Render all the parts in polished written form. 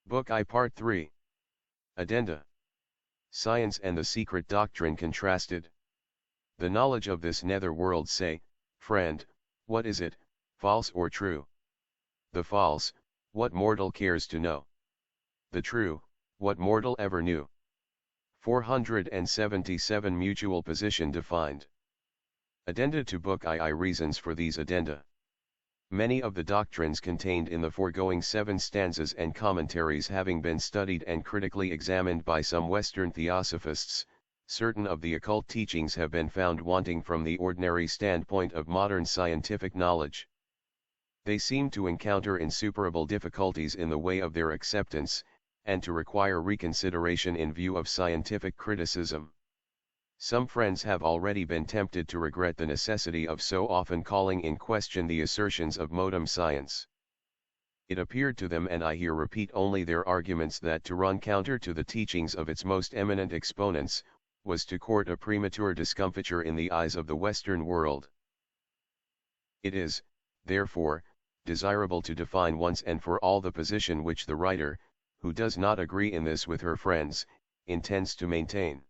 Book I Part 3. Addenda. Science and the Secret Doctrine Contrasted. The knowledge of this nether world, say, friend, what is it, false or true? The false, what mortal cares to know? The true, what mortal ever knew? 477 Mutual position defined. Addenda to Book I reasons for these addenda. Many of the doctrines contained in the foregoing 7 stanzas and commentaries having been studied and critically examined by some Western theosophists, certain of the occult teachings have been found wanting from the ordinary standpoint of modern scientific knowledge. They seem to encounter insuperable difficulties in the way of their acceptance, and to require reconsideration in view of scientific criticism. Some friends have already been tempted to regret the necessity of so often calling in question the assertions of modern science. It appeared to them, and I here repeat only their arguments, that to run counter to the teachings of its most eminent exponents, was to court a premature discomfiture in the eyes of the Western world. It is, therefore, desirable to define once and for all the position which the writer, who does not agree in this with her friends, intends to maintain.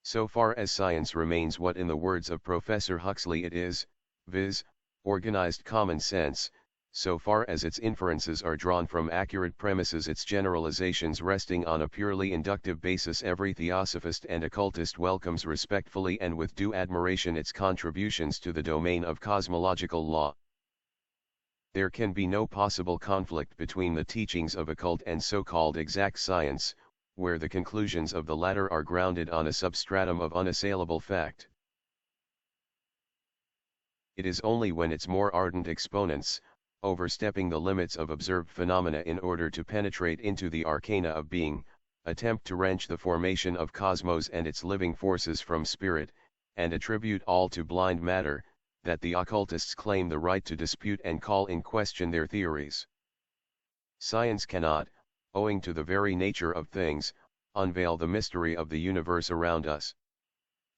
So far as science remains what in the words of Professor Huxley it is, viz., organized common sense, so far as its inferences are drawn from accurate premises, its generalizations resting on a purely inductive basis, every theosophist and occultist welcomes respectfully and with due admiration its contributions to the domain of cosmological law. There can be no possible conflict between the teachings of occult and so-called exact science, where the conclusions of the latter are grounded on a substratum of unassailable fact. It is only when its more ardent exponents, overstepping the limits of observed phenomena in order to penetrate into the arcana of being, attempt to wrench the formation of cosmos and its living forces from spirit, and attribute all to blind matter, that the occultists claim the right to dispute and call in question their theories. Science cannot, owing to the very nature of things, unveil the mystery of the universe around us.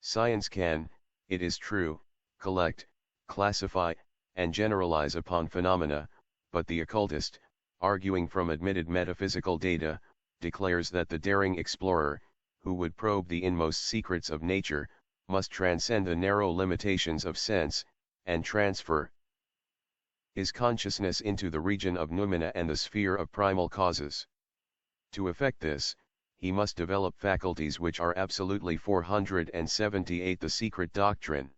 Science can, it is true, collect, classify, and generalize upon phenomena, but the occultist, arguing from admitted metaphysical data, declares that the daring explorer, who would probe the inmost secrets of nature, must transcend the narrow limitations of sense, and transfer his consciousness into the region of noumena and the sphere of primal causes. To effect this, he must develop faculties which are absolutely 478 the secret doctrine.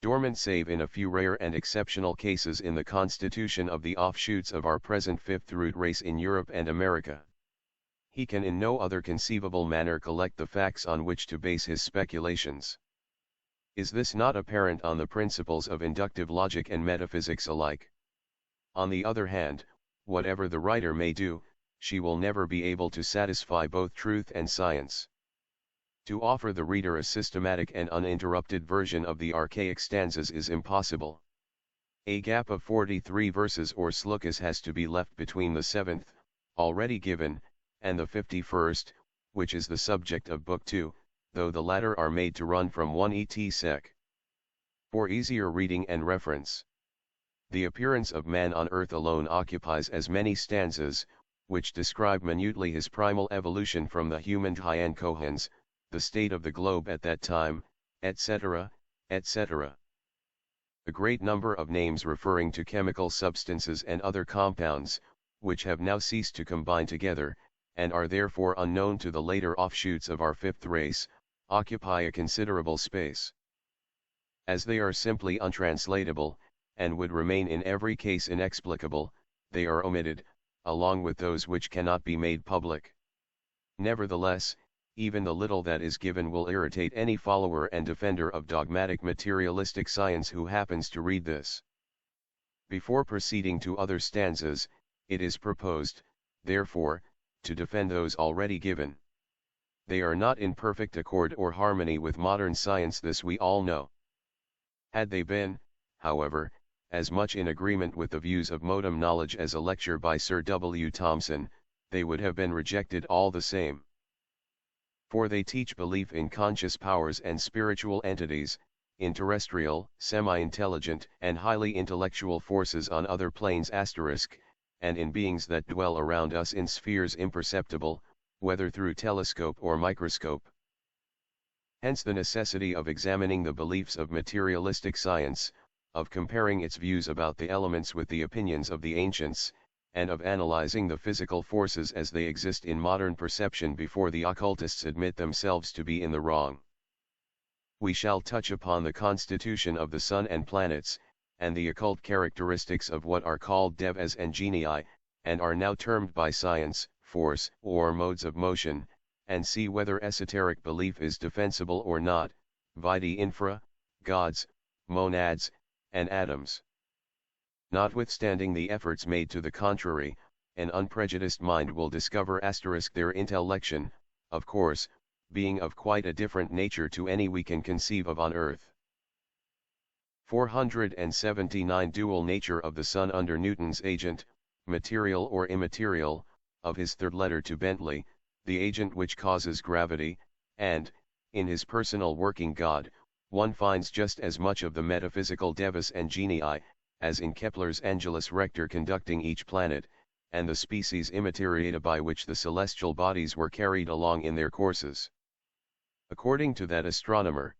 Dormant save in a few rare and exceptional cases in the constitution of the offshoots of our present fifth root race in Europe and America. He can in no other conceivable manner collect the facts on which to base his speculations. Is this not apparent on the principles of inductive logic and metaphysics alike? On the other hand, whatever the writer may do, she will never be able to satisfy both truth and science. To offer the reader a systematic and uninterrupted version of the archaic stanzas is impossible. A gap of 43 verses or slukas has to be left between the 7th, already given, and the 51st, which is the subject of Book 2, though the latter are made to run from 1 et sec. For easier reading and reference. The appearance of man on earth alone occupies as many stanzas, which describe minutely his primal evolution from the human Hyan Kohans, the state of the globe at that time, etc., etc. A great number of names referring to chemical substances and other compounds, which have now ceased to combine together, and are therefore unknown to the later offshoots of our fifth race, occupy a considerable space. As they are simply untranslatable, and would remain in every case inexplicable, they are omitted, along with those which cannot be made public. Nevertheless, even the little that is given will irritate any follower and defender of dogmatic materialistic science who happens to read this. Before proceeding to other stanzas, it is proposed, therefore, to defend those already given. They are not in perfect accord or harmony with modern science, this we all know. Had they been, however, as much in agreement with the views of modern knowledge as a lecture by Sir W. Thomson, they would have been rejected all the same. For they teach belief in conscious powers and spiritual entities, in terrestrial, semi-intelligent and highly intellectual forces on other planes *, and in beings that dwell around us in spheres imperceptible, whether through telescope or microscope. Hence the necessity of examining the beliefs of materialistic science, of comparing its views about the elements with the opinions of the ancients, and of analyzing the physical forces as they exist in modern perception before the occultists admit themselves to be in the wrong. We shall touch upon the constitution of the sun and planets, and the occult characteristics of what are called devas and genii, and are now termed by science, force, or modes of motion, and see whether esoteric belief is defensible or not, vide infra, gods, monads, and atoms. Notwithstanding the efforts made to the contrary, an unprejudiced mind will discover their intellection, of course, being of quite a different nature to any we can conceive of on earth. 479 Dual nature of the sun under Newton's agent, material or immaterial, of his third letter to Bentley, the agent which causes gravity, and, in his personal working God, one finds just as much of the metaphysical devas and genii, as in Kepler's Angelus Rector conducting each planet, and the species immateriata by which the celestial bodies were carried along in their courses. According to that astronomer,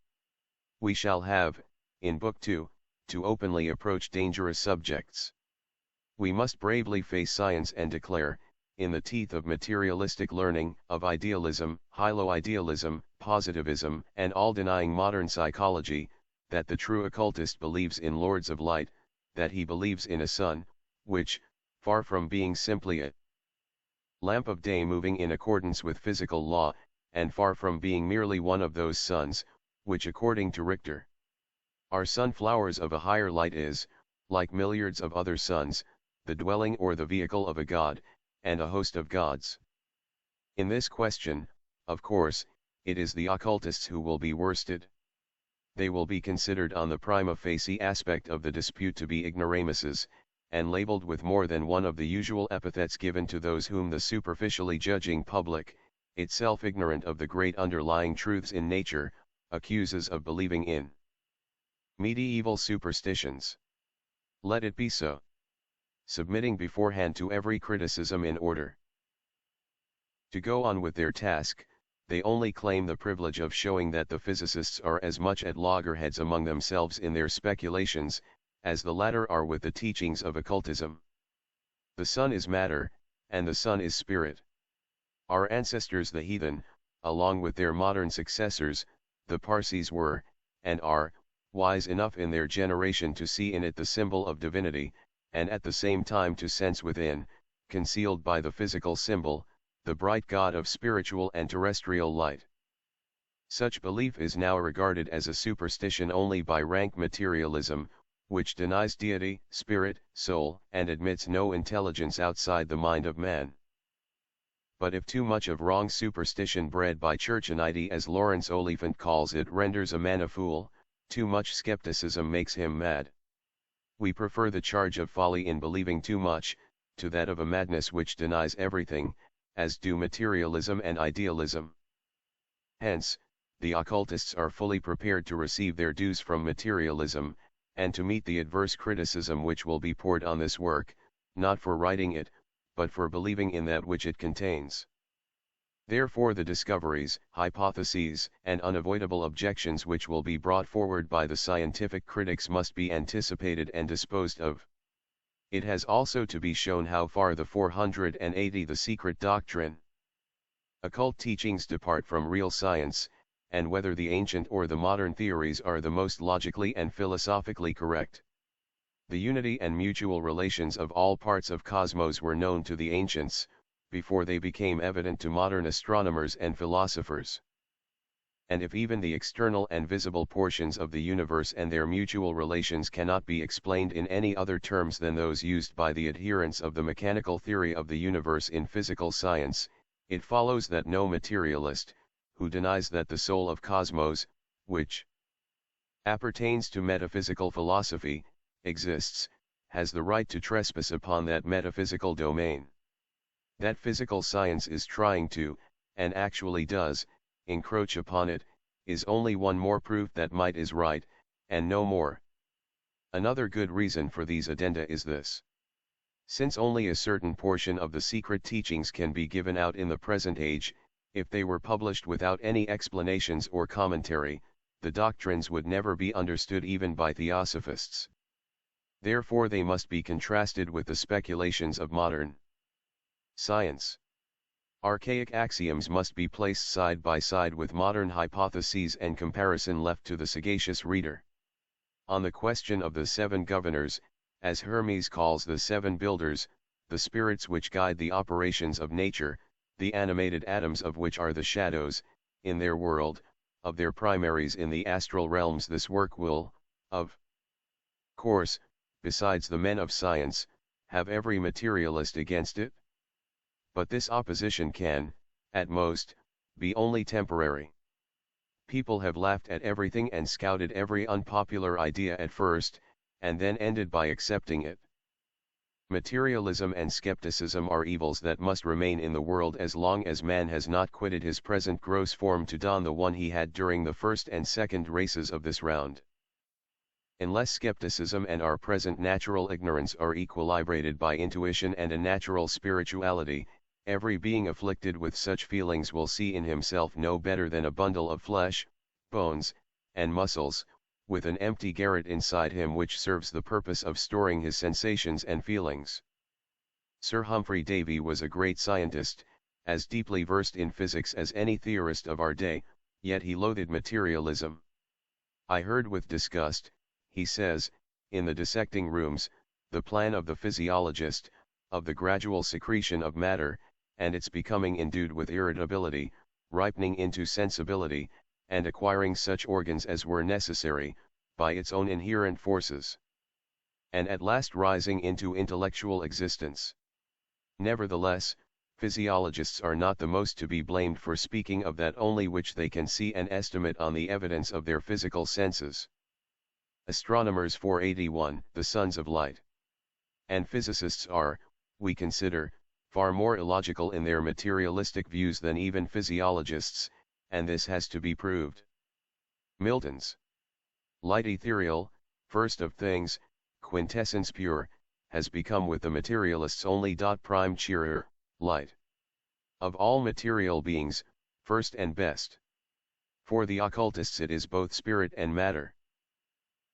we shall have, in Book 2, to openly approach dangerous subjects. We must bravely face science and declare, in the teeth of materialistic learning, of idealism, hylo-idealism, positivism, and all denying modern psychology, that the true occultist believes in lords of light, that he believes in a sun, which, far from being simply a lamp of day moving in accordance with physical law, and far from being merely one of those suns, which according to Richter are sunflowers of a higher light, is, like milliards of other suns, the dwelling or the vehicle of a god, and a host of gods. In this question, of course, it is the occultists who will be worsted. They will be considered on the prima facie aspect of the dispute to be ignoramuses, and labeled with more than one of the usual epithets given to those whom the superficially judging public, itself ignorant of the great underlying truths in nature, accuses of believing in medieval superstitions. Let it be so. Submitting beforehand to every criticism in order to go on with their task, they only claim the privilege of showing that the physicists are as much at loggerheads among themselves in their speculations, as the latter are with the teachings of occultism. The sun is matter, and the sun is spirit. Our ancestors the heathen, along with their modern successors, the Parsees were, and are, wise enough in their generation to see in it the symbol of divinity, and at the same time to sense within, concealed by the physical symbol, the bright God of spiritual and terrestrial light. Such belief is now regarded as a superstition only by rank materialism, which denies deity, spirit, soul, and admits no intelligence outside the mind of man. But if too much of wrong superstition bred by churchanity, as Lawrence Oliphant calls it, renders a man a fool, too much skepticism makes him mad. We prefer the charge of folly in believing too much, to that of a madness which denies everything, as do materialism and idealism. Hence, the occultists are fully prepared to receive their dues from materialism, and to meet the adverse criticism which will be poured on this work, not for writing it, but for believing in that which it contains. Therefore the discoveries, hypotheses, and unavoidable objections which will be brought forward by the scientific critics must be anticipated and disposed of. It has also to be shown how far the 480 the secret doctrine occult teachings depart from real science, and whether the ancient or the modern theories are the most logically and philosophically correct. The unity and mutual relations of all parts of cosmos were known to the ancients, before they became evident to modern astronomers and philosophers. And if even the external and visible portions of the universe and their mutual relations cannot be explained in any other terms than those used by the adherents of the mechanical theory of the universe in physical science, it follows that no materialist, who denies that the soul of cosmos, which appertains to metaphysical philosophy, exists, has the right to trespass upon that metaphysical domain. That physical science is trying to, and actually does, encroach upon it, is only one more proof that might is right, and no more. Another good reason for these addenda is this. Since only a certain portion of the secret teachings can be given out in the present age, if they were published without any explanations or commentary, the doctrines would never be understood even by theosophists. Therefore they must be contrasted with the speculations of modern science. Archaic axioms must be placed side by side with modern hypotheses and comparison left to the sagacious reader. On the question of the 7 governors, as Hermes calls the 7 builders, the spirits which guide the operations of nature, the animated atoms of which are the shadows, in their world, of their primaries in the astral realms, this work will, of course, besides the men of science, have every materialist against it. But this opposition can, at most, be only temporary. People have laughed at everything and scouted every unpopular idea at first, and then ended by accepting it. Materialism and skepticism are evils that must remain in the world as long as man has not quitted his present gross form to don the one he had during the first and second races of this round. Unless skepticism and our present natural ignorance are equilibrated by intuition and a natural spirituality, every being afflicted with such feelings will see in himself no better than a bundle of flesh, bones, and muscles, with an empty garret inside him which serves the purpose of storing his sensations and feelings. Sir Humphrey Davy was a great scientist, as deeply versed in physics as any theorist of our day, yet he loathed materialism. I heard with disgust, he says, in the dissecting rooms, the plan of the physiologist, of the gradual secretion of matter, and its becoming endued with irritability, ripening into sensibility, and acquiring such organs as were necessary, by its own inherent forces, and at last rising into intellectual existence. Nevertheless, physiologists are not the most to be blamed for speaking of that only which they can see and estimate on the evidence of their physical senses. Astronomers 481, the sons of light. And physicists are, we consider, far more illogical in their materialistic views than even physiologists, and this has to be proved. Milton's light ethereal, first of things, quintessence pure, has become with the materialists only prime cheerer, light. Of all material beings, first and best. For the occultists it is both spirit and matter.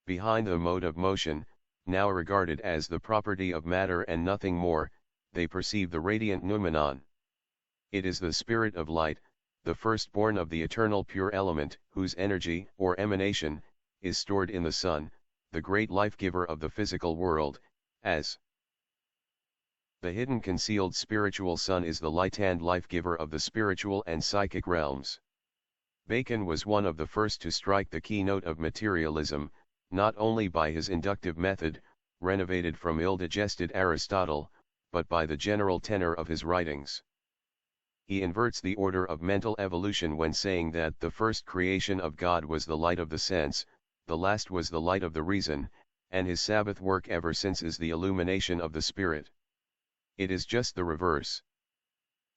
Behind the mode of motion, now regarded as the property of matter and nothing more, they perceive the radiant noumenon. It is the spirit of light, the firstborn of the eternal pure element, whose energy, or emanation, is stored in the sun, the great life-giver of the physical world, as the hidden concealed spiritual sun is the light and life-giver of the spiritual and psychic realms. Bacon was one of the first to strike the keynote of materialism, not only by his inductive method, renovated from ill-digested Aristotle, but by the general tenor of his writings. He inverts the order of mental evolution when saying that the first creation of God was the light of the sense, the last was the light of the reason, and his Sabbath work ever since is the illumination of the Spirit. It is just the reverse.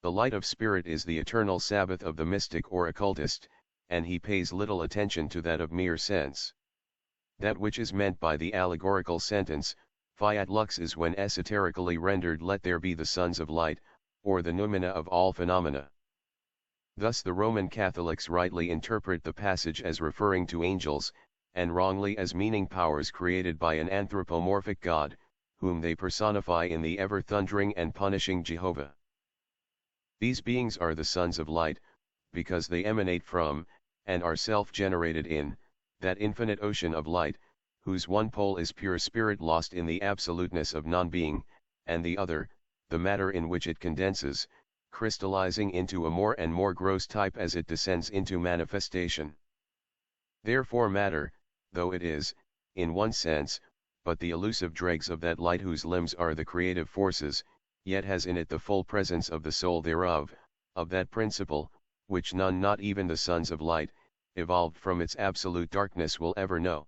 The light of Spirit is the eternal Sabbath of the mystic or occultist, and he pays little attention to that of mere sense. That which is meant by the allegorical sentence, fiat lux, is when esoterically rendered let there be the sons of light, or the noumena of all phenomena. Thus the Roman Catholics rightly interpret the passage as referring to angels, and wrongly as meaning powers created by an anthropomorphic God, whom they personify in the ever-thundering and punishing Jehovah. These beings are the sons of light, because they emanate from, and are self-generated in, that infinite ocean of light, whose one pole is pure spirit lost in the absoluteness of non-being, and the other, the matter in which it condenses, crystallizing into a more and more gross type as it descends into manifestation. Therefore matter, though it is, in one sense, but the elusive dregs of that light whose limbs are the creative forces, yet has in it the full presence of the soul thereof, of that principle, which none, not even the sons of light, evolved from its absolute darkness, will ever know.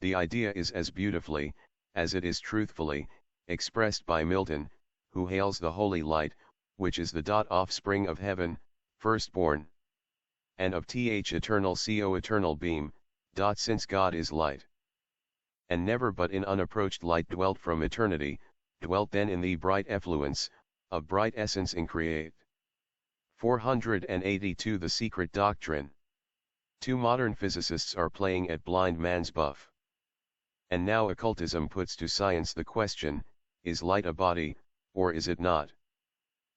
The idea is as beautifully, as it is truthfully, expressed by Milton, who hails the holy light, which is the offspring of heaven, firstborn, and of eternal co eternal beam, since God is light, and never but in unapproached light dwelt from eternity, dwelt then in the bright effluence, of bright essence in create. 482 The secret doctrine. Two modern physicists are playing at blind man's buff. And now occultism puts to science the question, is light a body, or is it not?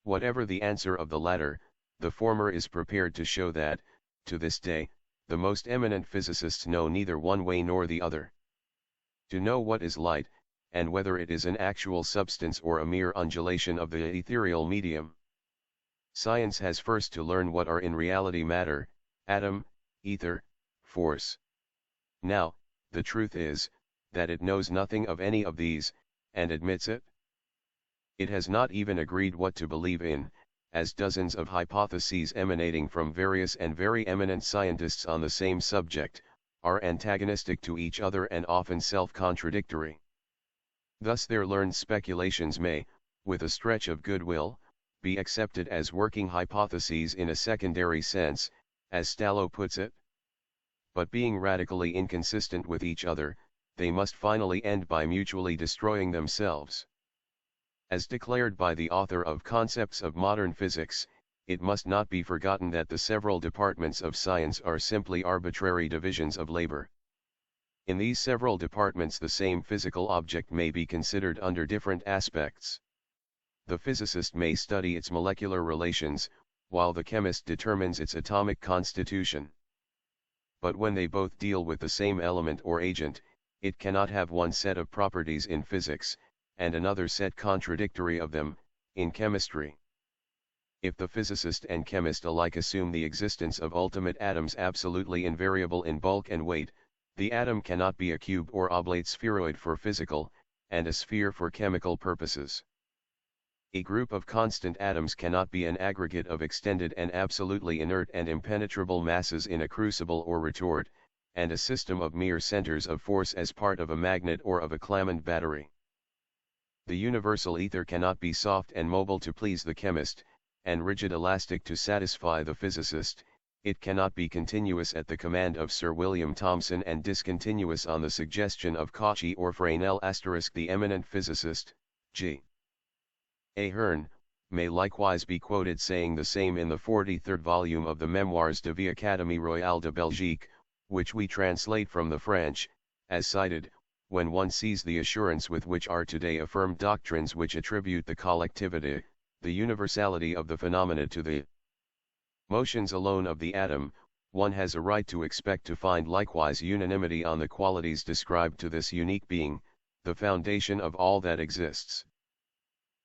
Whatever the answer of the latter, the former is prepared to show that, to this day, the most eminent physicists know neither one way nor the other. To know what is light, and whether it is an actual substance or a mere undulation of the ethereal medium, science has first to learn what are in reality matter, atom, ether, force. Now, the truth is, that it knows nothing of any of these, and admits it. It has not even agreed what to believe in, as dozens of hypotheses emanating from various and very eminent scientists on the same subject, are antagonistic to each other and often self-contradictory. Thus their learned speculations may, with a stretch of goodwill, be accepted as working hypotheses in a secondary sense, as Stallo puts it. But being radically inconsistent with each other, they must finally end by mutually destroying themselves. As declared by the author of Concepts of Modern Physics, it must not be forgotten that the several departments of science are simply arbitrary divisions of labor. In these several departments the same physical object may be considered under different aspects. The physicist may study its molecular relations, while the chemist determines its atomic constitution. But when they both deal with the same element or agent, it cannot have one set of properties in physics, and another set contradictory of them, in chemistry. If the physicist and chemist alike assume the existence of ultimate atoms absolutely invariable in bulk and weight, the atom cannot be a cube or oblate spheroid for physical, and a sphere for chemical purposes. A group of constant atoms cannot be an aggregate of extended and absolutely inert and impenetrable masses in a crucible or retort, and a system of mere centers of force as part of a magnet or of a Clamant battery. The universal ether cannot be soft and mobile to please the chemist, and rigid elastic to satisfy the physicist. It cannot be continuous at the command of Sir William Thomson and discontinuous on the suggestion of Cauchy or Fresnel. The eminent physicist, G. A. Hearn, may likewise be quoted saying the same in the 43rd volume of the Memoirs de vie Académie Royale de Belgique, which we translate from the French, as cited, when one sees the assurance with which are today affirmed doctrines which attribute the collectivity, the universality of the phenomena to the motions alone of the atom, one has a right to expect to find likewise unanimity on the qualities described to this unique being, the foundation of all that exists.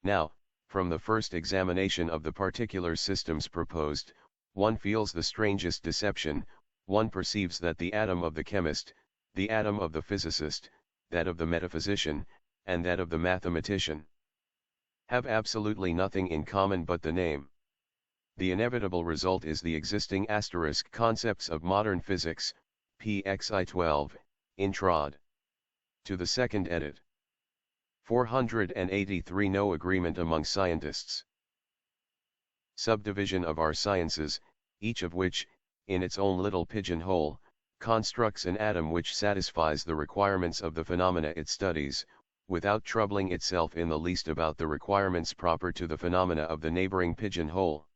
Now, from the first examination of the particular systems proposed, one feels the strangest deception. One perceives that the atom of the chemist, the atom of the physicist, that of the metaphysician, and that of the mathematician, have absolutely nothing in common but the name. The inevitable result is the existing * Concepts of Modern Physics, PXI 12, introd. To the second edit. 483 No agreement among scientists. Subdivision of our sciences, each of which, in its own little pigeon-hole, constructs an atom which satisfies the requirements of the phenomena it studies, without troubling itself in the least about the requirements proper to the phenomena of the neighboring pigeon-hole.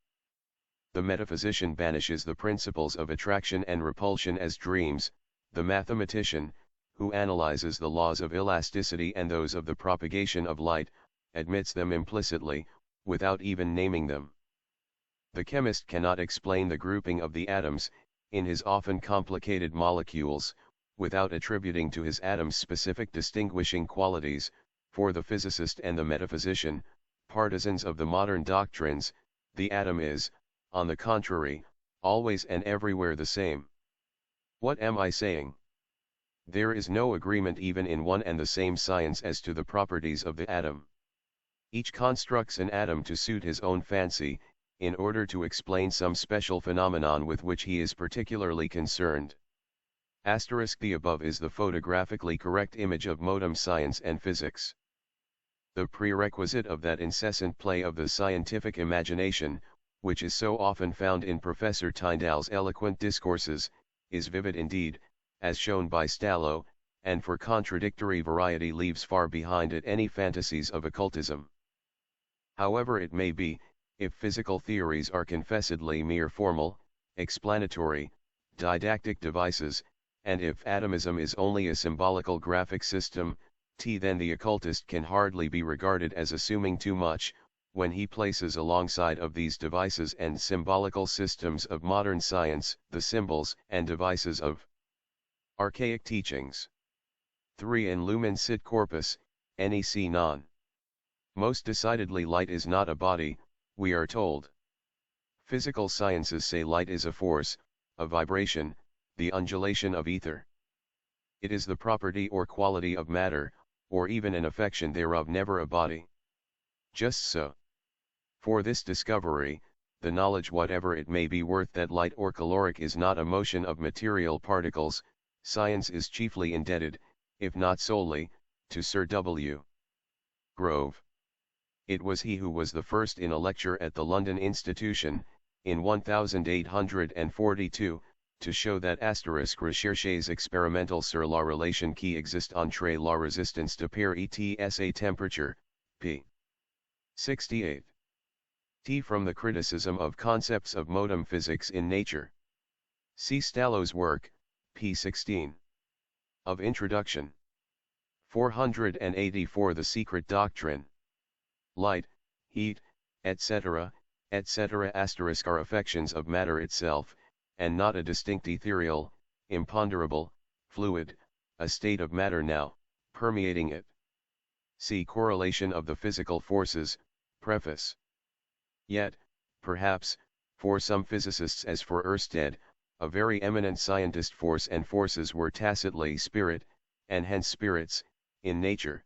The metaphysician banishes the principles of attraction and repulsion as dreams. The mathematician, who analyzes the laws of elasticity and those of the propagation of light, admits them implicitly, without even naming them. The chemist cannot explain the grouping of the atoms, in his often complicated molecules, without attributing to his atoms specific distinguishing qualities. For the physicist and the metaphysician, partisans of the modern doctrines, the atom is, on the contrary, always and everywhere the same. What am I saying? There is no agreement even in one and the same science as to the properties of the atom. Each constructs an atom to suit his own fancy, in order to explain some special phenomenon with which he is particularly concerned. The above is the photographically correct image of modern science and physics. The prerequisite of that incessant play of the scientific imagination, which is so often found in Professor Tyndall's eloquent discourses, is vivid indeed, as shown by Stallo, and for contradictory variety leaves far behind it any fantasies of occultism. However it may be, if physical theories are confessedly mere formal, explanatory, didactic devices, and if atomism is only a symbolical graphic system, then the occultist can hardly be regarded as assuming too much, when he places alongside of these devices and symbolical systems of modern science the symbols and devices of archaic teachings. 3. In lumen sit corpus, nec non. Most decidedly light is not a body, we are told. Physical sciences say light is a force, a vibration, the undulation of ether. It is the property or quality of matter, or even an affection thereof, never a body. Just so. For this discovery, the knowledge whatever it may be worth that light or caloric is not a motion of material particles, science is chiefly indebted, if not solely, to Sir W. Grove. It was he who was the first in a lecture at the London Institution, in 1842, to show that *recherches expérimentales sur la relation qui existe entre la résistance de pair et sa temperature, p. 68. From the criticism of concepts of modem physics in nature. See Stallow's work, p. 16. Of introduction. 484. The secret doctrine. Light, heat, etc., etc. are affections of matter itself, and not a distinct ethereal, imponderable, fluid, a state of matter now, permeating it. See Correlation of the Physical Forces, Preface. Yet, perhaps, for some physicists as for Ørsted, a very eminent scientist, force and forces were tacitly spirit, and hence spirits, in nature.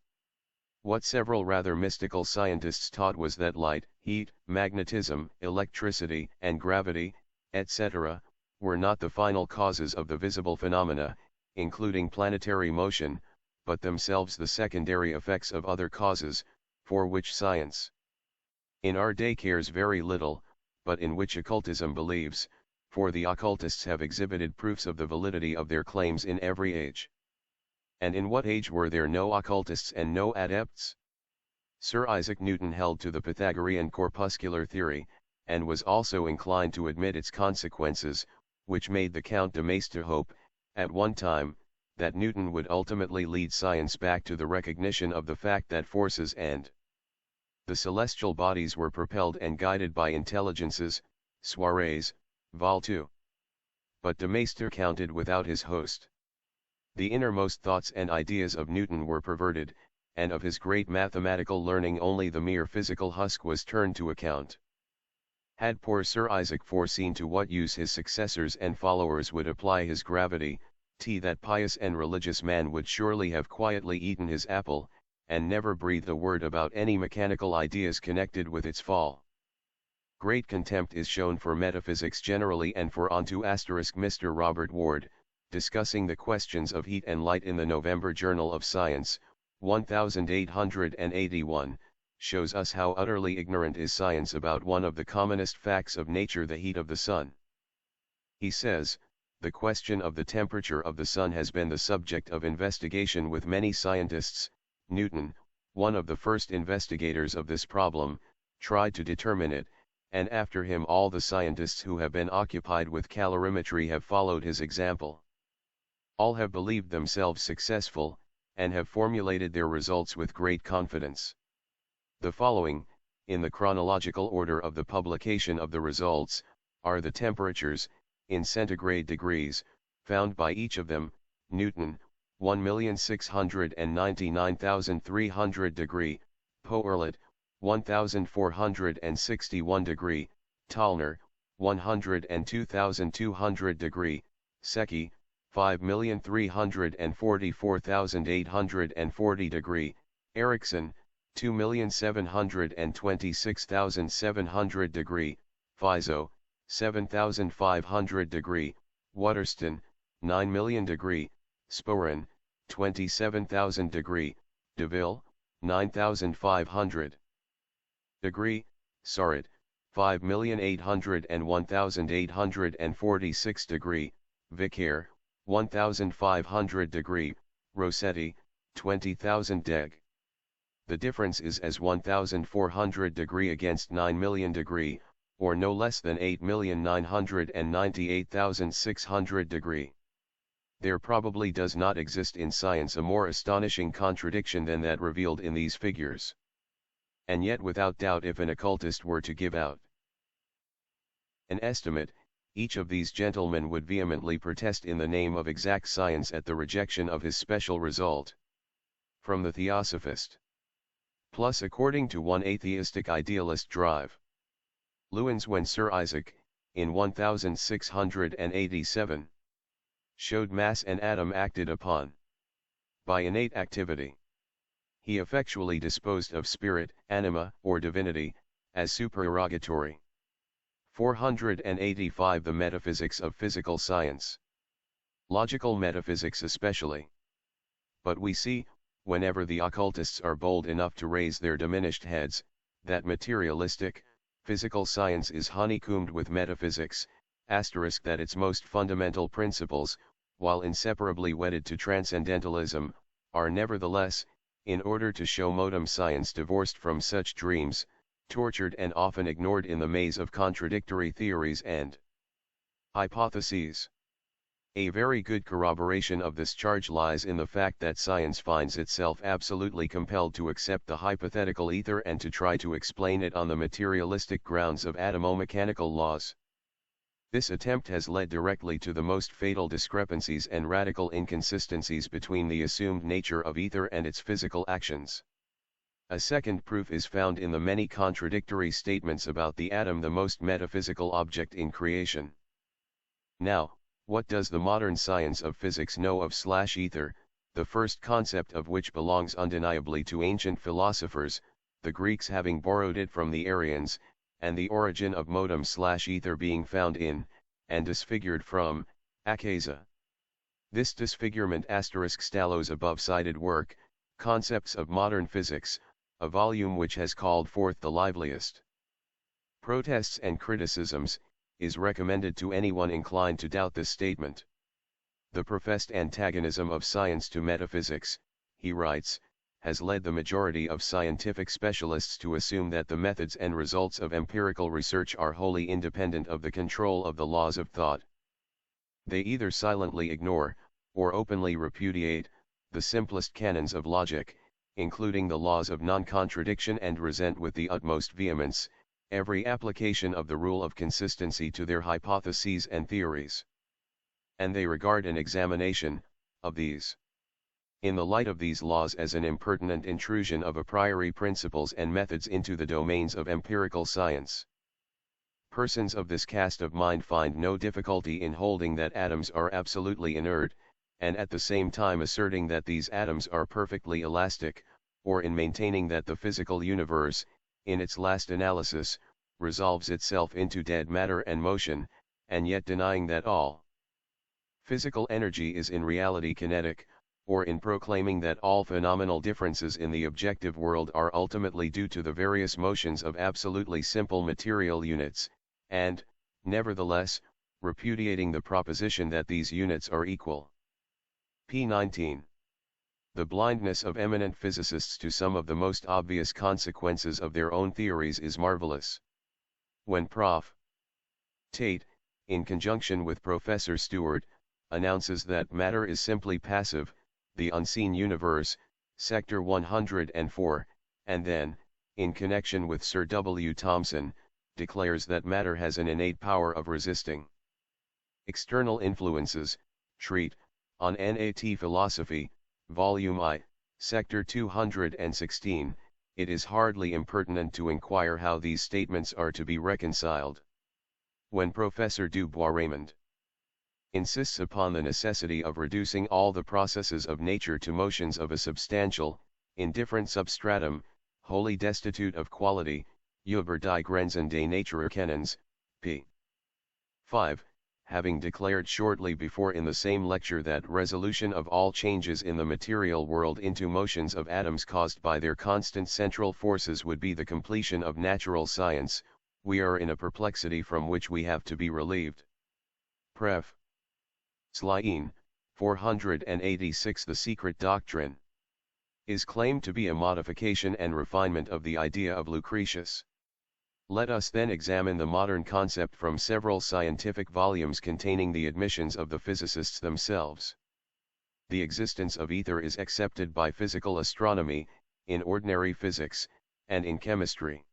What several rather mystical scientists taught was that light, heat, magnetism, electricity, and gravity, etc., were not the final causes of the visible phenomena, including planetary motion, but themselves the secondary effects of other causes, for which science in our day cares very little, but in which occultism believes, for the occultists have exhibited proofs of the validity of their claims in every age. And in what age were there no occultists and no adepts? Sir Isaac Newton held to the Pythagorean corpuscular theory, and was also inclined to admit its consequences, which made the Count de Maistre hope, at one time, that Newton would ultimately lead science back to the recognition of the fact that forces and the celestial bodies were propelled and guided by intelligences, soirees, vol. 2. But de Maistre counted without his host. The innermost thoughts and ideas of Newton were perverted, and of his great mathematical learning only the mere physical husk was turned to account. Had poor Sir Isaac foreseen to what use his successors and followers would apply his gravity, that pious and religious man would surely have quietly eaten his apple, and never breathed a word about any mechanical ideas connected with its fall. Great contempt is shown for metaphysics generally and for Mr. Robert Ward, discussing the questions of heat and light in the November Journal of Science, 1881, shows us how utterly ignorant is science about one of the commonest facts of nature, the heat of the sun. He says, the question of the temperature of the sun has been the subject of investigation with many scientists. Newton, one of the first investigators of this problem, tried to determine it, and after him all the scientists who have been occupied with calorimetry have followed his example. All have believed themselves successful, and have formulated their results with great confidence. The following, in the chronological order of the publication of the results, are the temperatures, in centigrade degrees, found by each of them: Newton, 1,699,300 degree, Poerlet, 1,461 degree, Thalner, 102,200 degree, Secchi, 5,344,840 degree, Ericsson, 2,726,700 degree, Fizeau, 7,500 degree, Waterston, 9 million degree, Sporin, 27,000 degree, Deville, 9,500 degree, Sarret, 5,801,846 degree, Vicaire, 1,500 degree, Rossetti, 20,000 deg. The difference is as 1,400 degree against 9 million degree, or no less than 8,998,600 degree. There probably does not exist in science a more astonishing contradiction than that revealed in these figures. And yet without doubt, if an occultist were to give out an estimate, each of these gentlemen would vehemently protest in the name of exact science at the rejection of his special result. From the Theosophist. Plus, according to one atheistic idealist drive, Lewins, when Sir Isaac, in 1687, showed mass and atom acted upon by innate activity, he effectually disposed of spirit, anima, or divinity, as supererogatory. 485 The metaphysics of physical science. Logical metaphysics especially. But we see, whenever the occultists are bold enough to raise their diminished heads, that materialistic, physical science is honeycombed with metaphysics, that its most fundamental principles, while inseparably wedded to transcendentalism, are nevertheless, in order to show modern science divorced from such dreams, tortured and often ignored in the maze of contradictory theories and hypotheses. A very good corroboration of this charge lies in the fact that science finds itself absolutely compelled to accept the hypothetical ether and to try to explain it on the materialistic grounds of atomo-mechanical laws. This attempt has led directly to the most fatal discrepancies and radical inconsistencies between the assumed nature of ether and its physical actions. A second proof is found in the many contradictory statements about the atom, the most metaphysical object in creation. Now, what does the modern science of physics know of ether, the first concept of which belongs undeniably to ancient philosophers, the Greeks having borrowed it from the Aryans, and the origin of modem/ether being found in, and disfigured from, Akasa. This disfigurement Stallo's above-cited work, Concepts of Modern Physics, a volume which has called forth the liveliest protests and criticisms, is recommended to anyone inclined to doubt this statement. The professed antagonism of science to metaphysics, he writes, has led the majority of scientific specialists to assume that the methods and results of empirical research are wholly independent of the control of the laws of thought. They either silently ignore, or openly repudiate, the simplest canons of logic, including the laws of non-contradiction, and resent with the utmost vehemence every application of the rule of consistency to their hypotheses and theories. And they regard an examination of these in the light of these laws as an impertinent intrusion of a priori principles and methods into the domains of empirical science. Persons of this cast of mind find no difficulty in holding that atoms are absolutely inert, and at the same time asserting that these atoms are perfectly elastic, or in maintaining that the physical universe, in its last analysis, resolves itself into dead matter and motion, and yet denying that all physical energy is in reality kinetic, or in proclaiming that all phenomenal differences in the objective world are ultimately due to the various motions of absolutely simple material units, and, nevertheless, repudiating the proposition that these units are equal. p. 19. The blindness of eminent physicists to some of the most obvious consequences of their own theories is marvelous. When Prof. Tate, in conjunction with Professor Stewart, announces that matter is simply passive, the unseen universe, Sector 104, and then, in connection with Sir W. Thomson, declares that matter has an innate power of resisting external influences, treat, on Nat Philosophy, Volume I, Sector 216, it is hardly impertinent to inquire how these statements are to be reconciled. When Professor Du Bois-Reymond insists upon the necessity of reducing all the processes of nature to motions of a substantial, indifferent substratum, wholly destitute of quality, über die Grenzen des Naturerkennens, p. 5, having declared shortly before in the same lecture that resolution of all changes in the material world into motions of atoms caused by their constant central forces would be the completion of natural science, we are in a perplexity from which we have to be relieved. Pref. Slyin, 486. The secret doctrine is claimed to be a modification and refinement of the idea of Lucretius. Let us then examine the modern concept from several scientific volumes containing the admissions of the physicists themselves. The existence of ether is accepted by physical astronomy, in ordinary physics, and in chemistry.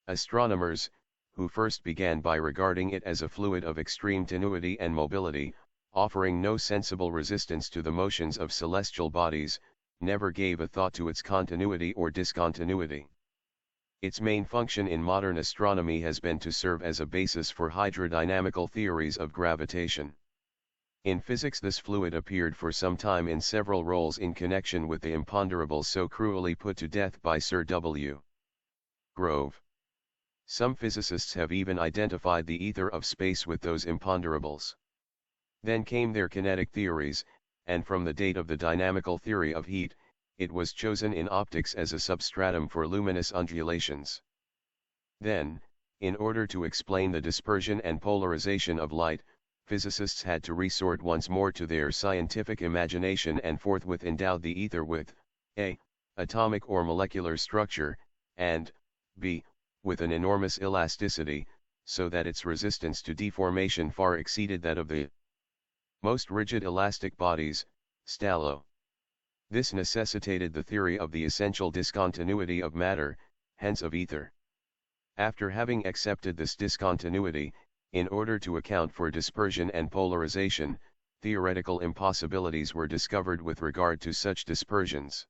Astronomers, who first began by regarding it as a fluid of extreme tenuity and mobility, offering no sensible resistance to the motions of celestial bodies, never gave a thought to its continuity or discontinuity. Its main function in modern astronomy has been to serve as a basis for hydrodynamical theories of gravitation. In physics, this fluid appeared for some time in several roles in connection with the imponderables so cruelly put to death by Sir W. Grove. Some physicists have even identified the ether of space with those imponderables. Then came their kinetic theories, and from the date of the dynamical theory of heat, it was chosen in optics as a substratum for luminous undulations. Then, in order to explain the dispersion and polarization of light, physicists had to resort once more to their scientific imagination and forthwith endowed the ether with a. atomic or molecular structure, and b. with an enormous elasticity, so that its resistance to deformation far exceeded that of the most rigid elastic bodies, stallo. This necessitated the theory of the essential discontinuity of matter, hence of ether. After having accepted this discontinuity, in order to account for dispersion and polarization, theoretical impossibilities were discovered with regard to such dispersions.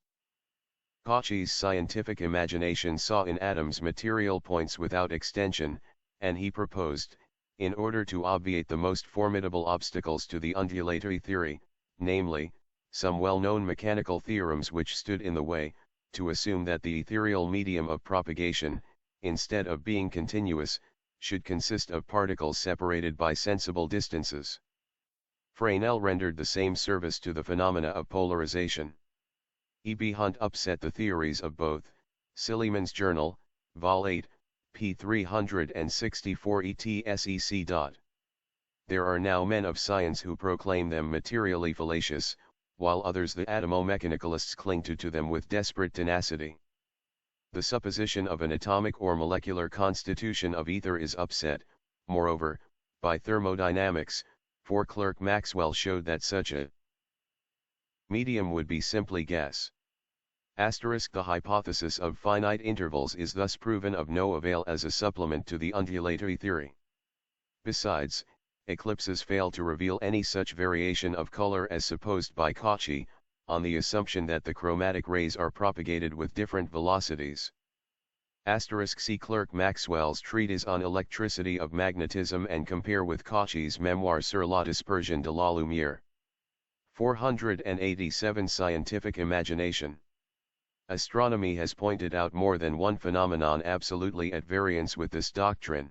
Cauchy's scientific imagination saw in atoms material points without extension, and he proposed, in order to obviate the most formidable obstacles to the undulatory theory, namely, some well-known mechanical theorems which stood in the way, to assume that the ethereal medium of propagation, instead of being continuous, should consist of particles separated by sensible distances. Fresnel rendered the same service to the phenomena of polarization. E. B. Hunt upset the theories of both. Silliman's Journal, Vol. 8, p. 364 etc. There are now men of science who proclaim them materially fallacious, while others, the atomo-mechanicalists, cling to them with desperate tenacity. The supposition of an atomic or molecular constitution of ether is upset, moreover, by thermodynamics, for Clerk Maxwell showed that such a medium would be simply gas. The hypothesis of finite intervals is thus proven of no avail as a supplement to the undulatory theory. Besides, eclipses fail to reveal any such variation of color as supposed by Cauchy, on the assumption that the chromatic rays are propagated with different velocities. See Clerk Maxwell's treatise on electricity of magnetism and compare with Cauchy's memoir sur la dispersion de la lumière. 487. Scientific imagination. Astronomy has pointed out more than one phenomenon absolutely at variance with this doctrine.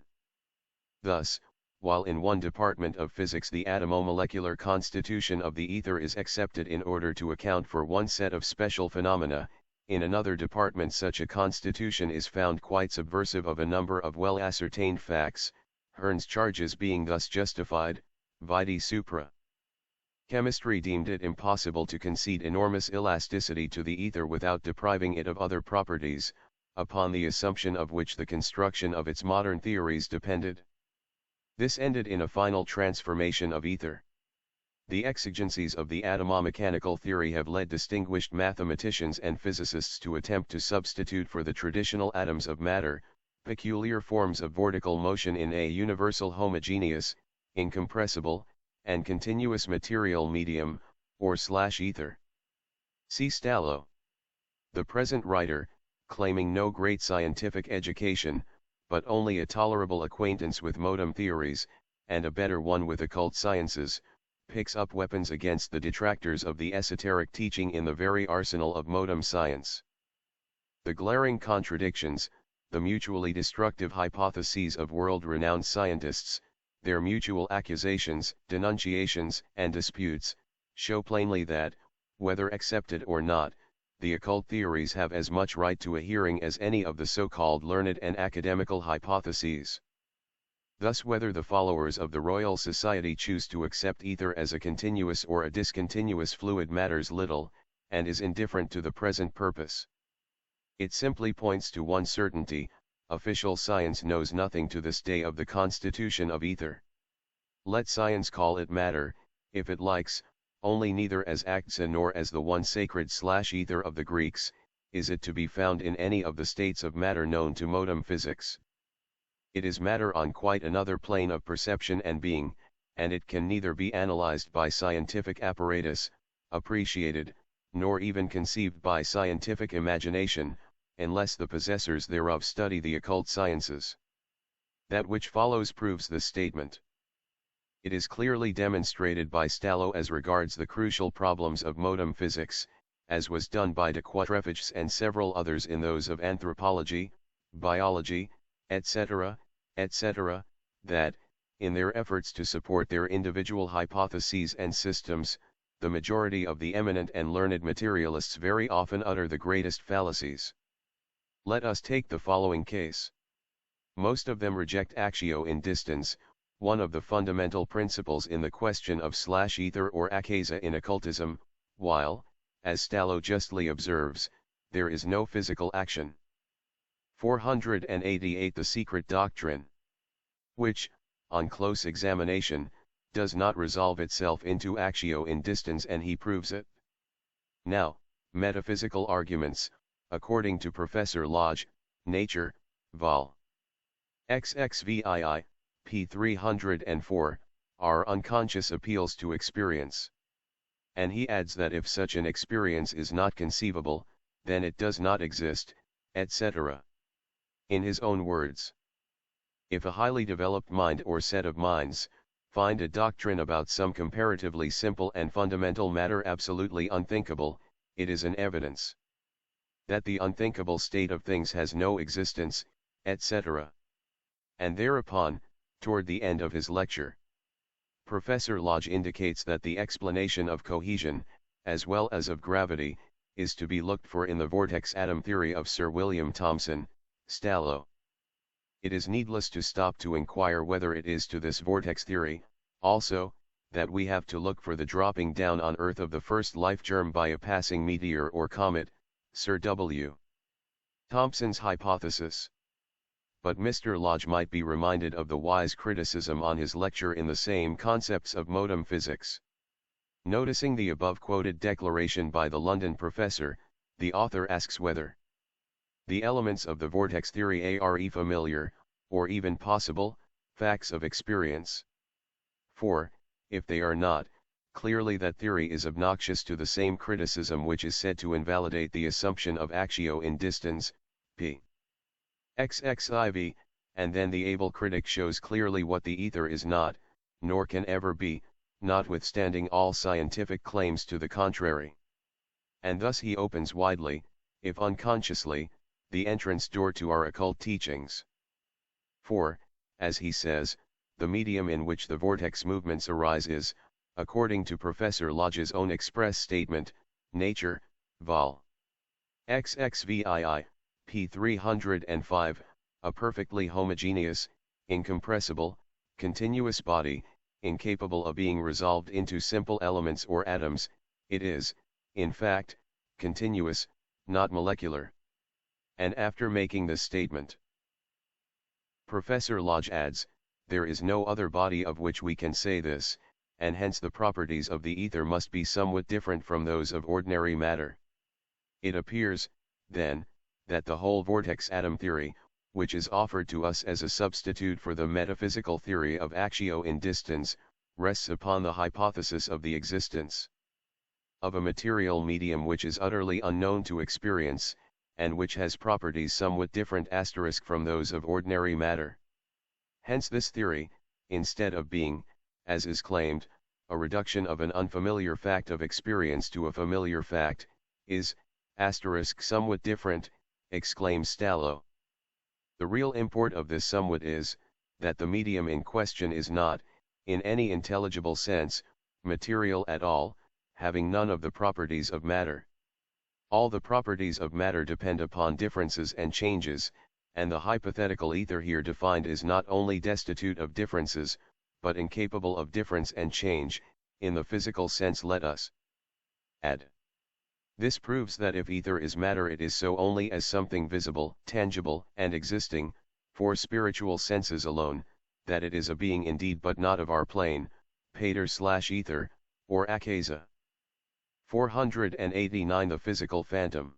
Thus, while in one department of physics the atomo-molecular constitution of the ether is accepted in order to account for one set of special phenomena, in another department such a constitution is found quite subversive of a number of well-ascertained facts, Herne's charges being thus justified, vide supra. Chemistry deemed it impossible to concede enormous elasticity to the ether without depriving it of other properties, upon the assumption of which the construction of its modern theories depended. This ended in a final transformation of ether. The exigencies of the atomo-mechanical theory have led distinguished mathematicians and physicists to attempt to substitute for the traditional atoms of matter, peculiar forms of vortical motion in a universal homogeneous, incompressible, and continuous material medium, or ether. See Stallo. The present writer, claiming no great scientific education, but only a tolerable acquaintance with modem theories, and a better one with occult sciences, picks up weapons against the detractors of the esoteric teaching in the very arsenal of modem science. The glaring contradictions, the mutually destructive hypotheses of world-renowned scientists, their mutual accusations, denunciations, and disputes, show plainly that, whether accepted or not, the occult theories have as much right to a hearing as any of the so-called learned and academical hypotheses. Thus whether the followers of the Royal Society choose to accept ether as a continuous or a discontinuous fluid matters little, and is indifferent to the present purpose. It simply points to one certainty: official science knows nothing to this day of the constitution of ether. Let science call it matter, if it likes, only neither as aktsa nor as the one sacred ether of the Greeks, is it to be found in any of the states of matter known to modern physics. It is matter on quite another plane of perception and being, and it can neither be analyzed by scientific apparatus, appreciated, nor even conceived by scientific imagination, unless the possessors thereof study the occult sciences. That which follows proves this statement. It is clearly demonstrated by Stallo as regards the crucial problems of modern physics, as was done by de Quatrefages and several others in those of anthropology, biology, etc., etc., that, in their efforts to support their individual hypotheses and systems, the majority of the eminent and learned materialists very often utter the greatest fallacies. Let us take the following case. Most of them reject actio in distans, one of the fundamental principles in the question of ether or akasa in occultism, while, as Stallo justly observes, there is no physical action. 488 The secret doctrine, which, on close examination, does not resolve itself into actio in distans, and he proves it. Now, metaphysical arguments, according to Professor Lodge, Nature, Vol. XXVII, p. 304, are unconscious appeals to experience. And he adds that if such an experience is not conceivable, then it does not exist, etc. In his own words, if a highly developed mind or set of minds find a doctrine about some comparatively simple and fundamental matter absolutely unthinkable, it is an evidence that the unthinkable state of things has no existence, etc. And thereupon, toward the end of his lecture, Professor Lodge indicates that the explanation of cohesion, as well as of gravity, is to be looked for in the vortex atom theory of Sir William Thomson, Stallo. It is needless to stop to inquire whether it is to this vortex theory, also, that we have to look for the dropping down on Earth of the first life germ by a passing meteor or comet, Sir W. Thomson's hypothesis. But Mr. Lodge might be reminded of the wise criticism on his lecture in the same concepts of modern physics. Noticing the above quoted declaration by the London professor, the author asks whether the elements of the vortex theory are familiar, or even possible, facts of experience. For, if they are not, clearly that theory is obnoxious to the same criticism which is said to invalidate the assumption of actio in distans, p. XXIV, and then the able critic shows clearly what the ether is not, nor can ever be, notwithstanding all scientific claims to the contrary. And thus he opens widely, if unconsciously, the entrance door to our occult teachings. For, as he says, the medium in which the vortex movements arise is, according to Professor Lodge's own express statement, Nature, Vol. XXVII, p. 305, a perfectly homogeneous, incompressible, continuous body, incapable of being resolved into simple elements or atoms. It is, in fact, continuous, not molecular. And after making this statement, Professor Lodge adds, there is no other body of which we can say this, and hence the properties of the ether must be somewhat different from those of ordinary matter. It appears, then, that the whole vortex atom theory, which is offered to us as a substitute for the metaphysical theory of actio in distans, rests upon the hypothesis of the existence of a material medium which is utterly unknown to experience, and which has properties somewhat different from those of ordinary matter. Hence this theory, instead of being, as is claimed, a reduction of an unfamiliar fact of experience to a familiar fact, is, somewhat different, exclaims Stallo. The real import of this somewhat is, that the medium in question is not, in any intelligible sense, material at all, having none of the properties of matter. All the properties of matter depend upon differences and changes, and the hypothetical ether here defined is not only destitute of differences, but incapable of difference and change, in the physical sense. Let us add. This proves that if ether is matter, it is so only as something visible, tangible, and existing, for spiritual senses alone, that it is a being indeed but not of our plane, pater/ether, or akasa. 489 The physical phantom.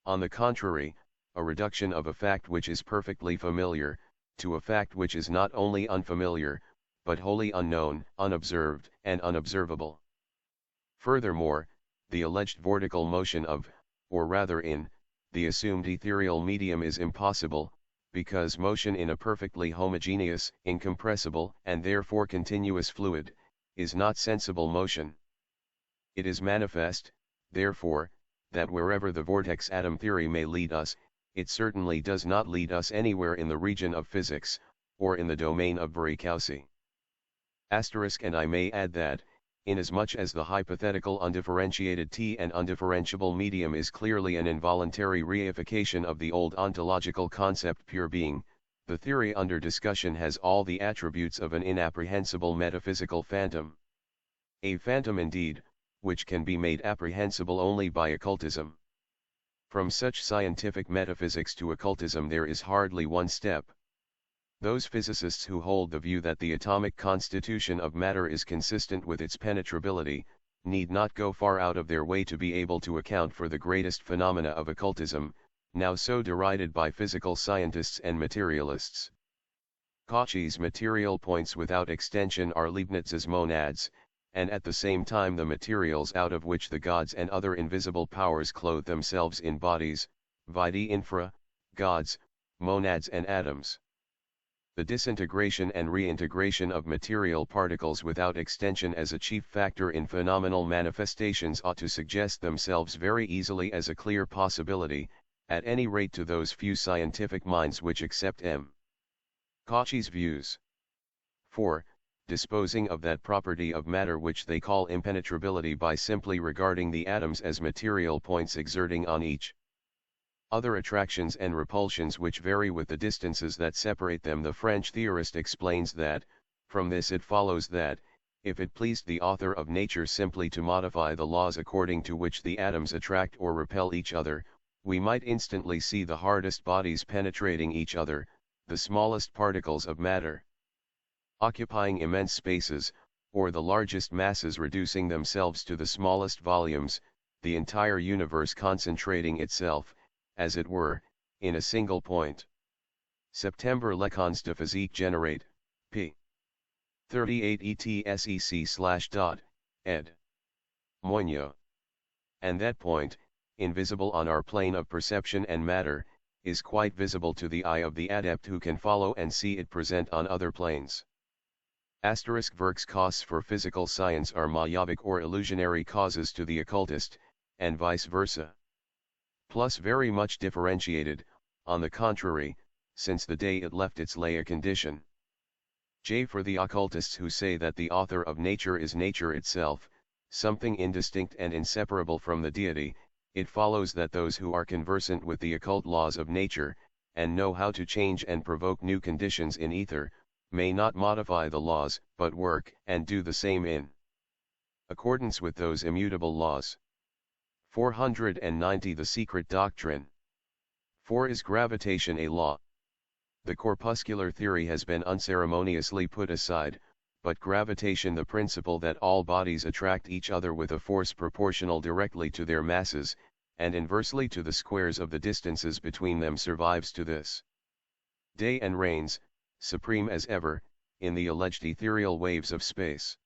On the contrary, a reduction of a fact which is perfectly familiar, to a fact which is not only unfamiliar, but wholly unknown, unobserved, and unobservable. Furthermore, the alleged vortical motion of, or rather in, the assumed ethereal medium is impossible, because motion in a perfectly homogeneous, incompressible, and therefore continuous fluid, is not sensible motion. It is manifest, therefore, that wherever the vortex atom theory may lead us, it certainly does not lead us anywhere in the region of physics, or in the domain of Barikowski. And I may add that, inasmuch as the hypothetical undifferentiated T and undifferentiable medium is clearly an involuntary reification of the old ontological concept pure being, the theory under discussion has all the attributes of an inapprehensible metaphysical phantom. A phantom indeed, which can be made apprehensible only by occultism. From such scientific metaphysics to occultism there is hardly one step. Those physicists who hold the view that the atomic constitution of matter is consistent with its penetrability, need not go far out of their way to be able to account for the greatest phenomena of occultism, now so derided by physical scientists and materialists. Cauchy's material points without extension are Leibniz's monads, and at the same time the materials out of which the gods and other invisible powers clothe themselves in bodies, vide infra, gods, monads and atoms. The disintegration and reintegration of material particles without extension as a chief factor in phenomenal manifestations ought to suggest themselves very easily as a clear possibility, at any rate to those few scientific minds which accept M. Cauchy's views. 4. Disposing of that property of matter which they call impenetrability by simply regarding the atoms as material points exerting on each other attractions and repulsions which vary with the distances that separate them. The French theorist explains that, from this it follows that, if it pleased the author of nature simply to modify the laws according to which the atoms attract or repel each other, we might instantly see the hardest bodies penetrating each other, the smallest particles of matter occupying immense spaces, or the largest masses reducing themselves to the smallest volumes, the entire universe concentrating itself, as it were, in a single point. September Lecons de Physique Generate, p. 38 ETSEC/. ed. Moigno. And that point, invisible on our plane of perception and matter, is quite visible to the eye of the adept who can follow and see it present on other planes. Works causes for physical science are Mayavic or illusionary causes to the occultist, and vice versa. Plus very much differentiated, on the contrary, since the day it left its Leia condition. For the occultists who say that the author of nature is nature itself, something indistinct and inseparable from the deity, it follows that those who are conversant with the occult laws of nature, and know how to change and provoke new conditions in ether, may not modify the laws, but work and do the same in accordance with those immutable laws. 490 The secret doctrine. 4. Is gravitation a law? The corpuscular theory has been unceremoniously put aside, but gravitation, the principle that all bodies attract each other with a force proportional directly to their masses, and inversely to the squares of the distances between them, survives to this day and reigns, supreme as ever, in the alleged ethereal waves of space.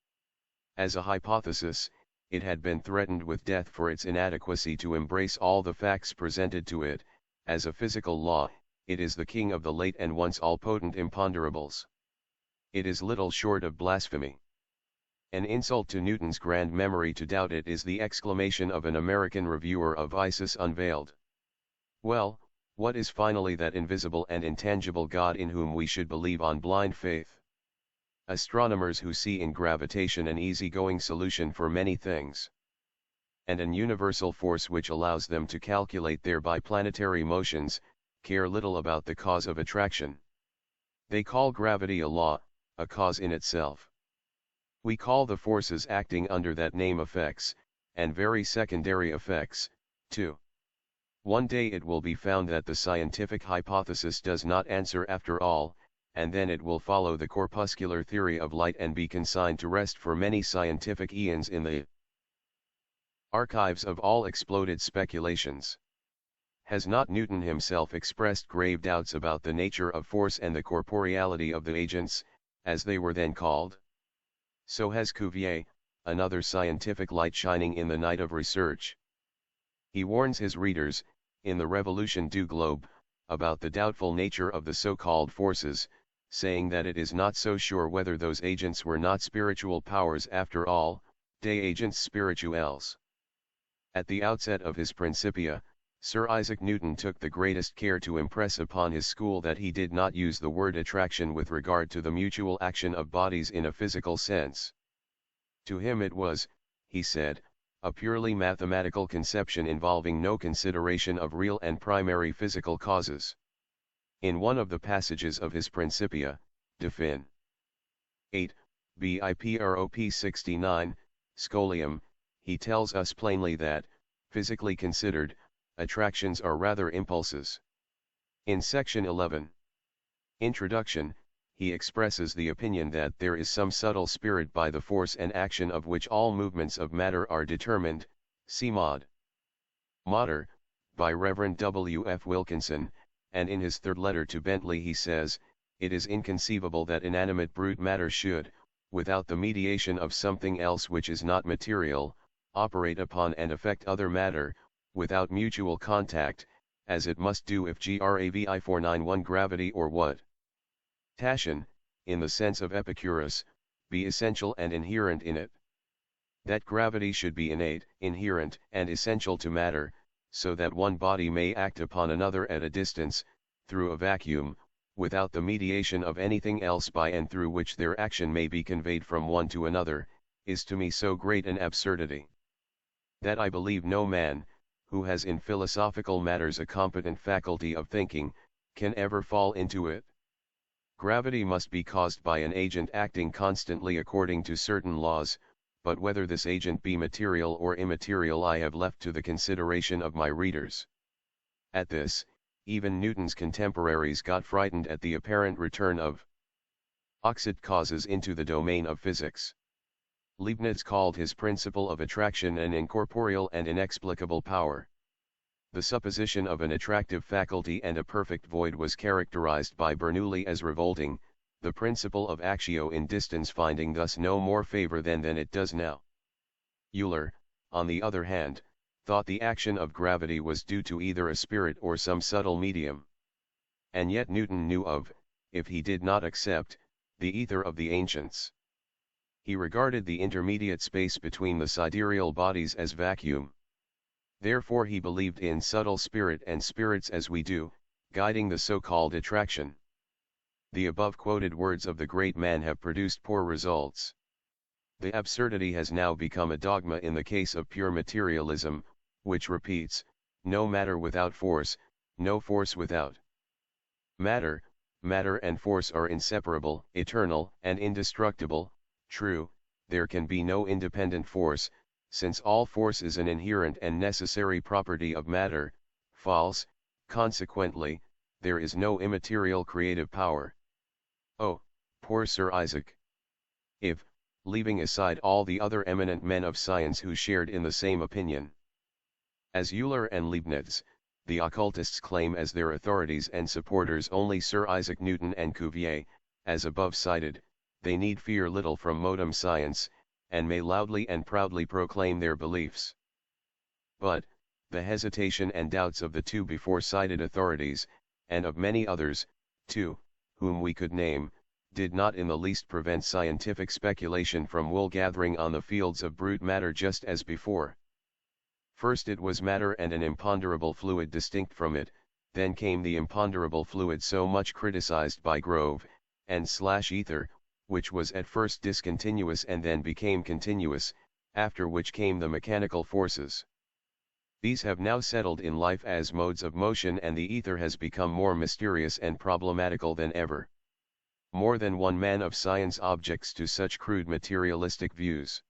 As a hypothesis, it had been threatened with death for its inadequacy to embrace all the facts presented to it. As a physical law, it is the king of the late and once all-potent imponderables. It is little short of blasphemy. An insult to Newton's grand memory to doubt it is the exclamation of an American reviewer of Isis Unveiled. Well, what is finally that invisible and intangible God in whom we should believe on blind faith? Astronomers who see in gravitation an easy-going solution for many things, and an universal force which allows them to calculate their biplanetary motions, care little about the cause of attraction. They call gravity a law, a cause in itself. We call the forces acting under that name effects, and very secondary effects, too. One day it will be found that the scientific hypothesis does not answer after all, and then it will follow the corpuscular theory of light and be consigned to rest for many scientific eons in the archives of all exploded speculations. Has not Newton himself expressed grave doubts about the nature of force and the corporeality of the agents, as they were then called? So has Cuvier, another scientific light shining in the night of research. He warns his readers, in the Revolution du Globe, about the doubtful nature of the so-called forces, saying that it is not so sure whether those agents were not spiritual powers after all, de agents spirituels. At the outset of his Principia, Sir Isaac Newton took the greatest care to impress upon his school that he did not use the word attraction with regard to the mutual action of bodies in a physical sense. To him it was, he said, a purely mathematical conception involving no consideration of real and primary physical causes. In one of the passages of his Principia, Defin. 8, BIPROP 69, Scholium, he tells us plainly that, physically considered, attractions are rather impulses. In section 11, Introduction, he expresses the opinion that there is some subtle spirit by the force and action of which all movements of matter are determined, see Mod. Matter, by Rev. W. F. Wilkinson, and in his third letter to Bentley he says, it is inconceivable that inanimate brute matter should, without the mediation of something else which is not material, operate upon and affect other matter, without mutual contact, as it must do if gravi 491 gravity or what? Tation, in the sense of Epicurus, be essential and inherent in it. That gravity should be innate, inherent, and essential to matter, so that one body may act upon another at a distance, through a vacuum, without the mediation of anything else by and through which their action may be conveyed from one to another, is to me so great an absurdity, that I believe no man, who has in philosophical matters a competent faculty of thinking, can ever fall into it. Gravity must be caused by an agent acting constantly according to certain laws, but whether this agent be material or immaterial I have left to the consideration of my readers. At this, even Newton's contemporaries got frightened at the apparent return of opposite causes into the domain of physics. Leibniz called his principle of attraction an incorporeal and inexplicable power. The supposition of an attractive faculty and a perfect void was characterized by Bernoulli as revolting, the principle of actio in distance finding thus no more favor than it does now. Euler, on the other hand, thought the action of gravity was due to either a spirit or some subtle medium. And yet Newton knew of, if he did not accept, the ether of the ancients. He regarded the intermediate space between the sidereal bodies as vacuum. Therefore he believed in subtle spirit and spirits as we do, guiding the so-called attraction. The above quoted words of the great man have produced poor results. The absurdity has now become a dogma in the case of pure materialism, which repeats, no matter without force, no force without matter. Matter and force are inseparable, eternal, and indestructible. True, there can be no independent force, since all force is an inherent and necessary property of matter. False, consequently, there is no immaterial creative power. Oh, poor Sir Isaac! If, leaving aside all the other eminent men of science who shared in the same opinion, as Euler and Leibniz, the occultists claim as their authorities and supporters only Sir Isaac Newton and Cuvier, as above cited, they need fear little from modern science, and may loudly and proudly proclaim their beliefs. But, the hesitation and doubts of the two before cited authorities, and of many others, too, whom we could name, did not in the least prevent scientific speculation from wool gathering on the fields of brute matter just as before. First it was matter and an imponderable fluid distinct from it, then came the imponderable fluid so much criticized by Grove, and ether, which was at first discontinuous and then became continuous, after which came the mechanical forces. These have now settled in life as modes of motion, and the ether has become more mysterious and problematical than ever. More than one man of science objects to such crude materialistic views.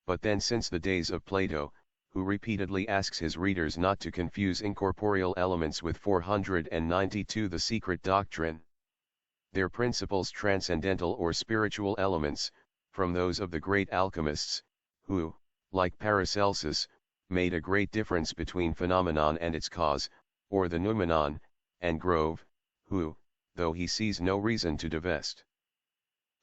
But then, since the days of Plato, who repeatedly asks his readers not to confuse incorporeal elements with 492 the secret doctrine, their principles transcendental or spiritual elements, from those of the great alchemists, who, like Paracelsus, made a great difference between phenomenon and its cause, or the noumenon, and Grove, who, though he sees no reason to divest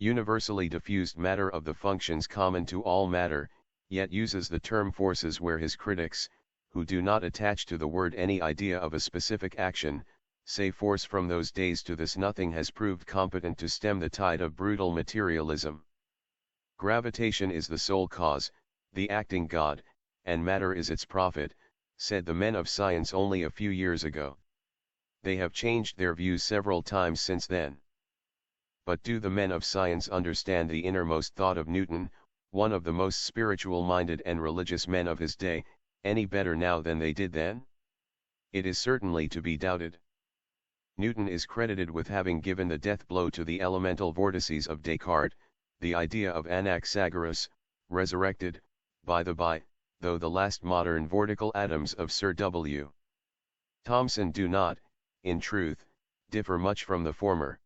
universally diffused matter of the functions common to all matter, yet uses the term forces, where his critics, who do not attach to the word any idea of a specific action, say force from those days to this nothing has proved competent to stem the tide of brutal materialism. Gravitation is the sole cause, the acting God, and matter is its prophet, said the men of science only a few years ago. They have changed their views several times since then. But do the men of science understand the innermost thought of Newton, one of the most spiritual-minded and religious men of his day, any better now than they did then? It is certainly to be doubted. Newton is credited with having given the death blow to the elemental vortices of Descartes, the idea of Anaxagoras, resurrected, by the by, though the last modern vortical atoms of Sir W. Thomson do not, in truth, differ much from the former.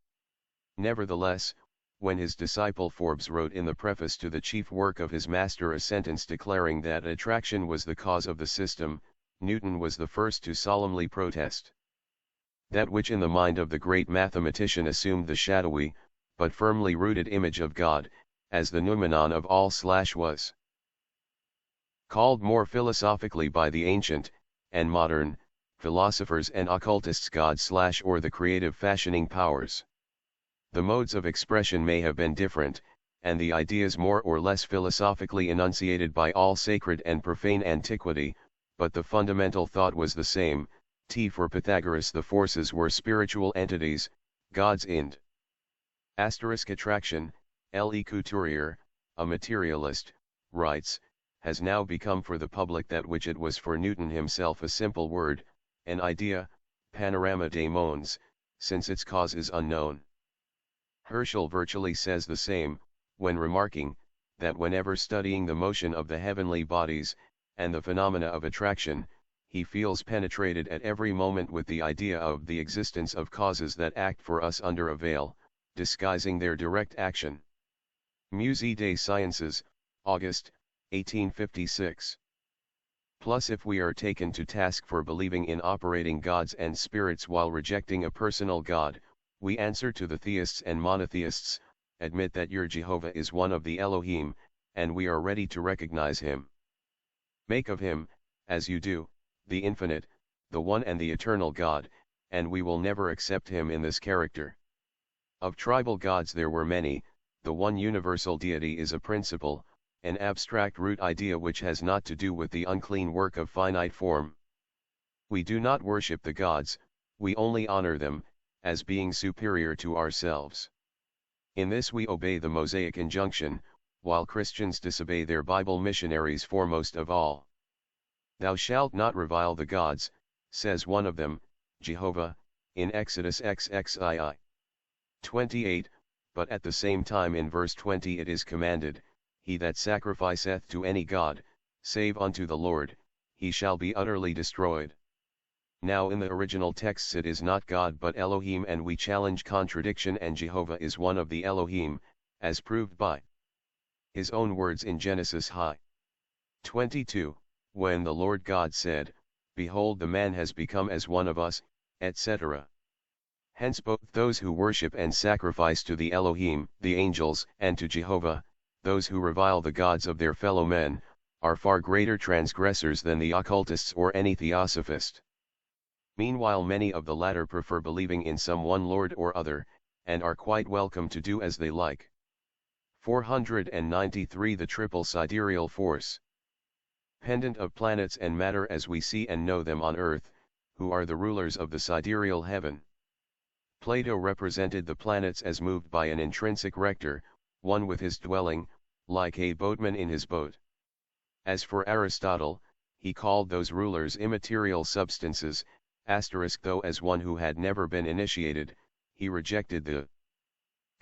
Nevertheless, when his disciple Forbes wrote in the preface to the chief work of his master a sentence declaring that attraction was the cause of the system, Newton was the first to solemnly protest. That which in the mind of the great mathematician assumed the shadowy, but firmly rooted image of God, as the noumenon of all was called more philosophically by the ancient, and modern, philosophers and occultists God or the creative fashioning powers. The modes of expression may have been different, and the ideas more or less philosophically enunciated by all sacred and profane antiquity, but the fundamental thought was the same. For Pythagoras the forces were spiritual entities, gods ind. Attraction, L. E. Couturier, a materialist, writes, has now become for the public that which it was for Newton himself, a simple word, an idea, panorama des mondes, since its cause is unknown. Herschel virtually says the same, when remarking, that whenever studying the motion of the heavenly bodies, and the phenomena of attraction, he feels penetrated at every moment with the idea of the existence of causes that act for us under a veil, disguising their direct action. Musée des Sciences, August, 1856. Plus, if we are taken to task for believing in operating gods and spirits while rejecting a personal God, we answer to the theists and monotheists, admit that your Jehovah is one of the Elohim, and we are ready to recognize him. Make of him, as you do, the infinite, the one and the eternal God, and we will never accept him in this character. Of tribal gods there were many, the one universal deity is a principle, an abstract root idea which has not to do with the unclean work of finite form. We do not worship the gods, we only honor them, as being superior to ourselves. In this we obey the Mosaic injunction, while Christians disobey their Bible missionaries foremost of all. Thou shalt not revile the gods, says one of them, Jehovah, in Exodus XXII. 28, but at the same time in verse 20 it is commanded, he that sacrificeth to any god, save unto the Lord, he shall be utterly destroyed. Now in the original texts it is not God but Elohim, and we challenge contradiction, and Jehovah is one of the Elohim, as proved by his own words in Genesis 22, when the Lord God said, Behold, the man has become as one of us, etc. Hence both those who worship and sacrifice to the Elohim, the angels, and to Jehovah, those who revile the gods of their fellow men, are far greater transgressors than the occultists or any theosophist. Meanwhile many of the latter prefer believing in some one Lord or other, and are quite welcome to do as they like. 493 The triple sidereal force. Pendant of planets and matter as we see and know them on earth, who are the rulers of the sidereal heaven. Plato represented the planets as moved by an intrinsic rector, one with his dwelling, like a boatman in his boat. As for Aristotle, he called those rulers immaterial substances, though as one who had never been initiated, he rejected the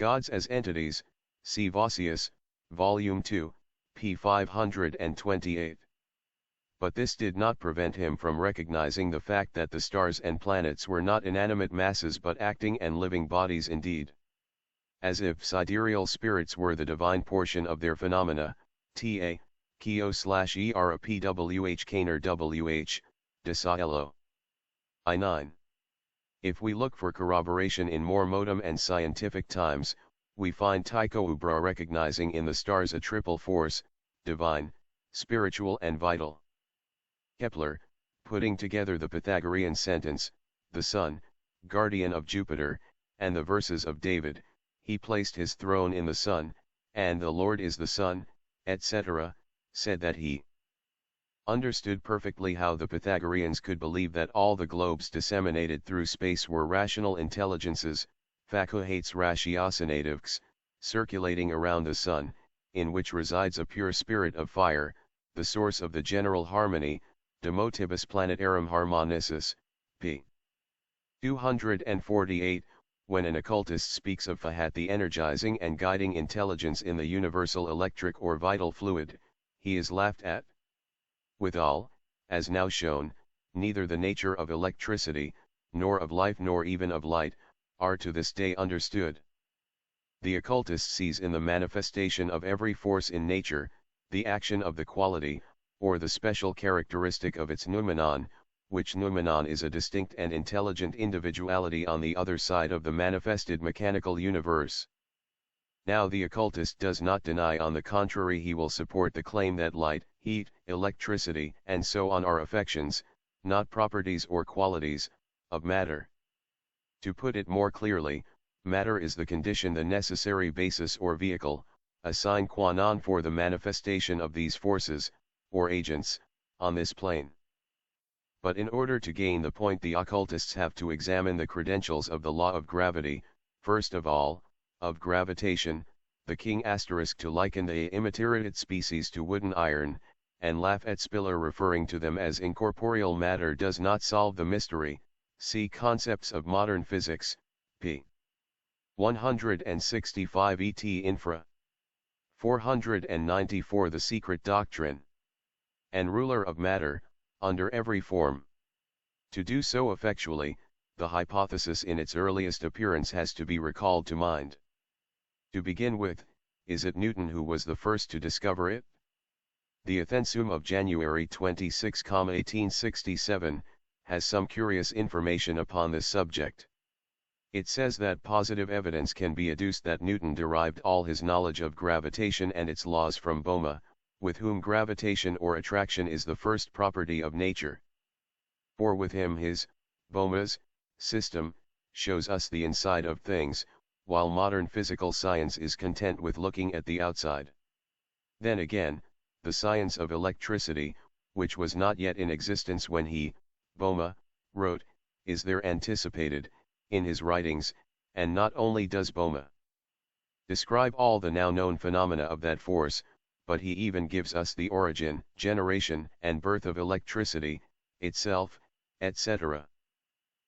gods as entities, see Vossius, Volume 2, p. 528. But this did not prevent him from recognizing the fact that the stars and planets were not inanimate masses but acting and living bodies indeed. As if sidereal spirits were the divine portion of their phenomena, ta. Keo/Erapwh Kaner WH, Desaillo. I9. If we look for corroboration in more modern and scientific times, we find Tycho Brahe recognizing in the stars a triple force, divine, spiritual and vital. Kepler, putting together the Pythagorean sentence, the sun, guardian of Jupiter, and the verses of David, he placed his throne in the sun, and the Lord is the sun, etc., said that he understood perfectly how the Pythagoreans could believe that all the globes disseminated through space were rational intelligences, facultates ratiocinativs, circulating around the sun, in which resides a pure spirit of fire, the source of the general harmony, de motibus planetarum harmonicis, p. 248, when an occultist speaks of Fahat, the energizing and guiding intelligence in the universal electric or vital fluid, he is laughed at. Withal, as now shown, neither the nature of electricity, nor of life nor even of light, are to this day understood. The occultist sees in the manifestation of every force in nature, the action of the quality, or the special characteristic of its noumenon, which noumenon is a distinct and intelligent individuality on the other side of the manifested mechanical universe. Now the occultist does not deny, on the contrary he will support the claim that light, heat, electricity, and so on are affections, not properties or qualities, of matter. To put it more clearly, matter is the condition, the necessary basis or vehicle, a sine qua non for the manifestation of these forces, or agents, on this plane. But in order to gain the point, the occultists have to examine the credentials of the law of gravity, first of all, of gravitation, the king *, to liken the immateriate species to wood and iron, and laugh at Spiller referring to them as incorporeal matter does not solve the mystery, see Concepts of Modern Physics, p. 165 et infra. 494 The Secret Doctrine. And ruler of matter, under every form. To do so effectually, the hypothesis in its earliest appearance has to be recalled to mind. To begin with, is it Newton who was the first to discover it? The Athensum of January 26, 1867, has some curious information upon this subject. It says that positive evidence can be adduced that Newton derived all his knowledge of gravitation and its laws from Boehme, with whom gravitation or attraction is the first property of nature. For with him his, Boehme's, system, shows us the inside of things, while modern physical science is content with looking at the outside. Then again, the science of electricity, which was not yet in existence when he, Boehme, wrote, is there anticipated, in his writings, and not only does Boehme describe all the now known phenomena of that force, but he even gives us the origin, generation, and birth of electricity, itself, etc.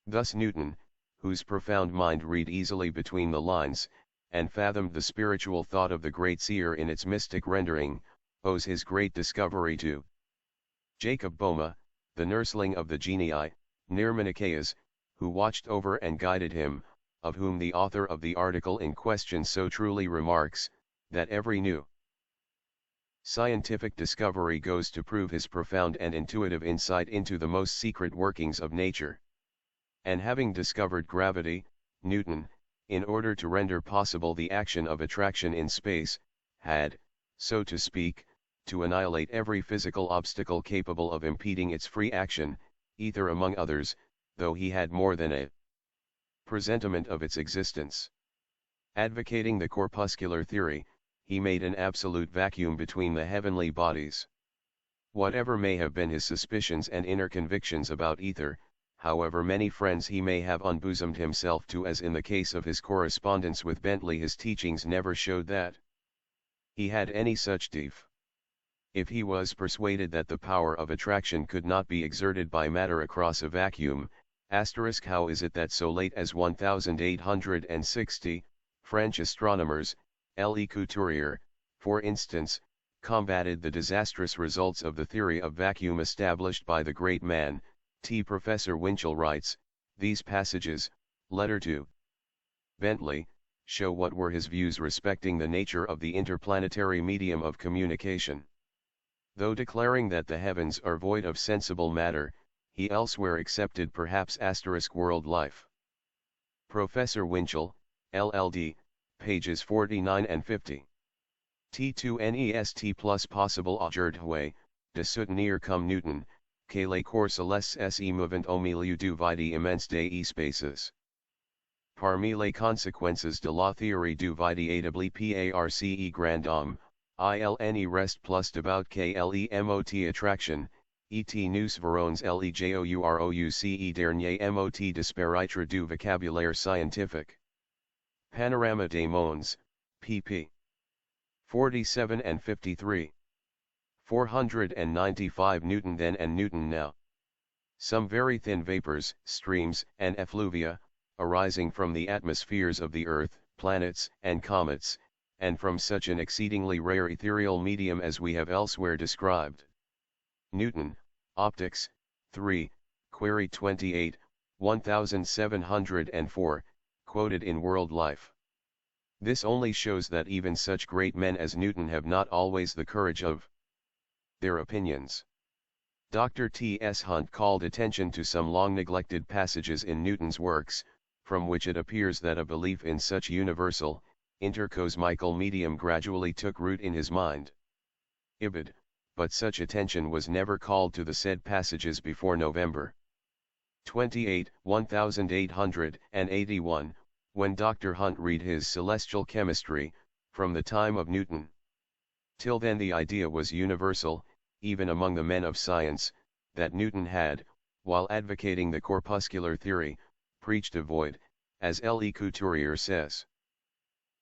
Thus Newton, whose profound mind read easily between the lines, and fathomed the spiritual thought of the great seer in its mystic rendering, owes his great discovery to Jacob Boehme, the nursling of the genii, near Manichaeus, who watched over and guided him, of whom the author of the article in question so truly remarks, that every new scientific discovery goes to prove his profound and intuitive insight into the most secret workings of nature. And having discovered gravity, Newton, in order to render possible the action of attraction in space, had, so to speak, to annihilate every physical obstacle capable of impeding its free action, ether among others, though he had more than a presentiment of its existence. Advocating the corpuscular theory, he made an absolute vacuum between the heavenly bodies. Whatever may have been his suspicions and inner convictions about ether, however many friends he may have unbosomed himself to, as in the case of his correspondence with Bentley, his teachings never showed that he had any such deep If he was persuaded that the power of attraction could not be exerted by matter across a vacuum, how is it that so late as 1860, French astronomers, Le Couturier, for instance, combated the disastrous results of the theory of vacuum established by the great man, Professor Winchell writes, these passages, letter to Bentley, show what were his views respecting the nature of the interplanetary medium of communication. Though declaring that the heavens are void of sensible matter, he elsewhere accepted perhaps world life. Professor Winchell, LLD, pages 49 and 50. T2NEST plus possible Aujourdhui, de soutenir comme Newton, que les corps célestes se mouvent au milieu du vide immense des espaces. Parmi les conséquences de la théorie du vide établi par grand homme, il reste plus devout que le mot attraction, et nous verrons le jourouce dernier mot disparaître du vocabulaire scientifique. Panorama des mondes, pp. 47 and 53. 495 Newton then and Newton now. Some very thin vapors, streams, and effluvia, arising from the atmospheres of the Earth, planets, and comets, and from such an exceedingly rare ethereal medium as we have elsewhere described. Newton, Optics, 3, Query 28, 1704, quoted in World Life. This only shows that even such great men as Newton have not always the courage of their opinions. Dr. T.S. Hunt called attention to some long-neglected passages in Newton's works, from which it appears that a belief in such universal, intercosmical medium gradually took root in his mind. Ibid, but such attention was never called to the said passages before November 28, 1881, when Dr. Hunt read his Celestial Chemistry, from the time of Newton. Till then the idea was universal, even among the men of science, that Newton had, while advocating the corpuscular theory, preached a void, as Le Couturier says.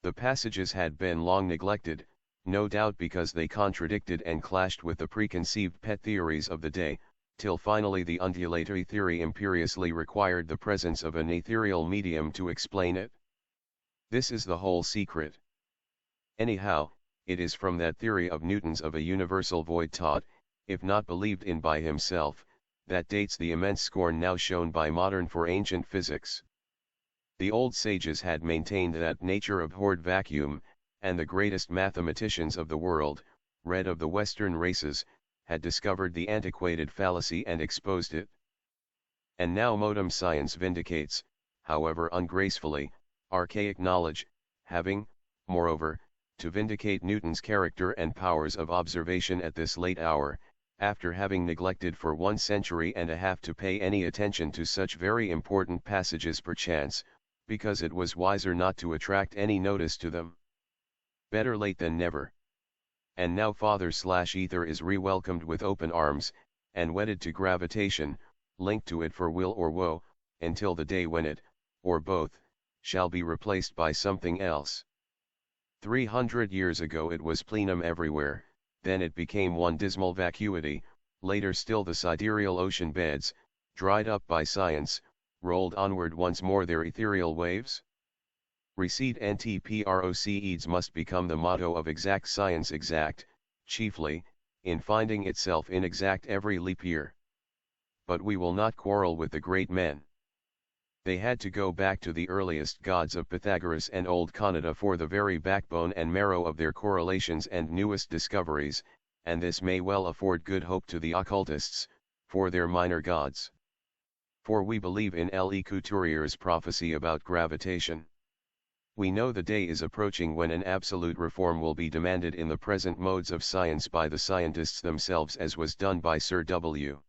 The passages had been long neglected, no doubt because they contradicted and clashed with the preconceived pet theories of the day, till finally the undulatory theory imperiously required the presence of an ethereal medium to explain it. This is the whole secret. Anyhow, it is from that theory of Newton's of a universal void taught, if not believed in by himself, that dates the immense scorn now shown by modern for ancient physics. The old sages had maintained that nature abhorred vacuum, and the greatest mathematicians of the world, read of the Western races, had discovered the antiquated fallacy and exposed it. And now modern science vindicates, however ungracefully, archaic knowledge, having, moreover, to vindicate Newton's character and powers of observation at this late hour, after having neglected for 1 century and a half to pay any attention to such very important passages perchance, because it was wiser not to attract any notice to them. Better late than never. And now Father/Ether is re-welcomed with open arms, and wedded to gravitation, linked to it for will or woe, until the day when it, or both, shall be replaced by something else. 300 years ago it was plenum everywhere, then it became one dismal vacuity, later still the sidereal ocean beds, dried up by science, rolled onward once more their ethereal waves? Recede NTPROCEDS must become the motto of exact science, exact, chiefly, in finding itself inexact every leap year. But we will not quarrel with the great men. They had to go back to the earliest gods of Pythagoras and Old Canada for the very backbone and marrow of their correlations and newest discoveries, and this may well afford good hope to the occultists, for their minor gods. For we believe in Le Couturier's prophecy about gravitation. We know the day is approaching when an absolute reform will be demanded in the present modes of science by the scientists themselves, as was done by Sir W.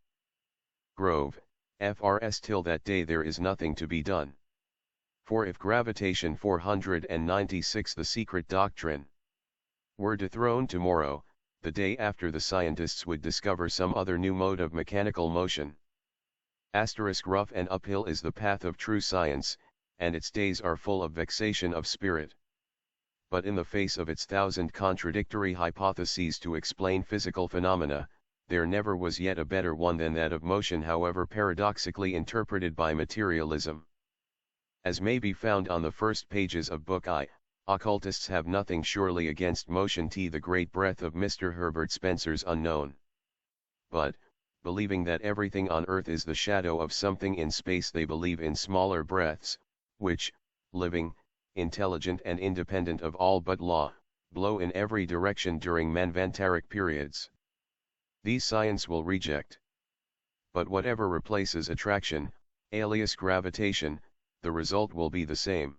Grove, FRS. Till that day there is nothing to be done. For if gravitation 496, the secret doctrine, were dethroned tomorrow, the day after the scientists would discover some other new mode of mechanical motion. Rough and uphill is the path of true science, and its days are full of vexation of spirit. but in the face of its 1,000 contradictory hypotheses to explain physical phenomena, there never was yet a better one than that of motion, however paradoxically interpreted by materialism. As may be found on the first pages of Book I, occultists have nothing surely against motion, the great breadth of Mr. Herbert Spencer's unknown. But, believing that everything on earth is the shadow of something in space, they believe in smaller breaths, which, living, intelligent and independent of all but law, blow in every direction during manvantaric periods. These science will reject. But whatever replaces attraction, alias gravitation, the result will be the same.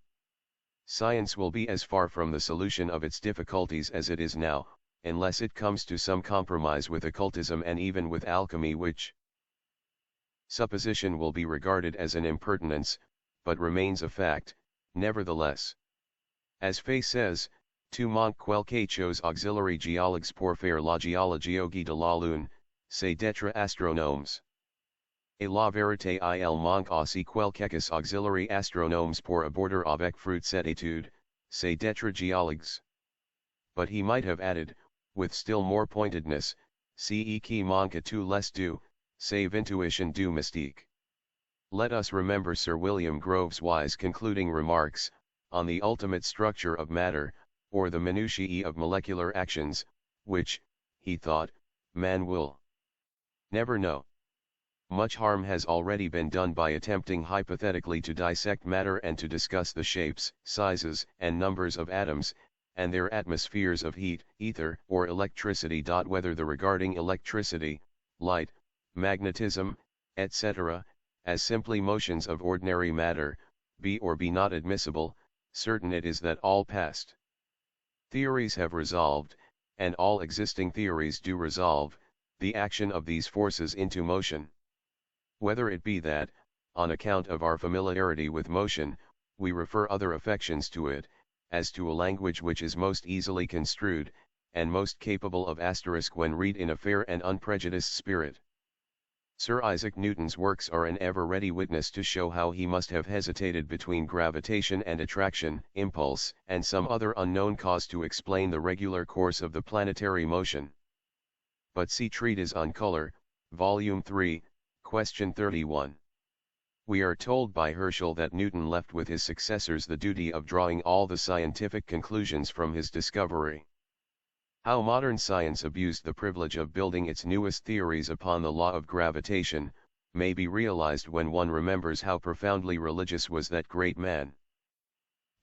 Science will be as far from the solution of its difficulties as it is now, unless it comes to some compromise with occultism and even with alchemy, which supposition will be regarded as an impertinence, but remains a fact, nevertheless. As Fay says, tu manques quelque chose auxiliary géologues pour faire la géologie de la lune, c'est d'être astronomes. Et la vérité il manque aussi quelques auxiliary astronomes pour aborder avec fruit cette étude, c'est d'être géologues. But he might have added, with still more pointedness, ce qui manque tout les deux, c'est intuition du mystique. Let us remember Sir William Grove's wise concluding remarks, on the ultimate structure of matter, or the minutiae of molecular actions, which, he thought, man will never know. Much harm has already been done by attempting hypothetically to dissect matter and to discuss the shapes, sizes, and numbers of atoms, and their atmospheres of heat, ether, or electricity. Whether the regarding electricity, light, magnetism, etc., as simply motions of ordinary matter, be or be not admissible, certain it is that all past theories have resolved, and all existing theories do resolve, the action of these forces into motion. Whether it be that, on account of our familiarity with motion, we refer other affections to it, as to a language which is most easily construed, and most capable of asterisk when read in a fair and unprejudiced spirit. Sir Isaac Newton's works are an ever-ready witness to show how he must have hesitated between gravitation and attraction, impulse, and some other unknown cause to explain the regular course of the planetary motion. But see Treatise on Color, Volume 3, Question 31. We are told by Herschel that Newton left with his successors the duty of drawing all the scientific conclusions from his discovery. How modern science abused the privilege of building its newest theories upon the law of gravitation, may be realized when one remembers how profoundly religious was that great man.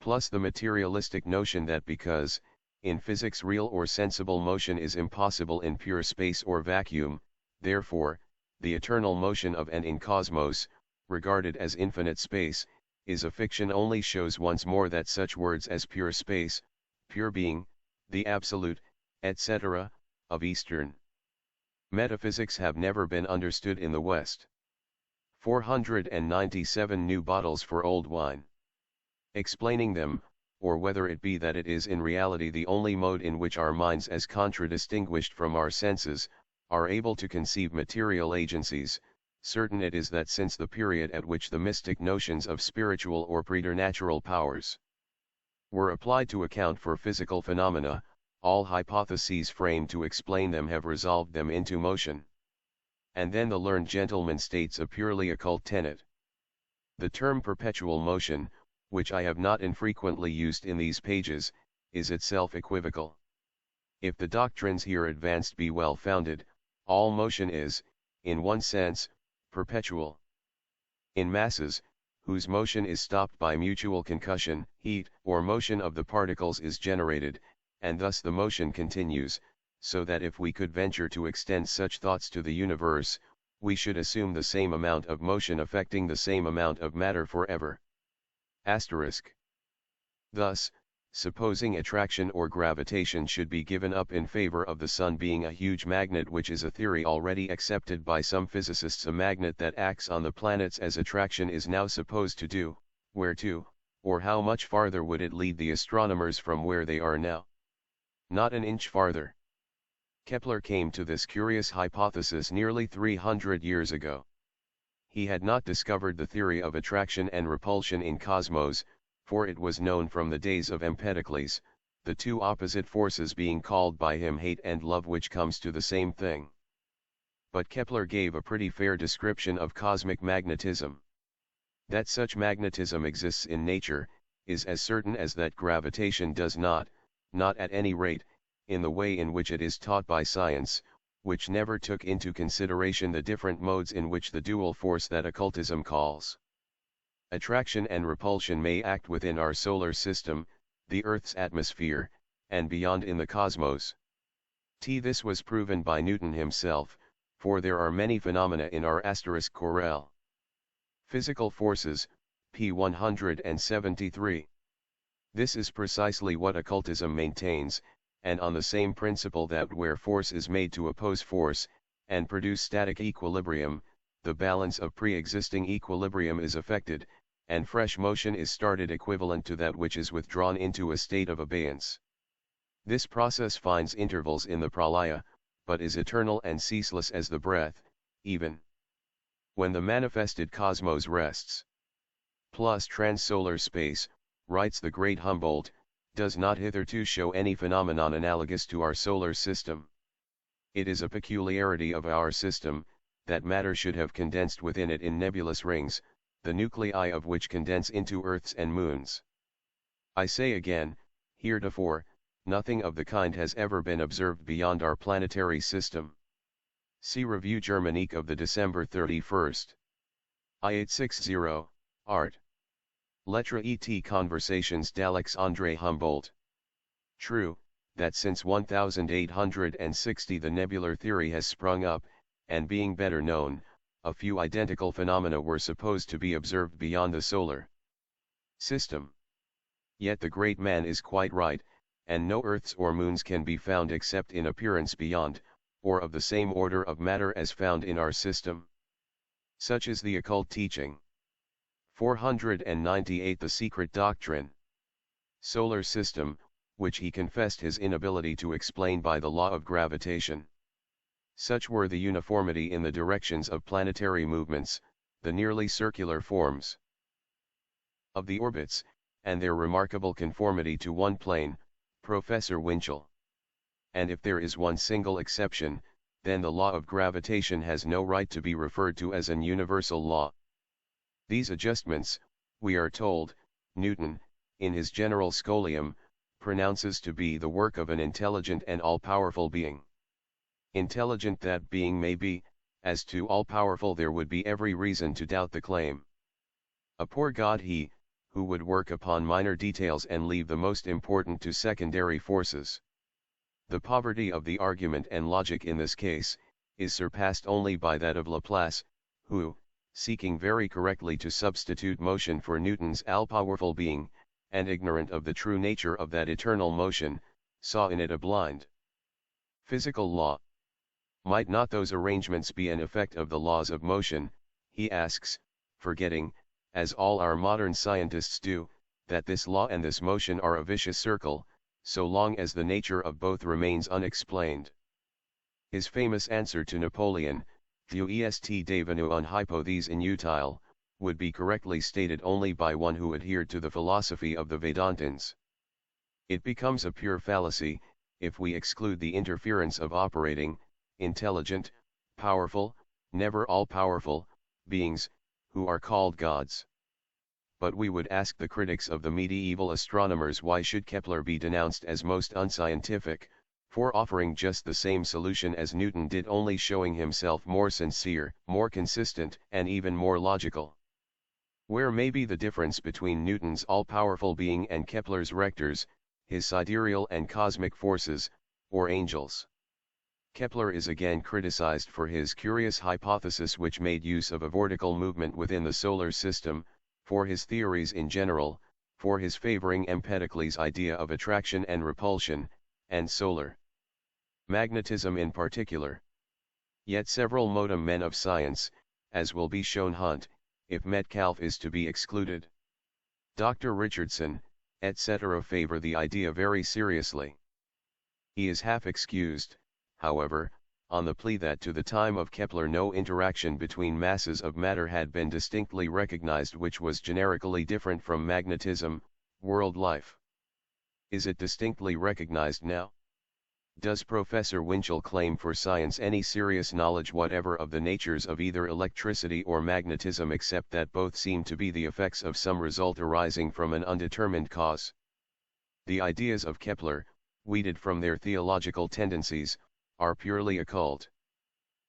Plus the materialistic notion that because, in physics, real or sensible motion is impossible in pure space or vacuum, therefore, the eternal motion of and in cosmos, regarded as infinite space, is a fiction, only shows once more that such words as pure space, pure being, the absolute, etc., of Eastern metaphysics have never been understood in the West. 497 new bottles for old wine. Explaining them, or whether it be that it is in reality the only mode in which our minds, as contradistinguished from our senses, are able to conceive material agencies, certain it is that since the period at which the mystic notions of spiritual or preternatural powers were applied to account for physical phenomena, all hypotheses framed to explain them have resolved them into motion. And then the learned gentleman states a purely occult tenet. The term perpetual motion, which I have not infrequently used in these pages, is itself equivocal. If the doctrines here advanced be well founded, all motion is, in one sense, perpetual. In masses, whose motion is stopped by mutual concussion, heat or motion of the particles is generated, and thus the motion continues, so that if we could venture to extend such thoughts to the universe, we should assume the same amount of motion affecting the same amount of matter forever. Asterisk. Thus, supposing attraction or gravitation should be given up in favor of the sun being a huge magnet, which is a theory already accepted by some physicists, a magnet that acts on the planets as attraction is now supposed to do, where to, or how much farther would it lead the astronomers from where they are now? Not an inch farther. Kepler came to this curious hypothesis nearly 300 years ago. He had not discovered the theory of attraction and repulsion in cosmos, for it was known from the days of Empedocles, the two opposite forces being called by him hate and love, which comes to the same thing. But Kepler gave a pretty fair description of cosmic magnetism. That such magnetism exists in nature, is as certain as that gravitation does not at any rate, in the way in which it is taught by science, which never took into consideration the different modes in which the dual force that occultism calls attraction and repulsion may act within our solar system, the Earth's atmosphere, and beyond in the cosmos. This was proven by Newton himself, for there are many phenomena in our asterisk corel. Physical forces, p. 173. This is precisely what occultism maintains, and on the same principle that where force is made to oppose force, and produce static equilibrium, the balance of pre-existing equilibrium is affected, and fresh motion is started equivalent to that which is withdrawn into a state of abeyance. This process finds intervals in the pralaya, but is eternal and ceaseless as the breath, even when the manifested cosmos rests. Plus transsolar space, writes the great Humboldt, does not hitherto show any phenomenon analogous to our solar system. It is a peculiarity of our system, that matter should have condensed within it in nebulous rings, the nuclei of which condense into Earths and moons. I say again, heretofore, nothing of the kind has ever been observed beyond our planetary system. See Revue Germanique of the December 31st. I-860, Art. Lettres et Conversations d'Alexandre Humboldt. True, that since 1860 the nebular theory has sprung up, and being better known, a few identical phenomena were supposed to be observed beyond the solar system. Yet the great man is quite right, and no earths or moons can be found except in appearance beyond, or of the same order of matter as found in our system. Such is the occult teaching. 498 The Secret Doctrine. Solar system, which he confessed his inability to explain by the law of gravitation. Such were the uniformity in the directions of planetary movements, the nearly circular forms of the orbits, and their remarkable conformity to one plane, Professor Winchell. And if there is one single exception, then the law of gravitation has no right to be referred to as an universal law. These adjustments, we are told, Newton, in his general scholium, pronounces to be the work of an intelligent and all-powerful being. Intelligent that being may be, as to all-powerful there would be every reason to doubt the claim. A poor god he, who would work upon minor details and leave the most important to secondary forces. The poverty of the argument and logic in this case, is surpassed only by that of Laplace, who, seeking very correctly to substitute motion for Newton's all-powerful being, and ignorant of the true nature of that eternal motion, saw in it a blind physical law. Might not those arrangements be an effect of the laws of motion, he asks, forgetting, as all our modern scientists do, that this law and this motion are a vicious circle, so long as the nature of both remains unexplained. His famous answer to Napoleon, "Tu est devenu un hypothèse inutile," would be correctly stated only by one who adhered to the philosophy of the Vedantins. It becomes a pure fallacy, if we exclude the interference of operating, intelligent, powerful, never all-powerful, beings, who are called gods. But we would ask the critics of the medieval astronomers why should Kepler be denounced as most unscientific, for offering just the same solution as Newton did, only showing himself more sincere, more consistent, and even more logical. Where may be the difference between Newton's all-powerful being and Kepler's rectors, his sidereal and cosmic forces, or angels? Kepler is again criticized for his curious hypothesis which made use of a vortical movement within the solar system, for his theories in general, for his favoring Empedocles' idea of attraction and repulsion, and solar magnetism in particular. Yet several modem men of science, as will be shown Hunt, if Metcalfe is to be excluded, Dr. Richardson, etc. favor the idea very seriously. He is half excused, however, on the plea that to the time of Kepler no interaction between masses of matter had been distinctly recognized which was generically different from magnetism, world life. Is it distinctly recognized now? Does Professor Winchell claim for science any serious knowledge whatever of the natures of either electricity or magnetism, except that both seem to be the effects of some result arising from an undetermined cause? The ideas of Kepler, weeded from their theological tendencies, are purely occult.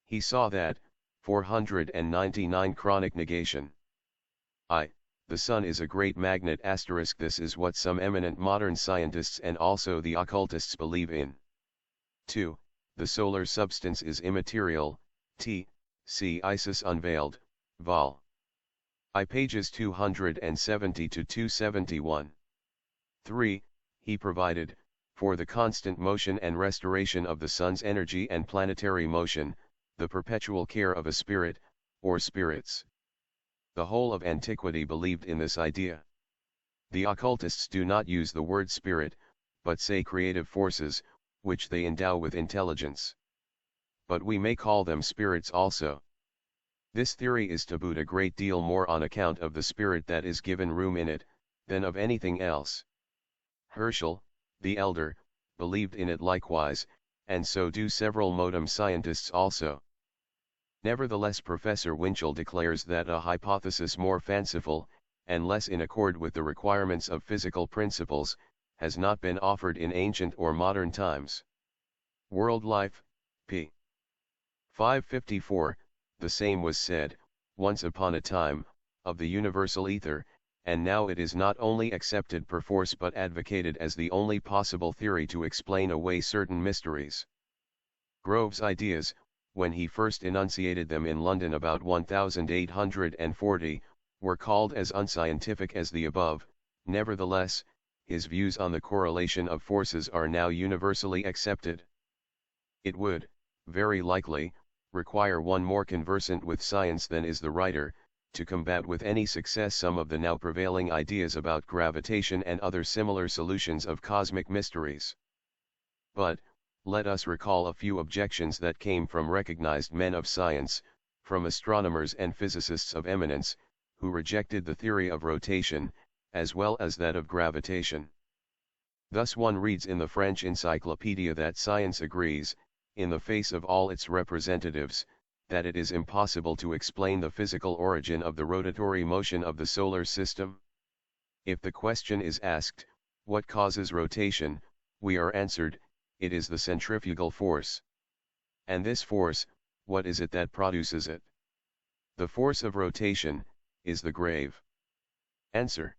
He saw that, 499 chronic negation. The sun is a great magnet *. This is what some eminent modern scientists and also the occultists believe in. 2. The solar substance is immaterial. See Isis Unveiled, Vol. I pages 270 to 271. 3. He provided, for the constant motion and restoration of the sun's energy and planetary motion, the perpetual care of a spirit, or spirits. The whole of antiquity believed in this idea. The occultists do not use the word spirit, but say creative forces, which they endow with intelligence. But we may call them spirits also. This theory is to boot a great deal more on account of the spirit that is given room in it, than of anything else. Herschel, the elder, believed in it likewise, and so do several modern scientists also. Nevertheless, Professor Winchell declares that a hypothesis more fanciful, and less in accord with the requirements of physical principles, has not been offered in ancient or modern times. World Life, p. 554, the same was said, once upon a time, of the universal ether, and now it is not only accepted perforce but advocated as the only possible theory to explain away certain mysteries. Grove's ideas, when he first enunciated them in London about 1840, were called as unscientific as the above. Nevertheless, his views on the correlation of forces are now universally accepted. It would, very likely, require one more conversant with science than is the writer, to combat with any success some of the now prevailing ideas about gravitation and other similar solutions of cosmic mysteries. But, let us recall a few objections that came from recognized men of science, from astronomers and physicists of eminence, who rejected the theory of rotation, as well as that of gravitation. Thus one reads in the French Encyclopedia that science agrees, in the face of all its representatives, that it is impossible to explain the physical origin of the rotatory motion of the solar system. If the question is asked, what causes rotation, we are answered, it is the centrifugal force. And this force, what is it that produces it? The force of rotation, is the grave. Answer.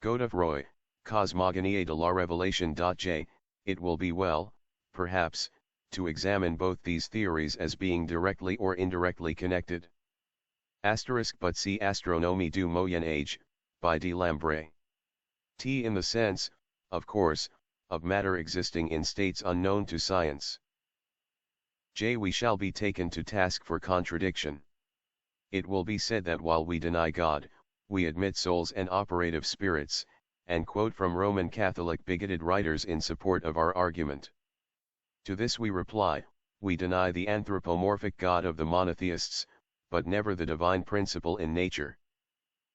Godefroy, Cosmogonie de la Révélation. J. It will be well, perhaps, to examine both these theories as being directly or indirectly connected. But see Astronomie du Moyen Âge, by de Lambre. In the sense, of course, of matter existing in states unknown to science. J. We shall be taken to task for contradiction. It will be said that while we deny God, we admit souls and operative spirits, and quote from Roman Catholic bigoted writers in support of our argument. To this we reply, we deny the anthropomorphic God of the monotheists, but never the divine principle in nature.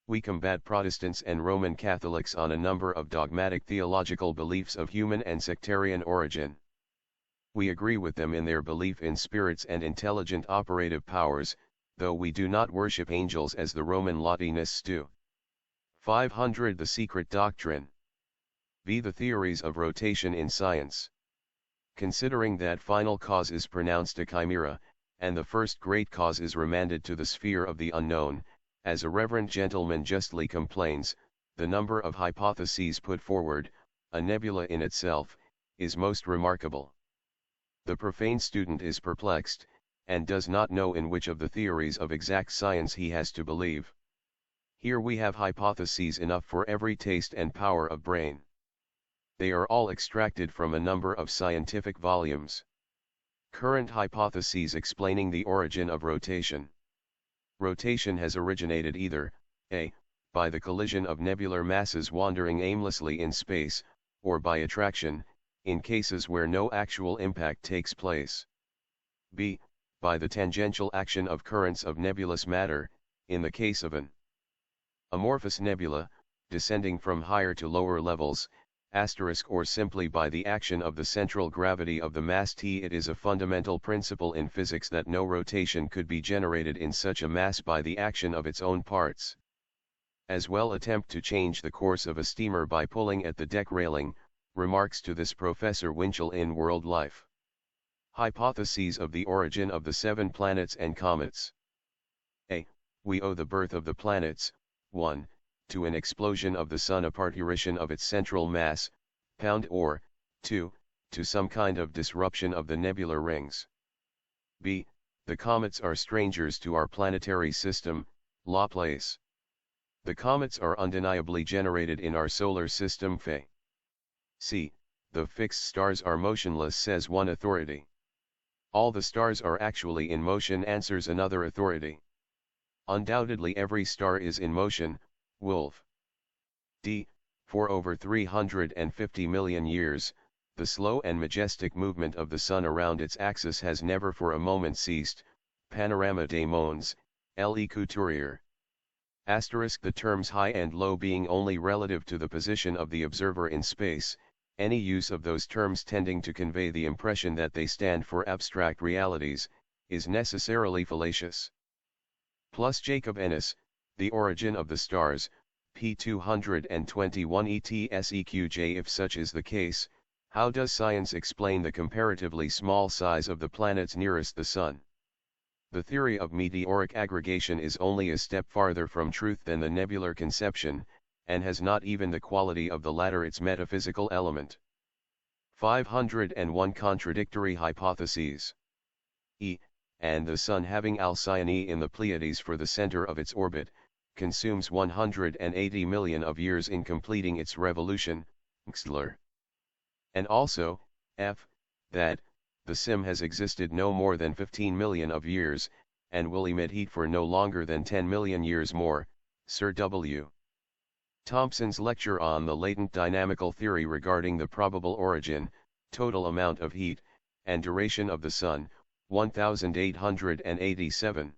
We combat Protestants and Roman Catholics on a number of dogmatic theological beliefs of human and sectarian origin. We agree with them in their belief in spirits and intelligent operative powers, though we do not worship angels as the Roman Latinist do. 500 The secret doctrine. V. The theories of rotation in science. Considering that final cause is pronounced a chimera, and the first great cause is remanded to the sphere of the unknown, as a reverend gentleman justly complains, the number of hypotheses put forward, a nebula in itself, is most remarkable. The profane student is perplexed, and does not know in which of the theories of exact science he has to believe. Here we have hypotheses enough for every taste and power of brain. They are all extracted from a number of scientific volumes. Current hypotheses explaining the origin of rotation. Rotation has originated either, a. by the collision of nebular masses wandering aimlessly in space, or by attraction, in cases where no actual impact takes place. b. by the tangential action of currents of nebulous matter, in the case of an amorphous nebula, descending from higher to lower levels, or simply by the action of the central gravity of the mass T. It is a fundamental principle in physics that no rotation could be generated in such a mass by the action of its own parts. As well attempt to change the course of a steamer by pulling at the deck railing, remarks to this Professor Winchell in World Life. Hypotheses of the origin of the 7 planets and comets. A. We owe the birth of the planets, 1. To an explosion of the Sun, a parturition of its central mass, or 2. To some kind of disruption of the nebular rings. B. The comets are strangers to our planetary system, Laplace. The comets are undeniably generated in our solar system, Fe. C. The fixed stars are motionless, says one authority. All the stars are actually in motion, answers another authority. Undoubtedly every star is in motion, Wolf. D. For over 350 million years, the slow and majestic movement of the Sun around its axis has never for a moment ceased, Panorama des Mondes, L.E. Couturier. The terms high and low being only relative to the position of the observer in space, any use of those terms tending to convey the impression that they stand for abstract realities, is necessarily fallacious. Plus Jacob Ennis, The Origin of the Stars, p. 221 ETSEQJ. If such is the case, how does science explain the comparatively small size of the planets nearest the Sun? The theory of meteoric aggregation is only a step farther from truth than the nebular conception, and has not even the quality of the latter its metaphysical element. 501 Contradictory hypotheses. E. And the Sun, having Alcyone in the Pleiades for the center of its orbit, consumes 180 million of years in completing its revolution, Xtler. And also, F. That the sim has existed no more than 15 million of years, and will emit heat for no longer than 10 million years more, Sir W. Thomson's lecture on the latent dynamical theory regarding the probable origin, total amount of heat, and duration of the Sun, 1887.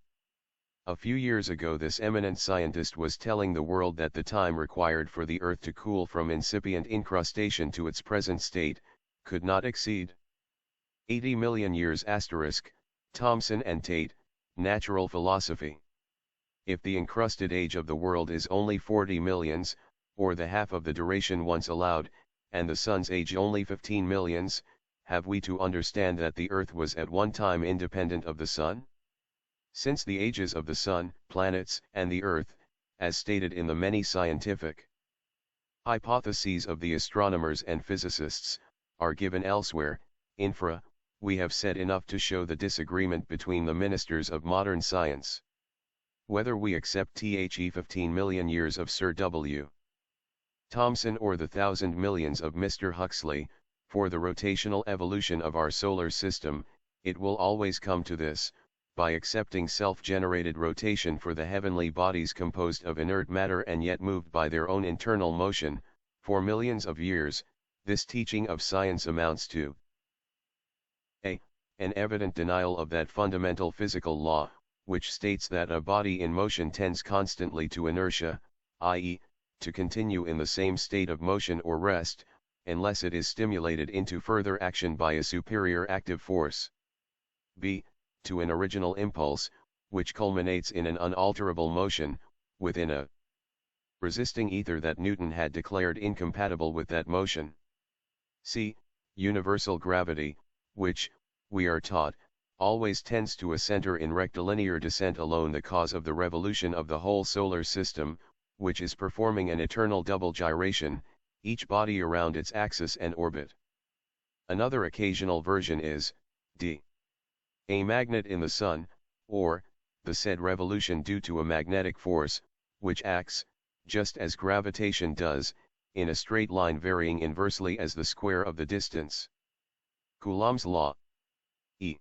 A few years ago this eminent scientist was telling the world that the time required for the Earth to cool from incipient incrustation to its present state, could not exceed 80 million years. Thomson and Tate, Natural Philosophy. If the encrusted age of the world is only 40 millions, or the half of the duration once allowed, and the Sun's age only 15 millions, have we to understand that the Earth was at one time independent of the Sun? Since the ages of the Sun, planets, and the Earth, as stated in the many scientific hypotheses of the astronomers and physicists, are given elsewhere, infra, we have said enough to show the disagreement between the ministers of modern science. Whether we accept the 15 million years of Sir W. Thomson or the 1,000 millions of Mr. Huxley, for the rotational evolution of our solar system, it will always come to this: by accepting self-generated rotation for the heavenly bodies composed of inert matter and yet moved by their own internal motion, for millions of years, this teaching of science amounts to a. An evident denial of that fundamental physical law, which states that a body in motion tends constantly to inertia, i.e., to continue in the same state of motion or rest, unless it is stimulated into further action by a superior active force. B. To an original impulse, which culminates in an unalterable motion, within a resisting ether that Newton had declared incompatible with that motion. C. Universal gravity, which, we are taught, always tends to a center in rectilinear descent, alone the cause of the revolution of the whole solar system, which is performing an eternal double gyration, each body around its axis and orbit. Another occasional version is, d. A magnet in the Sun, or, the said revolution due to a magnetic force, which acts, just as gravitation does, in a straight line varying inversely as the square of the distance. Coulomb's law. E.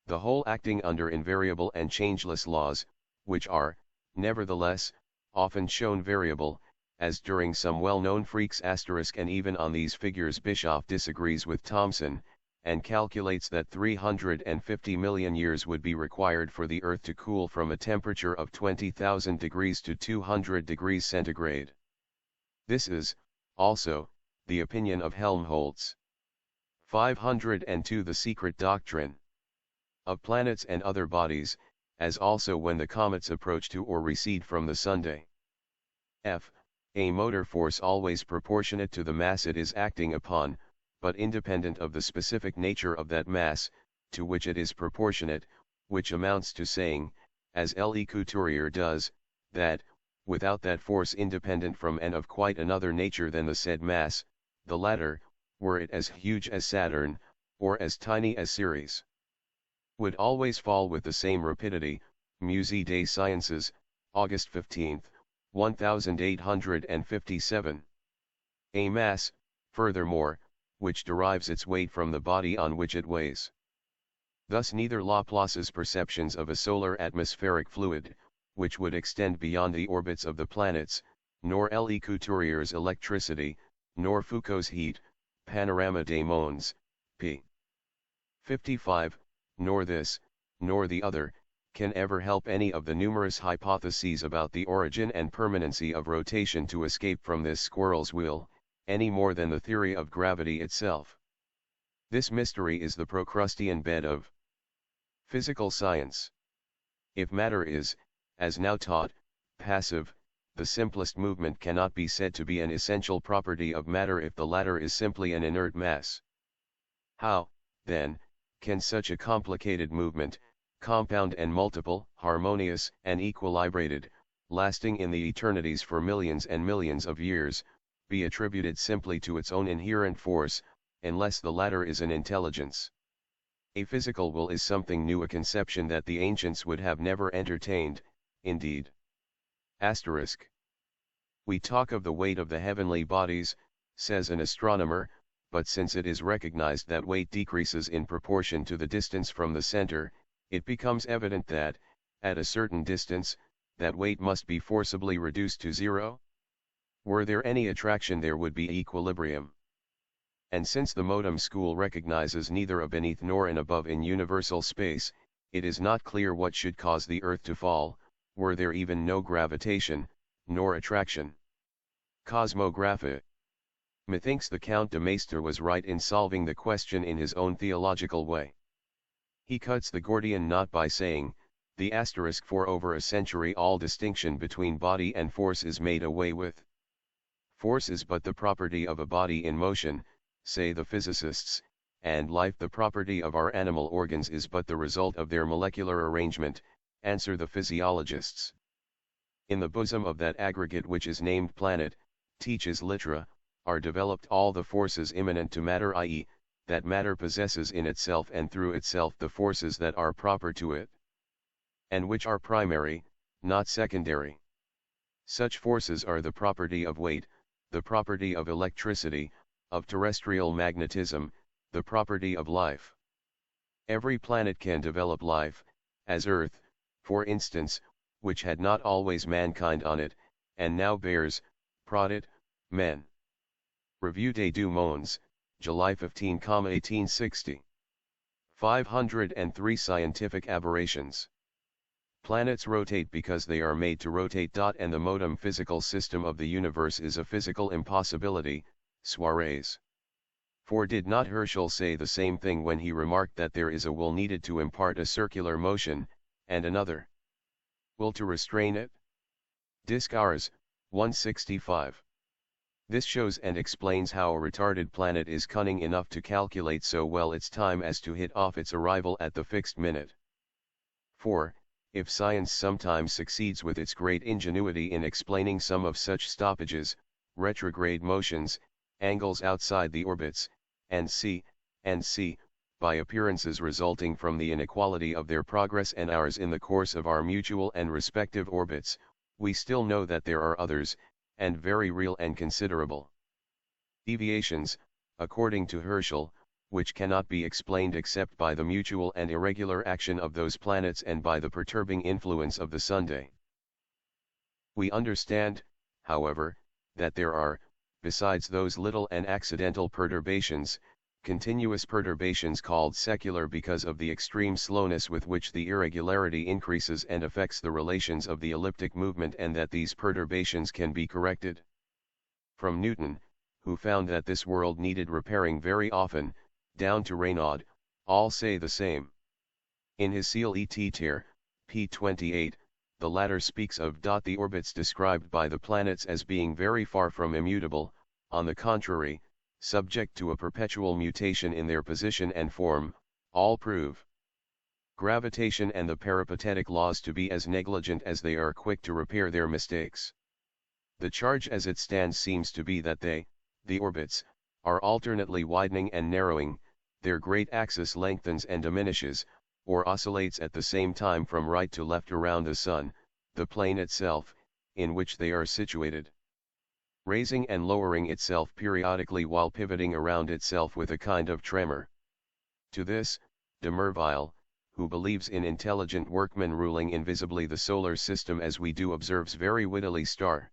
The whole acting under invariable and changeless laws, which are, nevertheless, often shown variable, as during some well-known freaks *, and even on these figures Bischoff disagrees with Thomson, and calculates that 350 million years would be required for the Earth to cool from a temperature of 20,000 degrees to 200 degrees centigrade. This is, also, the opinion of Helmholtz. 502 The secret doctrine of planets and other bodies, as also when the comets approach to or recede from the Sunday. F. A motor force always proportionate to the mass it is acting upon, but independent of the specific nature of that mass, to which it is proportionate, which amounts to saying, as L. E. Couturier does, that, without that force independent from and of quite another nature than the said mass, the latter, were it as huge as Saturn, or as tiny as Ceres, would always fall with the same rapidity. Musée des Sciences, August 15, 1857. A mass, furthermore, which derives its weight from the body on which it weighs. Thus neither Laplace's perceptions of a solar atmospheric fluid, which would extend beyond the orbits of the planets, nor L. E. Couturier's electricity, nor Foucault's heat, Panorama des Mondes, p. 55, nor this, nor the other, can ever help any of the numerous hypotheses about the origin and permanency of rotation to escape from this squirrel's wheel, any more than the theory of gravity itself. This mystery is the Procrustean bed of physical science. If matter is, as now taught, passive, the simplest movement cannot be said to be an essential property of matter if the latter is simply an inert mass. How, then, can such a complicated movement, compound and multiple, harmonious and equilibrated, lasting in the eternities for millions and millions of years, be attributed simply to its own inherent force, unless the latter is an intelligence? A physical will is something new, a conception that the ancients would have never entertained, indeed. Asterisk. We talk of the weight of the heavenly bodies, says an astronomer, but since it is recognized that weight decreases in proportion to the distance from the center, it becomes evident that, at a certain distance, that weight must be forcibly reduced to zero. Were there any attraction, there would be equilibrium. And since the modem school recognizes neither a beneath nor an above in universal space, it is not clear what should cause the earth to fall, were there even no gravitation, nor attraction. Cosmographie. Methinks the Count de Maistre was right in solving the question in his own theological way. He cuts the Gordian knot by saying, the asterisk, for over a century all distinction between body and force is made away with. Force is but the property of a body in motion, say the physicists, and life the property of our animal organs is but the result of their molecular arrangement, answer the physiologists. In the bosom of that aggregate which is named planet, teaches Litera, are developed all the forces immanent to matter, i.e., that matter possesses in itself and through itself the forces that are proper to it, and which are primary, not secondary. Such forces are the property of weight, the property of electricity, of terrestrial magnetism, the property of life. Every planet can develop life, as Earth, for instance, which had not always mankind on it, and now bears, prod men. Revue des Deux Mondes, July 15, 1860. 503 Scientific aberrations. Planets rotate because they are made to rotate. And the modem physical system of the universe is a physical impossibility, Suarez. For did not Herschel say the same thing when he remarked that there is a will needed to impart a circular motion, and another will to restrain it? Discours, 165. This shows and explains how a retarded planet is cunning enough to calculate so well its time as to hit off its arrival at the fixed minute. For, if science sometimes succeeds with its great ingenuity in explaining some of such stoppages, retrograde motions, angles outside the orbits, and c, by appearances resulting from the inequality of their progress and ours in the course of our mutual and respective orbits, we still know that there are others, and very real and considerable deviations, according to Herschel, which cannot be explained except by the mutual and irregular action of those planets and by the perturbing influence of the Sunday. We understand, however, that there are, besides those little and accidental perturbations, continuous perturbations called secular because of the extreme slowness with which the irregularity increases and affects the relations of the elliptic movement, and that these perturbations can be corrected. From Newton, who found that this world needed repairing very often, down to Raynaud, all say the same. In his Ciel et Terre, p. 28, the latter speaks of the orbits described by the planets as being very far from immutable, on the contrary, subject to a perpetual mutation in their position and form, all prove gravitation and the peripatetic laws to be as negligent as they are quick to repair their mistakes. The charge as it stands seems to be that they, the orbits, are alternately widening and narrowing, their great axis lengthens and diminishes, or oscillates at the same time from right to left around the Sun, the plane itself, in which they are situated, raising and lowering itself periodically while pivoting around itself with a kind of tremor. To this, de Merville, who believes in intelligent workmen ruling invisibly the solar system as we do, observes very wittily star.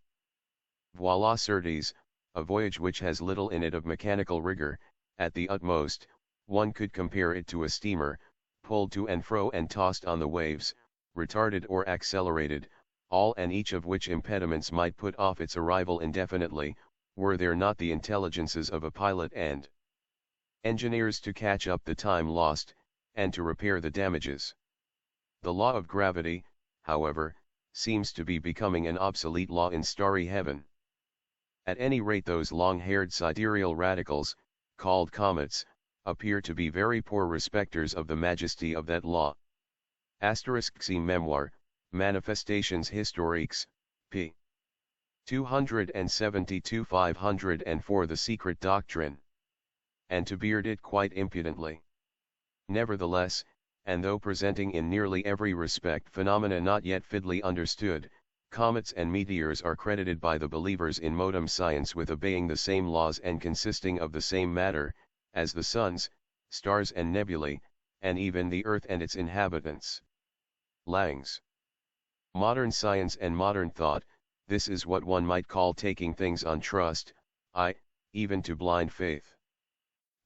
Voila certes, a voyage which has little in it of mechanical rigor, at the utmost, one could compare it to a steamer, pulled to and fro and tossed on the waves, retarded or accelerated, all and each of which impediments might put off its arrival indefinitely, were there not the intelligences of a pilot and engineers to catch up the time lost, and to repair the damages. The law of gravity, however, seems to be becoming an obsolete law in starry heaven. At any rate, those long-haired sidereal radicals, called comets, appear to be very poor respecters of the majesty of that law. See Memoir, Manifestations Historiques, p. 272-504 The Secret Doctrine. And to beard it quite impudently. Nevertheless, and though presenting in nearly every respect phenomena not yet fitly understood, comets and meteors are credited by the believers in modern science with obeying the same laws and consisting of the same matter, as the suns, stars and nebulae, and even the earth and its inhabitants. Langs. Modern science and modern thought, this is what one might call taking things on trust, even to blind faith.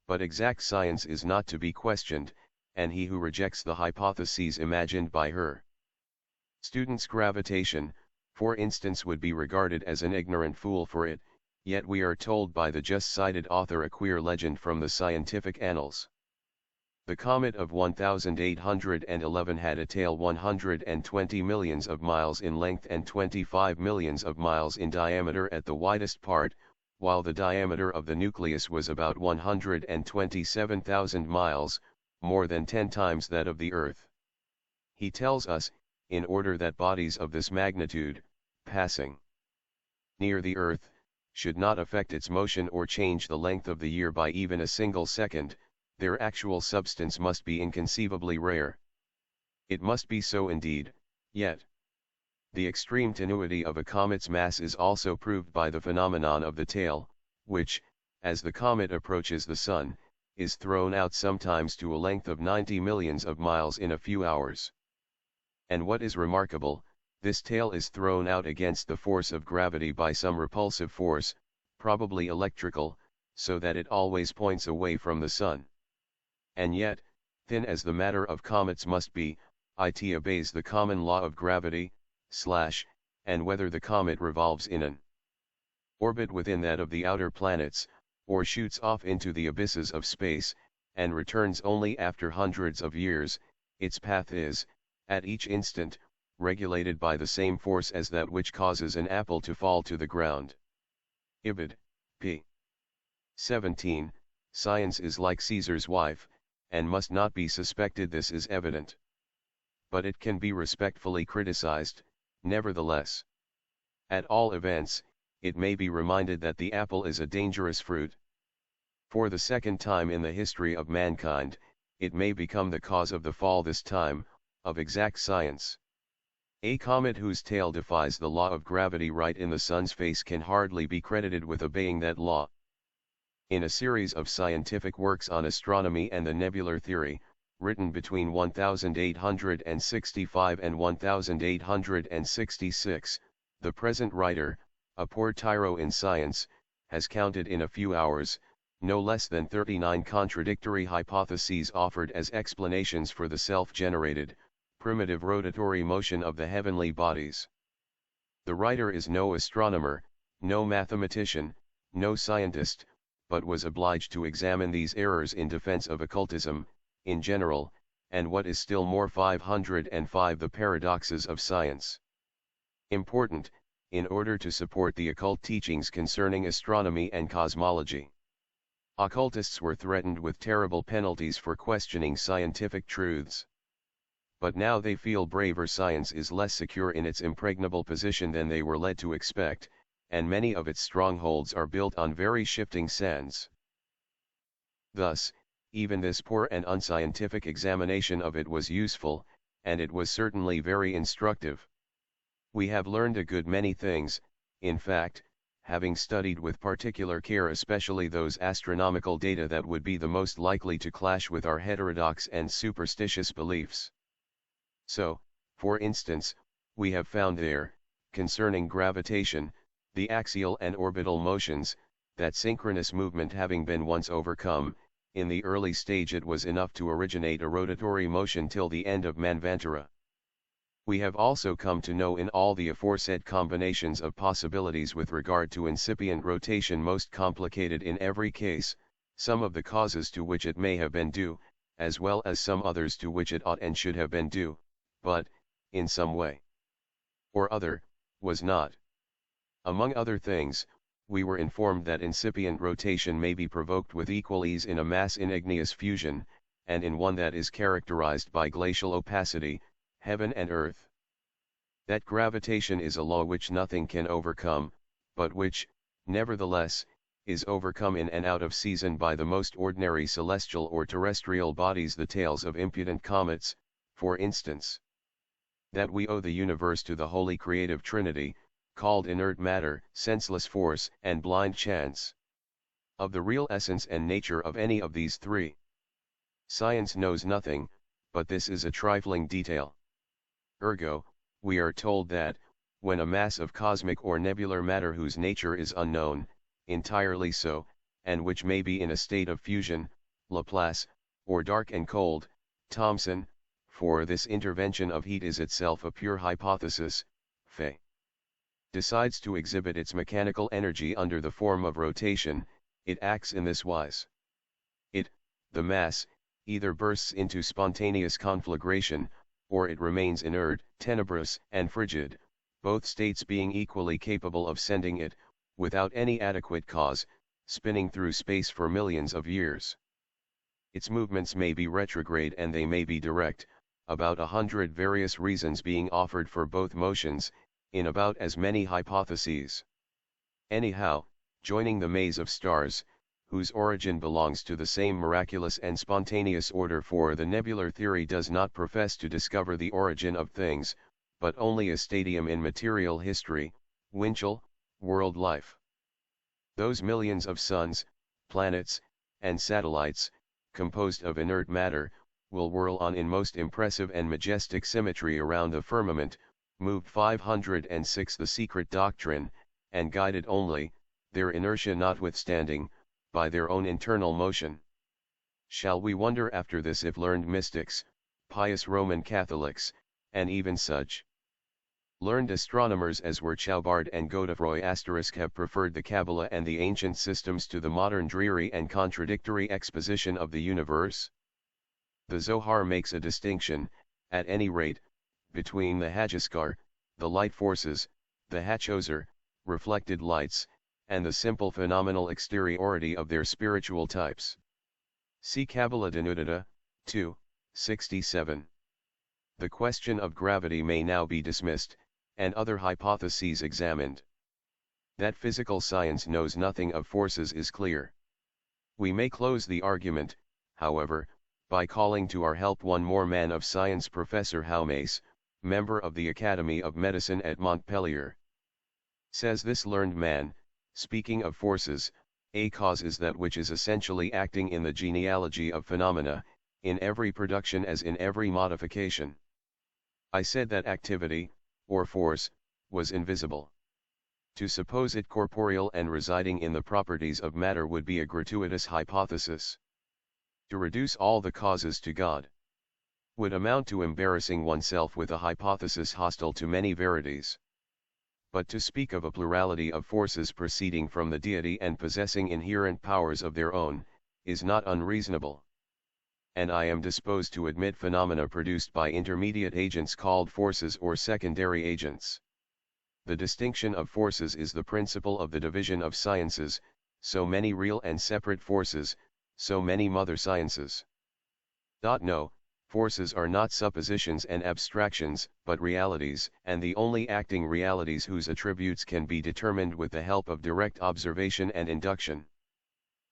But exact science is not to be questioned, and he who rejects the hypotheses imagined by her students' gravitation, for instance, would be regarded as an ignorant fool for it, yet we are told by the just-cited author a queer legend from the scientific annals. The comet of 1811 had a tail 120 millions of miles in length and 25 millions of miles in diameter at the widest part, while the diameter of the nucleus was about 127,000 miles, more than 10 times that of the Earth. He tells us, in order that bodies of this magnitude, passing near the Earth, should not affect its motion or change the length of the year by even a single second, their actual substance must be inconceivably rare. It must be so indeed, yet the extreme tenuity of a comet's mass is also proved by the phenomenon of the tail, which, as the comet approaches the Sun, is thrown out sometimes to a length of 90 millions of miles in a few hours. And what is remarkable, this tail is thrown out against the force of gravity by some repulsive force, probably electrical, so that it always points away from the Sun. And yet, thin as the matter of comets must be, it obeys the common law of gravity, and whether the comet revolves in an orbit within that of the outer planets, or shoots off into the abysses of space, and returns only after hundreds of years, its path is, at each instant, regulated by the same force as that which causes an apple to fall to the ground. Ibid. p. 17, Science is like Caesar's wife, and must not be suspected. This is evident. But it can be respectfully criticized, nevertheless. At all events, it may be reminded that the apple is a dangerous fruit. For the second time in the history of mankind, it may become the cause of the fall, this time, of exact science. A comet whose tail defies the law of gravity right in the Sun's face can hardly be credited with obeying that law. In a series of scientific works on astronomy and the nebular theory, written between 1865 and 1866, the present writer, a poor tyro in science, has counted in a few hours, no less than 39 contradictory hypotheses offered as explanations for the self-generated, primitive rotatory motion of the heavenly bodies. The writer is no astronomer, no mathematician, no scientist, but was obliged to examine these errors in defense of occultism, in general, and what is still more 505 the paradoxes of science. Important, in order to support the occult teachings concerning astronomy and cosmology. Occultists were threatened with terrible penalties for questioning scientific truths. But now they feel braver. Science is less secure in its impregnable position than they were led to expect, and many of its strongholds are built on very shifting sands. Thus, even this poor and unscientific examination of it was useful, and it was certainly very instructive. We have learned a good many things, in fact, having studied with particular care especially those astronomical data that would be the most likely to clash with our heterodox and superstitious beliefs. So, for instance, we have found there, concerning gravitation, the axial and orbital motions, that synchronous movement having been once overcome, in the early stage it was enough to originate a rotatory motion till the end of Manvantara. We have also come to know in all the aforesaid combinations of possibilities with regard to incipient rotation most complicated in every case, some of the causes to which it may have been due, as well as some others to which it ought and should have been due, but, in some way or other, was not. Among other things, we were informed that incipient rotation may be provoked with equal ease in a mass in igneous fusion, and in one that is characterized by glacial opacity, heaven and earth. That gravitation is a law which nothing can overcome, but which, nevertheless, is overcome in and out of season by the most ordinary celestial or terrestrial bodies, the tails of impudent comets, for instance. That we owe the universe to the holy creative trinity, called inert matter, senseless force, and blind chance. Of the real essence and nature of any of these three, science knows nothing, but this is a trifling detail. Ergo, we are told that, when a mass of cosmic or nebular matter whose nature is unknown, entirely so, and which may be in a state of fusion, Laplace, or dark and cold, Thomson, for this intervention of heat is itself a pure hypothesis, Fe, decides to exhibit its mechanical energy under the form of rotation, it acts in this wise. It, the mass, either bursts into spontaneous conflagration, or it remains inert, tenebrous, and frigid, both states being equally capable of sending it, without any adequate cause, spinning through space for millions of years. Its movements may be retrograde and they may be direct, about 100 various reasons being offered for both motions, in about as many hypotheses. Anyhow, joining the maze of stars, whose origin belongs to the same miraculous and spontaneous order, for the nebular theory does not profess to discover the origin of things, but only a stadium in material history, Winchell, world life. Those millions of suns, planets, and satellites, composed of inert matter, will whirl on in most impressive and majestic symmetry around the firmament, moved 506 the secret doctrine, and guided only, their inertia notwithstanding, by their own internal motion. Shall we wonder after this if learned mystics, pious Roman Catholics, and even such learned astronomers as were Chaubard and Godefroy * have preferred the Kabbalah and the ancient systems to the modern dreary and contradictory exposition of the universe? The Zohar makes a distinction, at any rate, between the Hajaskar, the light forces, the Hachoser, reflected lights, and the simple phenomenal exteriority of their spiritual types. See Kabbalah Denudata, 2, 67. The question of gravity may now be dismissed, and other hypotheses examined. That physical science knows nothing of forces is clear. We may close the argument, however, by calling to our help one more man of science, Professor Haumace, member of the Academy of Medicine at Montpellier. Says this learned man, speaking of forces, a cause is that which is essentially acting in the genealogy of phenomena, in every production as in every modification. I said that activity, or force, was invisible. To suppose it corporeal and residing in the properties of matter would be a gratuitous hypothesis. To reduce all the causes to God would amount to embarrassing oneself with a hypothesis hostile to many verities. But to speak of a plurality of forces proceeding from the deity and possessing inherent powers of their own, is not unreasonable. And I am disposed to admit phenomena produced by intermediate agents called forces or secondary agents. The distinction of forces is the principle of the division of sciences, so many real and separate forces, so many mother sciences. No, forces are not suppositions and abstractions, but realities, and the only acting realities whose attributes can be determined with the help of direct observation and induction.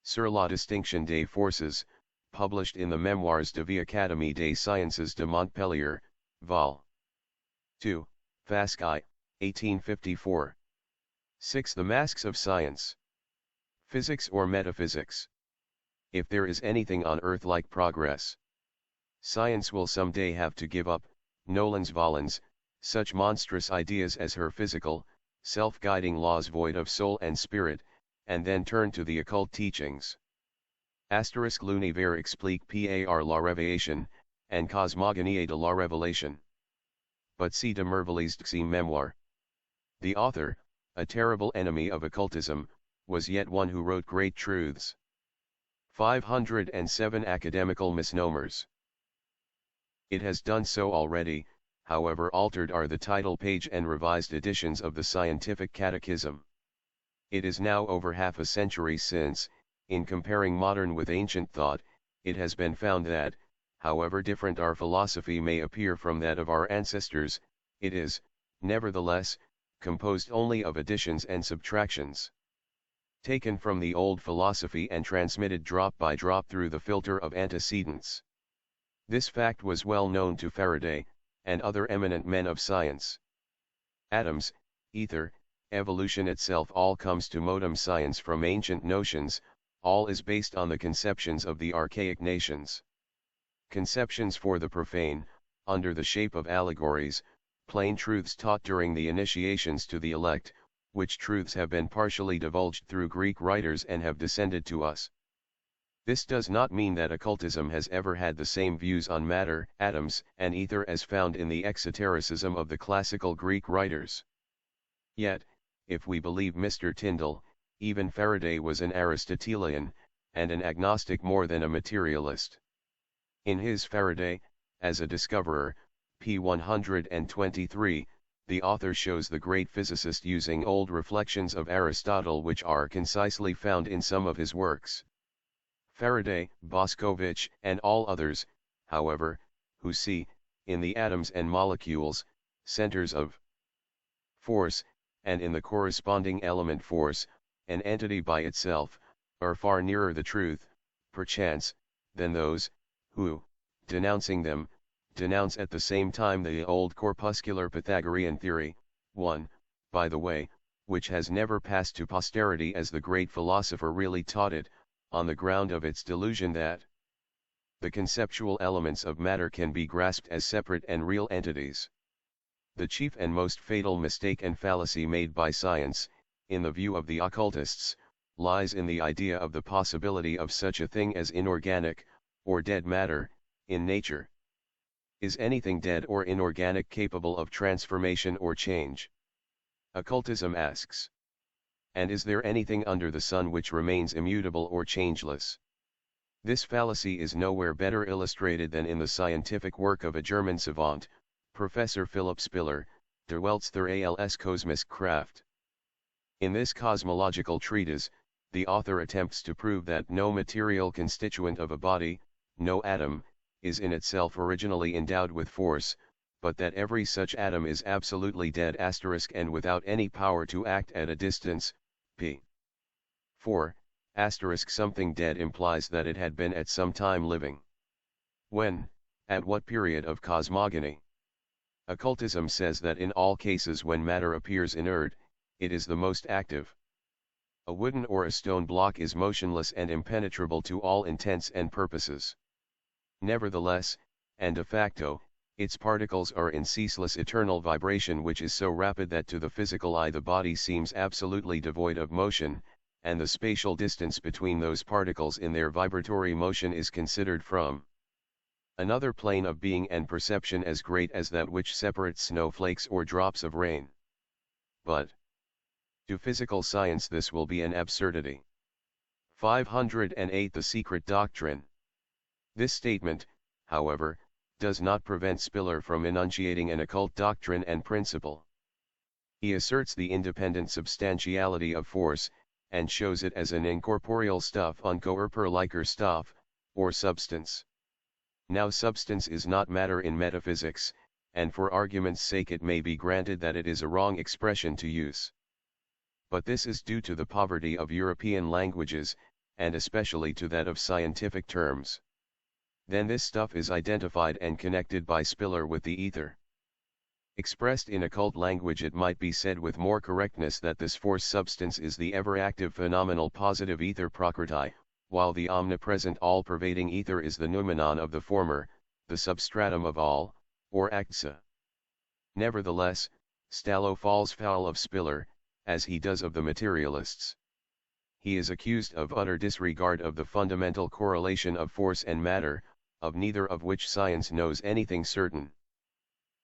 Sur la distinction des forces, published in the Memoirs de vie Académie des Sciences de Montpellier, Vol. 2, Fasc I, 1854. 6. The Masks of Science. Physics or Metaphysics. If there is anything on earth like progress, science will some day have to give up, nolens volens, such monstrous ideas as her physical, self-guiding laws void of soul and spirit, and then turn to the occult teachings. L'univers explique par la révélation, and cosmogonie de la révélation. But see de Merveilles de Mémoire. The author, a terrible enemy of occultism, was yet one who wrote great truths. 507 Academical misnomers. It has done so already, however altered are the title page and revised editions of the Scientific Catechism. It is now over half a century since, in comparing modern with ancient thought, it has been found that, however different our philosophy may appear from that of our ancestors, it is, nevertheless, composed only of additions and subtractions, taken from the old philosophy and transmitted drop by drop through the filter of antecedents. This fact was well known to Faraday, and other eminent men of science. Atoms, ether, evolution itself all comes to modern science from ancient notions, all is based on the conceptions of the archaic nations. Conceptions for the profane, under the shape of allegories, plain truths taught during the initiations to the elect, which truths have been partially divulged through Greek writers and have descended to us. This does not mean that occultism has ever had the same views on matter, atoms, and ether as found in the exotericism of the classical Greek writers. Yet, if we believe Mr. Tyndall, even Faraday was an Aristotelian, and an agnostic more than a materialist. In his Faraday, as a discoverer, p. 123, the author shows the great physicist using old reflections of Aristotle which are concisely found in some of his works. Faraday, Boscovich, and all others, however, who see, in the atoms and molecules, centers of force, and in the corresponding element force, an entity by itself, are far nearer the truth, perchance, than those, who, denouncing them, denounce at the same time the old corpuscular Pythagorean theory, one, by the way, which has never passed to posterity as the great philosopher really taught it, on the ground of its delusion that the conceptual elements of matter can be grasped as separate and real entities. The chief and most fatal mistake and fallacy made by science, in the view of the occultists, lies in the idea of the possibility of such a thing as inorganic, or dead matter, in nature. Is anything dead or inorganic capable of transformation or change? Occultism asks. And is there anything under the sun which remains immutable or changeless? This fallacy is nowhere better illustrated than in the scientific work of a German savant, Professor Philipp Spiller, Der Weltster als Kosmische Kraft. In this cosmological treatise, the author attempts to prove that no material constituent of a body, no atom, is in itself originally endowed with force, but that every such atom is absolutely dead and without any power to act at a distance, p. 4, something dead implies that it had been at some time living. When, at what period of cosmogony? Occultism says that in all cases when matter appears inert, it is the most active. A wooden or a stone block is motionless and impenetrable to all intents and purposes. Nevertheless, and de facto, its particles are in ceaseless eternal vibration which is so rapid that to the physical eye the body seems absolutely devoid of motion, and the spatial distance between those particles in their vibratory motion is considered from another plane of being and perception as great as that which separates snowflakes or drops of rain. but to physical science this will be an absurdity. 508 The Secret Doctrine. This statement, however, does not prevent Spiller from enunciating an occult doctrine and principle. He asserts the independent substantiality of force, and shows it as an incorporeal stuff unkörperlicher Stoff, or substance. Now substance is not matter in metaphysics, and for argument's sake it may be granted that it is a wrong expression to use. But this is due to the poverty of European languages, and especially to that of scientific terms. Then this stuff is identified and connected by Spiller with the ether. Expressed in occult language, it might be said with more correctness that this force substance is the ever-active phenomenal positive ether prakriti, while the omnipresent all-pervading ether is the noumenon of the former, the substratum of all, or aktsa. Nevertheless, Stallo falls foul of Spiller, as he does of the materialists. He is accused of utter disregard of the fundamental correlation of force and matter, of neither of which science knows anything certain.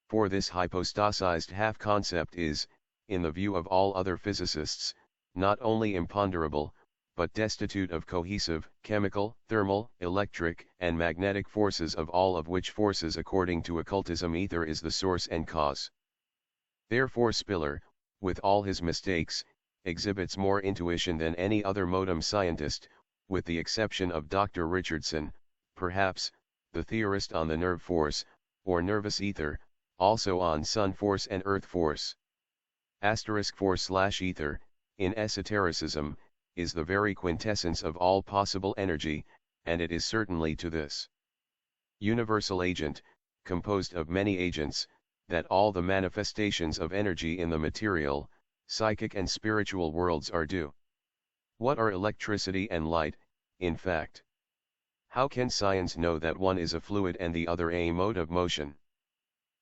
For this hypostasized half-concept is, in the view of all other physicists, not only imponderable, but destitute of cohesive, chemical, thermal, electric, and magnetic forces, of all of which forces according to occultism ether is the source and cause. Therefore Spiller, with all his mistakes, exhibits more intuition than any other modem scientist, with the exception of Dr. Richardson, perhaps, the theorist on the nerve force, or nervous ether, also on sun force and earth force. *4/ether, in esotericism, is the very quintessence of all possible energy, and it is certainly to this universal agent, composed of many agents, that all the manifestations of energy in the material, psychic and spiritual worlds are due. What are electricity and light, in fact? How can science know that one is a fluid and the other a mode of motion?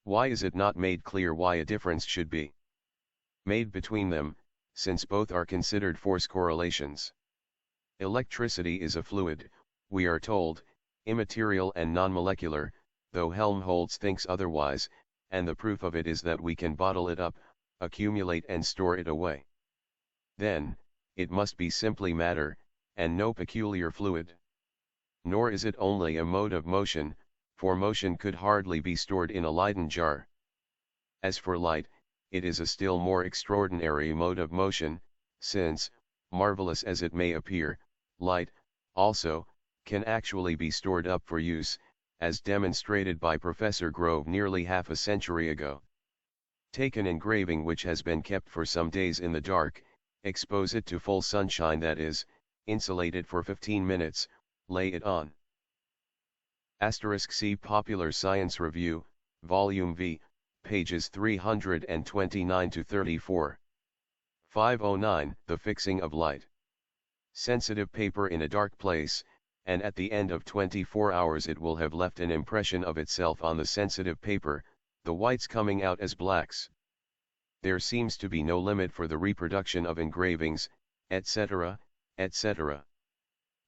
Why is it not made clear why a difference should be made between them, since both are considered force correlations? Electricity is a fluid, we are told, immaterial and non-molecular, though Helmholtz thinks otherwise, and the proof of it is that we can bottle it up, accumulate and store it away. Then, it must be simply matter, and no peculiar fluid. Nor is it only a mode of motion, for motion could hardly be stored in a Leyden jar. As for light, it is a still more extraordinary mode of motion, since, marvelous as it may appear, light, also, can actually be stored up for use, as demonstrated by Professor Grove nearly half a century ago. Take an engraving which has been kept for some days in the dark, expose it to full sunshine, that is, insulate it for 15 minutes, lay it on. *See Popular Science Review, Volume V, pages 329-34. 509 The fixing of light. Sensitive paper in a dark place, and at the end of 24 hours it will have left an impression of itself on the sensitive paper, the whites coming out as blacks. There seems to be no limit for the reproduction of engravings, etc., etc.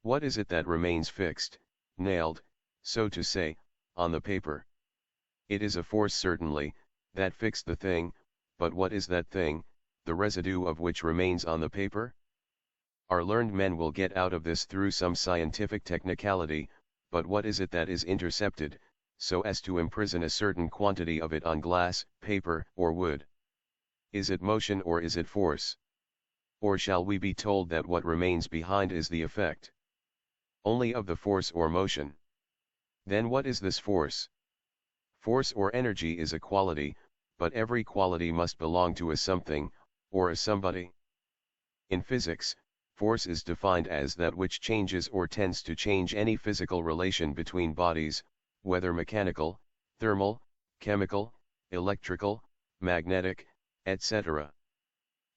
What is it that remains fixed, nailed, so to say, on the paper? It is a force certainly, that fixed the thing, but what is that thing, the residue of which remains on the paper? Our learned men will get out of this through some scientific technicality, but what is it that is intercepted, so as to imprison a certain quantity of it on glass, paper, or wood? Is it motion or is it force? Or shall we be told that what remains behind is the effect only of the force or motion? Then what is this force? Force or energy is a quality, but every quality must belong to a something, or a somebody. In physics, force is defined as that which changes or tends to change any physical relation between bodies, whether mechanical, thermal, chemical, electrical, magnetic, etc.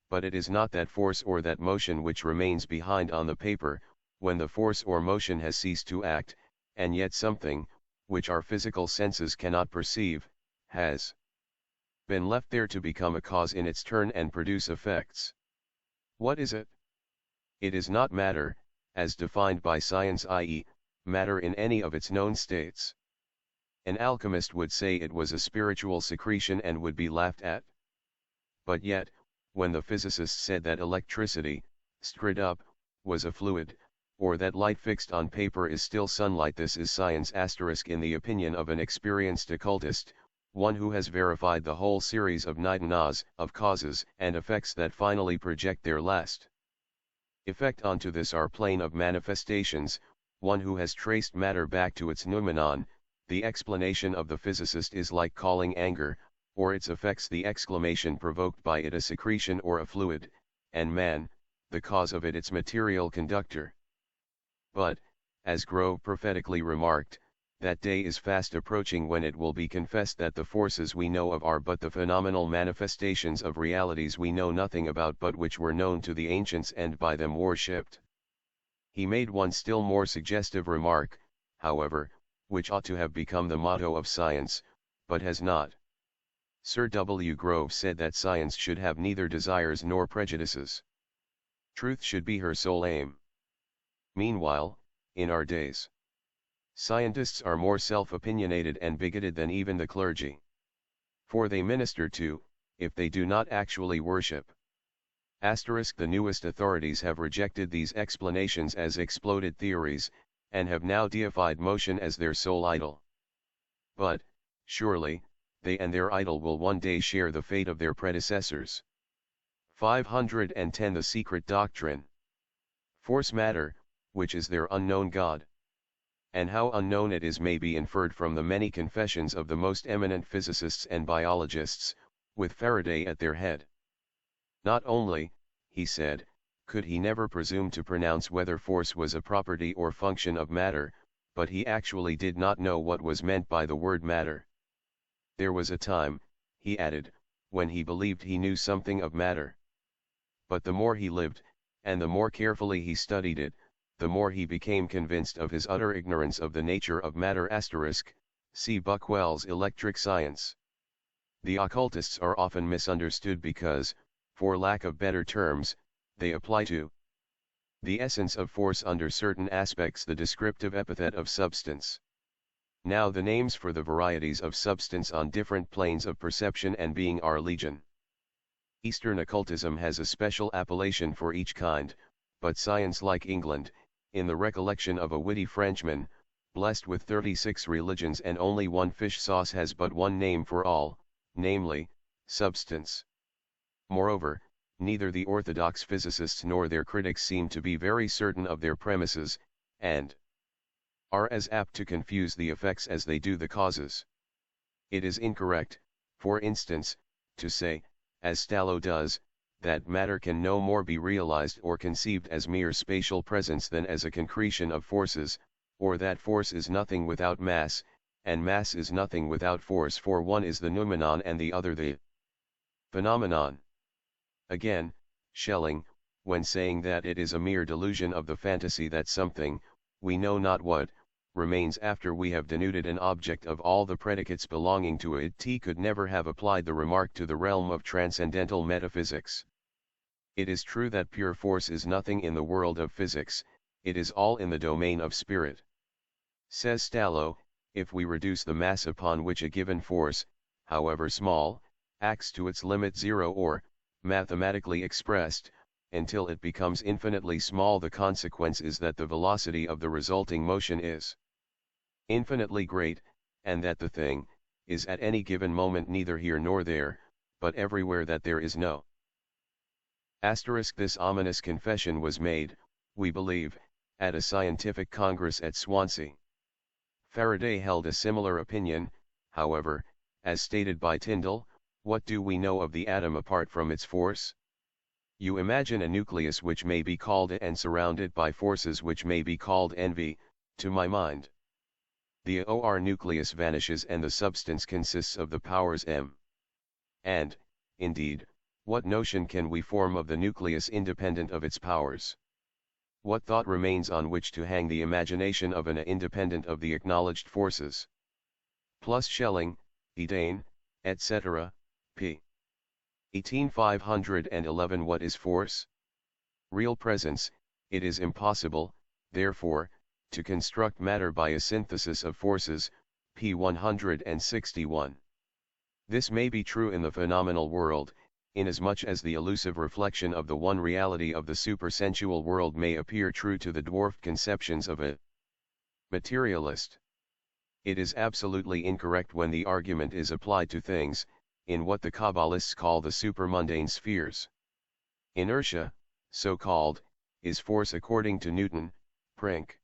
But it is not that force or that motion which remains behind on the paper, when the force or motion has ceased to act, and yet something, which our physical senses cannot perceive, has been left there to become a cause in its turn and produce effects. What is it? It is not matter, as defined by science, i.e., matter in any of its known states. An alchemist would say it was a spiritual secretion and would be laughed at. But yet, when the physicists said that electricity, stirred up, was a fluid, or that light fixed on paper is still sunlight. This is science * in the opinion of an experienced occultist, one who has verified the whole series of nidanas of causes and effects that finally project their last effect onto this our plane of manifestations, one who has traced matter back to its noumenon. The explanation of the physicist is like calling anger, or its effects, the exclamation provoked by it, a secretion or a fluid, and man, the cause of it, its material conductor. But, as Grove prophetically remarked, that day is fast approaching when it will be confessed that the forces we know of are but the phenomenal manifestations of realities we know nothing about but which were known to the ancients and by them worshipped. He made one still more suggestive remark, however, which ought to have become the motto of science, but has not. Sir W. Grove said that science should have neither desires nor prejudices. Truth should be her sole aim. Meanwhile, in our days, scientists are more self-opinionated and bigoted than even the clergy. For they minister to, if they do not actually worship. The newest authorities have rejected these explanations as exploded theories, and have now deified motion as their sole idol. But, surely, they and their idol will one day share the fate of their predecessors. 510 The secret doctrine. Force matter, which is their unknown God. And how unknown it is may be inferred from the many confessions of the most eminent physicists and biologists, with Faraday at their head. Not only, he said, could he never presume to pronounce whether force was a property or function of matter, but he actually did not know what was meant by the word matter. There was a time, he added, when he believed he knew something of matter. But the more he lived, and the more carefully he studied it, the more he became convinced of his utter ignorance of the nature of matter *. See Buckwell's Electric Science. The occultists are often misunderstood because, for lack of better terms, they apply to the essence of force under certain aspects the descriptive epithet of substance. Now the names for the varieties of substance on different planes of perception and being are legion. Eastern occultism has a special appellation for each kind, but science, like England, in the recollection of a witty Frenchman, blessed with 36 religions and only one fish sauce, has but one name for all, namely, substance. Moreover, neither the orthodox physicists nor their critics seem to be very certain of their premises, and are as apt to confuse the effects as they do the causes. It is incorrect, for instance, to say, as Stallo does, that matter can no more be realized or conceived as mere spatial presence than as a concretion of forces, or that force is nothing without mass, and mass is nothing without force, for one is the noumenon and the other the phenomenon. Again, Schelling, when saying that it is a mere delusion of the fantasy that something, we know not what, remains after we have denuded an object of all the predicates belonging to it, could never have applied the remark to the realm of transcendental metaphysics. It is true that pure force is nothing in the world of physics, it is all in the domain of spirit. Says Stallo, if we reduce the mass upon which a given force, however small, acts to its limit zero, or, mathematically expressed, until it becomes infinitely small, the consequence is that the velocity of the resulting motion is infinitely great, and that the thing is at any given moment neither here nor there, but everywhere that there is no. This ominous confession was made, we believe, at a scientific congress at Swansea. Faraday held a similar opinion, however, as stated by Tyndall. What do we know of the atom apart from its force? You imagine a nucleus which may be called A and surrounded by forces which may be called NV, to my mind. The OR nucleus vanishes and the substance consists of the powers M. And, indeed, what notion can we form of the nucleus independent of its powers? What thought remains on which to hang the imagination of an A independent of the acknowledged forces? Plus Schelling, Edane, etc., p. 18511. What is force? Real presence. It is impossible, therefore, to construct matter by a synthesis of forces, p. 161. This may be true in the phenomenal world, inasmuch as the elusive reflection of the one reality of the supersensual world may appear true to the dwarfed conceptions of a materialist. It is absolutely incorrect when the argument is applied to things, in what the Kabbalists call the supermundane spheres. Inertia, so called, is force according to Newton, Prink.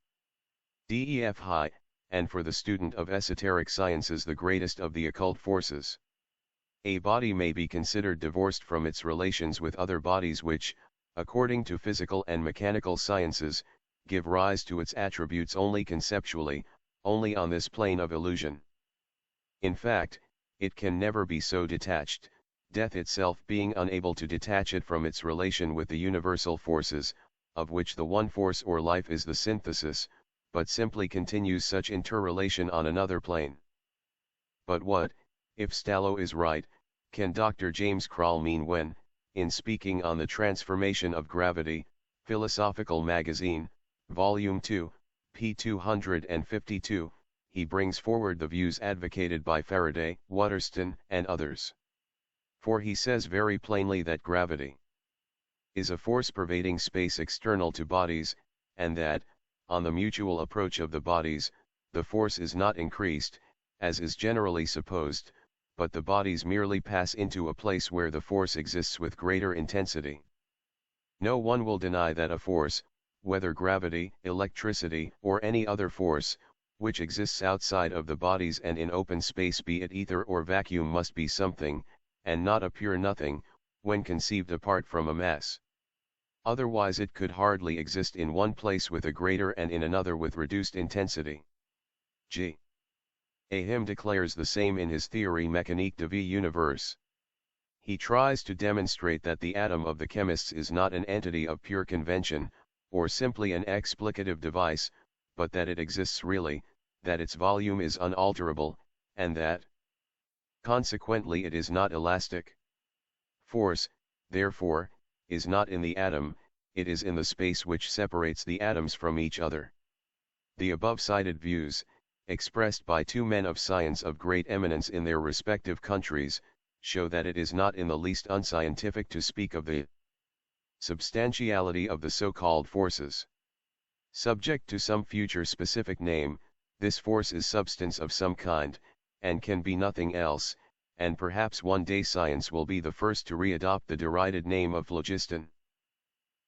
Def high, and for the student of esoteric sciences the greatest of the occult forces. A body may be considered divorced from its relations with other bodies which, according to physical and mechanical sciences, give rise to its attributes only conceptually, only on this plane of illusion. In fact, it can never be so detached, death itself being unable to detach it from its relation with the universal forces, of which the one force or life is the synthesis, but simply continues such interrelation on another plane. But what, if Stallo is right, can Dr. James Krall mean when, in speaking on the transformation of gravity, Philosophical Magazine, Volume 2, p. 252, he brings forward the views advocated by Faraday, Waterston, and others. For he says very plainly that gravity is a force pervading space external to bodies, and that, on the mutual approach of the bodies, the force is not increased, as is generally supposed, but the bodies merely pass into a place where the force exists with greater intensity. No one will deny that a force, whether gravity, electricity, or any other force, which exists outside of the bodies and in open space, be it ether or vacuum, must be something, and not a pure nothing, when conceived apart from a mass. Otherwise it could hardly exist in one place with a greater and in another with reduced intensity. G. A. Him declares the same in his Théorie mécanique de vie universe. He tries to demonstrate that the atom of the chemists is not an entity of pure convention, or simply an explicative device, but that it exists really, that its volume is unalterable, and that, consequently, it is not elastic. Force, therefore, is not in the atom, it is in the space which separates the atoms from each other. The above-cited views, expressed by two men of science of great eminence in their respective countries, show that it is not in the least unscientific to speak of the substantiality of the so-called forces. Subject to some future specific name, this force is substance of some kind, and can be nothing else, and perhaps one day science will be the first to re-adopt the derided name of phlogiston.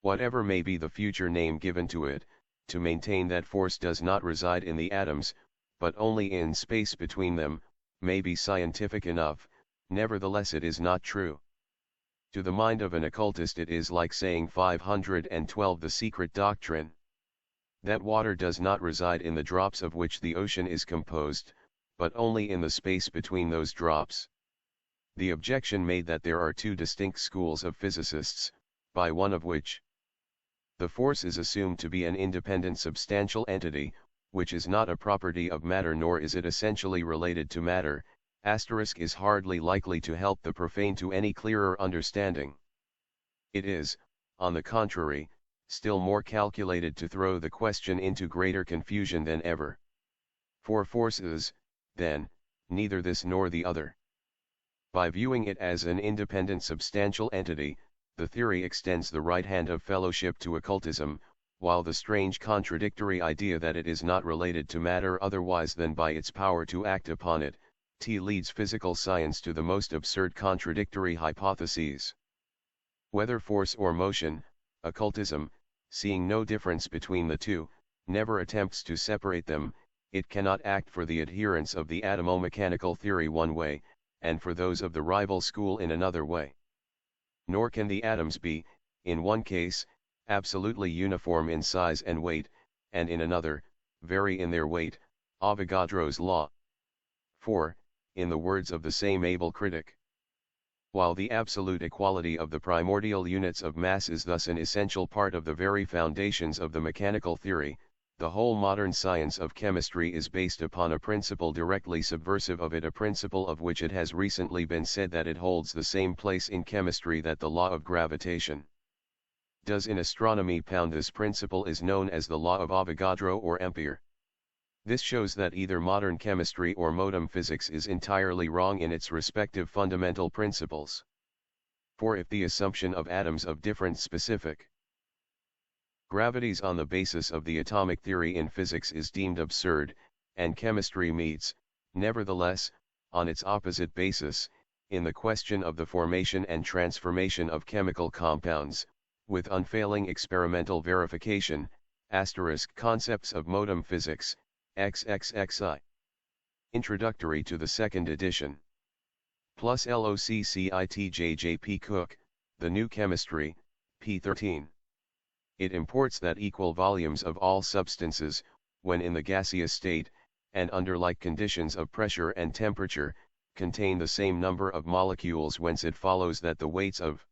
Whatever may be the future name given to it, to maintain that force does not reside in the atoms, but only in space between them, may be scientific enough, nevertheless it is not true. To the mind of an occultist it is like saying 512 the secret doctrine. That water does not reside in the drops of which the ocean is composed, but only in the space between those drops. The objection made that there are two distinct schools of physicists, by one of which the force is assumed to be an independent substantial entity, which is not a property of matter nor is it essentially related to matter, is hardly likely to help the profane to any clearer understanding. It is, on the contrary, still more calculated to throw the question into greater confusion than ever. For force is, then, neither this nor the other. By viewing it as an independent substantial entity, the theory extends the right hand of fellowship to occultism, while the strange contradictory idea that it is not related to matter otherwise than by its power to act upon it, leads physical science to the most absurd contradictory hypotheses. Whether force or motion, occultism, seeing no difference between the two, never attempts to separate them. It cannot act for the adherents of the atomo-mechanical theory one way, and for those of the rival school in another way. Nor can the atoms be, in one case, absolutely uniform in size and weight, and in another, vary in their weight, Avogadro's law. For, in the words of the same able critic, while the absolute equality of the primordial units of mass is thus an essential part of the very foundations of the mechanical theory, the whole modern science of chemistry is based upon a principle directly subversive of it, a principle of which it has recently been said that it holds the same place in chemistry that the law of gravitation does in astronomy. This principle is known as the law of Avogadro or Ampere. This shows that either modern chemistry or modern physics is entirely wrong in its respective fundamental principles. For if the assumption of atoms of different specific gravities on the basis of the atomic theory in physics is deemed absurd, and chemistry meets, nevertheless, on its opposite basis, in the question of the formation and transformation of chemical compounds, with unfailing experimental verification, concepts of modem physics, XXXI. Introductory to the second edition. Plus LOCCITJJP Cook, The New Chemistry, p. 13. It imports that equal volumes of all substances, when in the gaseous state, and under like conditions of pressure and temperature, contain the same number of molecules, whence it follows that the weights of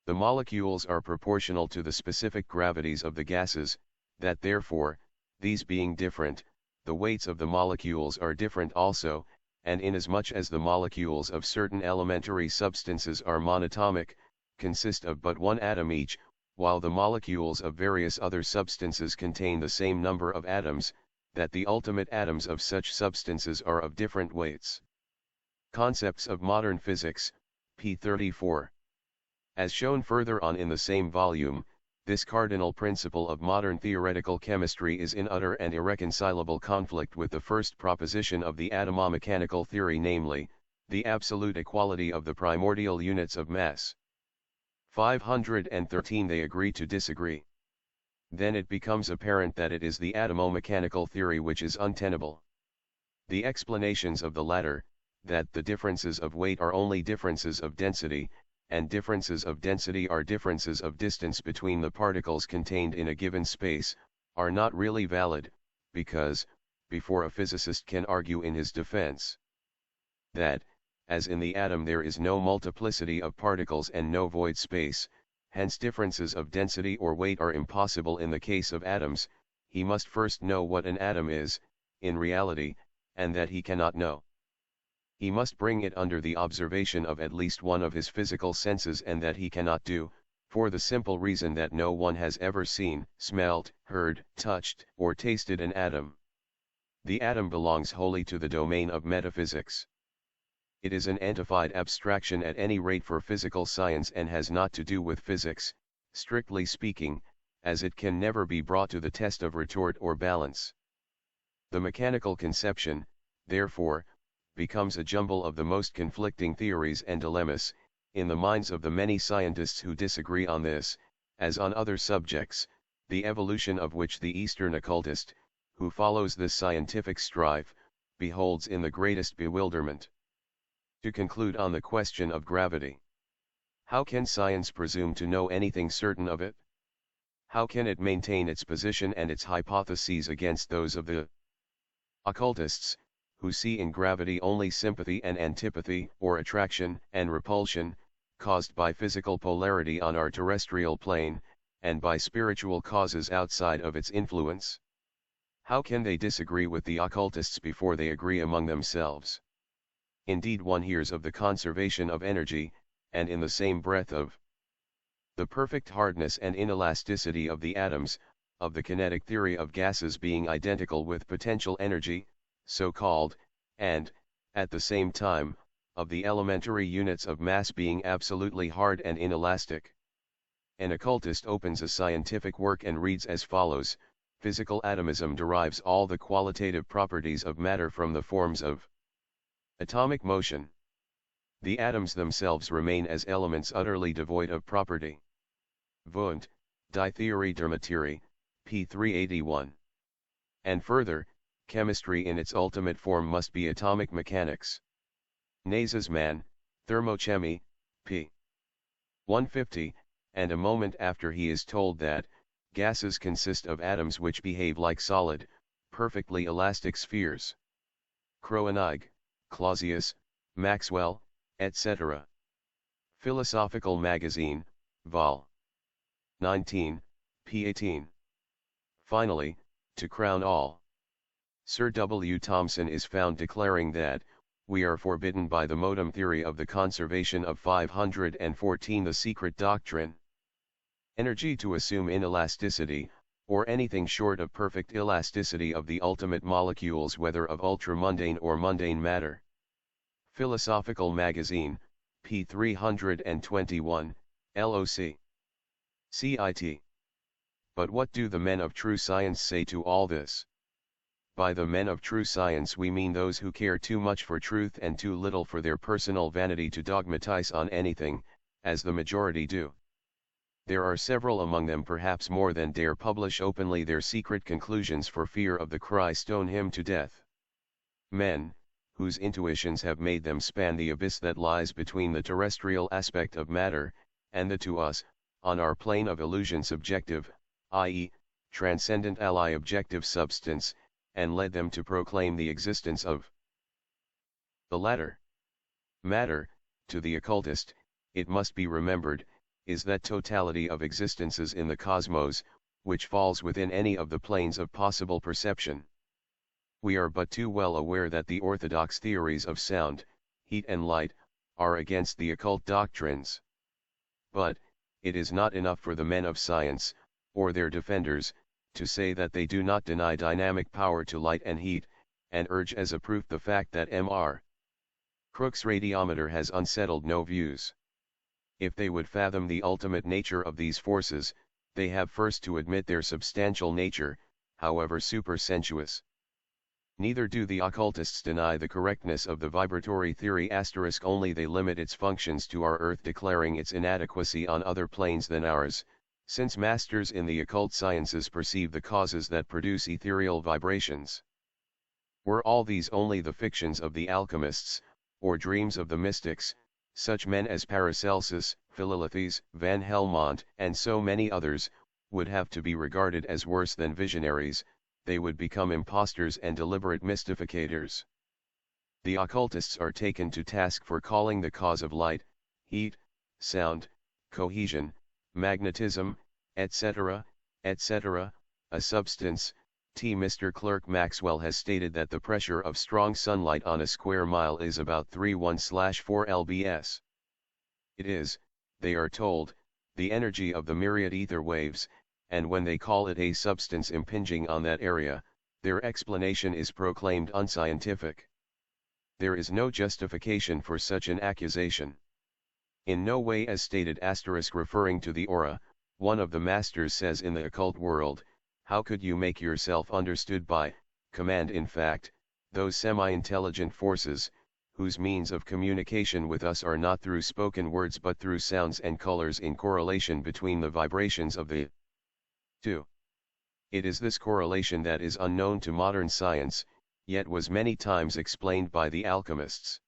the molecules are proportional to the specific gravities of the gases, that therefore, these being different, the weights of the molecules are different also, and inasmuch as the molecules of certain elementary substances are monatomic, consist of but one atom each, while the molecules of various other substances contain the same number of atoms, that the ultimate atoms of such substances are of different weights. Concepts of Modern Physics, p. 34. As shown further on in the same volume, this cardinal principle of modern theoretical chemistry is in utter and irreconcilable conflict with the first proposition of the atomomechanical theory, namely, the absolute equality of the primordial units of mass. 513. They agree to disagree. Then it becomes apparent that it is the atomomechanical theory which is untenable. The explanations of the latter, that the differences of weight are only differences of density, and differences of density are differences of distance between the particles contained in a given space, are not really valid, because, before a physicist can argue in his defense that, as in the atom there is no multiplicity of particles and no void space, hence differences of density or weight are impossible in the case of atoms, he must first know what an atom is, in reality, and that he cannot know. He must bring it under the observation of at least one of his physical senses, and that he cannot do, for the simple reason that no one has ever seen, smelled, heard, touched, or tasted an atom. The atom belongs wholly to the domain of metaphysics. It is an entified abstraction at any rate for physical science, and has not to do with physics, strictly speaking, as it can never be brought to the test of retort or balance. The mechanical conception, therefore, becomes a jumble of the most conflicting theories and dilemmas, in the minds of the many scientists who disagree on this, as on other subjects, the evolution of which the Eastern occultist, who follows this scientific strife, beholds in the greatest bewilderment. To conclude on the question of gravity. How can science presume to know anything certain of it? How can it maintain its position and its hypotheses against those of the occultists, who see in gravity only sympathy and antipathy, or attraction and repulsion, caused by physical polarity on our terrestrial plane, and by spiritual causes outside of its influence? How can they disagree with the occultists before they agree among themselves? Indeed, one hears of the conservation of energy, and in the same breath of the perfect hardness and inelasticity of the atoms, of the kinetic theory of gases being identical with potential energy, so called, and, at the same time, of the elementary units of mass being absolutely hard and inelastic. An occultist opens a scientific work and reads as follows: physical atomism derives all the qualitative properties of matter from the forms of atomic motion. The atoms themselves remain as elements utterly devoid of property. Wundt, Die Theorie der Materie, p. 381. And further, chemistry in its ultimate form must be atomic mechanics. Nasesman, Thermochemie, p. 150, and a moment after he is told that gases consist of atoms which behave like solid, perfectly elastic spheres. Kroenig, Clausius, Maxwell, etc. Philosophical Magazine, Vol. 19, p. 18. Finally, to crown all, Sir W. Thomson is found declaring that, we are forbidden by the modem theory of the conservation of 514 the secret doctrine. Energy to assume inelasticity, or anything short of perfect elasticity of the ultimate molecules, whether of ultramundane or mundane matter. Philosophical Magazine, p. 321, LOC. CIT. But what do the men of true science say to all this? By the men of true science we mean those who care too much for truth and too little for their personal vanity to dogmatize on anything, as the majority do. There are several among them perhaps more than dare publish openly their secret conclusions for fear of the cry "stone him to death." Men, whose intuitions have made them span the abyss that lies between the terrestrial aspect of matter, and the to us, on our plane of illusion subjective, i.e., transcendent ally objective substance, and led them to proclaim the existence of the latter. Matter, to the occultist, it must be remembered, is that totality of existences in the cosmos, which falls within any of the planes of possible perception. We are but too well aware that the orthodox theories of sound, heat and light, are against the occult doctrines. But, it is not enough for the men of science, or their defenders, to say that they do not deny dynamic power to light and heat, and urge as a proof the fact that Mr. Crookes' radiometer has unsettled no views. If they would fathom the ultimate nature of these forces, they have first to admit their substantial nature, however supersensuous. Neither do the occultists deny the correctness of the vibratory theory *, only they limit its functions to our Earth, declaring its inadequacy on other planes than ours, since masters in the occult sciences perceive the causes that produce ethereal vibrations. Were all these only the fictions of the alchemists, or dreams of the mystics, such men as Paracelsus, Philolaethes, Van Helmont, and so many others, would have to be regarded as worse than visionaries. They would become impostors and deliberate mystificators. The occultists are taken to task for calling the cause of light, heat, sound, cohesion, magnetism, etc., etc., a substance. Mr. Clerk Maxwell has stated that the pressure of strong sunlight on a square mile is about 31/4 lbs. It is, they are told, the energy of the myriad ether waves, and when they call it a substance impinging on that area, their explanation is proclaimed unscientific. There is no justification for such an accusation. In no way, as stated * referring to the aura, one of the masters says in the occult world, how could you make yourself understood by, command in fact, those semi-intelligent forces, whose means of communication with us are not through spoken words but through sounds and colors in correlation between the vibrations of the 2. It is this correlation that is unknown to modern science, yet was many times explained by the alchemists.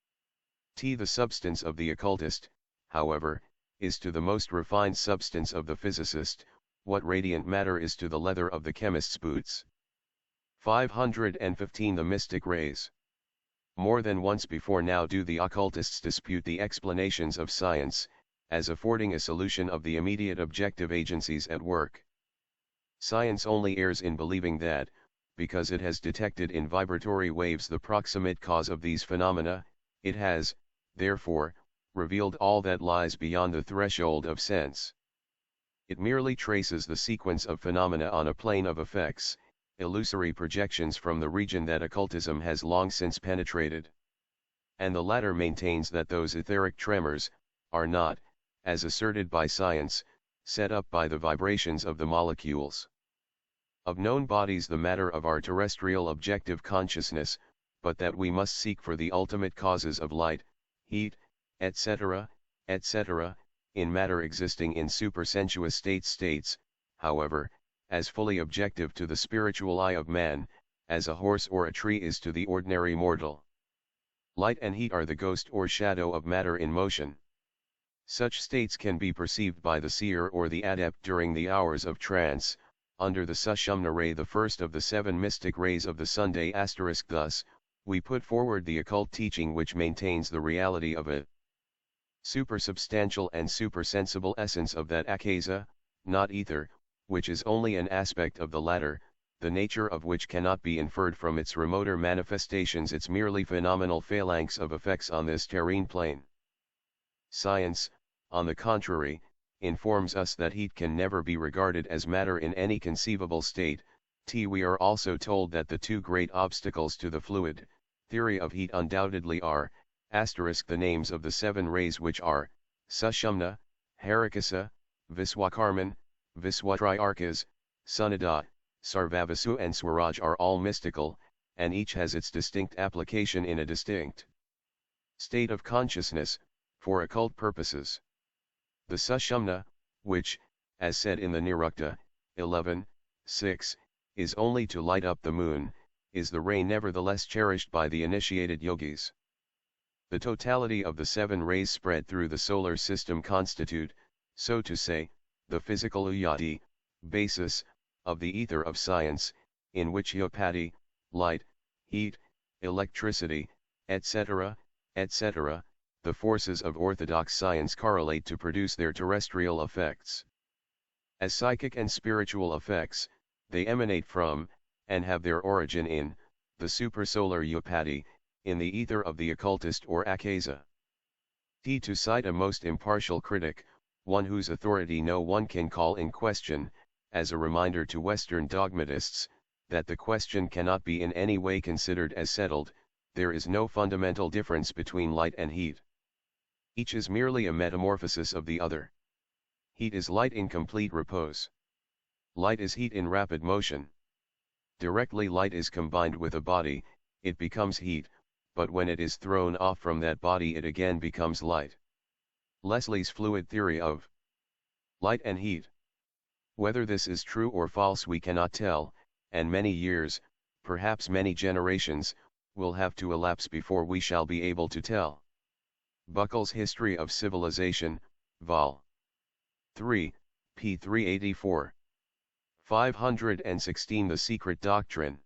The substance of the occultist, however, is to the most refined substance of the physicist, what radiant matter is to the leather of the chemist's boots. 515 The mystic rays. More than once before now do the occultists dispute the explanations of science, as affording a solution of the immediate objective agencies at work. Science only errs in believing that, because it has detected in vibratory waves the proximate cause of these phenomena, it has, therefore, revealed all that lies beyond the threshold of sense. It merely traces the sequence of phenomena on a plane of effects, illusory projections from the region that occultism has long since penetrated. And the latter maintains that those etheric tremors, are not, as asserted by science, set up by the vibrations of the molecules of known bodies, the matter of our terrestrial objective consciousness, but that we must seek for the ultimate causes of light, heat, etc., etc., in matter existing in supersensuous states, however, as fully objective to the spiritual eye of man, as a horse or a tree is to the ordinary mortal. Light and heat are the ghost or shadow of matter in motion. Such states can be perceived by the seer or the adept during the hours of trance, under the Sushumna ray, the first of the 7 mystic rays of the Sunday *. Thus, we put forward the occult teaching which maintains the reality of a supersubstantial and supersensible essence of that akasa, not ether, which is only an aspect of the latter, the nature of which cannot be inferred from its remoter manifestations, its merely phenomenal phalanx of effects on this terrene plane. Science, on the contrary, informs us that heat can never be regarded as matter in any conceivable state. We are also told that the 2 great obstacles to the fluid theory of heat undoubtedly are, The names of the 7 rays, which are Sushumna, Harakasa, Viswakarman, Viswatriarkas, Sunada, Sarvavasu and Swaraj, are all mystical, and each has its distinct application in a distinct state of consciousness, for occult purposes. The Sushumna, which, as said in the Nirukta, 11:6, is only to light up the moon, is the ray nevertheless cherished by the initiated yogis. The totality of the 7 rays spread through the solar system constitute, so to say, the physical uyati, basis, of the ether of science, in which yopati, light, heat, electricity, etc., etc., the forces of orthodox science correlate to produce their terrestrial effects. As psychic and spiritual effects, they emanate from, and have their origin in, the supersolar yopati, in the ether of the occultist or akasa. To cite a most impartial critic, one whose authority no one can call in question, as a reminder to Western dogmatists, that the question cannot be in any way considered as settled, there is no fundamental difference between light and heat. Each is merely a metamorphosis of the other. Heat is light in complete repose. Light is heat in rapid motion. Directly light is combined with a body, it becomes heat, but when it is thrown off from that body it again becomes light. Leslie's fluid theory of light and heat. Whether this is true or false we cannot tell, and many years, perhaps many generations, will have to elapse before we shall be able to tell. Buckle's History of Civilization, Vol. 3, p. 384. 516. The Secret Doctrine.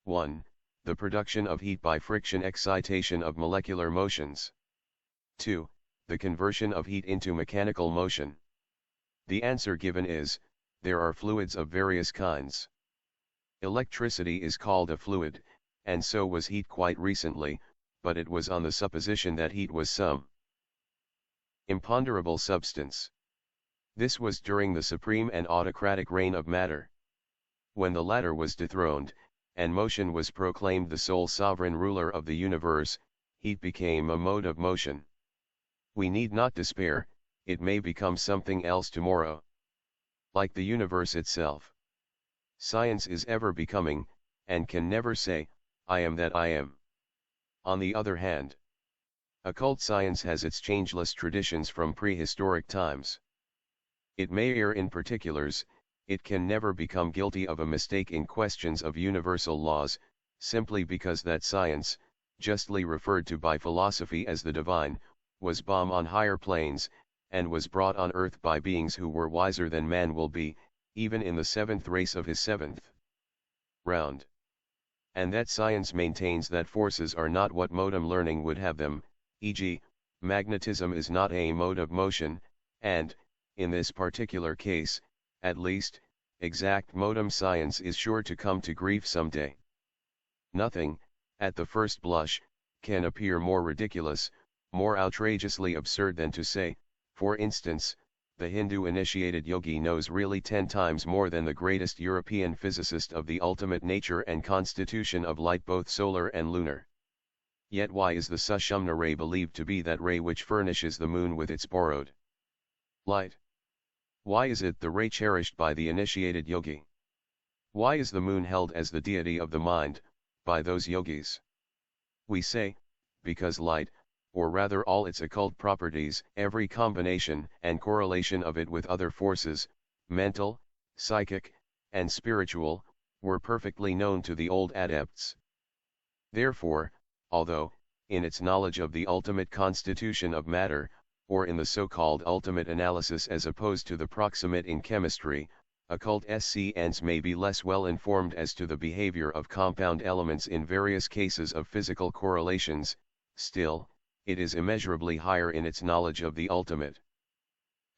1. The production of heat by friction excitation of molecular motions. 2. The conversion of heat into mechanical motion. The answer given is, there are fluids of various kinds. Electricity is called a fluid, and so was heat quite recently, but it was on the supposition that heat was some imponderable substance. This was during the supreme and autocratic reign of matter. When the latter was dethroned, and motion was proclaimed the sole sovereign ruler of the universe, heat became a mode of motion. We need not despair, it may become something else tomorrow. Like the universe itself. Science is ever becoming, and can never say, I am that I am. On the other hand, occult science has its changeless traditions from prehistoric times. It may err in particulars, it can never become guilty of a mistake in questions of universal laws, simply because that science, justly referred to by philosophy as the divine, was born on higher planes, and was brought on earth by beings who were wiser than man will be, even in the 7th race of his 7th round. And that science maintains that forces are not what modern learning would have them, e.g., magnetism is not a mode of motion, and, in this particular case, at least, exact modem science is sure to come to grief someday. Nothing, at the first blush, can appear more ridiculous, more outrageously absurd than to say, for instance, the Hindu initiated yogi knows really 10 times more than the greatest European physicist of the ultimate nature and constitution of light, both solar and lunar. Yet why is the Sushumna ray believed to be that ray which furnishes the moon with its borrowed light? Why is it the ray cherished by the initiated yogi? Why is the moon held as the deity of the mind, by those yogis? We say, because light, or rather all its occult properties, every combination and correlation of it with other forces, mental, psychic, and spiritual, were perfectly known to the old adepts. Therefore, although, in its knowledge of the ultimate constitution of matter, or in the so-called ultimate analysis as opposed to the proximate in chemistry, occult science may be less well informed as to the behavior of compound elements in various cases of physical correlations, still, it is immeasurably higher in its knowledge of the ultimate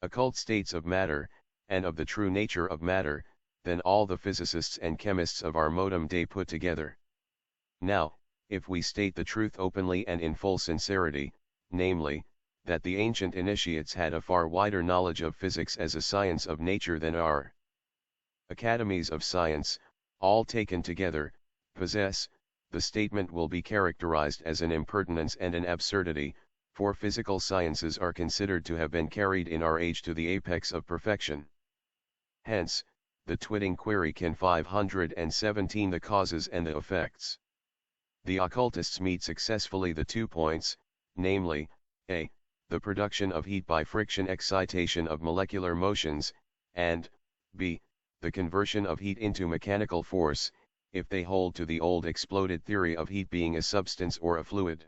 occult states of matter, and of the true nature of matter, than all the physicists and chemists of our modern day put together. Now, if we state the truth openly and in full sincerity, namely, that the ancient initiates had a far wider knowledge of physics as a science of nature than our academies of science, all taken together, possess, the statement will be characterized as an impertinence and an absurdity, for physical sciences are considered to have been carried in our age to the apex of perfection. Hence, the twitting query: can 517 the causes and the effects? The occultists meet successfully the 2 points, namely, a. the production of heat by friction excitation of molecular motions, and b. the conversion of heat into mechanical force, if they hold to the old exploded theory of heat being a substance or a fluid.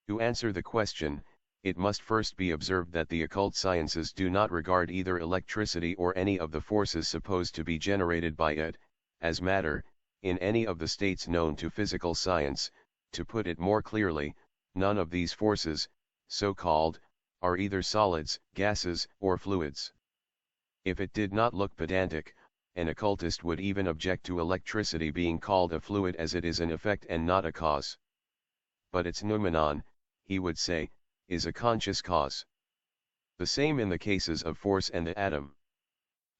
To answer the question, it must first be observed that the occult sciences do not regard either electricity or any of the forces supposed to be generated by it, as matter, in any of the states known to physical science. To put it more clearly, none of these forces, so-called, are either solids, gases, or fluids. If it did not look pedantic, an occultist would even object to electricity being called a fluid, as it is an effect and not a cause. But its noumenon, he would say, is a conscious cause. The same in the cases of force and the atom.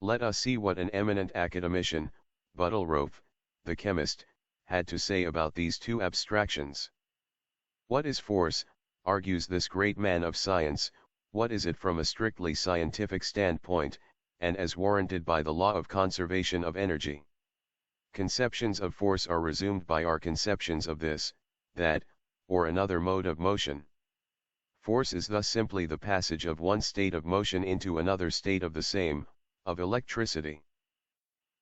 Let us see what an eminent academician, Buttelroth, the chemist, had to say about these two abstractions. What is force, argues this great man of science, what is it from a strictly scientific standpoint, and as warranted by the law of conservation of energy? Conceptions of force are resumed by our conceptions of this, that, or another mode of motion. Force is thus simply the passage of one state of motion into another state of the same, of electricity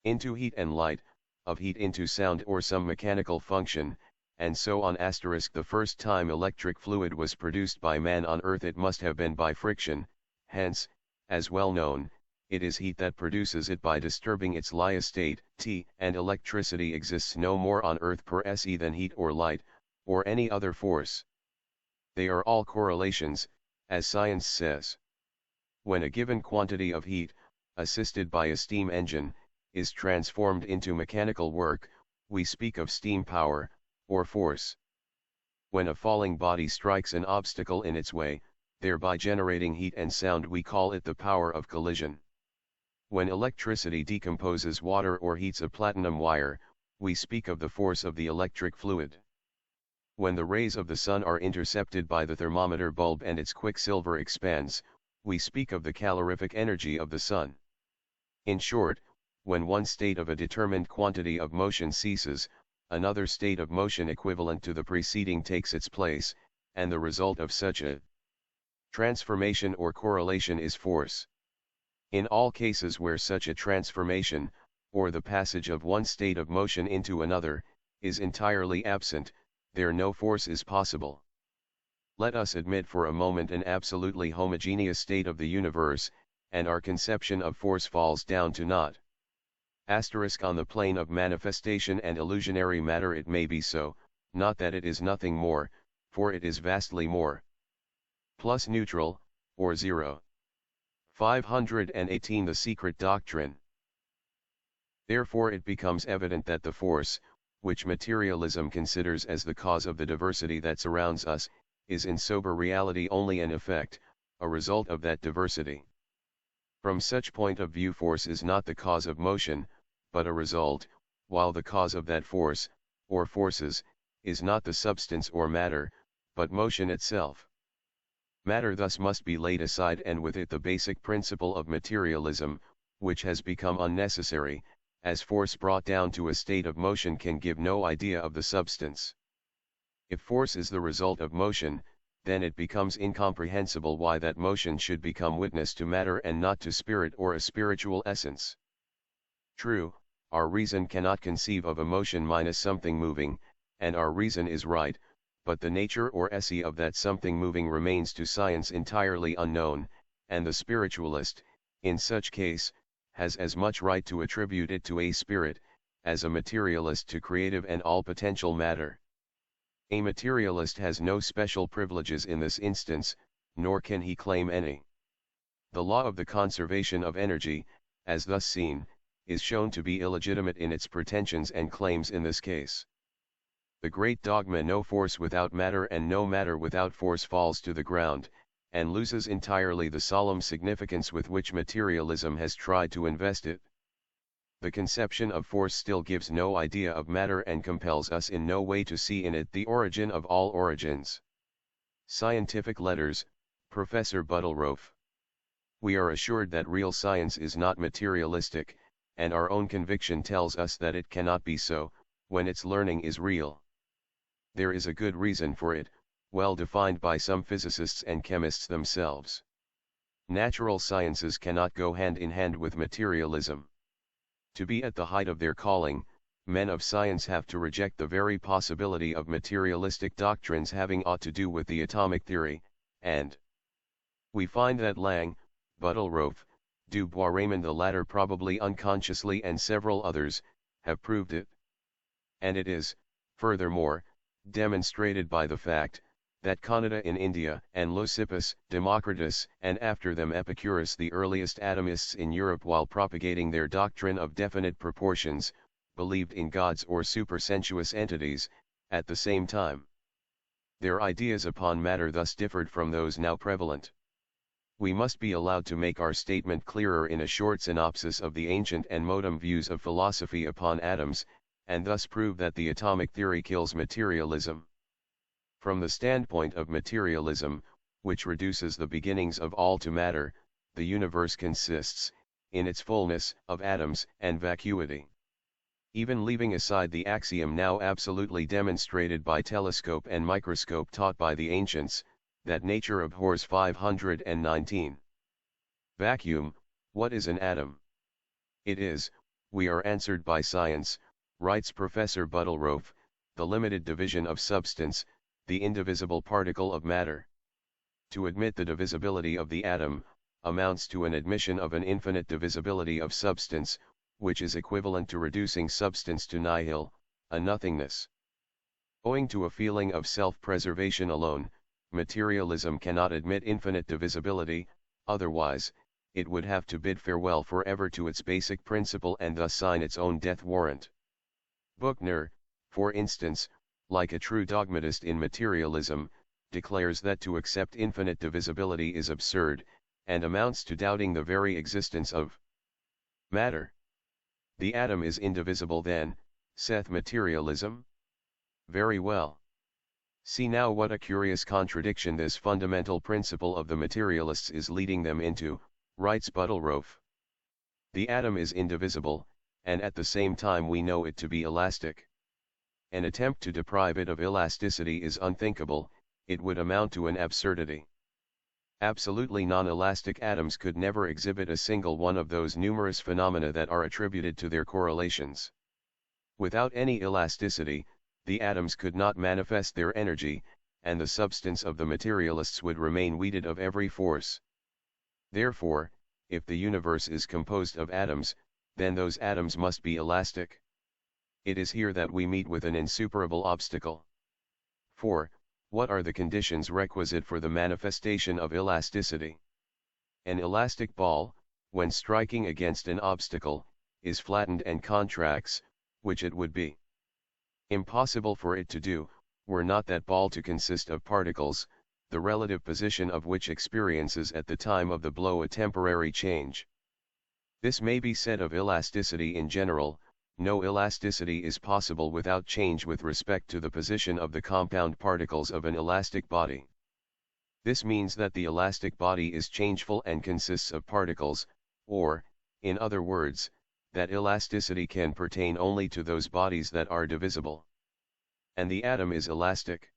into heat and light, of heat into sound or some mechanical function, and so on. The first time electric fluid was produced by man on earth, it must have been by friction, hence, as well known, it is heat that produces it by disturbing its lie state, T, and electricity exists no more on earth per se than heat or light, or any other force. They are all correlations, as science says. When a given quantity of heat, assisted by a steam engine, is transformed into mechanical work, we speak of steam power, or force. When a falling body strikes an obstacle in its way, thereby generating heat and sound, we call it the power of collision. When electricity decomposes water or heats a platinum wire, we speak of the force of the electric fluid. When the rays of the sun are intercepted by the thermometer bulb and its quicksilver expands, we speak of the calorific energy of the sun. In short, when one state of a determined quantity of motion ceases, another state of motion equivalent to the preceding takes its place, and the result of such a transformation or correlation is force. In all cases where such a transformation, or the passage of one state of motion into another, is entirely absent, there no force is possible. Let us admit for a moment an absolutely homogeneous state of the universe, and our conception of force falls down to naught. On the plane of manifestation and illusionary matter it may be so, not that it is nothing more, for it is vastly more. Plus neutral, or zero. 518 The secret doctrine. Therefore it becomes evident that the force, which materialism considers as the cause of the diversity that surrounds us, is in sober reality only an effect, a result of that diversity. From such point of view, force is not the cause of motion, but a result, while the cause of that force, or forces, is not the substance or matter, but motion itself. Matter thus must be laid aside, and with it the basic principle of materialism, which has become unnecessary, as force brought down to a state of motion can give no idea of the substance. If force is the result of motion, then it becomes incomprehensible why that motion should become witness to matter and not to spirit or a spiritual essence. True, our reason cannot conceive of a motion minus something moving, and our reason is right, but the nature or esse of that something moving remains to science entirely unknown, and the spiritualist, in such case, has as much right to attribute it to a spirit, as a materialist to creative and all potential matter. A materialist has no special privileges in this instance, nor can he claim any. The law of the conservation of energy, as thus seen, is shown to be illegitimate in its pretensions and claims in this case. The great dogma no force without matter and no matter without force falls to the ground, and loses entirely the solemn significance with which materialism has tried to invest it. the conception of force still gives no idea of matter and compels us in no way to see in it the origin of all origins. Scientific Letters, Professor Buttelrofe. We are assured that real science is not materialistic, and our own conviction tells us that it cannot be so, when its learning is real. There is a good reason for it, well defined by some physicists and chemists themselves. Natural sciences cannot go hand in hand with materialism. To be at the height of their calling, men of science have to reject the very possibility of materialistic doctrines having aught to do with the atomic theory, and we find that Lang, Buttelrofe, Du Bois-Reymond, the latter probably unconsciously, and several others, have proved it. And it is, furthermore, demonstrated by the fact, that Kanada in India, and Leucippus, Democritus, and after them Epicurus, the earliest atomists in Europe, while propagating their doctrine of definite proportions, believed in gods or supersensuous entities, at the same time. Their ideas upon matter thus differed from those now prevalent. We must be allowed to make our statement clearer in a short synopsis of the ancient and modern views of philosophy upon atoms, and thus prove that the atomic theory kills materialism. From the standpoint of materialism, which reduces the beginnings of all to matter, the universe consists, in its fullness, of atoms and vacuity. Even leaving aside the axiom now absolutely demonstrated by telescope and microscope taught by the ancients, that nature abhors 519. Vacuum, what is an atom? It is, we are answered by science, writes Professor Buttelrofe, the limited division of substance, the indivisible particle of matter. To admit the divisibility of the atom, amounts to an admission of an infinite divisibility of substance, which is equivalent to reducing substance to nihil, a nothingness. Owing to a feeling of self-preservation alone, materialism cannot admit infinite divisibility, otherwise, it would have to bid farewell forever to its basic principle and thus sign its own death warrant. Buchner, for instance, like a true dogmatist in materialism, declares that to accept infinite divisibility is absurd, and amounts to doubting the very existence of matter. The atom is indivisible then, saith materialism? Very well. See now what a curious contradiction this fundamental principle of the materialists is leading them into, writes Buttelrofe. The atom is indivisible, and at the same time we know it to be elastic. An attempt to deprive it of elasticity is unthinkable, it would amount to an absurdity. Absolutely non-elastic atoms could never exhibit a single one of those numerous phenomena that are attributed to their correlations. Without any elasticity, the atoms could not manifest their energy, and the substance of the materialists would remain weeded of every force. Therefore, if the universe is composed of atoms, then those atoms must be elastic. It is here that we meet with an insuperable obstacle. For, what are the conditions requisite for the manifestation of elasticity? An elastic ball, when striking against an obstacle, is flattened and contracts, which it would be impossible for it to do, were not that ball to consist of particles, the relative position of which experiences at the time of the blow a temporary change. This may be said of elasticity in general. No elasticity is possible without change with respect to the position of the compound particles of an elastic body. This means that the elastic body is changeful and consists of particles, or, in other words, that elasticity can pertain only to those bodies that are divisible. And the atom is elastic.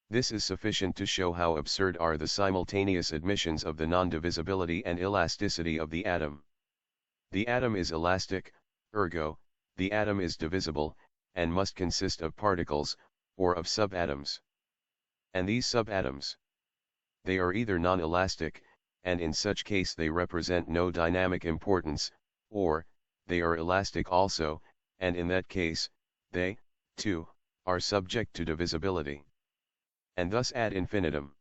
This is sufficient to show how absurd are the simultaneous admissions of the non-divisibility and elasticity of the atom. The atom is elastic, ergo, the atom is divisible, and must consist of particles, or of subatoms. And these subatoms, they are either non-elastic, and in such case they represent no dynamic importance, or, they are elastic also, and in that case, they, too, are subject to divisibility. And thus ad infinitum.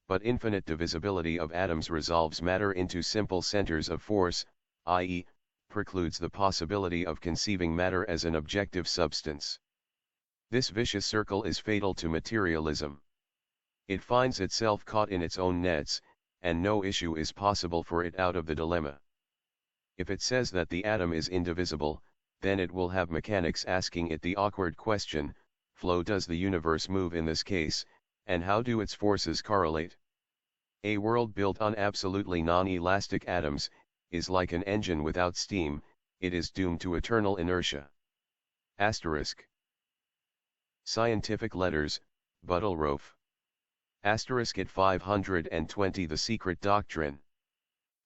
But infinite divisibility of atoms resolves matter into simple centers of force, i.e., precludes the possibility of conceiving matter as an objective substance. This vicious circle is fatal to materialism. It finds itself caught in its own nets, and no issue is possible for it out of the dilemma. If it says that the atom is indivisible, then it will have mechanics asking it the awkward question, flow does the universe move in this case, and how do its forces correlate? A world built on absolutely non-elastic atoms, is like an engine without steam, it is doomed to eternal inertia. Asterisk. Scientific Letters, Buttelrof. Asterisk at 520 The Secret Doctrine.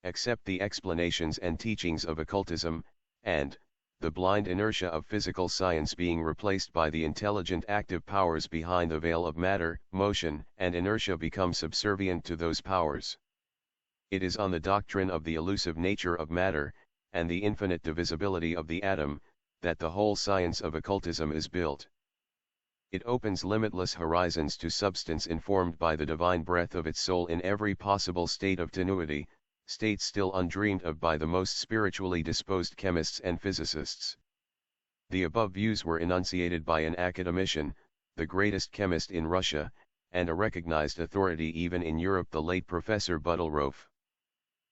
Accept the explanations and teachings of occultism, and, the blind inertia of physical science being replaced by the intelligent active powers behind the veil of matter, motion and inertia become subservient to those powers. It is on the doctrine of the elusive nature of matter, and the infinite divisibility of the atom, that the whole science of occultism is built. It opens limitless horizons to substance informed by the divine breath of its soul in every possible state of tenuity, states still undreamed of by the most spiritually disposed chemists and physicists. The above views were enunciated by an academician, the greatest chemist in Russia, and a recognized authority even in Europe, the late Professor Buttelrof.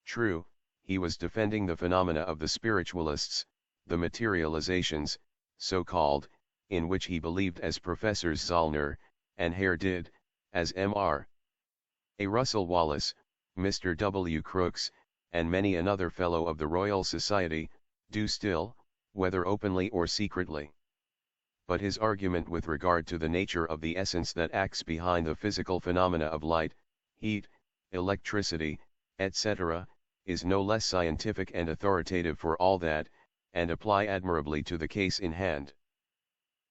True, he was defending the phenomena of the spiritualists, the materializations, so-called, in which he believed as Professors Zollner and Hare did, as Mr. A. Russell Wallace, Mr. W. Crookes, and many another Fellow of the Royal Society, do still, whether openly or secretly. But his argument with regard to the nature of the essence that acts behind the physical phenomena of light, heat, electricity, etc., is no less scientific and authoritative for all that, and apply admirably to the case in hand.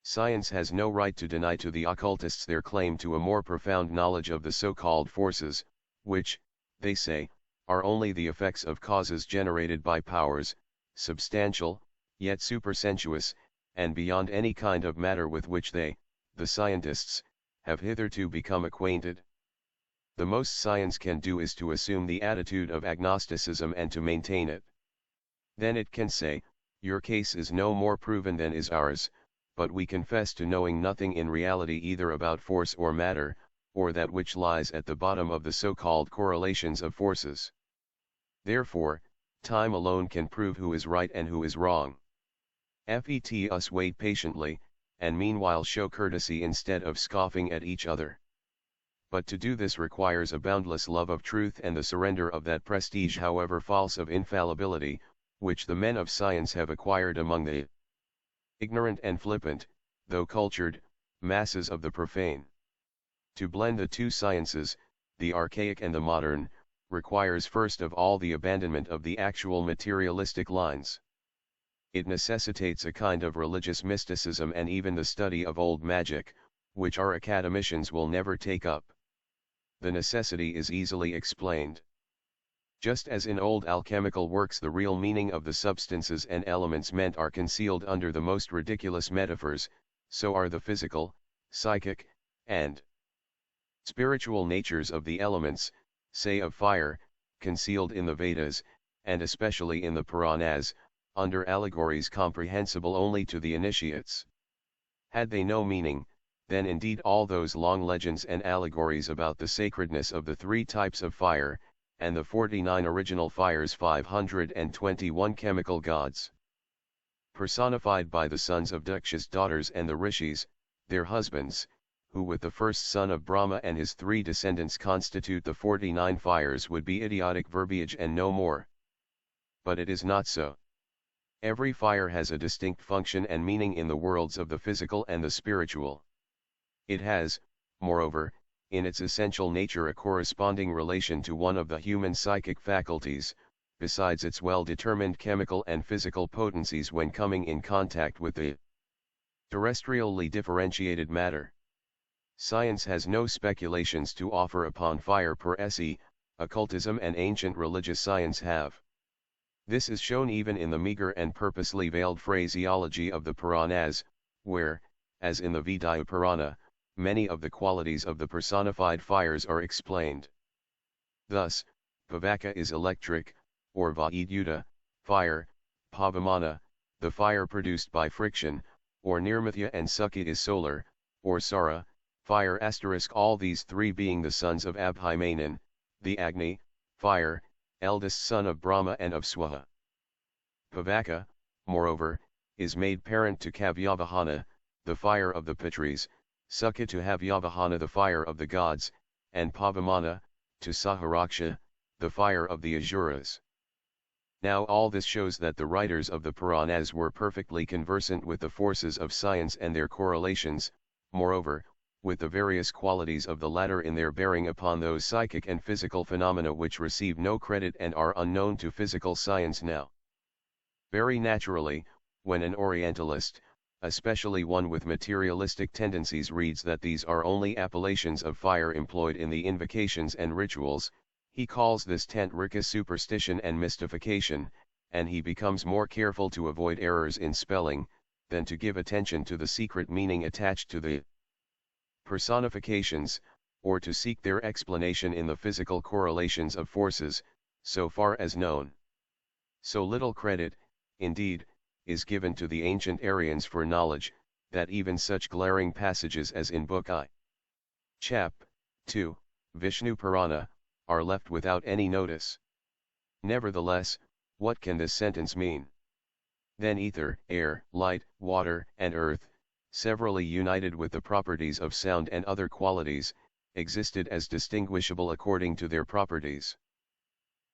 Science has no right to deny to the occultists their claim to a more profound knowledge of the so-called forces, which, they say, are only the effects of causes generated by powers, substantial, yet supersensuous, and beyond any kind of matter with which they, the scientists, have hitherto become acquainted. The most science can do is to assume the attitude of agnosticism and to maintain it. Then it can say, your case is no more proven than is ours, but we confess to knowing nothing in reality either about force or matter, or that which lies at the bottom of the so-called correlations of forces. Therefore, time alone can prove who is right and who is wrong. Let us wait patiently, and meanwhile show courtesy instead of scoffing at each other. But to do this requires a boundless love of truth and the surrender of that prestige, however false, of infallibility, which the men of science have acquired among the ignorant and flippant, though cultured, masses of the profane. To blend the two sciences, the archaic and the modern, requires first of all the abandonment of the actual materialistic lines. It necessitates a kind of religious mysticism and even the study of old magic, which our academicians will never take up. The necessity is easily explained. Just as in old alchemical works the real meaning of the substances and elements meant are concealed under the most ridiculous metaphors, so are the physical, psychic, and spiritual natures of the elements, say of fire, concealed in the Vedas, and especially in the Puranas, under allegories comprehensible only to the initiates. Had they no meaning, then indeed all those long legends and allegories about the sacredness of the three types of fire, and the 49 original fires, 521 chemical gods, personified by the sons of Daksha's daughters and the rishis, their husbands, who with the first son of Brahma and his three descendants constitute the 49 fires, would be idiotic verbiage and no more. But it is not so. Every fire has a distinct function and meaning in the worlds of the physical and the spiritual. It has, moreover, in its essential nature a corresponding relation to one of the human psychic faculties, besides its well-determined chemical and physical potencies when coming in contact with the terrestrially differentiated matter. Science has no speculations to offer upon fire per se, occultism and ancient religious science have. This is shown even in the meager and purposely veiled phraseology of the Puranas, where, as in the Vidya Purana, many of the qualities of the personified fires are explained. Thus, Pavaka is electric, or Vaidyuta, fire, Pavamana, the fire produced by friction, or Nirmathya, and Sukha is solar, or Sara, fire. All these three being the sons of Abhimanan, the Agni, fire, eldest son of Brahma and of Swaha. Pavaka, moreover, is made parent to Kavyavahana, the fire of the Pitris, Sukha to Havyavahana, the fire of the gods, and Pavamana, to Saharaksha, the fire of the Asuras. Now all this shows that the writers of the Puranas were perfectly conversant with the forces of science and their correlations, moreover, with the various qualities of the latter in their bearing upon those psychic and physical phenomena which receive no credit and are unknown to physical science now. Very naturally, when an Orientalist, especially one with materialistic tendencies, reads that these are only appellations of fire employed in the invocations and rituals, he calls this tantrika superstition and mystification, and he becomes more careful to avoid errors in spelling, than to give attention to the secret meaning attached to the personifications, or to seek their explanation in the physical correlations of forces, so far as known. So little credit, indeed, is given to the ancient Aryans for knowledge, that even such glaring passages as in Book I. Chap. 2, Vishnu Purana, are left without any notice. Nevertheless, what can this sentence mean? Then ether, air, light, water, and earth, severally united with the properties of sound and other qualities, existed as distinguishable according to their properties.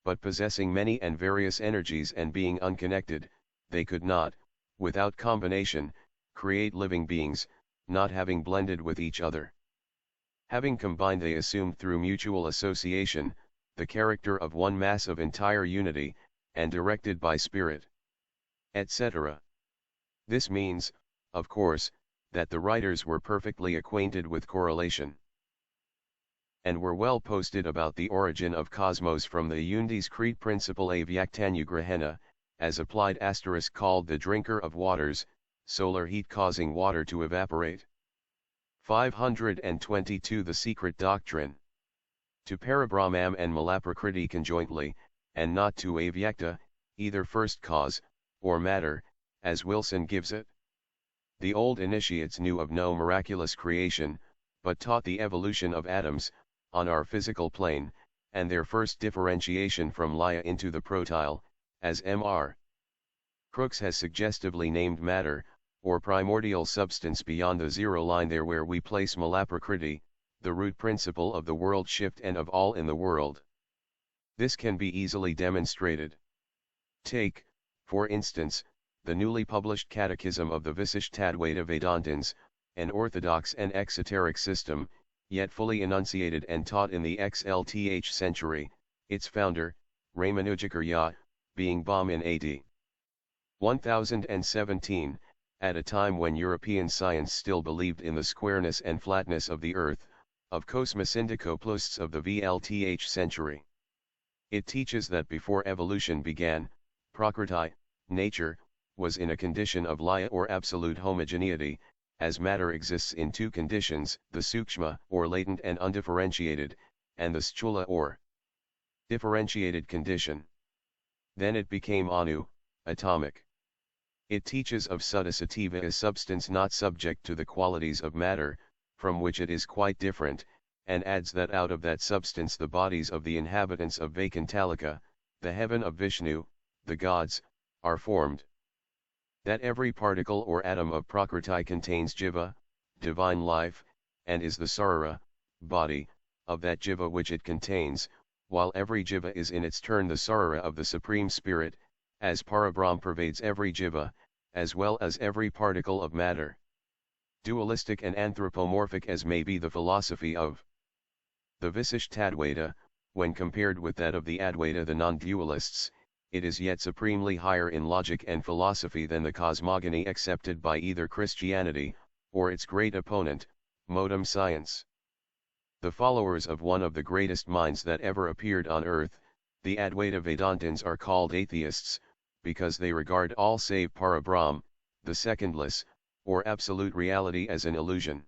But possessing many and various energies and being unconnected, they could not, without combination, create living beings, not having blended with each other. Having combined, they assumed through mutual association, the character of one mass of entire unity, and directed by spirit, etc. This means, of course, that the writers were perfectly acquainted with correlation, and were well posted about the origin of cosmos from the Yundi's Crete principle Avyaktanugrahena, as applied * called the drinker of waters, solar heat causing water to evaporate. 522 The secret doctrine. To Parabrahmam and Malaprakriti conjointly, and not to Avyakta, either first cause, or matter, as Wilson gives it. The old initiates knew of no miraculous creation, but taught the evolution of atoms, on our physical plane, and their first differentiation from Laya into the protyle, as Mr. Crookes has suggestively named matter, or primordial substance beyond the zero line, there where we place Malaprakriti, the root principle of the world shift and of all in the world. This can be easily demonstrated. Take, for instance, the newly published Catechism of the Visishtadvaita Vedantins, an orthodox and exoteric system, yet fully enunciated and taught in the XLth century, its founder, Ramanujakarya, being born in AD 1017, at a time when European science still believed in the squareness and flatness of the earth, of Kosmosindikoplusts of the VLTH century. It teaches that before evolution began, Prakriti, nature, was in a condition of laya or absolute homogeneity, as matter exists in two conditions, the sukshma or latent and undifferentiated, and the sthula or differentiated condition. Then it became anu, atomic. It teaches of Sudasativa as substance not subject to the qualities of matter, from which it is quite different, and adds that out of that substance the bodies of the inhabitants of Vaikuntalika, the heaven of Vishnu, the gods, are formed. That every particle or atom of Prakriti contains jiva, divine life, and is the sarara, body, of that jiva which it contains, while every jiva is in its turn the sarara of the Supreme Spirit, as Parabrahm pervades every jiva, as well as every particle of matter. Dualistic and anthropomorphic as may be the philosophy of the Visishtadvaita, when compared with that of the Advaita, the non-dualists, it is yet supremely higher in logic and philosophy than the cosmogony accepted by either Christianity, or its great opponent, modern science. The followers of one of the greatest minds that ever appeared on earth, the Advaita Vedantins, are called atheists, because they regard all save Parabrahm, the secondless, or absolute reality, as an illusion.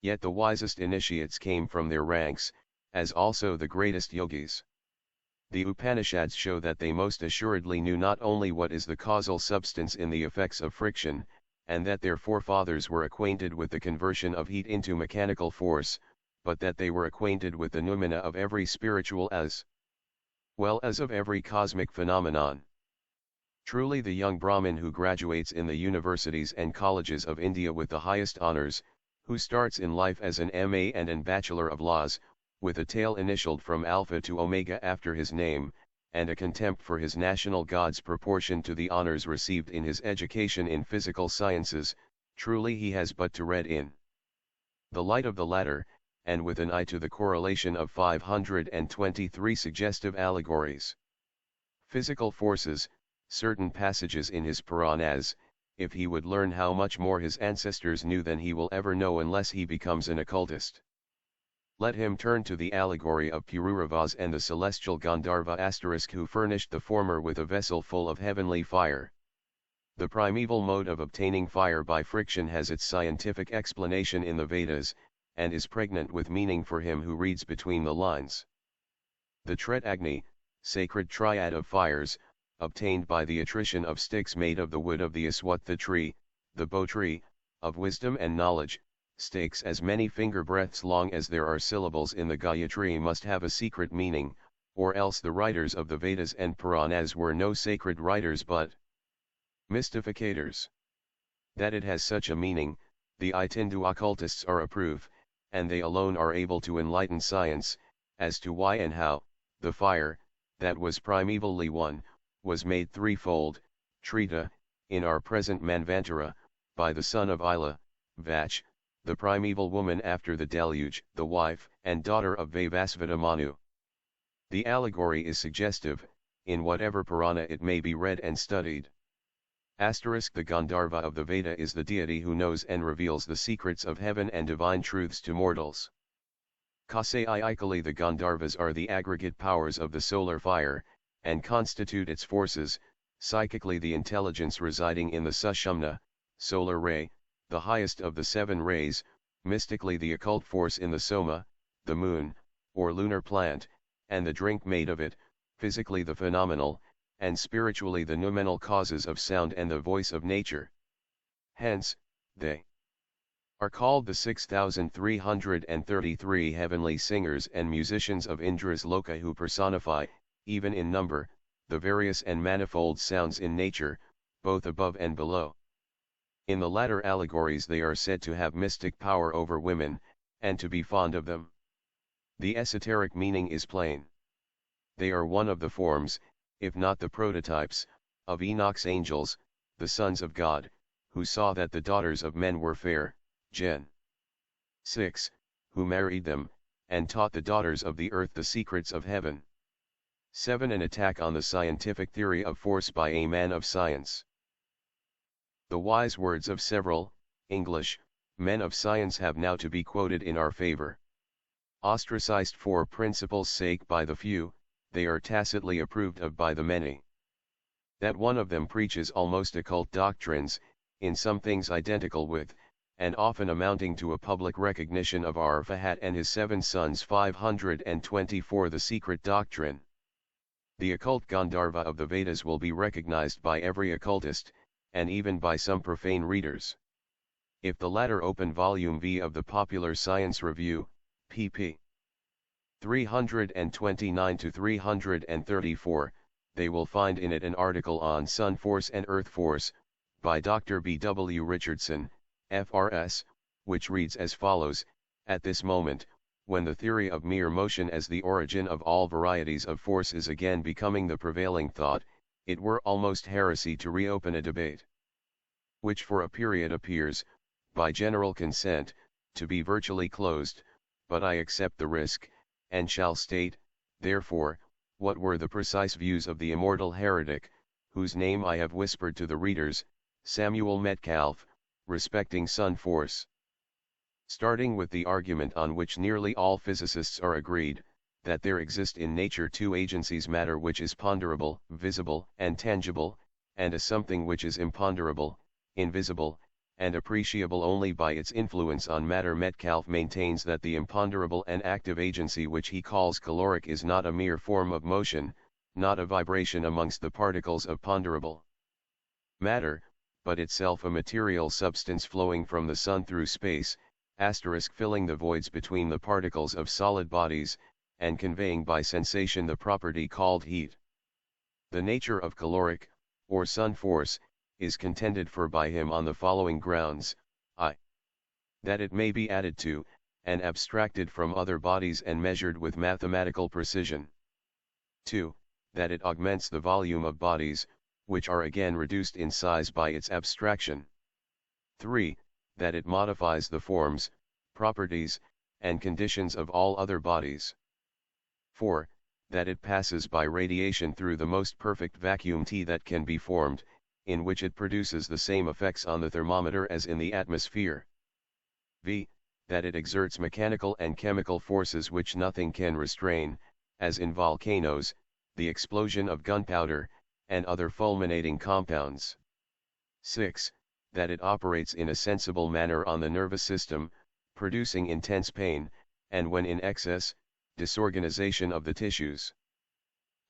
Yet the wisest initiates came from their ranks, as also the greatest yogis. The Upanishads show that they most assuredly knew not only what is the causal substance in the effects of friction, and that their forefathers were acquainted with the conversion of heat into mechanical force, but that they were acquainted with the noumena of every spiritual as well as of every cosmic phenomenon. Truly the young Brahmin who graduates in the universities and colleges of India with the highest honors, who starts in life as an M.A. and an Bachelor of Laws, with a tail initialed from Alpha to Omega after his name, and a contempt for his national gods proportioned to the honors received in his education in physical sciences, truly he has but to read in the light of the latter, and with an eye to the correlation of 523 suggestive allegories. Physical forces, certain passages in his Puranas, if he would learn how much more his ancestors knew than he will ever know unless he becomes an occultist. Let him turn to the allegory of Pururavas and the celestial Gandharva * who furnished the former with a vessel full of heavenly fire. The primeval mode of obtaining fire by friction has its scientific explanation in the Vedas, and is pregnant with meaning for him who reads between the lines. The Tret Agni, sacred triad of fires, obtained by the attrition of sticks made of the wood of the Aswatha tree, the Bo tree, of wisdom and knowledge, stakes as many finger breadths long as there are syllables in the Gayatri must have a secret meaning, or else the writers of the Vedas and Puranas were no sacred writers but mystificators. That it has such a meaning, the Hindu occultists are a proof, and they alone are able to enlighten science, as to why and how, the fire, that was primevally one, was made threefold, Trita, in our present Manvantara, by the son of Ila, Vach, the primeval woman after the deluge, the wife and daughter of Vaivasvata Manu. The allegory is suggestive, in whatever Purana it may be read and studied. The Gandharva of the Veda is the deity who knows and reveals the secrets of heaven and divine truths to mortals. Kasaikali the Gandharvas are the aggregate powers of the solar fire, and constitute its forces, psychically the intelligence residing in the Sushumna, solar ray, the highest of the seven rays, mystically the occult force in the Soma, the moon, or lunar plant, and the drink made of it, physically the phenomenal, and spiritually the noumenal causes of sound and the voice of nature. Hence, they are called the 6,333 heavenly singers and musicians of Indra's Loka who personify, even in number, the various and manifold sounds in nature, both above and below. In the latter allegories they are said to have mystic power over women, and to be fond of them. The esoteric meaning is plain. They are one of the forms, if not the prototypes, of Enoch's angels, the sons of God, who saw that the daughters of men were fair, Gen. 6, who married them, and taught the daughters of the earth the secrets of heaven. 7. An attack on the scientific theory of force by a man of science. The wise words of several, English, men of science have now to be quoted in our favor. Ostracized for principle's sake by the few, they are tacitly approved of by the many. That one of them preaches almost occult doctrines, in some things identical with, and often amounting to a public recognition of Arfahat and his 7 sons 524 the secret doctrine. The occult Gandharva of the Vedas will be recognized by every occultist, and even by some profane readers. If the latter open volume V of the Popular Science Review, pp. 329 to 334, they will find in it an article on Sun Force and Earth Force, by Dr. B. W. Richardson, FRS, which reads as follows: At this moment, when the theory of mere motion as the origin of all varieties of force is again becoming the prevailing thought, it were almost heresy to reopen a debate, which for a period appears, by general consent, to be virtually closed, but I accept the risk, and shall state, therefore, what were the precise views of the immortal heretic, whose name I have whispered to the readers, Samuel Metcalfe, respecting sun force. Starting with the argument on which nearly all physicists are agreed, that there exist in nature 2 agencies: matter which is ponderable, visible, and tangible, and a something which is imponderable, invisible, and appreciable only by its influence on matter. Metcalfe maintains that the imponderable and active agency which he calls caloric is not a mere form of motion, not a vibration amongst the particles of ponderable matter, but itself a material substance flowing from the sun through space, filling the voids between the particles of solid bodies, and conveying by sensation the property called heat. The nature of caloric, or sun force, is contended for by him on the following grounds: I. That it may be added to, and abstracted from other bodies and measured with mathematical precision. 2. That it augments the volume of bodies, which are again reduced in size by its abstraction. 3. That it modifies the forms, properties, and conditions of all other bodies. 4. That it passes by radiation through the most perfect vacuum T that can be formed, in which it produces the same effects on the thermometer as in the atmosphere. V. That it exerts mechanical and chemical forces which nothing can restrain, as in volcanoes, the explosion of gunpowder, and other fulminating compounds. 6. That it operates in a sensible manner on the nervous system, producing intense pain, and when in excess, disorganization of the tissues.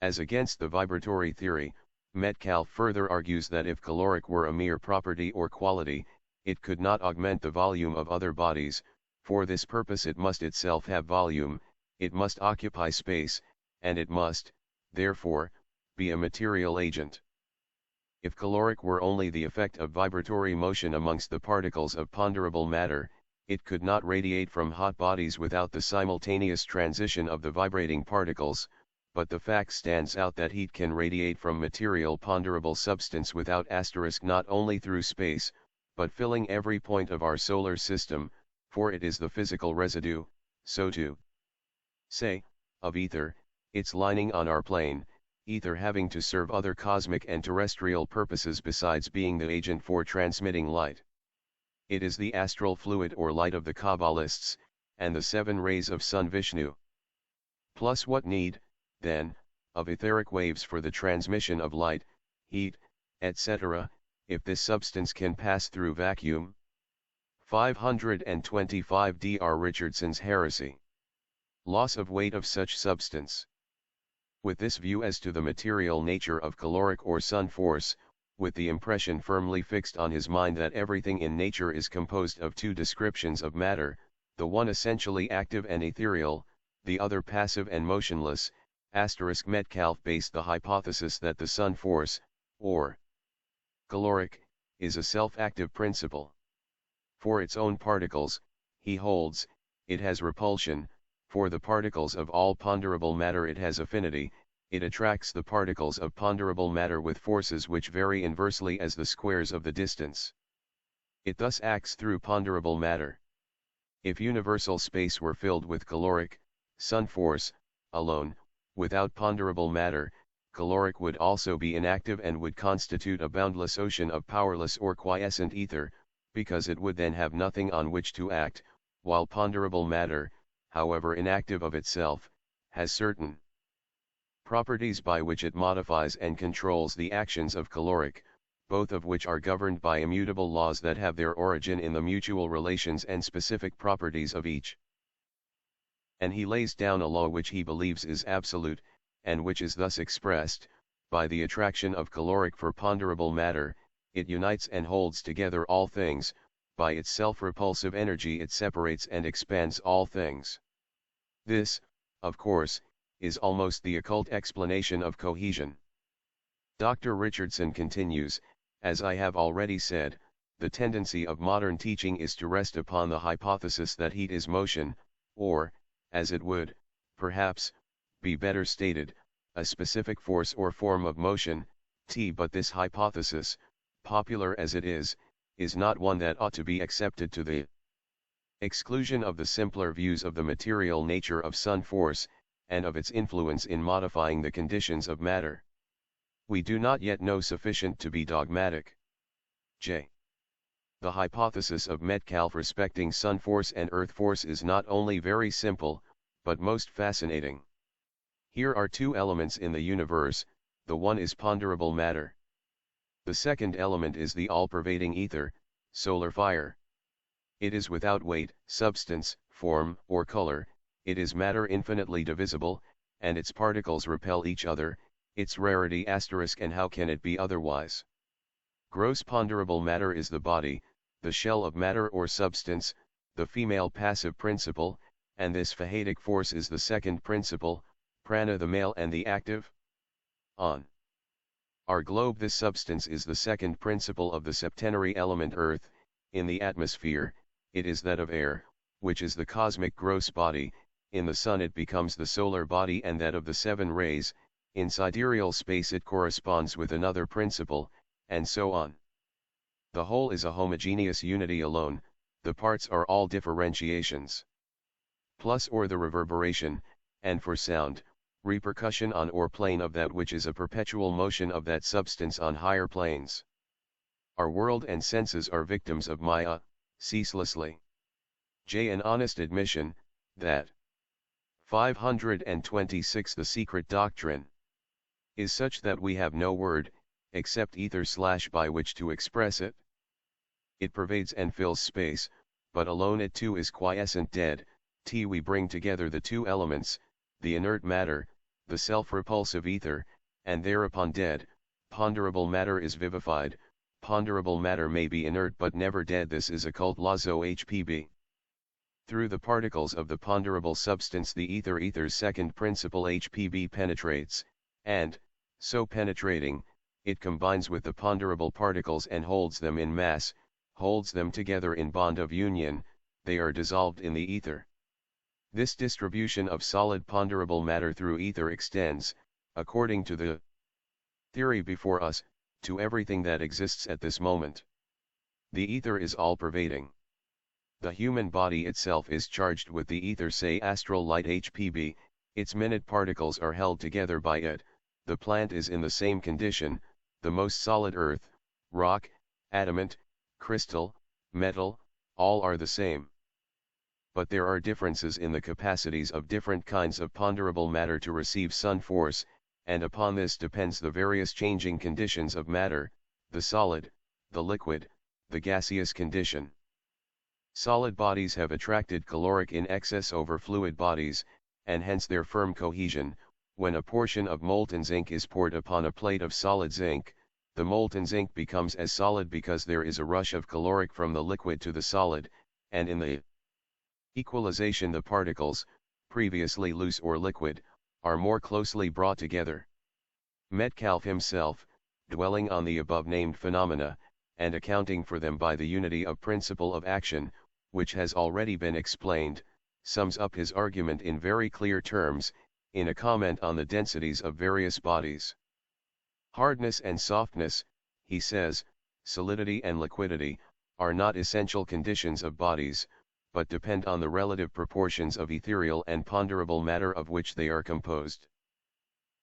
As against the vibratory theory, Metcalfe further argues that if caloric were a mere property or quality, it could not augment the volume of other bodies. For this purpose it must itself have volume, it must occupy space, and it must, therefore, be a material agent. If caloric were only the effect of vibratory motion amongst the particles of ponderable matter, it could not radiate from hot bodies without the simultaneous transition of the vibrating particles, but the fact stands out that heat can radiate from material ponderable substance without asterisk not only through space, but filling every point of our solar system, for it is the physical residue, so to say, of ether, its lining on our plane, ether having to serve other cosmic and terrestrial purposes besides being the agent for transmitting light. It is the astral fluid or light of the Kabbalists, and the 7 rays of Sun Vishnu. Plus what need, then, of etheric waves for the transmission of light, heat, etc., if this substance can pass through vacuum? 525 Dr. Richardson's heresy. Loss of weight of such substance. With this view as to the material nature of caloric or sun force, with the impression firmly fixed on his mind that everything in nature is composed of 2 descriptions of matter, the one essentially active and ethereal, the other passive and motionless, Metcalfe based the hypothesis that the sun force, or caloric, is a self-active principle. For its own particles, he holds, it has repulsion; for the particles of all ponderable matter it has affinity, it attracts the particles of ponderable matter with forces which vary inversely as the squares of the distance. It thus acts through ponderable matter. If universal space were filled with caloric, sun force, alone, without ponderable matter, caloric would also be inactive and would constitute a boundless ocean of powerless or quiescent ether, because it would then have nothing on which to act, while ponderable matter, however inactive of itself, has certain properties by which it modifies and controls the actions of caloric, both of which are governed by immutable laws that have their origin in the mutual relations and specific properties of each. And he lays down a law which he believes is absolute, and which is thus expressed: by the attraction of caloric for ponderable matter, it unites and holds together all things; by its self-repulsive energy it separates and expands all things. This, of course, is almost the occult explanation of cohesion. Dr. Richardson continues, as I have already said, the tendency of modern teaching is to rest upon the hypothesis that heat is motion, or, as it would, perhaps, be better stated, a specific force or form of motion, but this hypothesis, popular as it is not one that ought to be accepted to the exclusion of the simpler views of the material nature of sun force, and of its influence in modifying the conditions of matter. We do not yet know sufficient to be dogmatic. J. The hypothesis of Metcalfe respecting sun force and earth force is not only very simple, but most fascinating. Here are 2 elements in the universe, the one is ponderable matter. The second element is the all-pervading ether, solar fire. It is without weight, substance, form, or color, it is matter infinitely divisible, and its particles repel each other, its rarity asterisk and how can it be otherwise? Gross ponderable matter is the body, the shell of matter or substance, the female passive principle, and this Fahatic force is the second principle, prana the male and the active. On Our globe, this substance, is the second principle of the septenary element Earth. In the atmosphere, it is that of air, which is the cosmic gross body. In the sun it becomes the solar body and that of the seven rays. In sidereal space it corresponds with another principle, and so on. The whole is a homogeneous unity alone, the parts are all differentiations. Plus or the reverberation, and for sound, repercussion on or plane of that which is a perpetual motion of that substance on higher planes. Our world and senses are victims of Maya, ceaselessly. An honest admission, that 526 The secret doctrine is such that we have no word, except ether/by which to express it. It pervades and fills space, but alone it too is quiescent dead. We bring together the two elements, the inert matter, the self-repulsive ether, and thereupon dead, ponderable matter is vivified. Ponderable matter may be inert but never dead. This is occult lazo H.P. Through the particles of the ponderable substance the ether's second principle H.P. penetrates, and, so penetrating, it combines with the ponderable particles and holds them in mass, holds them together in bond of union, they are dissolved in the ether. This distribution of solid ponderable matter through ether extends, according to the theory before us, to everything that exists at this moment. The ether is all-pervading. The human body itself is charged with the ether, say astral light H.P. Its minute particles are held together by it. The plant is in the same condition, the most solid earth, rock, adamant, crystal, metal, all are the same. But there are differences in the capacities of different kinds of ponderable matter to receive sun force, and upon this depends the various changing conditions of matter, the solid, the liquid, the gaseous condition. Solid bodies have attracted caloric in excess over fluid bodies, and hence their firm cohesion. When a portion of molten zinc is poured upon a plate of solid zinc, the molten zinc becomes as solid because there is a rush of caloric from the liquid to the solid, and in the equalization the particles, previously loose or liquid, are more closely brought together. Metcalfe himself, dwelling on the above-named phenomena, and accounting for them by the unity of principle of action, which has already been explained, sums up his argument in very clear terms, in a comment on the densities of various bodies. Hardness and softness, he says, solidity and liquidity, are not essential conditions of bodies, but depend on the relative proportions of ethereal and ponderable matter of which they are composed.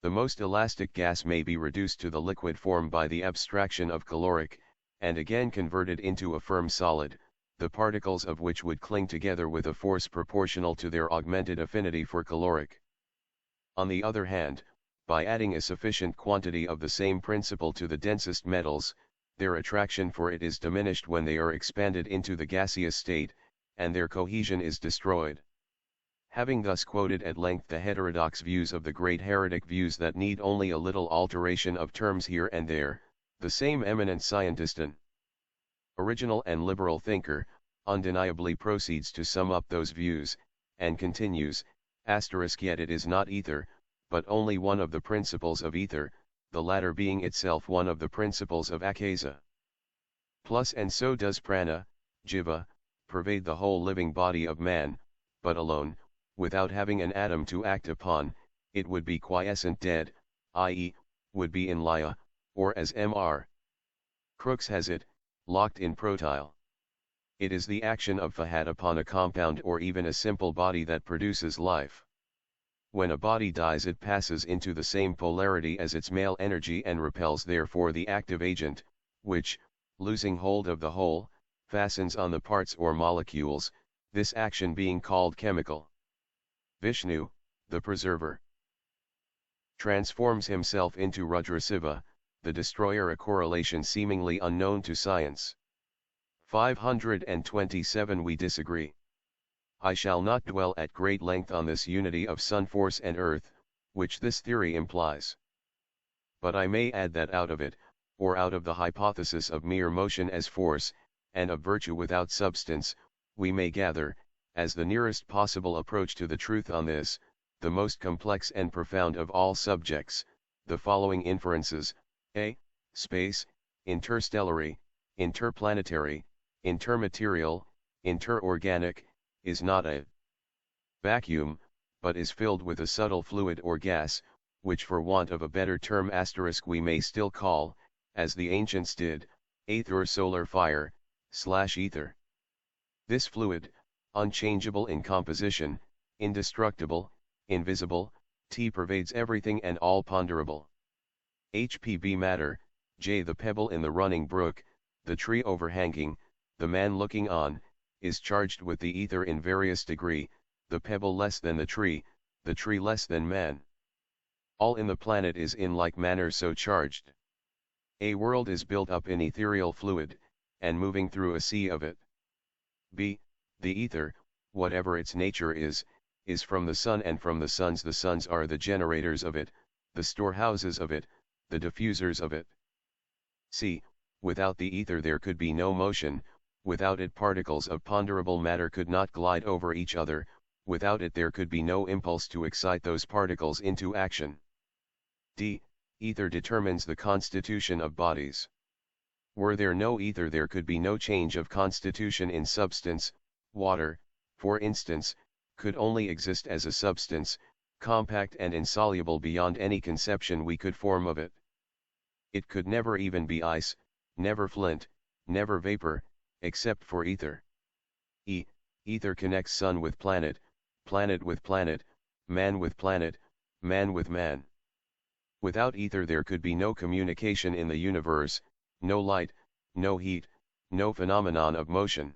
The most elastic gas may be reduced to the liquid form by the abstraction of caloric, and again converted into a firm solid, the particles of which would cling together with a force proportional to their augmented affinity for caloric. On the other hand, by adding a sufficient quantity of the same principle to the densest metals, their attraction for it is diminished when they are expanded into the gaseous state, and their cohesion is destroyed. Having thus quoted at length the heterodox views of the great heretic views that need only a little alteration of terms here and there, the same eminent scientist and original and liberal thinker, undeniably proceeds to sum up those views, and continues, yet it is not ether, but only one of the principles of ether, the latter being itself one of the principles of akasa. Plus and so does prana, jiva, pervade the whole living body of man, but alone, without having an atom to act upon, it would be quiescent dead, i.e., would be in laya, or as Mr. Crookes has it, locked in protyle. It is the action of Fahad upon a compound or even a simple body that produces life. When a body dies it passes into the same polarity as its male energy and repels therefore the active agent, which, losing hold of the whole, fastens on the parts or molecules, this action being called chemical. Vishnu, the preserver, transforms himself into Rudrasiva, the destroyer, a correlation seemingly unknown to science. 527 We disagree. I shall not dwell at great length on this unity of sun force and earth, which this theory implies. But I may add that out of it, or out of the hypothesis of mere motion as force, and of virtue without substance, we may gather, as the nearest possible approach to the truth on this, the most complex and profound of all subjects, the following inferences. A. Space, interstellary, interplanetary, intermaterial, interorganic, is not a vacuum, but is filled with a subtle fluid or gas, which for want of a better term we may still call, as the ancients did, aether or solar fire, ether. This fluid, unchangeable in composition, indestructible, invisible, pervades everything and all ponderable. H.P. matter, J. the pebble in the running brook, the tree overhanging, the man looking on, is charged with the ether in various degree, the pebble less than the tree less than man. All in the planet is in like manner so charged. A world is built up in ethereal fluid, and moving through a sea of it. B. The ether, whatever its nature is from the sun and from the suns are the generators of it, the storehouses of it, the diffusers of it. C. Without the ether there could be no motion, without it particles of ponderable matter could not glide over each other, without it there could be no impulse to excite those particles into action. D. Ether determines the constitution of bodies. Were there no ether there could be no change of constitution in substance. Water, for instance, could only exist as a substance, compact and insoluble beyond any conception we could form of it. It could never even be ice, never flint, never vapor, except for ether. Ether connects sun with planet, planet with planet, man with planet, man with man. Without ether there could be no communication in the universe, no light, no heat, no phenomenon of motion.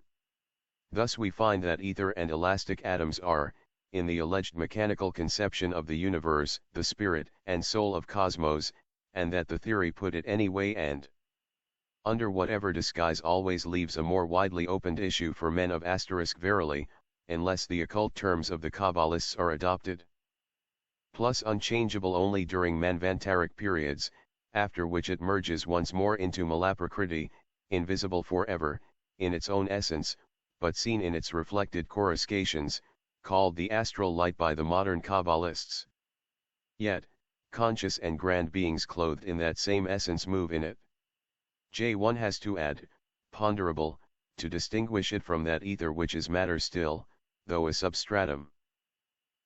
Thus we find that ether and elastic atoms are, in the alleged mechanical conception of the universe, the spirit and soul of cosmos, and that the theory put it any way and under whatever disguise always leaves a more widely opened issue for men of verily, unless the occult terms of the Kabbalists are adopted. Plus unchangeable only during manvantaric periods, after which it merges once more into malaprakriti, invisible forever, in its own essence, but seen in its reflected coruscations, called the astral light by the modern Kabbalists. Yet, conscious and grand beings clothed in that same essence move in it. One has to add, ponderable, to distinguish it from that ether which is matter still, though a substratum.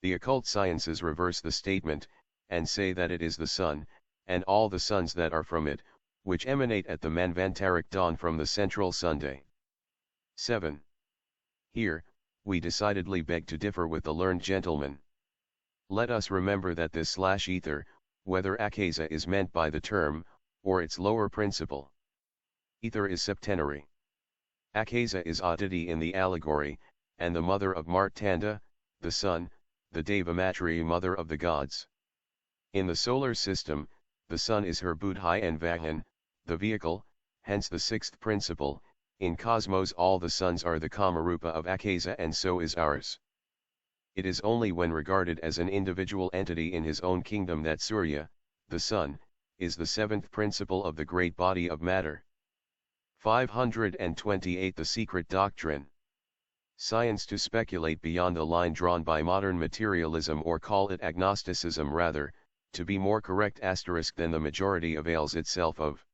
The occult sciences reverse the statement, and say that it is the sun, and all the suns that are from it, which emanate at the manvantaric dawn from the central Sunday. 7. Here, we decidedly beg to differ with the learned gentleman. Let us remember that this ether, whether akasa is meant by the term, or its lower principle. Ether is septenary. Akasa is Aditi in the allegory, and the mother of Martanda, the sun, the Devamatri mother of the gods. In the solar system, the sun is her Buddhi and Vahan, the vehicle, hence the sixth principle. In cosmos all the suns are the Kamarupa of Akasa and so is ours. It is only when regarded as an individual entity in his own kingdom that Surya, the sun, is the seventh principle of the great body of matter. 528 The secret doctrine. Science to speculate beyond the line drawn by modern materialism, or call it agnosticism rather, to be more correct than the majority avails itself of.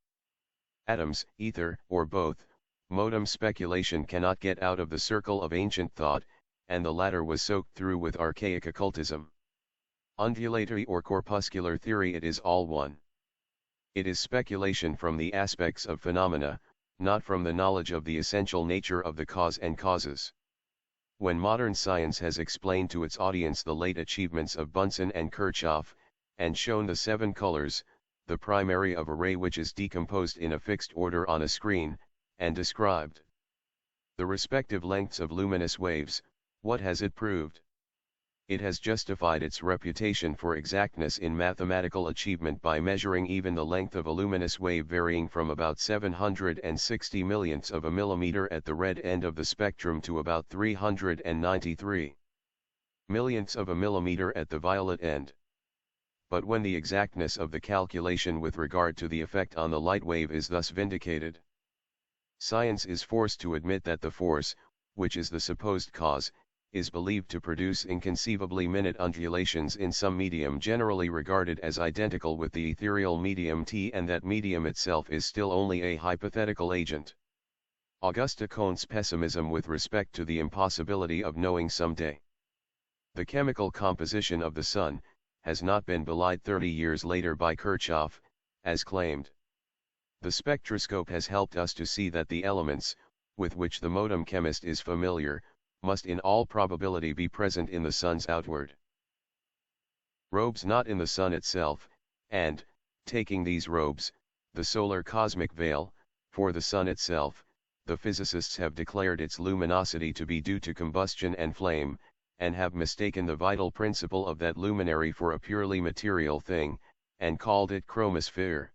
Atoms, ether, or both, modem speculation cannot get out of the circle of ancient thought, and the latter was soaked through with archaic occultism. Undulatory or corpuscular theory, it is all one. It is speculation from the aspects of phenomena, not from the knowledge of the essential nature of the cause and causes. When modern science has explained to its audience the late achievements of Bunsen and Kirchhoff, and shown the 7 colors, the primary of a ray which is decomposed in a fixed order on a screen, and described the respective lengths of luminous waves, what has it proved? It has justified its reputation for exactness in mathematical achievement by measuring even the length of a luminous wave varying from about 760 millionths of a millimeter at the red end of the spectrum to about 393 millionths of a millimeter at the violet end. But when the exactness of the calculation with regard to the effect on the light wave is thus vindicated, science is forced to admit that the force, which is the supposed cause, is believed to produce inconceivably minute undulations in some medium generally regarded as identical with the ethereal medium T, and that medium itself is still only a hypothetical agent. Auguste Comte's pessimism with respect to the impossibility of knowing someday the chemical composition of the Sun, has not been belied 30 years later by Kirchhoff, as claimed. The spectroscope has helped us to see that the elements, with which the modern chemist is familiar, must in all probability be present in the Sun's outward robes, not in the Sun itself, and, taking these robes, the solar cosmic veil, for the Sun itself, the physicists have declared its luminosity to be due to combustion and flame, and have mistaken the vital principle of that luminary for a purely material thing, and called it chromosphere.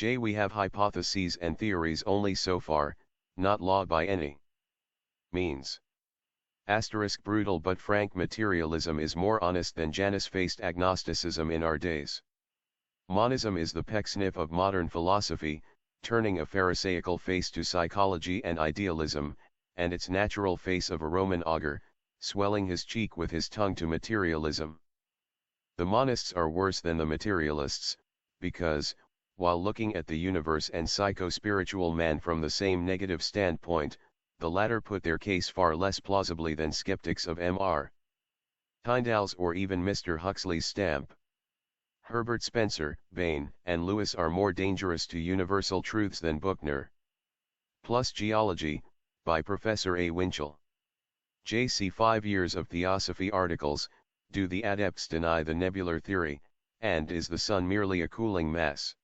We have hypotheses and theories only so far, not law by any means. Brutal but frank materialism is more honest than Janus-faced agnosticism in our days. Monism is the Pecksniff of modern philosophy, turning a pharisaical face to psychology and idealism, and its natural face of a Roman augur, swelling his cheek with his tongue to materialism. The monists are worse than the materialists, because, while looking at the universe and psycho-spiritual man from the same negative standpoint, the latter put their case far less plausibly than skeptics of M.R. Tyndall's or even Mr. Huxley's stamp. Herbert Spencer, Bain, and Lewis are more dangerous to universal truths than Buchner. Plus Geology, by Professor A. Winchell. J.C. 5 years of Theosophy articles, Do the Adepts Deny the Nebular Theory, and Is the Sun Merely a Cooling Mass?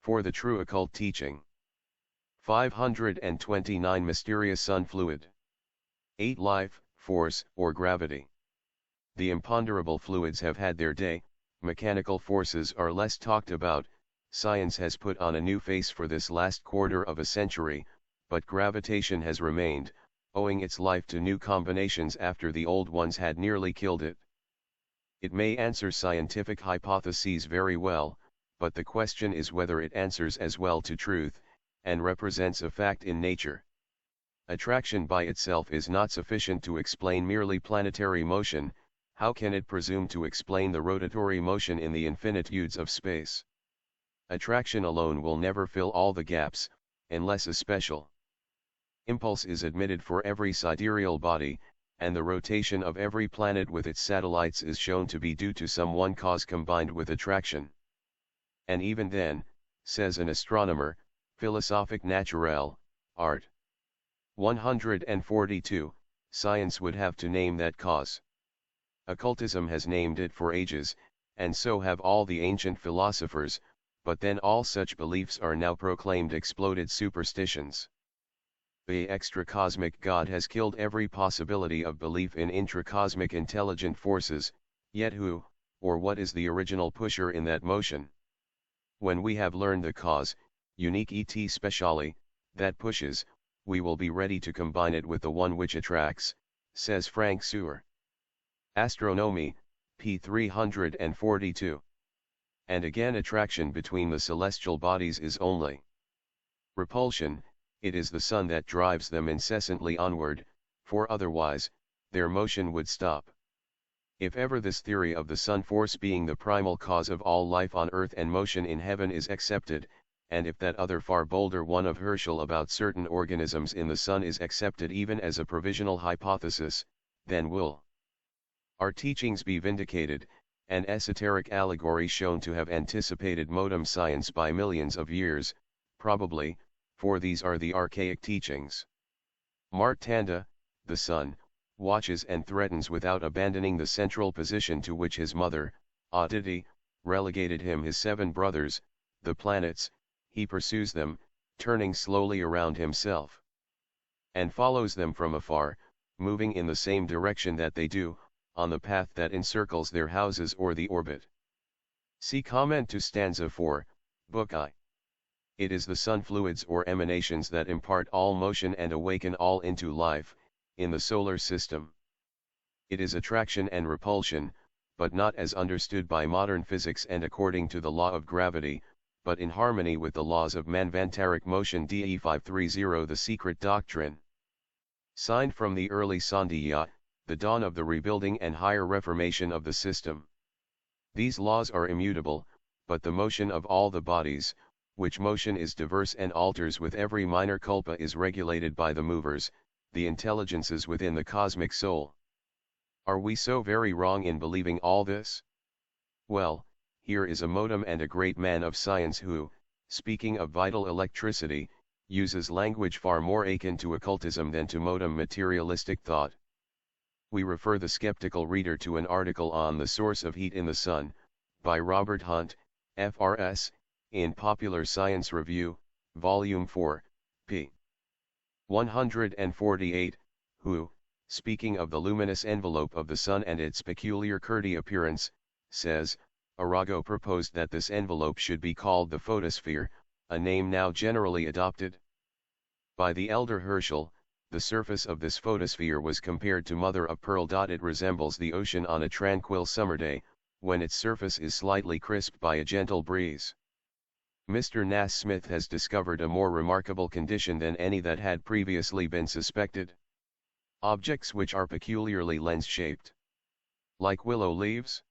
For the True Occult Teaching. 529 Mysterious Sun Fluid. 8 Life, Force, or Gravity. The imponderable fluids have had their day, mechanical forces are less talked about, science has put on a new face for this last quarter of a century, but gravitation has remained, owing its life to new combinations after the old ones had nearly killed it. It may answer scientific hypotheses very well, but the question is whether it answers as well to truth, and represents a fact in nature. Attraction by itself is not sufficient to explain merely planetary motion. How can it presume to explain the rotatory motion in the infinitudes of space? Attraction alone will never fill all the gaps, unless a special impulse is admitted for every sidereal body, and the rotation of every planet with its satellites is shown to be due to some one cause combined with attraction. And even then, says an astronomer, Philosophique Naturelle, Art. 142, science would have to name that cause. Occultism has named it for ages, and so have all the ancient philosophers, but then all such beliefs are now proclaimed exploded superstitions. The extra-cosmic God has killed every possibility of belief in intracosmic intelligent forces, yet who, or what is the original pusher in that motion? When we have learned the cause, unique et speciale, that pushes, we will be ready to combine it with the one which attracts, says Frank Sewer. Astronomy, p. 342. And again, attraction between the celestial bodies is only repulsion. It is the Sun that drives them incessantly onward, for otherwise, their motion would stop. If ever this theory of the Sun force being the primal cause of all life on earth and motion in heaven is accepted, and if that other far bolder one of Herschel about certain organisms in the Sun is accepted even as a provisional hypothesis, then will our teachings be vindicated, an esoteric allegory shown to have anticipated modern science by millions of years, probably, for these are the archaic teachings. Martanda, the Sun, watches and threatens without abandoning the central position to which his mother, Aditi, relegated him. His 7 brothers, the planets, he pursues them, turning slowly around himself, and follows them from afar, moving in the same direction that they do, on the path that encircles their houses or the orbit. See comment to stanza 4, Book I. It is the Sun fluids or emanations that impart all motion and awaken all into life, in the solar system. It is attraction and repulsion, but not as understood by modern physics and according to the law of gravity, but in harmony with the laws of manvantaric motion. DE 530. The Secret Doctrine. Signed from the early Sandhya, the dawn of the rebuilding and higher reformation of the system. These laws are immutable, but the motion of all the bodies, which motion is diverse and alters with every minor culpa, is regulated by the movers, the intelligences within the cosmic soul. Are we so very wrong in believing all this? Well, here is a modem and a great man of science who, speaking of vital electricity, uses language far more akin to occultism than to modem materialistic thought. We refer the skeptical reader to an article on the source of heat in the sun, by Robert Hunt, FRS, in Popular Science Review, Volume 4, p. 148, who, speaking of the luminous envelope of the sun and its peculiar curdy appearance, says, Arago proposed that this envelope should be called the photosphere, a name now generally adopted. By the elder Herschel, the surface of this photosphere was compared to mother of pearl. It resembles the ocean on a tranquil summer day, when its surface is slightly crisped by a gentle breeze. Mr. Nasmyth has discovered a more remarkable condition than any that had previously been suspected. Objects which are peculiarly lens-shaped, like willow leaves,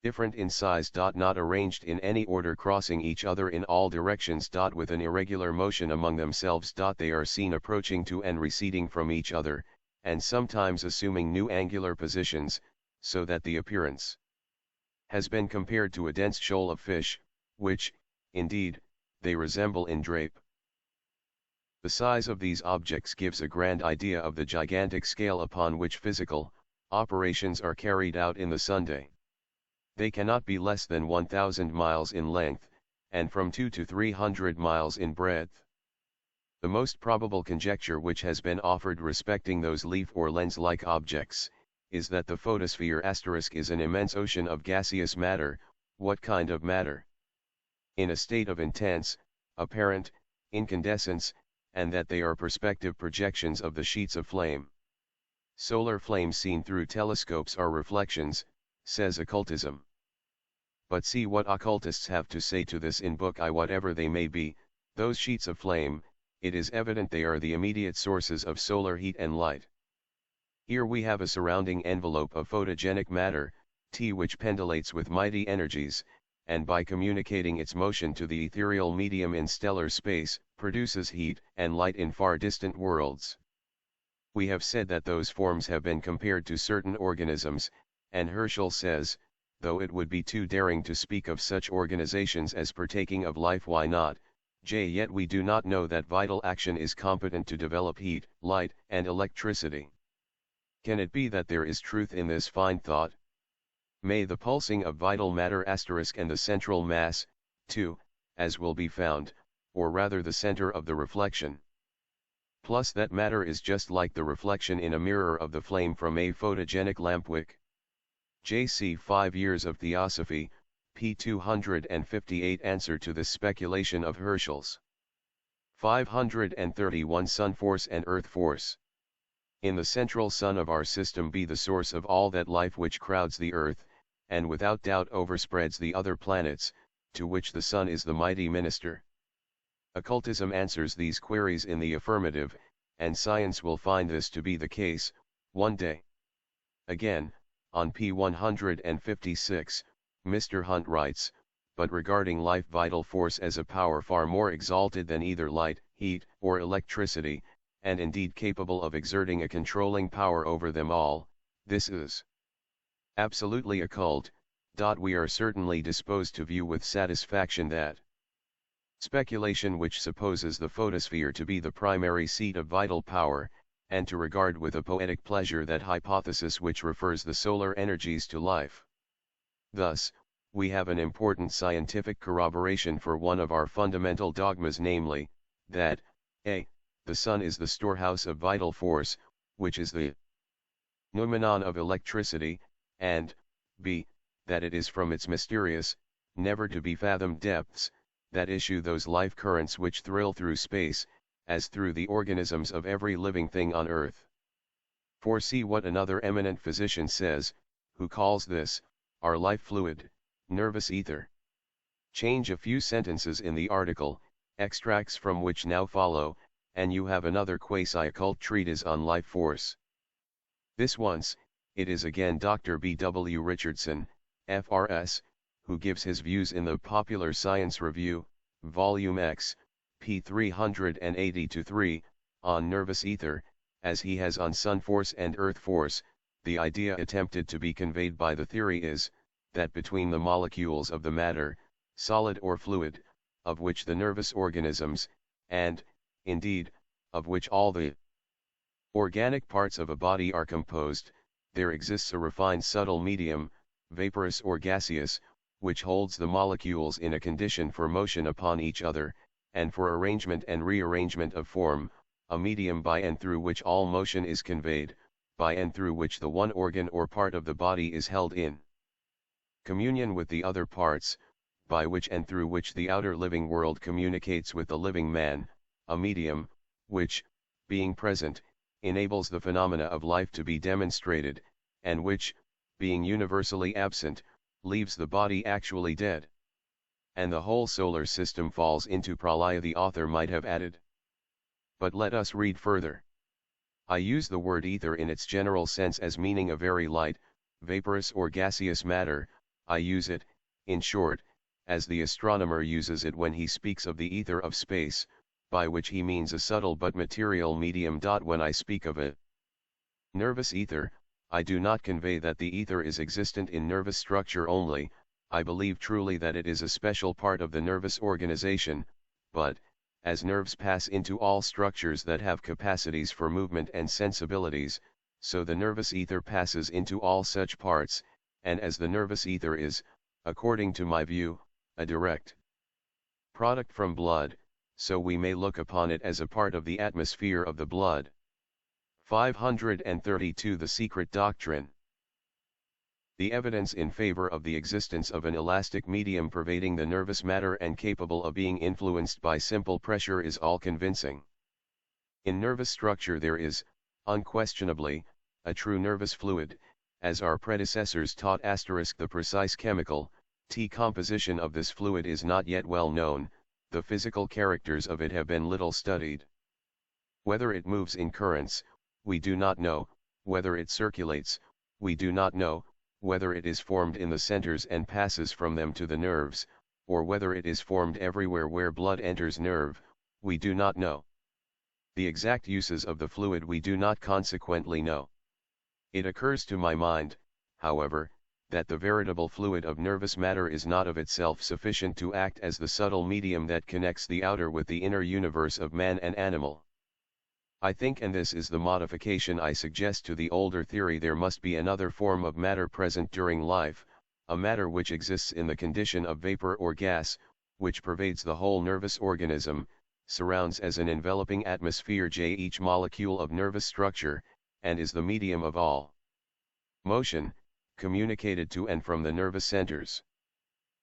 different in size. Not arranged in any order, crossing each other in all directions. With an irregular motion among themselves. They are seen approaching to and receding from each other, and sometimes assuming new angular positions, so that the appearance has been compared to a dense shoal of fish, which, indeed, they resemble in drape. The size of these objects gives a grand idea of the gigantic scale upon which physical operations are carried out in the Sunday. They cannot be less than 1,000 miles in length, and from 200 to 300 miles in breadth. The most probable conjecture which has been offered respecting those leaf or lens-like objects, is that the photosphere is an immense ocean of gaseous matter. What kind of matter? In a state of intense, apparent, incandescence, and that they are perspective projections of the sheets of flame. Solar flames seen through telescopes are reflections, says occultism. But see what occultists have to say to this in Book I. Whatever they may be, those sheets of flame, it is evident they are the immediate sources of solar heat and light. Here we have a surrounding envelope of photogenic matter, which pendulates with mighty energies, and by communicating its motion to the ethereal medium in stellar space, produces heat and light in far distant worlds. We have said that those forms have been compared to certain organisms, and Herschel says, though it would be too daring to speak of such organizations as partaking of life, why not, yet we do not know that vital action is competent to develop heat, light, and electricity. Can it be that there is truth in this fine thought? May the pulsing of vital matter and the central mass, too, as will be found, or rather the center of the reflection. Plus that matter is just like the reflection in a mirror of the flame from a photogenic lampwick. J.C. 5 Years of Theosophy, p. 258. Answer to this speculation of Herschel's. 531. Sun force and earth force. In the central sun of our system be the source of all that life which crowds the earth, and without doubt overspreads the other planets, to which the sun is the mighty minister. Occultism answers these queries in the affirmative, and science will find this to be the case, one day. Again, on p. 156, Mr. Hunt writes, but regarding life vital force as a power far more exalted than either light, heat, or electricity, and indeed capable of exerting a controlling power over them all, this is absolutely occult. We are certainly disposed to view with satisfaction that speculation which supposes the photosphere to be the primary seat of vital power, and to regard with a poetic pleasure that hypothesis which refers the solar energies to life. Thus, we have an important scientific corroboration for one of our fundamental dogmas, namely, that a. the sun is the storehouse of vital force, which is the noumenon of electricity, and b. that it is from its mysterious, never to be fathomed depths, that issue those life currents which thrill through space, as through the organisms of every living thing on earth. For see what another eminent physician says, who calls this, our life fluid, nervous ether. Change a few sentences in the article, extracts from which now follow, and you have another quasi-occult treatise on life force. This once, it is again Dr. B. W. Richardson, FRS, who gives his views in the Popular Science Review, Volume X, p. 380-3, on nervous ether, as he has on sun force and earth force. The idea attempted to be conveyed by the theory is, that between the molecules of the matter, solid or fluid, of which the nervous organisms, and, indeed, of which all the organic parts of a body are composed, there exists a refined subtle medium, vaporous or gaseous, which holds the molecules in a condition for motion upon each other, and for arrangement and rearrangement of form, a medium by and through which all motion is conveyed, by and through which the one organ or part of the body is held in communion with the other parts, by which and through which the outer living world communicates with the living man, a medium, which, being present, enables the phenomena of life to be demonstrated, and which, being universally absent, leaves the body actually dead. And the whole solar system falls into pralaya, the author might have added. But let us read further. I use the word ether in its general sense as meaning a very light, vaporous or gaseous matter. I use it, in short, as the astronomer uses it when he speaks of the ether of space, by which he means a subtle but material medium. When I speak of it, nervous ether, I do not convey that the ether is existent in nervous structure only. I believe truly that it is a special part of the nervous organization, but, as nerves pass into all structures that have capacities for movement and sensibilities, so the nervous ether passes into all such parts, and as the nervous ether is, according to my view, a direct product from blood, so we may look upon it as a part of the atmosphere of the blood. 532. The Secret Doctrine. The evidence in favor of the existence of an elastic medium pervading the nervous matter and capable of being influenced by simple pressure is all convincing. In nervous structure there is, unquestionably, a true nervous fluid, as our predecessors taught. The precise chemical, composition of this fluid is not yet well known, the physical characters of it have been little studied. Whether it moves in currents, we do not know, whether it circulates, we do not know, whether it is formed in the centers and passes from them to the nerves, or whether it is formed everywhere where blood enters nerve, we do not know. The exact uses of the fluid we do not consequently know. It occurs to my mind, however, that the veritable fluid of nervous matter is not of itself sufficient to act as the subtle medium that connects the outer with the inner universe of man and animal. I think, and this is the modification I suggest to the older theory, there must be another form of matter present during life, a matter which exists in the condition of vapor or gas, which pervades the whole nervous organism, surrounds as an enveloping atmosphere each molecule of nervous structure, and is the medium of all motion, communicated to and from the nervous centers.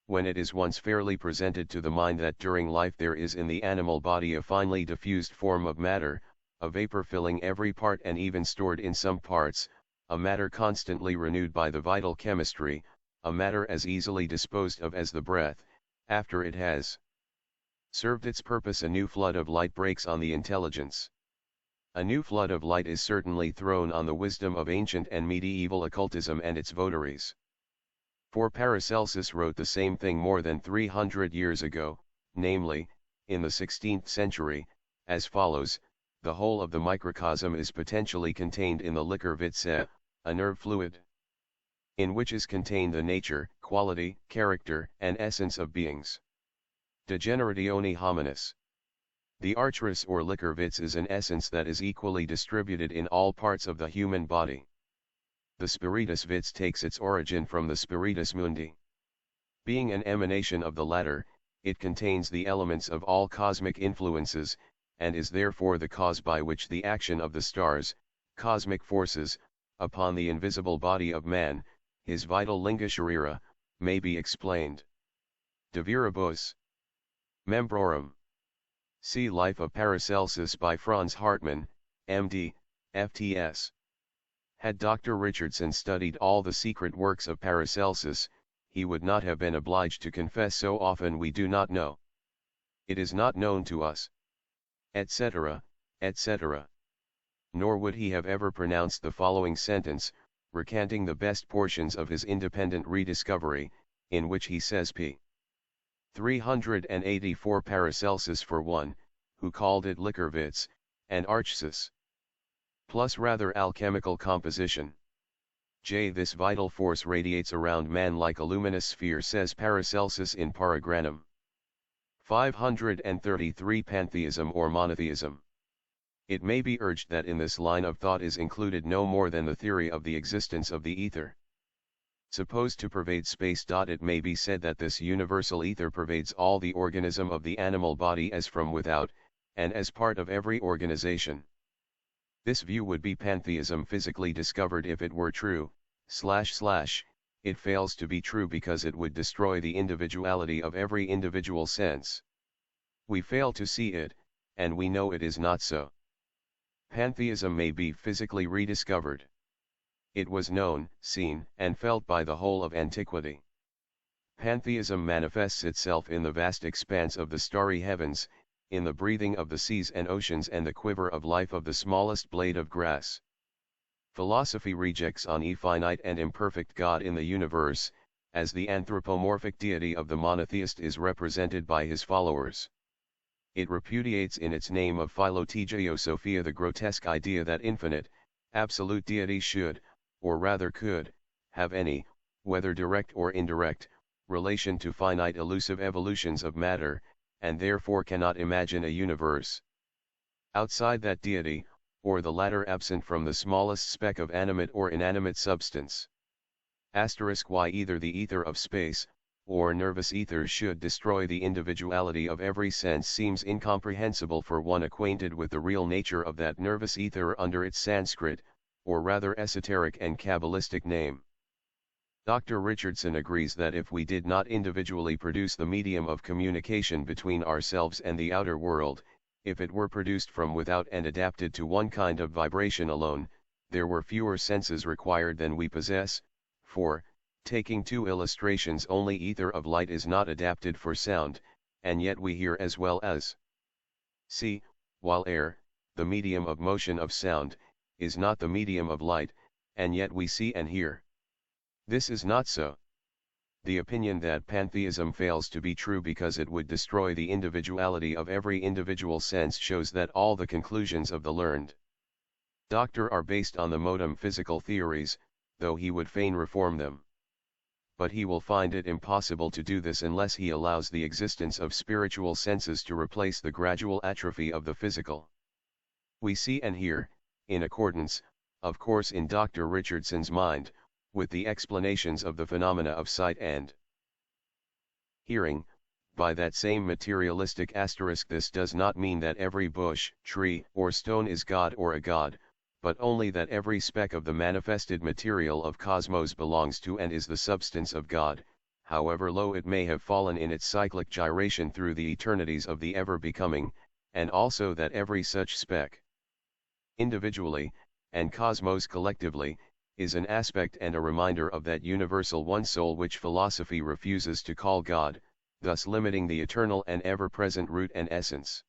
When it is once fairly presented to the mind that during life there is in the animal body a finely diffused form of matter, a vapor filling every part and even stored in some parts, a matter constantly renewed by the vital chemistry, a matter as easily disposed of as the breath, after it has served its purpose, a new flood of light breaks on the intelligence. A new flood of light is certainly thrown on the wisdom of ancient and medieval occultism and its votaries. For Paracelsus wrote the same thing more than 300 years ago, namely, in the 16th century, as follows: the whole of the microcosm is potentially contained in the liquor vitae, a nerve fluid, in which is contained the nature, quality, character, and essence of beings. De generatione hominis. The archrus or liquor vitae is an essence that is equally distributed in all parts of the human body. The spiritus vitae takes its origin from the spiritus mundi. Being an emanation of the latter, it contains the elements of all cosmic influences, and is therefore the cause by which the action of the stars, cosmic forces, upon the invisible body of man, his vital lingua sharira, may be explained. De viribus membrorum. See Life of Paracelsus by Franz Hartmann, M.D., F.T.S. Had Dr. Richardson studied all the secret works of Paracelsus, he would not have been obliged to confess so often, we do not know. It is not known to us. Etc., etc. Nor would he have ever pronounced the following sentence, recanting the best portions of his independent rediscovery, in which he says p. 384 Paracelsus for one, who called it Liquorwitz, and Archsus. Plus rather alchemical composition. This vital force radiates around man like a luminous sphere, says Paracelsus in Paragranum. 533 Pantheism or monotheism. It may be urged that in this line of thought is included no more than the theory of the existence of the ether. Supposed to pervade space. It may be said that this universal ether pervades all the organism of the animal body as from without, and as part of every organization. This view would be pantheism physically discovered if it were true, / it fails to be true because it would destroy the individuality of every individual sense. We fail to see it, and we know it is not so. Pantheism may be physically rediscovered. It was known, seen, and felt by the whole of antiquity. Pantheism manifests itself in the vast expanse of the starry heavens, in the breathing of the seas and oceans and the quiver of life of the smallest blade of grass. Philosophy rejects a finite and imperfect God in the universe, as the anthropomorphic deity of the monotheist is represented by his followers. It repudiates in its name of Philotegeiosophia the grotesque idea that infinite, absolute deity should, or rather could, have any, whether direct or indirect, relation to finite elusive evolutions of matter, and therefore cannot imagine a universe outside that deity, or the latter absent from the smallest speck of animate or inanimate substance. Why either the ether of space, or nervous ether should destroy the individuality of every sense seems incomprehensible for one acquainted with the real nature of that nervous ether under its Sanskrit, or rather esoteric and Kabbalistic name. Dr. Richardson agrees that if we did not individually produce the medium of communication between ourselves and the outer world, if it were produced from without and adapted to one kind of vibration alone, there were fewer senses required than we possess, for, taking two illustrations, only ether of light is not adapted for sound, and yet we hear as well as see, while air, the medium of motion of sound, is not the medium of light, and yet we see and hear. This is not so. The opinion that pantheism fails to be true because it would destroy the individuality of every individual sense shows that all the conclusions of the learned doctor are based on the modem physical theories, though he would fain reform them. But he will find it impossible to do this unless he allows the existence of spiritual senses to replace the gradual atrophy of the physical. We see and hear, in accordance, of course in Dr. Richardson's mind, with the explanations of the phenomena of sight and hearing, by that same materialistic asterisk. This does not mean that every bush, tree, or stone is God or a god, but only that every speck of the manifested material of cosmos belongs to and is the substance of God, however low it may have fallen in its cyclic gyration through the eternities of the ever-becoming, and also that every such speck, individually, and cosmos collectively, is an aspect and a reminder of that universal one soul which philosophy refuses to call God, thus limiting the eternal and ever-present root and essence.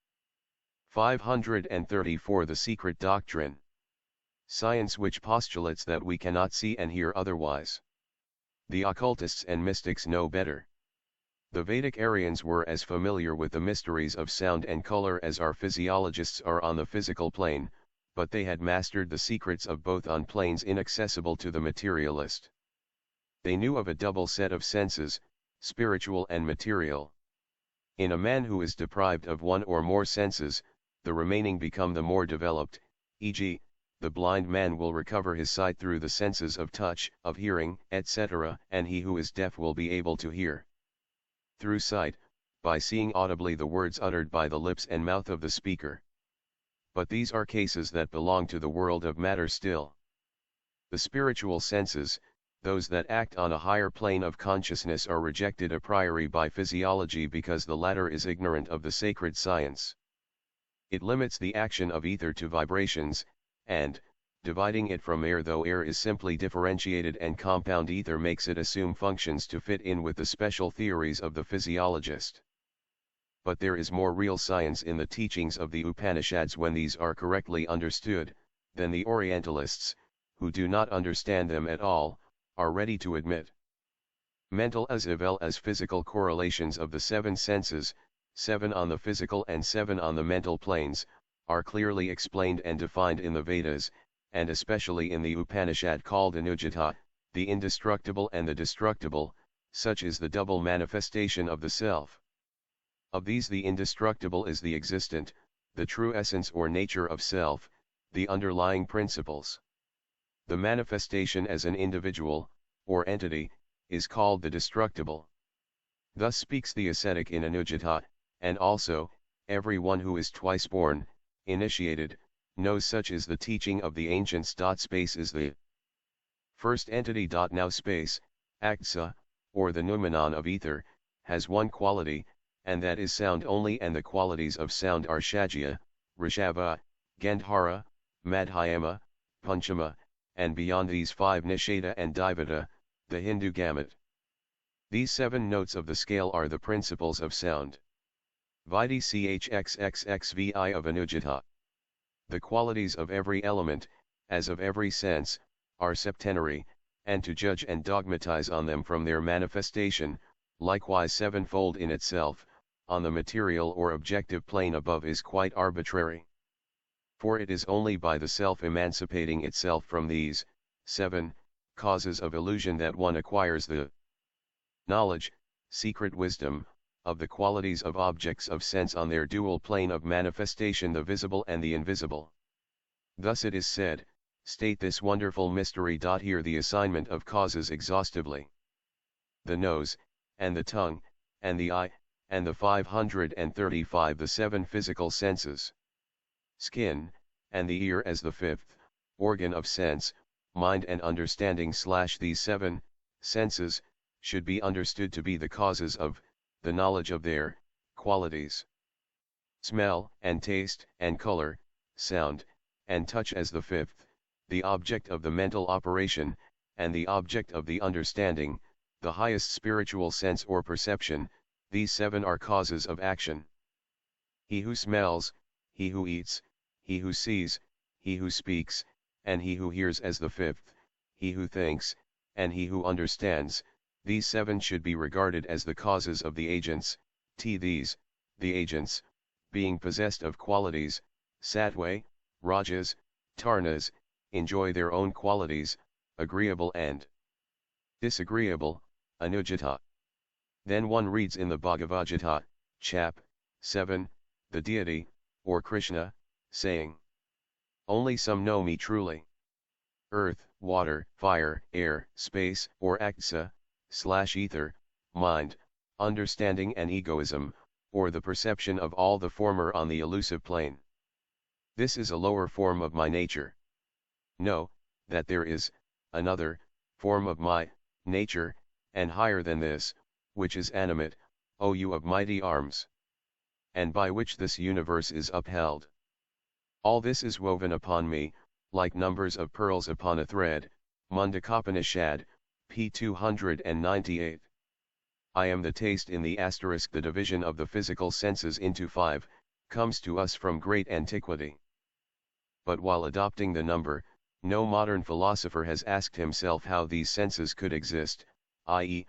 534 The secret doctrine. Science which postulates that we cannot see and hear otherwise. The occultists and mystics know better. The Vedic Aryans were as familiar with the mysteries of sound and color as our physiologists are on the physical plane, but they had mastered the secrets of both on planes inaccessible to the materialist. They knew of a double set of senses, spiritual and material. In a man who is deprived of one or more senses, the remaining become the more developed, e.g., the blind man will recover his sight through the senses of touch, of hearing, etc., and he who is deaf will be able to hear through sight, by seeing audibly the words uttered by the lips and mouth of the speaker. But these are cases that belong to the world of matter still. The spiritual senses, those that act on a higher plane of consciousness, are rejected a priori by physiology because the latter is ignorant of the sacred science. It limits the action of ether to vibrations, and, dividing it from air, though air is simply differentiated and compound ether makes it assume functions to fit in with the special theories of the physiologist. But there is more real science in the teachings of the Upanishads when these are correctly understood, than the Orientalists, who do not understand them at all, are ready to admit. Mental as well as physical correlations of the seven senses, 7 on the physical and 7 on the mental planes, are clearly explained and defined in the Vedas, and especially in the Upanishad called Anujata, the indestructible and the destructible, such is the double manifestation of the self. Of these the indestructible is the existent, the true essence or nature of self, the underlying principles. The manifestation as an individual, or entity, is called the destructible. Thus speaks the ascetic in Anujata, and also, everyone who is twice born, initiated, knows such is the teaching of the ancients. Space is the first entity. Now space, aktsa, or the noumenon of ether, has one quality, and that is sound only, and the qualities of sound are Shajya, Rishabha, Gandhara, Madhyama, Panchama, and beyond these 5 Nisheda and Dviveda, the Hindu gamut. These 7 notes of the scale are the principles of sound. Vidi chxxxvi of Anujata. The qualities of every element, as of every sense, are septenary, and to judge and dogmatize on them from their manifestation, likewise sevenfold in itself, on the material or objective plane above is quite arbitrary. For it is only by the self emancipating itself from these 7 causes of illusion that one acquires the knowledge, secret wisdom, of the qualities of objects of sense on their dual plane of manifestation, the visible and the invisible. Thus it is said, state this wonderful mystery. Here the assignment of causes exhaustively. The nose, and the tongue, and the eye, and the 535 the 7 physical senses. Skin, and the ear as the 5th organ of sense, mind and understanding / these 7 senses, should be understood to be the causes of the knowledge of their qualities. Smell, and taste, and color, sound, and touch as the 5th, the object of the mental operation, and the object of the understanding, the highest spiritual sense or perception, these 7 are causes of action. He who smells, he who eats, he who sees, he who speaks, and he who hears as the 5th, he who thinks, and he who understands, these 7 should be regarded as the causes of the agents. These, the agents, being possessed of qualities, sattva, rajas, tarnas, enjoy their own qualities, agreeable and disagreeable, anujata. Then one reads in the Bhagavad Gita, chap. 7, the deity, or Krishna, saying, only some know me truly. Earth, water, fire, air, space, or aktsa, / ether, mind, understanding and egoism, or the perception of all the former on the elusive plane. This is a lower form of my nature. Know, that there is another form of my nature, and higher than this, which is animate, O you of mighty arms, and by which this universe is upheld. All this is woven upon me, like numbers of pearls upon a thread. Mundakapanishad, p. 298. I am the taste. In the asterisk, the division of the physical senses into 5, comes to us from great antiquity. But while adopting the number, no modern philosopher has asked himself how these senses could exist, i.e.,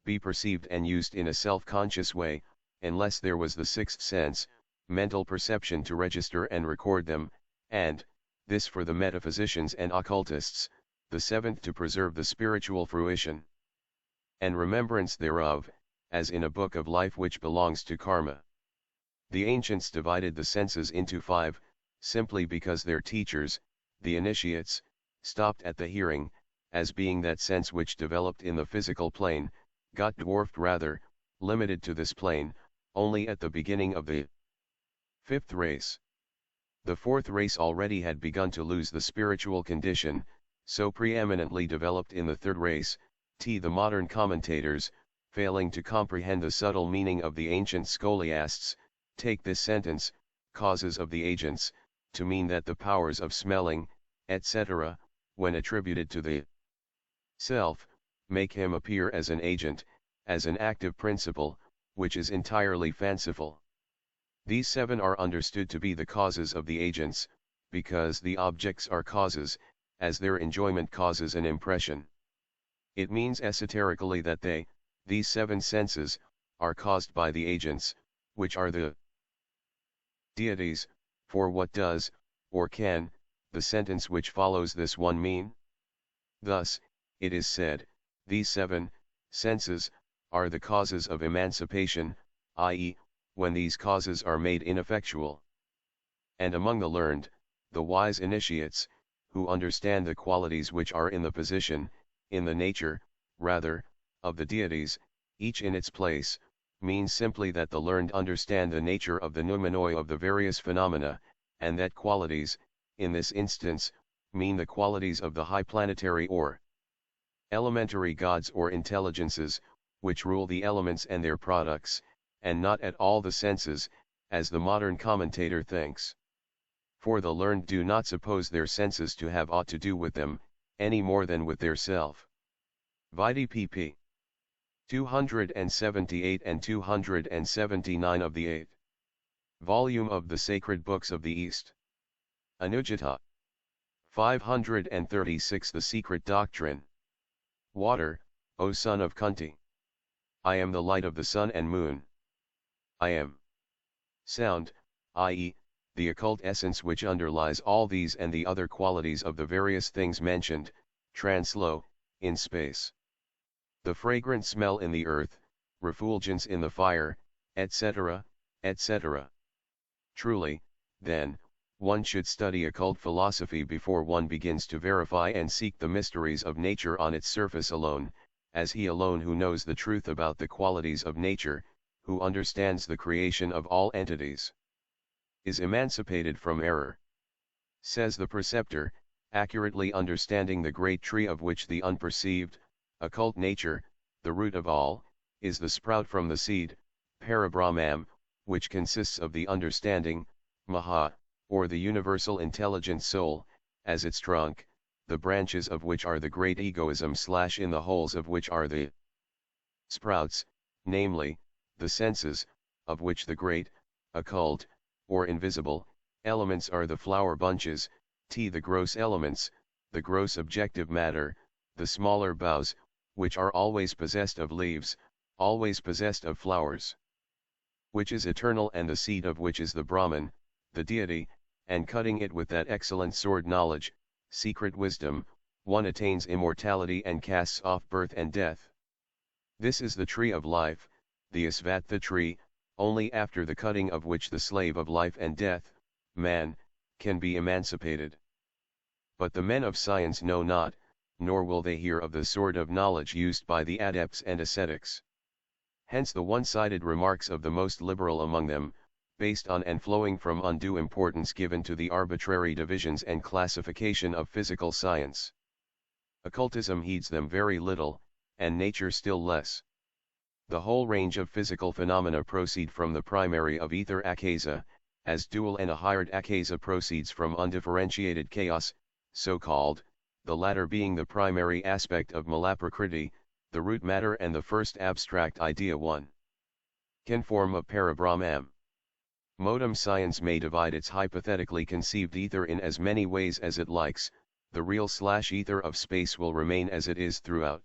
be perceived and used in a self-conscious way, unless there was the 6th sense, mental perception, to register and record them, and, this for the metaphysicians and occultists, the 7th to preserve the spiritual fruition and remembrance thereof, as in a book of life which belongs to karma. The ancients divided the senses into 5, simply because their teachers, the initiates, stopped at the hearing, as being that sense which developed in the physical plane, got dwarfed, rather, limited to this plane, only at the beginning of the 5th race. The 4th race already had begun to lose the spiritual condition, so preeminently developed in the 3rd race. The modern commentators, failing to comprehend the subtle meaning of the ancient scholiasts, take this sentence, causes of the agents, to mean that the powers of smelling, etc., when attributed to the self, make him appear as an agent, as an active principle, which is entirely fanciful. These 7 are understood to be the causes of the agents, because the objects are causes, as their enjoyment causes an impression. It means esoterically that these seven senses, are caused by the agents, which are the deities. For what does, or can, the sentence which follows this one mean? Thus, it is said, these seven senses are the causes of emancipation, i.e., when these causes are made ineffectual. And among the learned, the wise initiates, who understand the qualities which are in the position, in the nature, rather, of the deities, each in its place, means simply that the learned understand the nature of the noumenoi of the various phenomena, and that qualities, in this instance, mean the qualities of the high planetary or elementary gods or intelligences, which rule the elements and their products, and not at all the senses, as the modern commentator thinks. For the learned do not suppose their senses to have aught to do with them, any more than with their self. Vide pp. 278 and 279 of the 8th volume of the Sacred Books of the East. Anujata. 536 The Secret Doctrine. Water, O son of Kunti. I am the light of the sun and moon. I am sound, i.e., the occult essence which underlies all these and the other qualities of the various things mentioned, translo, in space. The fragrant smell in the earth, refulgence in the fire, etc., etc. Truly, then, one should study occult philosophy before one begins to verify and seek the mysteries of nature on its surface alone, as he alone who knows the truth about the qualities of nature, who understands the creation of all entities, is emancipated from error. Says the preceptor, accurately understanding the great tree of which the unperceived, occult nature, the root of all, is the sprout from the seed, Parabrahmam, which consists of the understanding, Maha, or the universal intelligent soul, as its trunk, the branches of which are the great egoism / in the holes of which are the sprouts, namely, the senses, of which the great, occult, or invisible, elements are the flower bunches, the gross elements, the gross objective matter, the smaller boughs, which are always possessed of leaves, always possessed of flowers, which is eternal, and the seed of which is the Brahman, the deity, and cutting it with that excellent sword knowledge, secret wisdom, one attains immortality and casts off birth and death. This is the tree of life, the Asvatha tree, only after the cutting of which the slave of life and death, man, can be emancipated. But the men of science know not, nor will they hear of the sword of knowledge used by the adepts and ascetics. Hence the one-sided remarks of the most liberal among them, based on and flowing from undue importance given to the arbitrary divisions and classification of physical science. Occultism heeds them very little, and nature still less. The whole range of physical phenomena proceed from the primary of ether akasa, as dual and a hired akasa proceeds from undifferentiated chaos, so called, the latter being the primary aspect of malaprakriti, the root matter and the first abstract idea one can form of Parabrahmam. Modern science may divide its hypothetically conceived ether in as many ways as it likes, the real / ether of space will remain as it is throughout.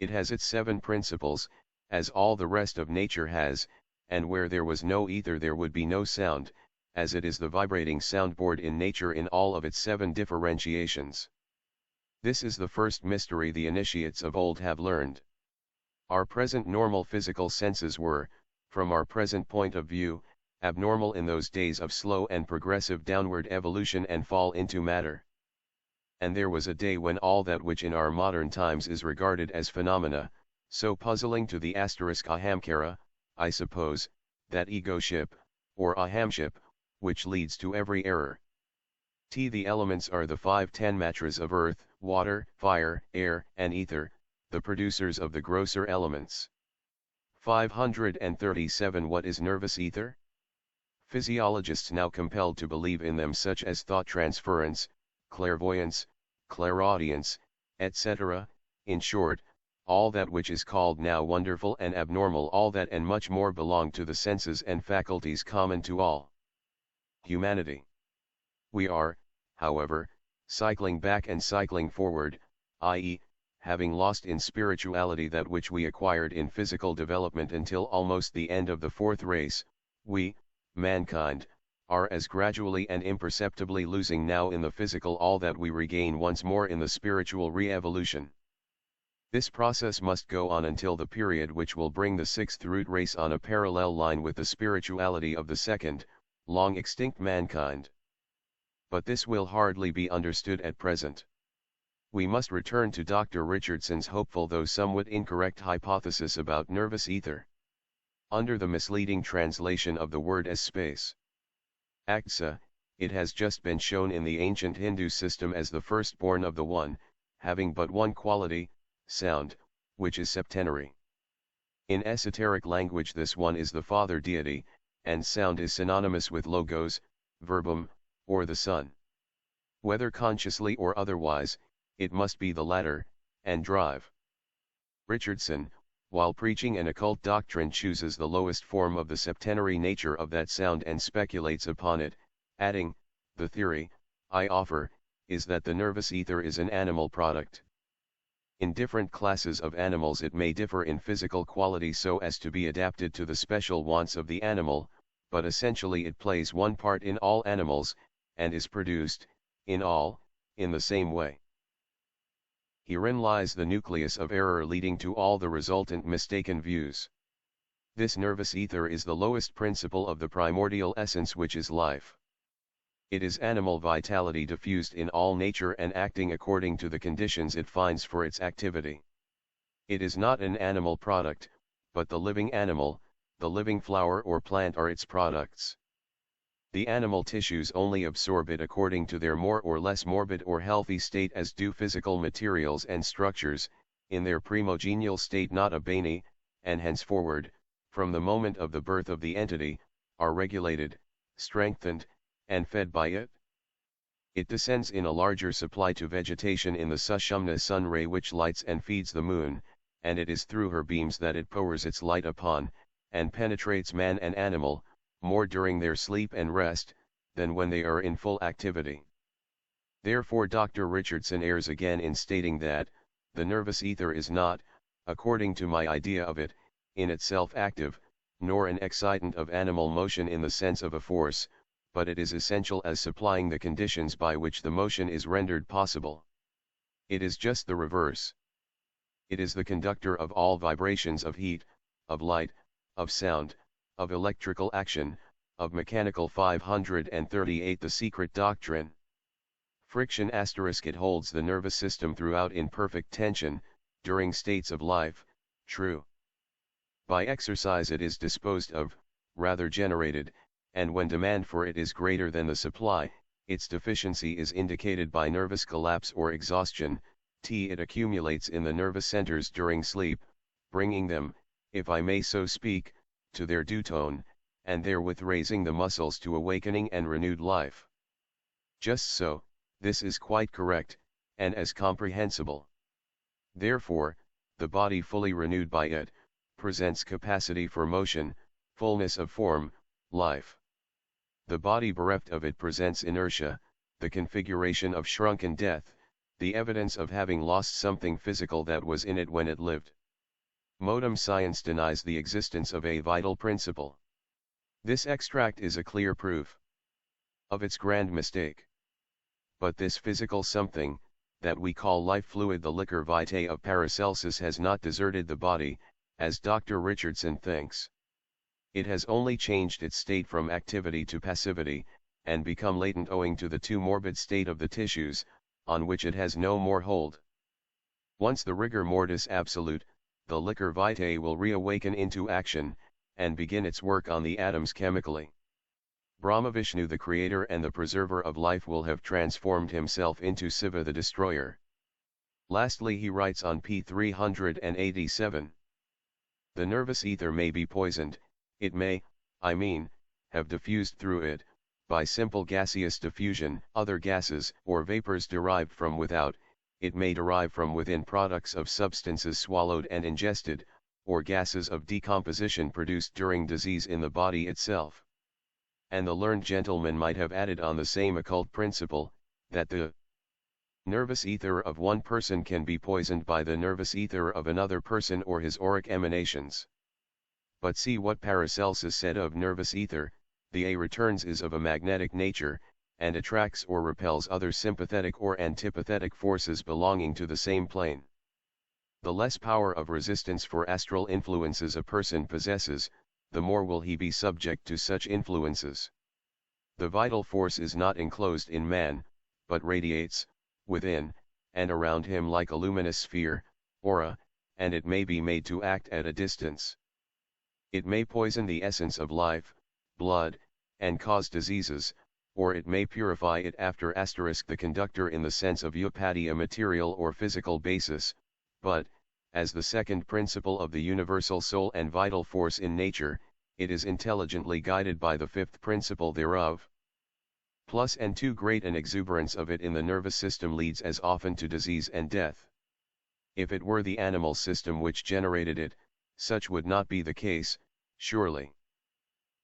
It has its 7 principles, as all the rest of nature has, and where there was no ether there would be no sound, as it is the vibrating soundboard in nature in all of its 7 differentiations. This is the first mystery the initiates of old have learned. Our present normal physical senses were, from our present point of view, abnormal in those days of slow and progressive downward evolution and fall into matter. And there was a day when all that which in our modern times is regarded as phenomena, so puzzling to the ahamkara, I suppose, that egoship, or ahamship, which leads to every error. The elements are the 5 tanmatras of earth, water, fire, air, and ether, the producers of the grosser elements. 537 What is nervous ether? Physiologists now compelled to believe in them such as thought transference, clairvoyance, clairaudience, etc., in short, all that which is called now wonderful and abnormal, all that and much more belong to the senses and faculties common to all humanity. We are, however, cycling back and cycling forward, i.e., having lost in spirituality that which we acquired in physical development until almost the end of the fourth race. We, mankind, are as gradually and imperceptibly losing now in the physical all that we regain once more in the spiritual re-evolution. This process must go on until the period which will bring the sixth root race on a parallel line with the spirituality of the second, long extinct mankind. But this will hardly be understood at present. We must return to Dr. Richardson's hopeful though somewhat incorrect hypothesis about nervous ether. Under the misleading translation of the word as space, Aksa, it has just been shown in the ancient Hindu system as the firstborn of the one, having but one quality, sound, which is septenary. In esoteric language this one is the father deity, and sound is synonymous with logos, verbum, or the sun. Whether consciously or otherwise, it must be the latter, and drive. Richardson, while preaching an occult doctrine, chooses the lowest form of the septenary nature of that sound and speculates upon it, adding, "The theory I offer is that the nervous ether is an animal product. In different classes of animals it may differ in physical quality so as to be adapted to the special wants of the animal, but essentially it plays one part in all animals, and is produced, in all, in the same way." Herein lies the nucleus of error leading to all the resultant mistaken views. This nervous ether is the lowest principle of the primordial essence which is life. It is animal vitality diffused in all nature and acting according to the conditions it finds for its activity. It is not an animal product, but the living animal, the living flower or plant are its products. The animal tissues only absorb it according to their more or less morbid or healthy state, as do physical materials and structures, in their primogenial state not abene, and henceforward, from the moment of the birth of the entity, are regulated, strengthened, and fed by it. It descends in a larger supply to vegetation in the Sushumna sun ray which lights and feeds the moon, and it is through her beams that it pours its light upon, and penetrates man and animal, more during their sleep and rest, than when they are in full activity. Therefore Dr. Richardson errs again in stating that, the nervous ether is not, according to my idea of it, in itself active, nor an excitant of animal motion in the sense of a force, but it is essential as supplying the conditions by which the motion is rendered possible. It is just the reverse. It is the conductor of all vibrations of heat, of light, of sound, of electrical action, of mechanical 538. The secret doctrine. Friction *. It holds the nervous system throughout in perfect tension, during states of life, true. By exercise it is disposed of, rather generated, and when demand for it is greater than the supply, its deficiency is indicated by nervous collapse or exhaustion. It accumulates in the nervous centers during sleep, bringing them, if I may so speak, to their due tone, and therewith raising the muscles to awakening and renewed life. Just so, this is quite correct, and as comprehensible. Therefore, the body fully renewed by it, presents capacity for motion, fullness of form, life. The body bereft of it presents inertia, the configuration of shrunken death, the evidence of having lost something physical that was in it when it lived. Modern science denies the existence of a vital principle. This extract is a clear proof of its grand mistake. But this physical something, that we call life fluid, the liquor vitae of Paracelsus, has not deserted the body, as Dr. Richardson thinks. It has only changed its state from activity to passivity, and become latent owing to the too morbid state of the tissues, on which it has no more hold. Once the rigor mortis absolute, the liquor vitae will reawaken into action, and begin its work on the atoms chemically. Brahmavishnu, the creator and the preserver of life, will have transformed himself into Siva the destroyer. Lastly he writes on p. 387. The nervous ether may be poisoned, it may, have diffused through it, by simple gaseous diffusion, other gases or vapors derived from without. It may derive from within products of substances swallowed and ingested, or gases of decomposition produced during disease in the body itself. And the learned gentleman might have added on the same occult principle, that the nervous ether of one person can be poisoned by the nervous ether of another person or his auric emanations. But see what Paracelsus said of nervous ether: the A returns is of a magnetic nature, and attracts or repels other sympathetic or antipathetic forces belonging to the same plane. The less power of resistance for astral influences a person possesses, the more will he be subject to such influences. The vital force is not enclosed in man, but radiates, within, and around him like a luminous sphere, aura, and it may be made to act at a distance. It may poison the essence of life, blood, and cause diseases, or it may purify it after the conductor in the sense of upati, a material or physical basis, but, as the second principle of the universal soul and vital force in nature, it is intelligently guided by the fifth principle thereof. Plus and too great an exuberance of it in the nervous system leads as often to disease and death. If it were the animal system which generated it, such would not be the case, surely.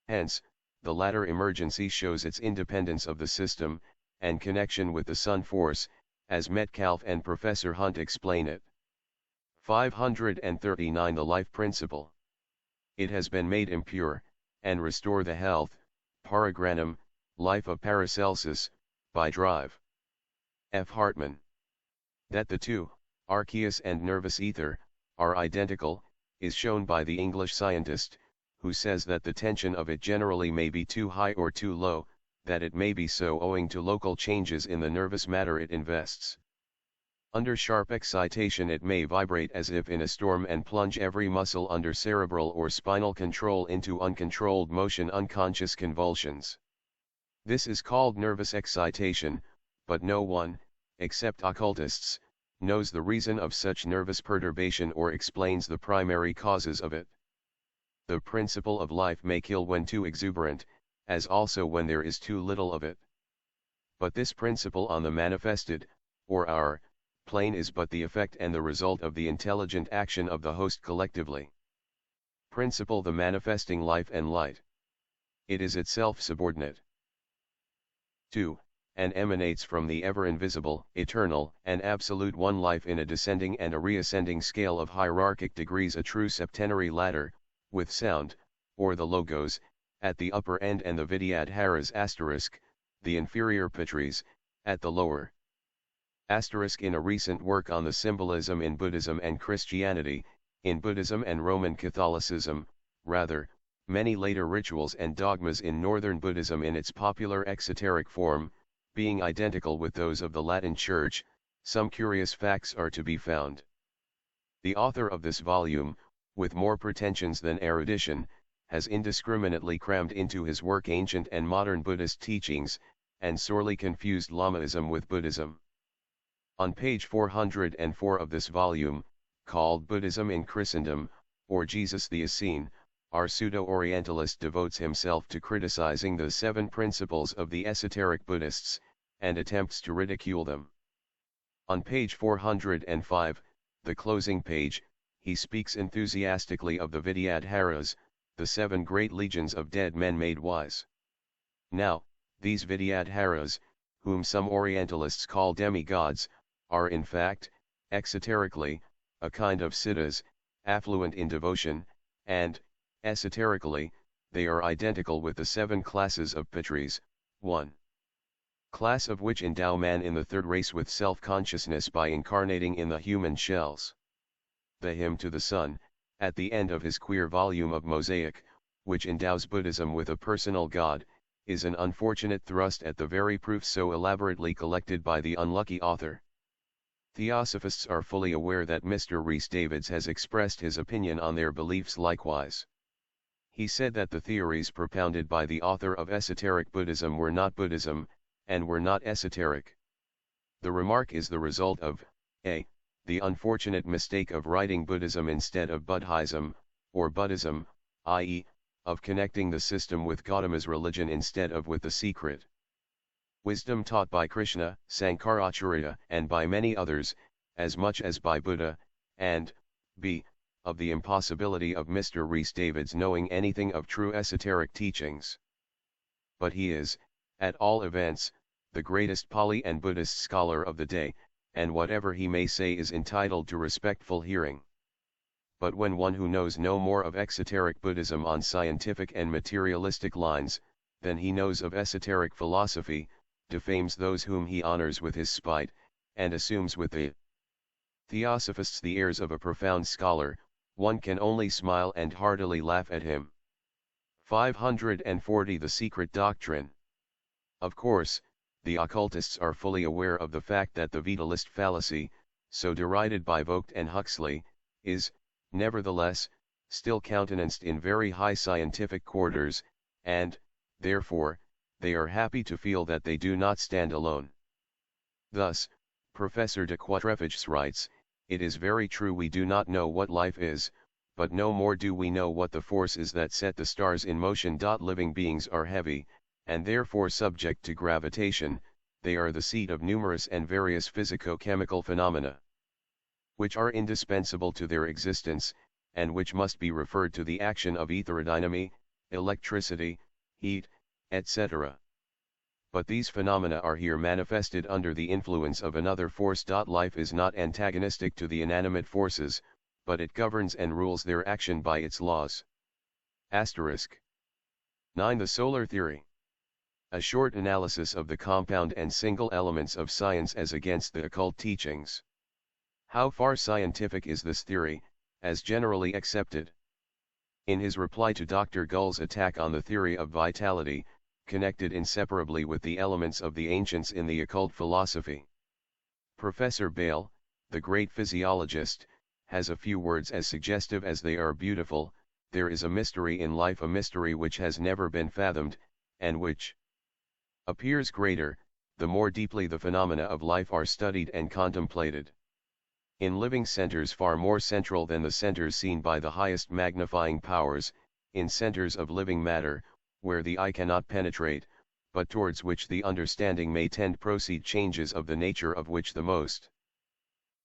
Hence, the latter emergency shows its independence of the system, and connection with the sun force, as Metcalfe and Professor Hunt explain it. 539 The life principle. It has been made impure, and restore the health, Paragranum, Life of Paracelsus, by Drive. F. Hartman. That the two, archeus and nervous ether, are identical, is shown by the English scientist, who says that the tension of it generally may be too high or too low, that it may be so owing to local changes in the nervous matter it invests. Under sharp excitation it may vibrate as if in a storm and plunge every muscle under cerebral or spinal control into uncontrolled motion, unconscious convulsions. This is called nervous excitation, but no one, except occultists, knows the reason of such nervous perturbation or explains the primary causes of it. The principle of life may kill when too exuberant, as also when there is too little of it. But this principle on the manifested, or our, plane is but the effect and the result of the intelligent action of the host collectively. Principle the manifesting life and light. It is itself subordinate. 2. And emanates from the ever-invisible, eternal, and absolute one life in a descending and a reascending scale of hierarchic degrees, a true septenary ladder, with sound, or the logos, at the upper end and the vidyadharas *, the inferior pitris, at the lower. In a recent work on the symbolism in Buddhism and Christianity, in Buddhism and Roman Catholicism, rather, many later rituals and dogmas in Northern Buddhism in its popular exoteric form, being identical with those of the Latin Church, some curious facts are to be found. The author of this volume, with more pretensions than erudition, has indiscriminately crammed into his work ancient and modern Buddhist teachings, and sorely confused Lamaism with Buddhism. On page 404 of this volume, called Buddhism in Christendom, or Jesus the Essene, our pseudo-Orientalist devotes himself to criticizing the 7 principles of the esoteric Buddhists, and attempts to ridicule them. On page 405, the closing page, he speaks enthusiastically of the Vidyadharas, the 7 great legions of dead men made wise. Now, these Vidyadharas, whom some Orientalists call demigods, are in fact, exoterically, a kind of siddhas, affluent in devotion, and, esoterically, they are identical with the 7 classes of pitris, 1. Class of which endow man in the third race with self-consciousness by incarnating in the human shells. The Hymn to the Sun, at the end of his queer volume of Mosaic, which endows Buddhism with a personal God, is an unfortunate thrust at the very proofs so elaborately collected by the unlucky author. Theosophists are fully aware that Mr. Rhys Davids has expressed his opinion on their beliefs likewise. He said that the theories propounded by the author of esoteric Buddhism were not Buddhism, and were not esoteric. The remark is the result of, a. the unfortunate mistake of writing Buddhism instead of Buddhism, or Buddhism, i.e., of connecting the system with Gautama's religion instead of with the secret wisdom taught by Krishna, Sankaracharya, and by many others, as much as by Buddha, and, b. of the impossibility of Mr. Rhys Davids knowing anything of true esoteric teachings. but he is, at all events, the greatest Pali and Buddhist scholar of the day, and whatever he may say is entitled to respectful hearing. But when one who knows no more of exoteric Buddhism on scientific and materialistic lines, than he knows of esoteric philosophy, defames those whom he honors with his spite, and assumes with the Theosophists the airs of a profound scholar, one can only smile and heartily laugh at him. 540 The Secret Doctrine. Of course, the occultists are fully aware of the fact that the vitalist fallacy, so derided by Vogt and Huxley, is, nevertheless, still countenanced in very high scientific quarters, and, therefore, they are happy to feel that they do not stand alone. Thus, Professor de Quatrefages writes, "It is very true we do not know what life is, but no more do we know what the force is that set the stars in motion. Living beings are heavy, and therefore subject to gravitation. They are the seat of numerous and various physico-chemical phenomena, which are indispensable to their existence, and which must be referred to the action of etherodynamy, electricity, heat, etc. But these phenomena are here manifested under the influence of another force. Life is not antagonistic to the inanimate forces, but it governs and rules their action by its laws." 9. The Solar Theory. A short analysis of the compound and single elements of science as against the occult teachings. How far scientific is this theory, as generally accepted? In his reply to Dr. Gull's attack on the theory of vitality, connected inseparably with the elements of the ancients in the occult philosophy, Professor Bale, the great physiologist, has a few words as suggestive as they are beautiful. There is a mystery in life, a mystery which has never been fathomed, and which appears greater, the more deeply the phenomena of life are studied and contemplated. In living centers far more central than the centers seen by the highest magnifying powers, in centers of living matter, where the eye cannot penetrate, but towards which the understanding may tend, proceed changes of the nature of which the most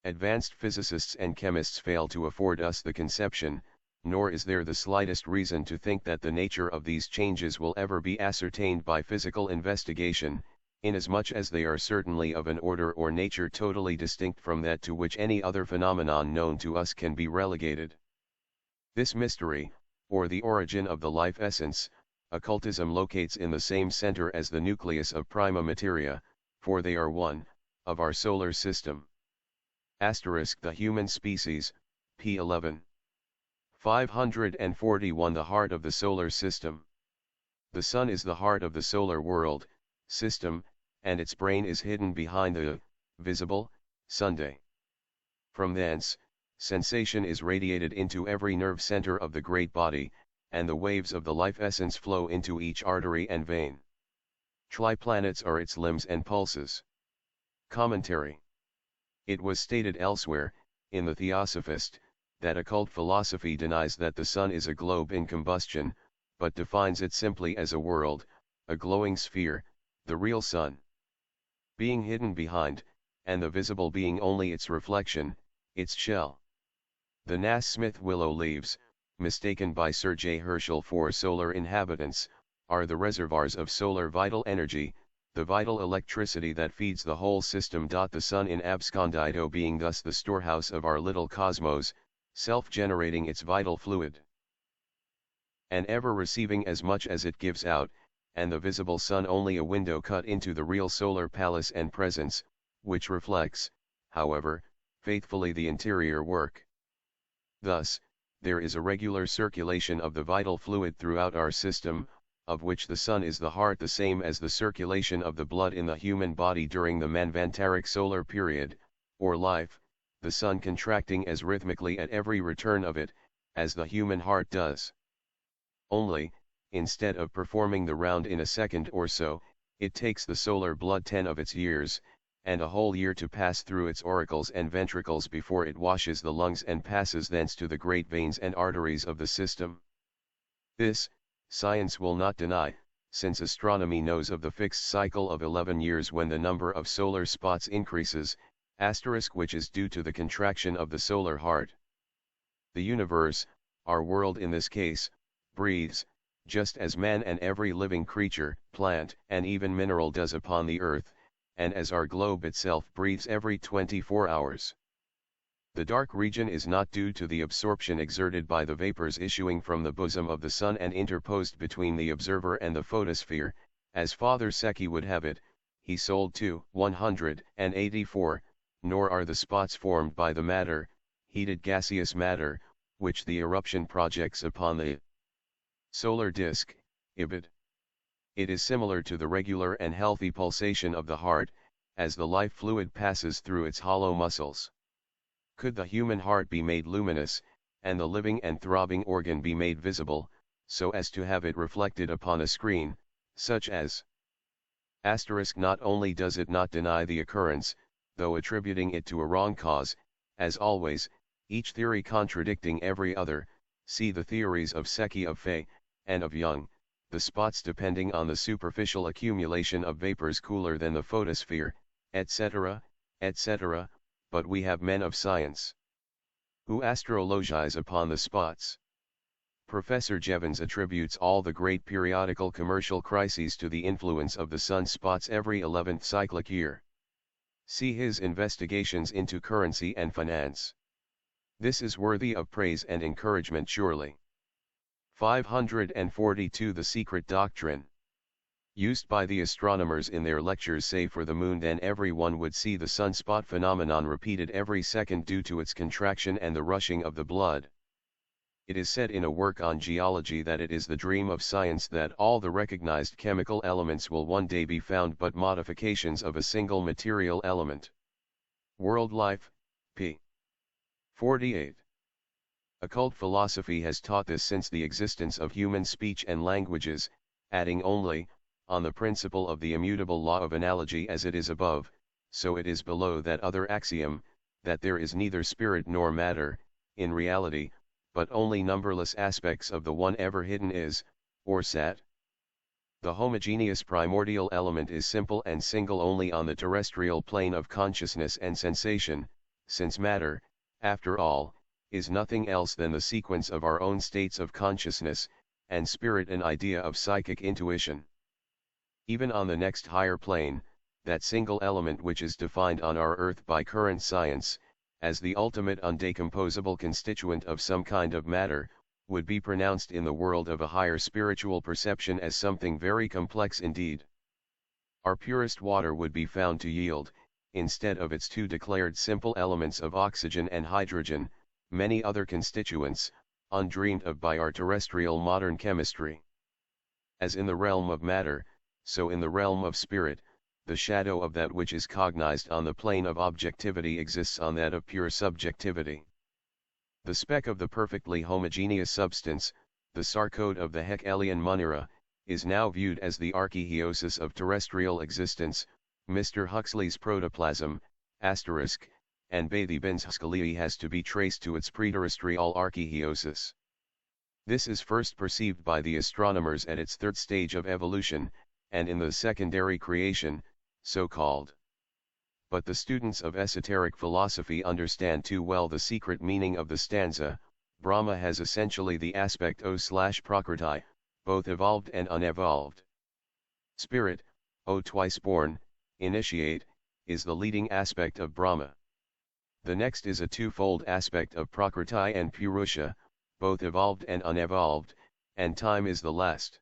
advanced physicists and chemists fail to afford us the conception, nor is there the slightest reason to think that the nature of these changes will ever be ascertained by physical investigation, inasmuch as they are certainly of an order or nature totally distinct from that to which any other phenomenon known to us can be relegated. This mystery, or the origin of the life essence, occultism locates in the same center as the nucleus of prima materia, for they are one, of our solar system. The human species, p. 11. 541 The heart of the solar system. The sun is the heart of the solar world, system, and its brain is hidden behind the visible Sunday. From thence, sensation is radiated into every nerve center of the great body, and the waves of the life essence flow into each artery and vein. Triplanets are its limbs and pulses. Commentary. It was stated elsewhere, in the Theosophist, that occult philosophy denies that the sun is a globe in combustion, but defines it simply as a world, a glowing sphere, the real sun being hidden behind, and the visible being only its reflection, its shell. The Nasmyth willow leaves, mistaken by Sir J. Herschel for solar inhabitants, are the reservoirs of solar vital energy, the vital electricity that feeds the whole system. The sun in abscondito being thus the storehouse of our little cosmos, self-generating its vital fluid, and ever receiving as much as it gives out, and the visible sun only a window cut into the real solar palace and presence, which reflects, however, faithfully the interior work. Thus, there is a regular circulation of the vital fluid throughout our system, of which the sun is the heart, the same as the circulation of the blood in the human body during the Manvantaric solar period, or life, the sun contracting as rhythmically at every return of it, as the human heart does. Only, instead of performing the round in a second or so, it takes the solar blood 10 of its years, and a whole year to pass through its auricles and ventricles before it washes the lungs and passes thence to the great veins and arteries of the system. This, science will not deny, since astronomy knows of the fixed cycle of 11 years when the number of solar spots increases, which is due to the contraction of the solar heart. The universe, our world in this case, breathes, just as man and every living creature, plant, and even mineral does upon the earth, and as our globe itself breathes every 24 hours. The dark region is not due to the absorption exerted by the vapors issuing from the bosom of the sun and interposed between the observer and the photosphere, as Father Secchi would have it, he sold to 184, nor are the spots formed by the matter, heated gaseous matter, which the eruption projects upon the solar disk, ibid. It is similar to the regular and healthy pulsation of the heart, as the life fluid passes through its hollow muscles. Could the human heart be made luminous, and the living and throbbing organ be made visible, so as to have it reflected upon a screen, such as not only does it not deny the occurrence, though attributing it to a wrong cause, as always, each theory contradicting every other, see the theories of Secchi of Fay, and of Young, the spots depending on the superficial accumulation of vapors cooler than the photosphere, etc., etc., but we have men of science who astrologize upon the spots. Professor Jevons attributes all the great periodical commercial crises to the influence of the sunspots every 11th cyclic year. See his investigations into currency and finance. This is worthy of praise and encouragement surely. 542 The secret doctrine. Used by the astronomers in their lectures. Say for the moon, then everyone would see the sunspot phenomenon repeated every second due to its contraction and the rushing of the blood. It is said in a work on geology that it is the dream of science that all the recognized chemical elements will one day be found but modifications of a single material element. World Life, p. 48. Occult philosophy has taught this since the existence of human speech and languages, adding only, on the principle of the immutable law of analogy, as it is above, so it is below, that other axiom, that there is neither spirit nor matter, in reality, but only numberless aspects of the one ever hidden is, or sat. The homogeneous primordial element is simple and single only on the terrestrial plane of consciousness and sensation, since matter, after all, is nothing else than the sequence of our own states of consciousness, and spirit an idea of psychic intuition. Even on the next higher plane, that single element which is defined on our earth by current science, as the ultimate undecomposable constituent of some kind of matter, would be pronounced in the world of a higher spiritual perception as something very complex indeed. Our purest water would be found to yield, instead of its two declared simple elements of oxygen and hydrogen, many other constituents, undreamed of by our terrestrial modern chemistry. As in the realm of matter, so in the realm of spirit, the shadow of that which is cognized on the plane of objectivity exists on that of pure subjectivity. The speck of the perfectly homogeneous substance, the sarcode of the Haeckelien Munera, is now viewed as the archeiosis of terrestrial existence, Mr. Huxley's protoplasm, and Bathy-Bin's Huxley has to be traced to its preterrestrial archeiosis. This is first perceived by the astronomers at its third stage of evolution, and in the secondary creation, so called. But the students of esoteric philosophy understand too well the secret meaning of the stanza. Brahma has essentially the aspect O/Prakriti, both evolved and unevolved. Spirit, O twice born, initiate, is the leading aspect of Brahma. The next is a twofold aspect of Prakriti and Purusha, both evolved and unevolved, and time is the last.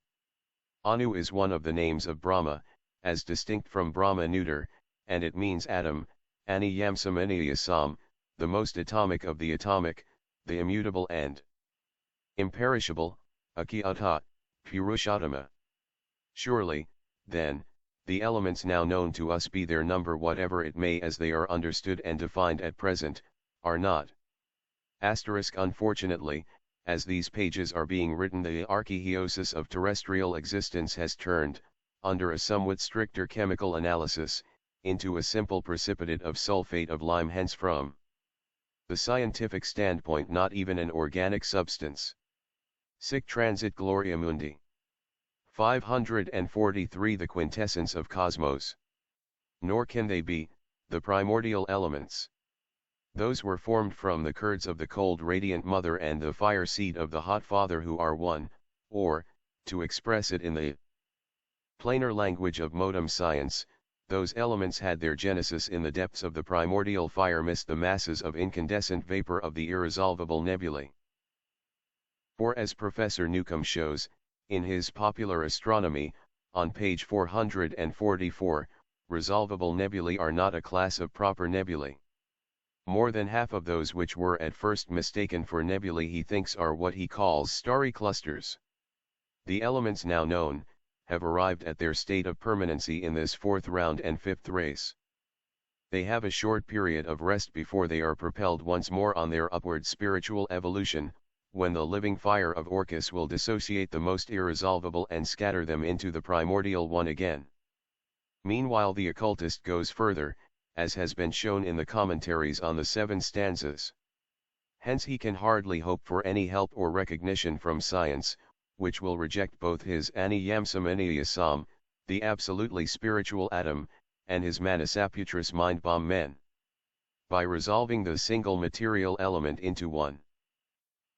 Anu is one of the names of Brahma, as distinct from Brahma neuter, and it means atom, Ani Yamsamaniyasam, the most atomic of the atomic, the immutable and imperishable, Akiyata, Purushottama. Surely, then, the elements now known to us, be their number whatever it may as they are understood and defined at present, are not. Unfortunately, as these pages are being written, the archeiosis of terrestrial existence has turned, under a somewhat stricter chemical analysis, into a simple precipitate of sulfate of lime, hence from the scientific standpoint not even an organic substance. Sic transit gloria mundi. 543 The quintessence of cosmos. Nor can they be, the primordial elements. Those were formed from the curds of the cold radiant mother and the fire seed of the hot father, who are one, or, To express it in the plainer language of modern science, those elements had their genesis in the depths of the primordial fire mist, the masses of incandescent vapor of the irresolvable nebulae. For as Professor Newcomb shows, in his Popular Astronomy, on page 444, resolvable nebulae are not a class of proper nebulae. More than half of those which were at first mistaken for nebulae he thinks are what he calls starry clusters. The elements now known, have arrived at their state of permanency in this fourth round and fifth race. They have a short period of rest before they are propelled once more on their upward spiritual evolution, when the living fire of Orcus will dissociate the most irresolvable and scatter them into the primordial one again. Meanwhile the occultist goes further, as has been shown in the commentaries on the 7 stanzas. Hence he can hardly hope for any help or recognition from science, which will reject both his Aniyamsamaniasam, the absolutely spiritual atom, and his Manasaputris mind-bomb men. By resolving the single material element into one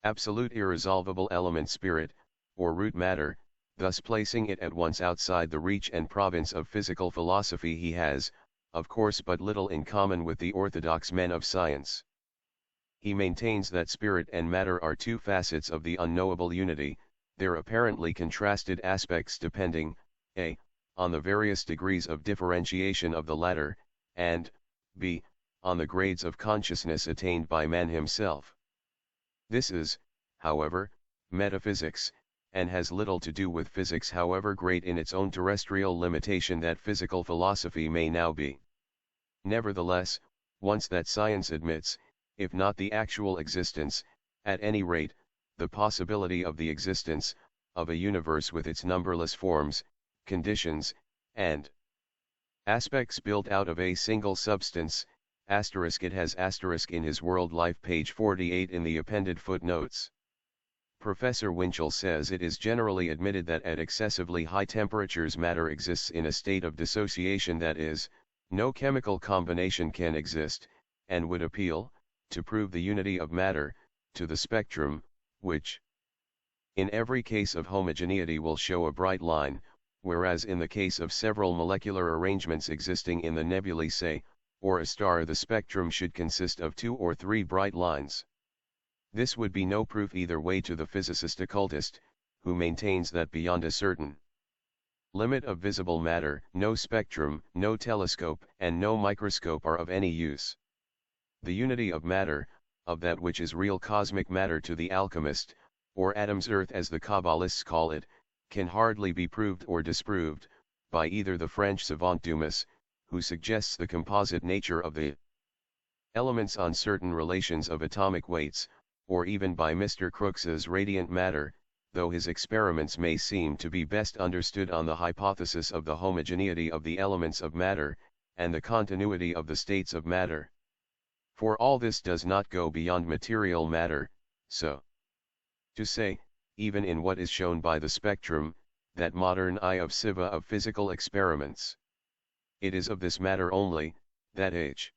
absolute irresolvable element, spirit, or root matter, thus placing it at once outside the reach and province of physical philosophy, he has, of course, but little in common with the orthodox men of science. He maintains that spirit and matter are two facets of the unknowable unity, their apparently contrasted aspects depending, a. on the various degrees of differentiation of the latter, and, b. on the grades of consciousness attained by man himself. This is, however, metaphysics, and has little to do with physics, however great in its own terrestrial limitation that physical philosophy may now be. Nevertheless, once that science admits, if not the actual existence, at any rate, the possibility of the existence, of a universe with its numberless forms, conditions, and aspects built out of a single substance, it has in his World Life, page 48 in the appended footnotes. Professor Winchell says it is generally admitted that at excessively high temperatures matter exists in a state of dissociation, that is, no chemical combination can exist, and would appeal, to prove the unity of matter, to the spectrum, which in every case of homogeneity will show a bright line, whereas in the case of several molecular arrangements existing in the nebulae, say, or a star, the spectrum should consist of 2 or 3 bright lines. This would be no proof either way to the physicist occultist, who maintains that beyond a certain limit of visible matter, no spectrum, no telescope, and no microscope are of any use. The unity of matter, of that which is real cosmic matter to the alchemist, or Adam's earth as the Kabbalists call it, can hardly be proved or disproved, by either the French savant Dumas, who suggests the composite nature of the elements on certain relations of atomic weights, or even by Mr. Crookes's radiant matter, though his experiments may seem to be best understood on the hypothesis of the homogeneity of the elements of matter, and the continuity of the states of matter. For all this does not go beyond material matter, so to say, even in what is shown by the spectrum, that modern eye of Siva of physical experiments. It is of this matter only, that H.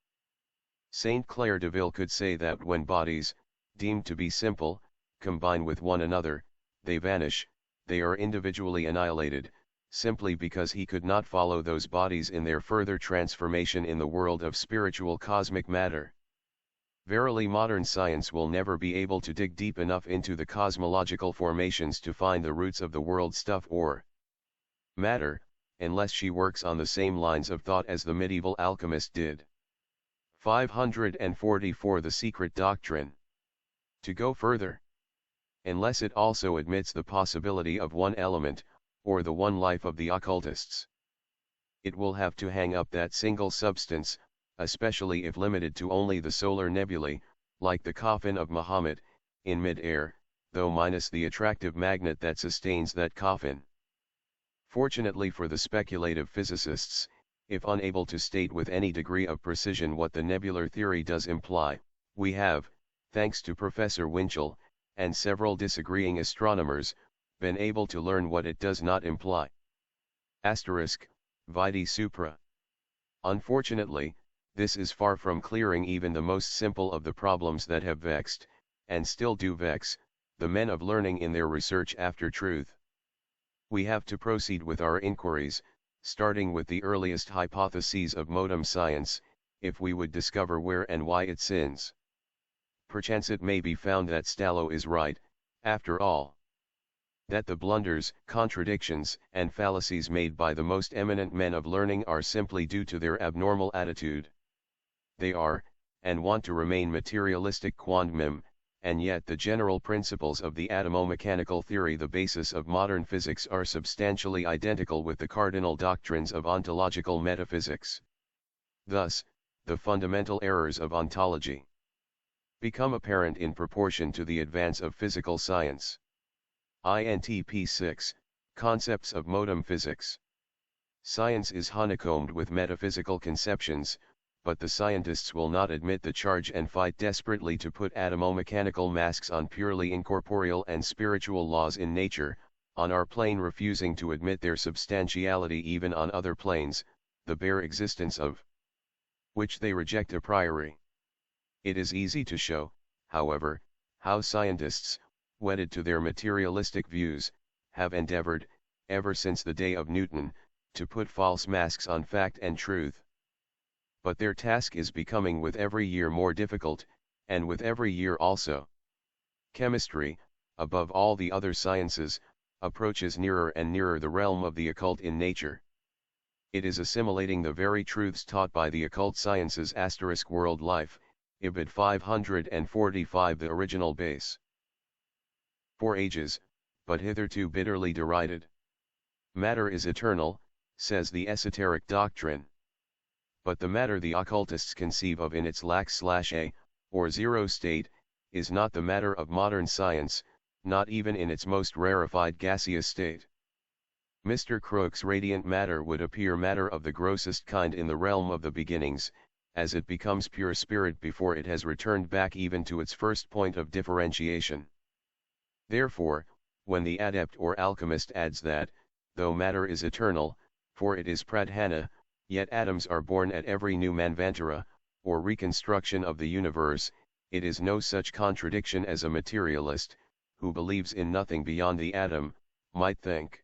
Saint Clair Deville could say that when bodies, deemed to be simple, combine with one another, they vanish, they are individually annihilated, simply because he could not follow those bodies in their further transformation in the world of spiritual cosmic matter. Verily, modern science will never be able to dig deep enough into the cosmological formations to find the roots of the world stuff or matter, unless she works on the same lines of thought as the medieval alchemist did. 544 The Secret Doctrine. To go further, unless it also admits the possibility of one element, or the one life of the occultists, it will have to hang up that single substance, especially if limited to only the solar nebulae, like the coffin of Muhammad, in mid-air, though minus the attractive magnet that sustains that coffin. Fortunately for the speculative physicists, if unable to state with any degree of precision what the nebular theory does imply, we have, thanks to Professor Winchell, and several disagreeing astronomers, been able to learn what it does not imply. Vide supra. Unfortunately, this is far from clearing even the most simple of the problems that have vexed, and still do vex, the men of learning in their research after truth. We have to proceed with our inquiries, starting with the earliest hypotheses of modern science, if we would discover where and why it sins. Perchance it may be found that Stallo is right, after all. That the blunders, contradictions, and fallacies made by the most eminent men of learning are simply due to their abnormal attitude. They are, and want to remain materialistic quondam, and yet the general principles of the atomo-mechanical theory, the basis of modern physics, are substantially identical with the cardinal doctrines of ontological metaphysics. Thus, the fundamental errors of ontology become apparent in proportion to the advance of physical science. INTP 6, Concepts of Modern Physics. Science is honeycombed with metaphysical conceptions, but the scientists will not admit the charge and fight desperately to put atomo-mechanical masks on purely incorporeal and spiritual laws in nature, on our plane refusing to admit their substantiality even on other planes, the bare existence of which they reject a priori. It is easy to show, however, how scientists, wedded to their materialistic views, have endeavored, ever since the day of Newton, to put false masks on fact and truth. But their task is becoming with every year more difficult, and with every year also. Chemistry, above all the other sciences, approaches nearer and nearer the realm of the occult in nature. It is assimilating the very truths taught by the occult sciences * world life, Ibid 545, the original base. For ages, but hitherto bitterly derided. Matter is eternal, says the esoteric doctrine. But the matter the occultists conceive of in its lax/a, or zero state, is not the matter of modern science, not even in its most rarefied gaseous state. Mr. Crookes' radiant matter would appear matter of the grossest kind in the realm of the beginnings, as it becomes pure spirit before it has returned back even to its first point of differentiation. Therefore, when the adept or alchemist adds that, though matter is eternal, for it is pradhana, yet atoms are born at every new manvantara, or reconstruction of the universe, it is no such contradiction as a materialist, who believes in nothing beyond the atom, might think.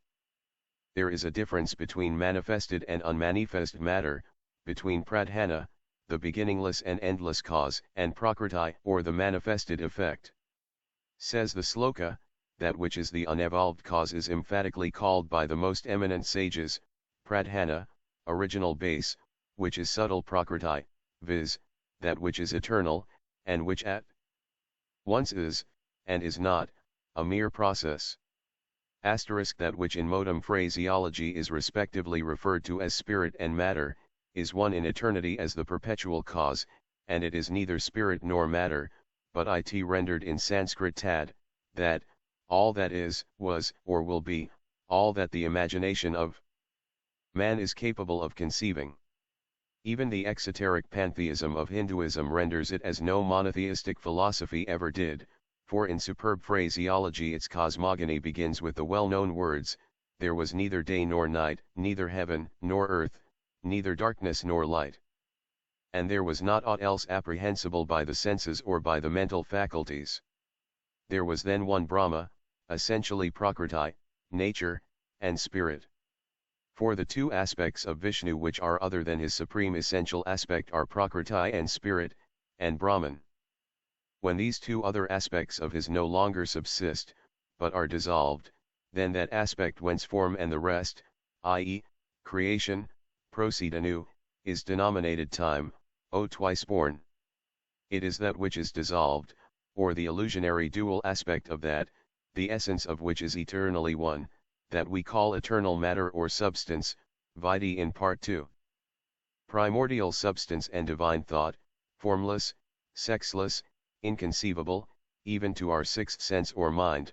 There is a difference between manifested and unmanifest matter, between pradhana, the beginningless and endless cause, and prakriti, or the manifested effect. Says the sloka, that which is the unevolved cause is emphatically called by the most eminent sages, pradhana, original base, which is subtle prakriti, viz., that which is eternal, and which at once is, and is not, a mere process. That which in modem phraseology is respectively referred to as spirit and matter, is one in eternity as the perpetual cause, and it is neither spirit nor matter, but it rendered in Sanskrit tad, that, all that is, was, or will be, all that the imagination of man is capable of conceiving. Even the exoteric pantheism of Hinduism renders it as no monotheistic philosophy ever did, for in superb phraseology its cosmogony begins with the well-known words, there was neither day nor night, neither heaven nor earth, neither darkness nor light. And there was not aught else apprehensible by the senses or by the mental faculties. There was then one Brahma, essentially Prakriti, nature, and spirit. For the two aspects of Vishnu which are other than his supreme essential aspect are Prakriti and spirit, and Brahman. When these two other aspects of his no longer subsist, but are dissolved, then that aspect whence form and the rest, i.e., creation, proceed anew, is denominated time, O twice born. It is that which is dissolved, or the illusionary dual aspect of that, the essence of which is eternally one, that we call eternal matter or substance, vide in Part 2. Primordial substance and divine thought, formless, sexless, inconceivable, even to our sixth sense or mind,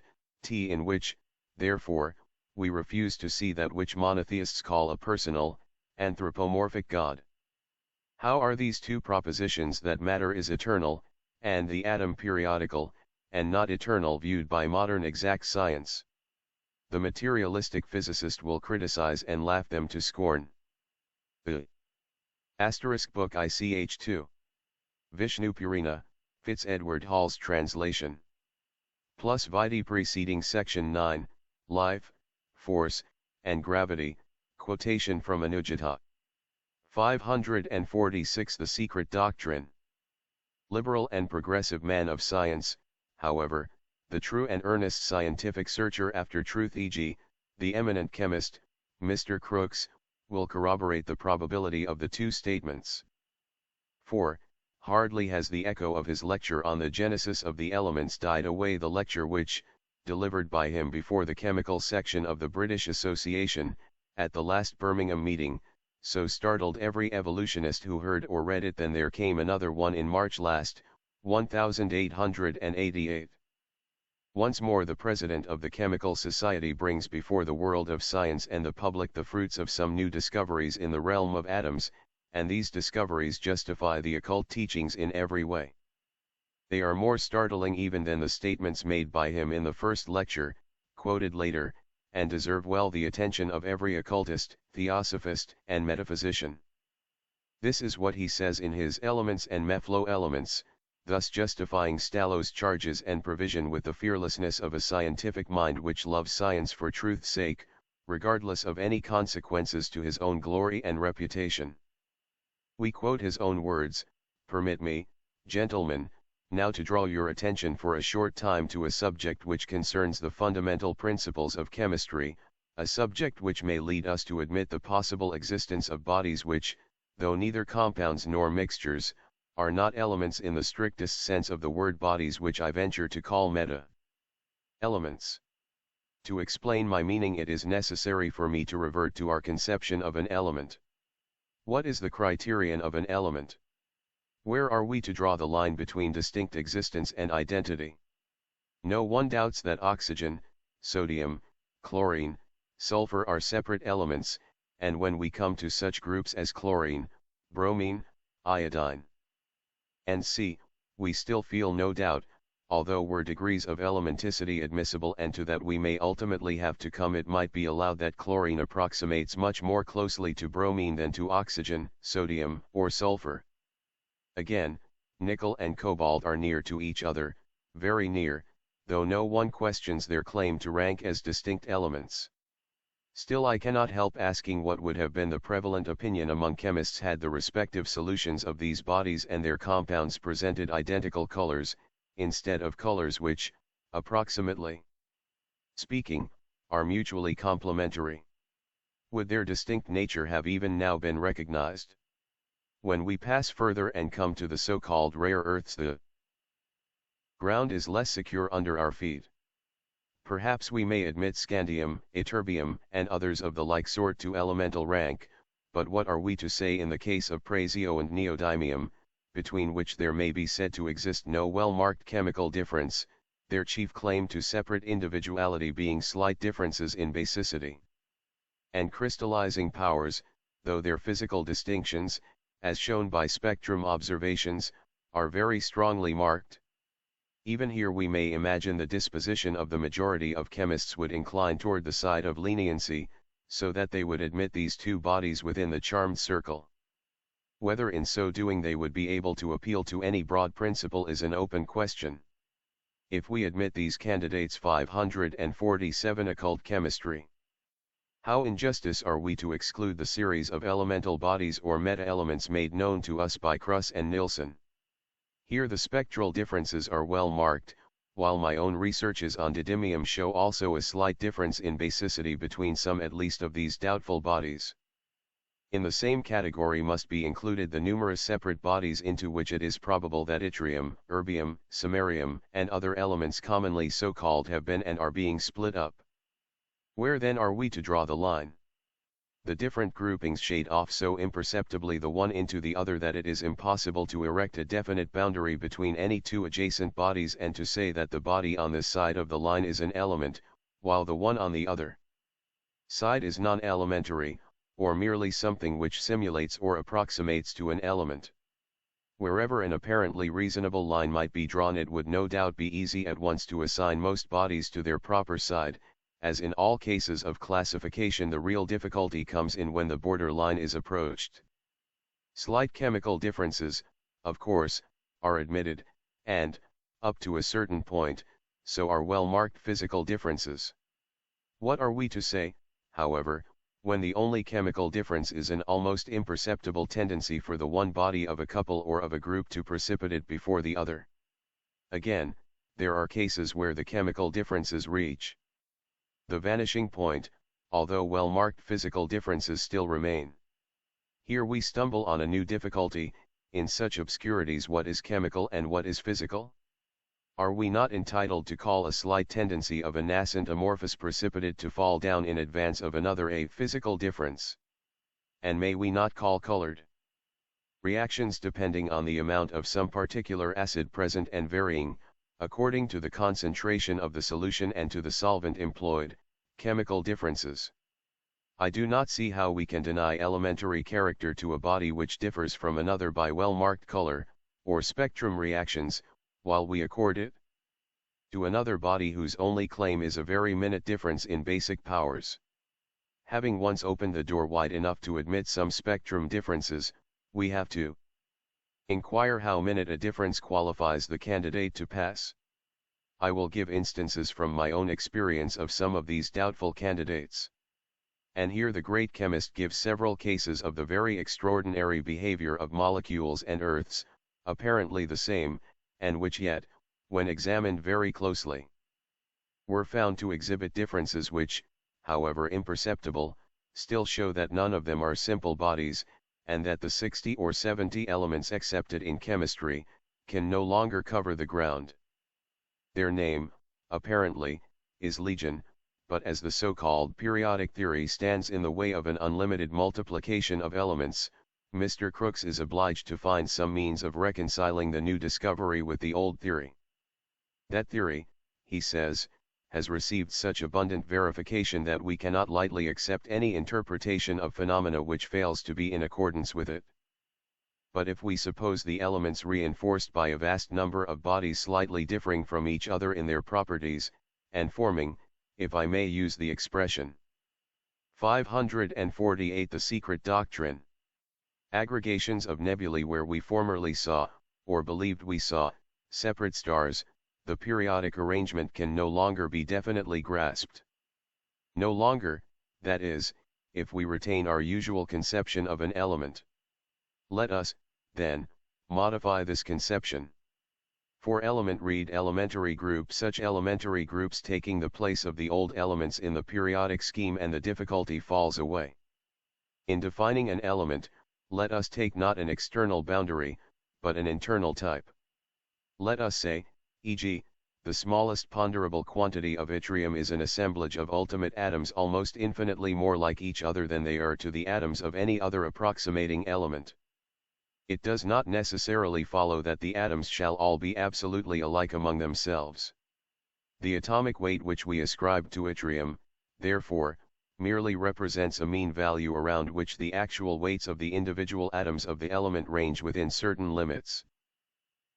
in which, therefore, we refuse to see that which monotheists call a personal, anthropomorphic God. How are these two propositions that matter is eternal, and the atom periodical, and not eternal viewed by modern exact science? The materialistic physicist will criticize and laugh them to scorn. Book ICH 2. Vishnu Purana, Fitz Edward Hall's translation. Plus vide preceding section 9, Life, force, and gravity. Quotation from Anujata. 546 The Secret Doctrine. Liberal and progressive man of science, however, the true and earnest scientific searcher after truth, e.g., the eminent chemist, Mr. Crookes, will corroborate the probability of the two statements. 4. Hardly has the echo of his lecture on the genesis of the elements died away, the lecture which, delivered by him before the chemical section of the British Association, at the last Birmingham meeting, so startled every evolutionist who heard or read it. Then there came another one in March last, 1888. Once more the President of the Chemical Society brings before the world of science and the public the fruits of some new discoveries in the realm of atoms, and these discoveries justify the occult teachings in every way. They are more startling even than the statements made by him in the first lecture, quoted later, and deserve well the attention of every occultist, theosophist, and metaphysician. This is what he says in his Elements and Meflo Elements, thus justifying Stallow's charges and provision with the fearlessness of a scientific mind which loves science for truth's sake, regardless of any consequences to his own glory and reputation. We quote his own words: "Permit me, gentlemen, now to draw your attention for a short time to a subject which concerns the fundamental principles of chemistry, a subject which may lead us to admit the possible existence of bodies which, though neither compounds nor mixtures, are not elements in the strictest sense of the word, bodies which I venture to call elements. To explain my meaning it is necessary for me to revert to our conception of an element. What is the criterion of an element? Where are we to draw the line between distinct existence and identity? No one doubts that oxygen, sodium, chlorine, sulfur are separate elements, and when we come to such groups as chlorine, bromine, iodine, and C, we still feel no doubt, although were degrees of elementicity admissible and to that we may ultimately have to come, it might be allowed that chlorine approximates much more closely to bromine than to oxygen, sodium, or sulfur. Again, nickel and cobalt are near to each other, very near, though no one questions their claim to rank as distinct elements. Still I cannot help asking what would have been the prevalent opinion among chemists had the respective solutions of these bodies and their compounds presented identical colors, instead of colors which, approximately speaking, are mutually complementary. Would their distinct nature have even now been recognized? When we pass further and come to the so-called rare earths, the ground is less secure under our feet. Perhaps we may admit scandium, ytterbium, and others of the like sort to elemental rank, but what are we to say in the case of praseodymium and neodymium, between which there may be said to exist no well-marked chemical difference, their chief claim to separate individuality being slight differences in basicity and crystallizing powers, though their physical distinctions, as shown by spectrum observations, are very strongly marked? Even here we may imagine the disposition of the majority of chemists would incline toward the side of leniency, so that they would admit these two bodies within the charmed circle. Whether in so doing they would be able to appeal to any broad principle is an open question. If we admit these candidates, 547 Occult Chemistry. How injustice are we to exclude the series of elemental bodies or meta-elements made known to us by Kruss and Nilsson? Here the spectral differences are well marked, while my own researches on didymium show also a slight difference in basicity between some at least of these doubtful bodies. In the same category must be included the numerous separate bodies into which it is probable that yttrium, erbium, samarium, and other elements commonly so called have been and are being split up. Where then are we to draw the line? The different groupings shade off so imperceptibly the one into the other that it is impossible to erect a definite boundary between any two adjacent bodies and to say that the body on this side of the line is an element, while the one on the other side is non-elementary, or merely something which simulates or approximates to an element. Wherever an apparently reasonable line might be drawn, it would no doubt be easy at once to assign most bodies to their proper side. As in all cases of classification, the real difficulty comes in when the border line is approached. Slight chemical differences, of course, are admitted, and, up to a certain point, so are well-marked physical differences. What are we to say, however, when the only chemical difference is an almost imperceptible tendency for the one body of a couple or of a group to precipitate before the other? Again, there are cases where the chemical differences reach the vanishing point, although well-marked physical differences still remain. Here we stumble on a new difficulty: in such obscurities, what is chemical and what is physical? Are we not entitled to call a slight tendency of a nascent amorphous precipitate to fall down in advance of another a physical difference? And may we not call colored reactions, depending on the amount of some particular acid present and varying, according to the concentration of the solution and to the solvent employed, chemical differences? I do not see how we can deny elementary character to a body which differs from another by well-marked color, or spectrum reactions, while we accord it to another body whose only claim is a very minute difference in basic powers. Having once opened the door wide enough to admit some spectrum differences, we have to inquire how minute a difference qualifies the candidate to pass. I will give instances from my own experience of some of these doubtful candidates. And here the great chemist gives several cases of the very extraordinary behavior of molecules and earths, apparently the same, and which yet, when examined very closely, were found to exhibit differences which, however imperceptible, still show that none of them are simple bodies, and that the 60 or 70 elements accepted in chemistry can no longer cover the ground. Their name, apparently, is legion, but as the so-called periodic theory stands in the way of an unlimited multiplication of elements, Mr. Crookes is obliged to find some means of reconciling the new discovery with the old theory. That theory, he says, has received such abundant verification that we cannot lightly accept any interpretation of phenomena which fails to be in accordance with it. But if we suppose the elements reinforced by a vast number of bodies slightly differing from each other in their properties, and forming, if I may use the expression, 548 the secret doctrine, aggregations of nebulae where we formerly saw, or believed we saw, separate stars, the periodic arrangement can no longer be definitely grasped. No longer, that is, if we retain our usual conception of an element. Let us, then, modify this conception. For element read elementary group, such elementary groups taking the place of the old elements in the periodic scheme, and the difficulty falls away. In defining an element, let us take not an external boundary, but an internal type. Let us say, e.g., the smallest ponderable quantity of yttrium is an assemblage of ultimate atoms almost infinitely more like each other than they are to the atoms of any other approximating element. It does not necessarily follow that the atoms shall all be absolutely alike among themselves. The atomic weight which we ascribe to yttrium, therefore, merely represents a mean value around which the actual weights of the individual atoms of the element range within certain limits.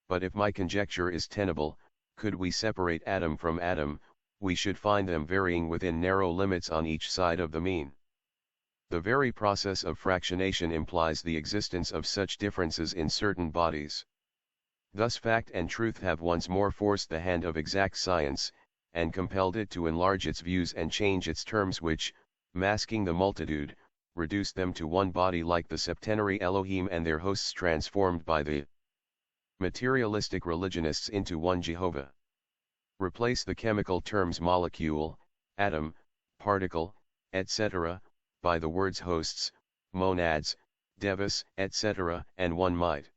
But if my conjecture is tenable, could we separate atom from atom, we should find them varying within narrow limits on each side of the mean. The very process of fractionation implies the existence of such differences in certain bodies. Thus fact and truth have once more forced the hand of exact science, and compelled it to enlarge its views and change its terms which, masking the multitude, reduce them to one body like the septenary Elohim and their hosts transformed by the materialistic religionists into one Jehovah. Replace the chemical terms molecule, atom, particle, etc., by the words hosts, monads, devas, etc., and one might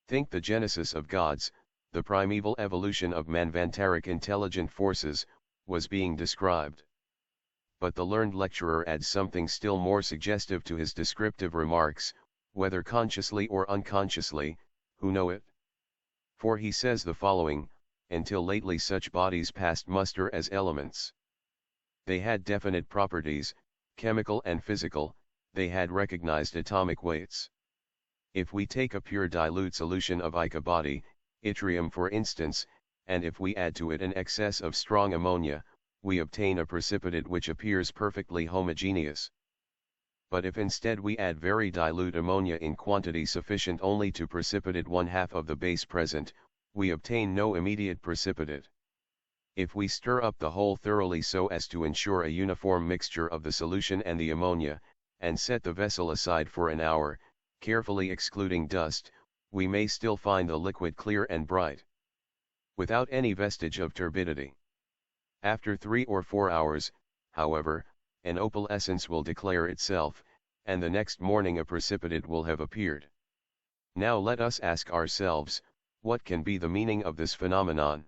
think the genesis of gods, the primeval evolution of manvantaric intelligent forces, was being described. But the learned lecturer adds something still more suggestive to his descriptive remarks, whether consciously or unconsciously, who know it? For he says the following: until lately such bodies passed muster as elements. They had definite properties, chemical and physical, they had recognized atomic weights. If we take a pure dilute solution of ica body, yttrium for instance, and if we add to it an excess of strong ammonia, we obtain a precipitate which appears perfectly homogeneous. But if instead we add very dilute ammonia in quantity sufficient only to precipitate 1/2 of the base present, we obtain no immediate precipitate. If we stir up the whole thoroughly so as to ensure a uniform mixture of the solution and the ammonia, and set the vessel aside for an hour, carefully excluding dust, we may still find the liquid clear and bright, without any vestige of turbidity. After 3 or 4 hours, however, an opalescence will declare itself, and the next morning a precipitate will have appeared. Now let us ask ourselves, what can be the meaning of this phenomenon?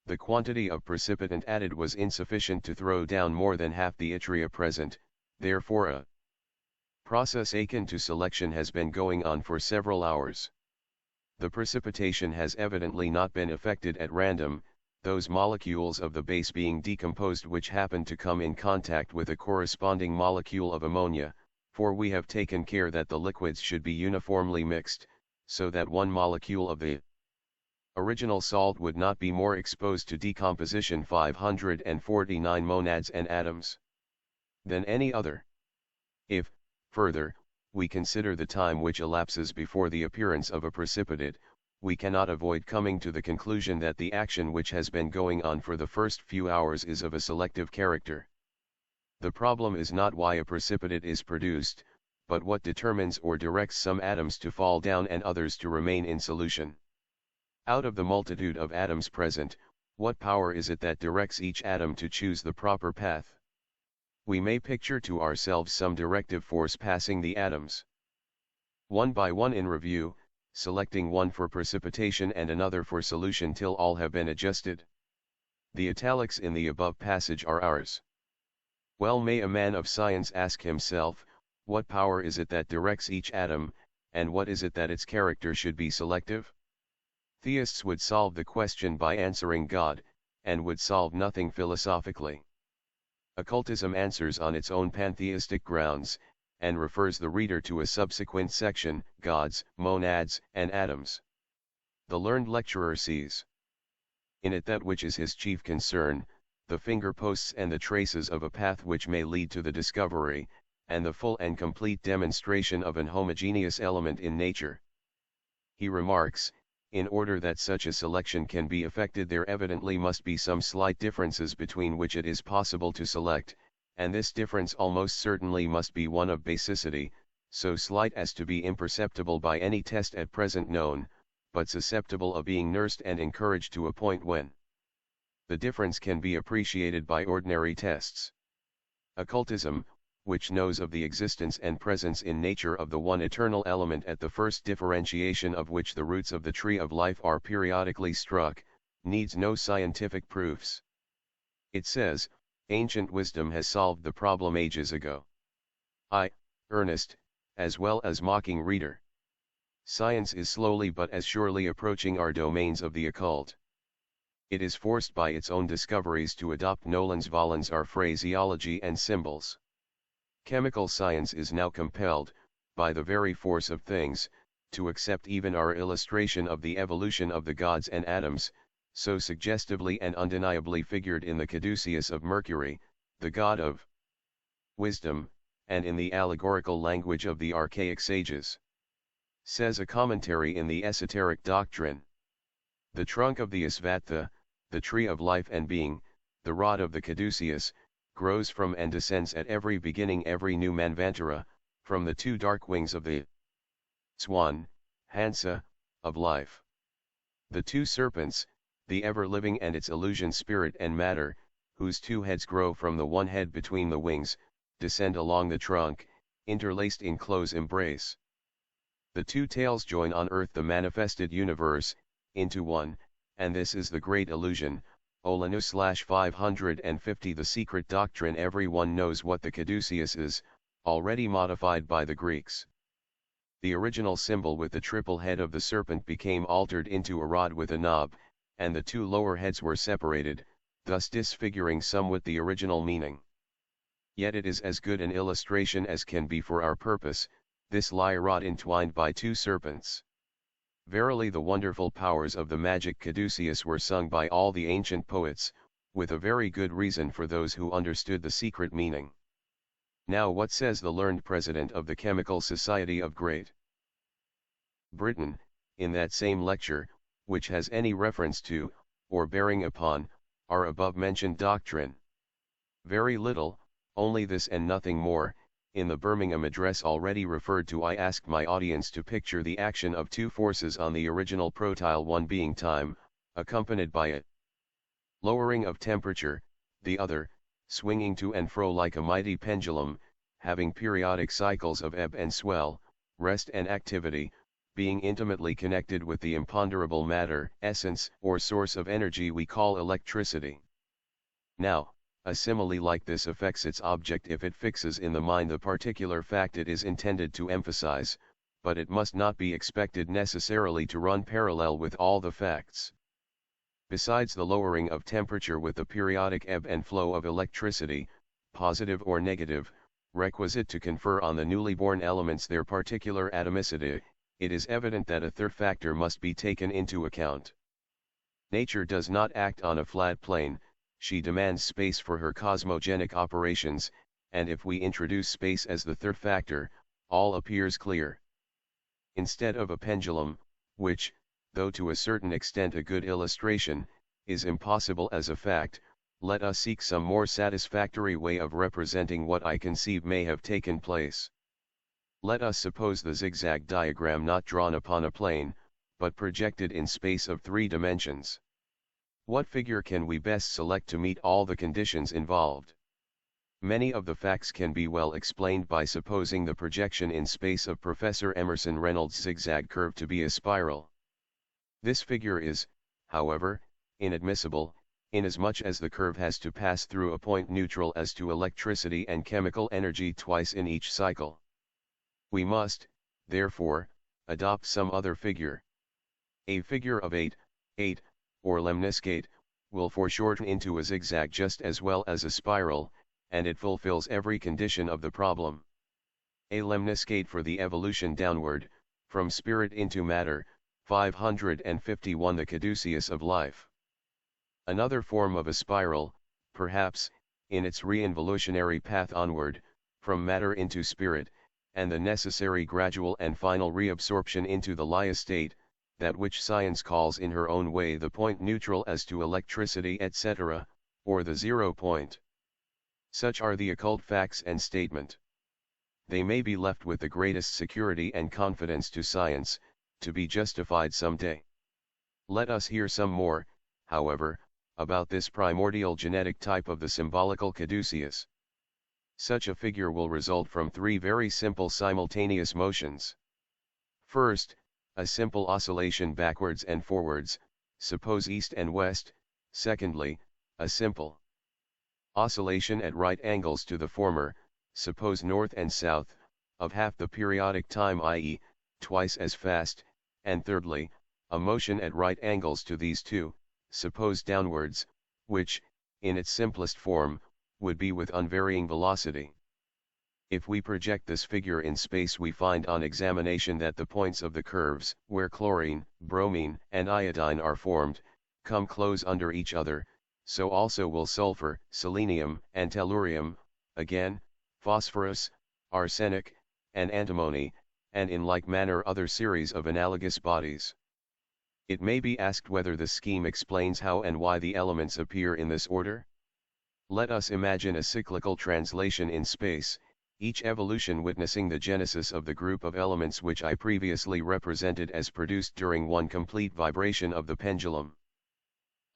The quantity of precipitant added was insufficient to throw down more than half the yttria present, therefore a process akin to selection has been going on for several hours. The precipitation has evidently not been effected at random, those molecules of the base being decomposed which happen to come in contact with a corresponding molecule of ammonia, for we have taken care that the liquids should be uniformly mixed, so that one molecule of the original salt would not be more exposed to decomposition 549 monads and atoms than any other. If, further, we consider the time which elapses before the appearance of a precipitate, we cannot avoid coming to the conclusion that the action which has been going on for the first few hours is of a selective character. The problem is not why a precipitate is produced, but what determines or directs some atoms to fall down and others to remain in solution. Out of the multitude of atoms present, what power is it that directs each atom to choose the proper path? We may picture to ourselves some directive force passing the atoms, one by one in review, selecting one for precipitation and another for solution till all have been adjusted. The italics in the above passage are ours. Well may a man of science ask himself, what power is it that directs each atom, and what is it that its character should be selective? Theists would solve the question by answering God, and would solve nothing philosophically. Occultism answers on its own pantheistic grounds, and refers the reader to a subsequent section, Gods, Monads, and Atoms. The learned lecturer sees in it that which is his chief concern, the finger-posts and the traces of a path which may lead to the discovery, and the full and complete demonstration of an homogeneous element in nature. He remarks, in order that such a selection can be effected there evidently must be some slight differences between which it is possible to select, and this difference almost certainly must be one of basicity, so slight as to be imperceptible by any test at present known, but susceptible of being nursed and encouraged to a point when the difference can be appreciated by ordinary tests. Occultism, which knows of the existence and presence in nature of the one eternal element at the first differentiation of which the roots of the tree of life are periodically struck, needs no scientific proofs. It says, ancient wisdom has solved the problem ages ago. Earnest, as well as mocking reader. Science is slowly but as surely approaching our domains of the occult. It is forced by its own discoveries to adopt nolens volens our phraseology and symbols. Chemical science is now compelled, by the very force of things, to accept even our illustration of the evolution of the gods and atoms, so suggestively and undeniably figured in the caduceus of Mercury, the god of wisdom, and in the allegorical language of the archaic sages. Says a commentary in the esoteric doctrine. The trunk of the Asvatha, the tree of life and being, the rod of the caduceus, grows from and descends at every beginning every new manvantara, from the two dark wings of the swan, Hansa, of life. The two serpents, the ever-living and its illusion spirit and matter, whose two heads grow from the one head between the wings, descend along the trunk, interlaced in close embrace. The two tails join on earth the manifested universe, into one, and this is the great illusion. Olanus/550 The secret doctrine. Everyone knows what the caduceus is, already modified by the Greeks. The original symbol with the triple head of the serpent became altered into a rod with a knob, and the two lower heads were separated, thus disfiguring somewhat the original meaning. Yet it is as good an illustration as can be for our purpose, this lyre rod entwined by two serpents. Verily the wonderful powers of the magic caduceus were sung by all the ancient poets, with a very good reason for those who understood the secret meaning. Now what says the learned president of the Chemical Society of Great Britain, in that same lecture, which has any reference to, or bearing upon, our above-mentioned doctrine. Very little, only this and nothing more. In the Birmingham address already referred to, I asked my audience to picture the action of two forces on the original protyle, one being time, accompanied by a lowering of temperature, the other, swinging to and fro like a mighty pendulum, having periodic cycles of ebb and swell, rest and activity, being intimately connected with the imponderable matter, essence, or source of energy we call electricity. Now, a simile like this affects its object if it fixes in the mind the particular fact it is intended to emphasize, but it must not be expected necessarily to run parallel with all the facts. Besides the lowering of temperature with the periodic ebb and flow of electricity, positive or negative, requisite to confer on the newly born elements their particular atomicity, it is evident that a third factor must be taken into account. Nature does not act on a flat plane. She demands space for her cosmogenic operations, and if we introduce space as the third factor, all appears clear. Instead of a pendulum, which, though to a certain extent a good illustration, is impossible as a fact, let us seek some more satisfactory way of representing what I conceive may have taken place. Let us suppose the zigzag diagram not drawn upon a plane, but projected in space of 3 dimensions. What figure can we best select to meet all the conditions involved? Many of the facts can be well explained by supposing the projection in space of Professor Emerson Reynolds' zigzag curve to be a spiral. This figure is, however, inadmissible, inasmuch as the curve has to pass through a point neutral as to electricity and chemical energy twice in each cycle. We must, therefore, adopt some other figure. A figure of 8, or lemniscate, will foreshorten into a zigzag just as well as a spiral, and it fulfills every condition of the problem. A lemniscate for the evolution downward, from spirit into matter, 551 the caduceus of life. Another form of a spiral, perhaps, in its reinvolutionary path onward, from matter into spirit, and the necessary gradual and final reabsorption into the Laya state, that which science calls in her own way the point neutral as to electricity etc., or the 0 point. Such are the occult facts and statement. They may be left with the greatest security and confidence to science, to be justified some day. Let us hear some more, however, about this primordial genetic type of the symbolical caduceus. Such a figure will result from 3 very simple simultaneous motions. First, a simple oscillation backwards and forwards, suppose east and west. Secondly, a simple oscillation at right angles to the former, suppose north and south, of half the periodic time, i.e., twice as fast. And thirdly, a motion at right angles to these two, suppose downwards, which, in its simplest form, would be with unvarying velocity. If we project this figure in space, we find on examination that the points of the curves, where chlorine, bromine, and iodine are formed, come close under each other, so also will sulfur, selenium, and tellurium, again, phosphorus, arsenic, and antimony, and in like manner other series of analogous bodies. It may be asked whether the scheme explains how and why the elements appear in this order. Let us imagine a cyclical translation in space, each evolution witnessing the genesis of the group of elements which I previously represented as produced during one complete vibration of the pendulum.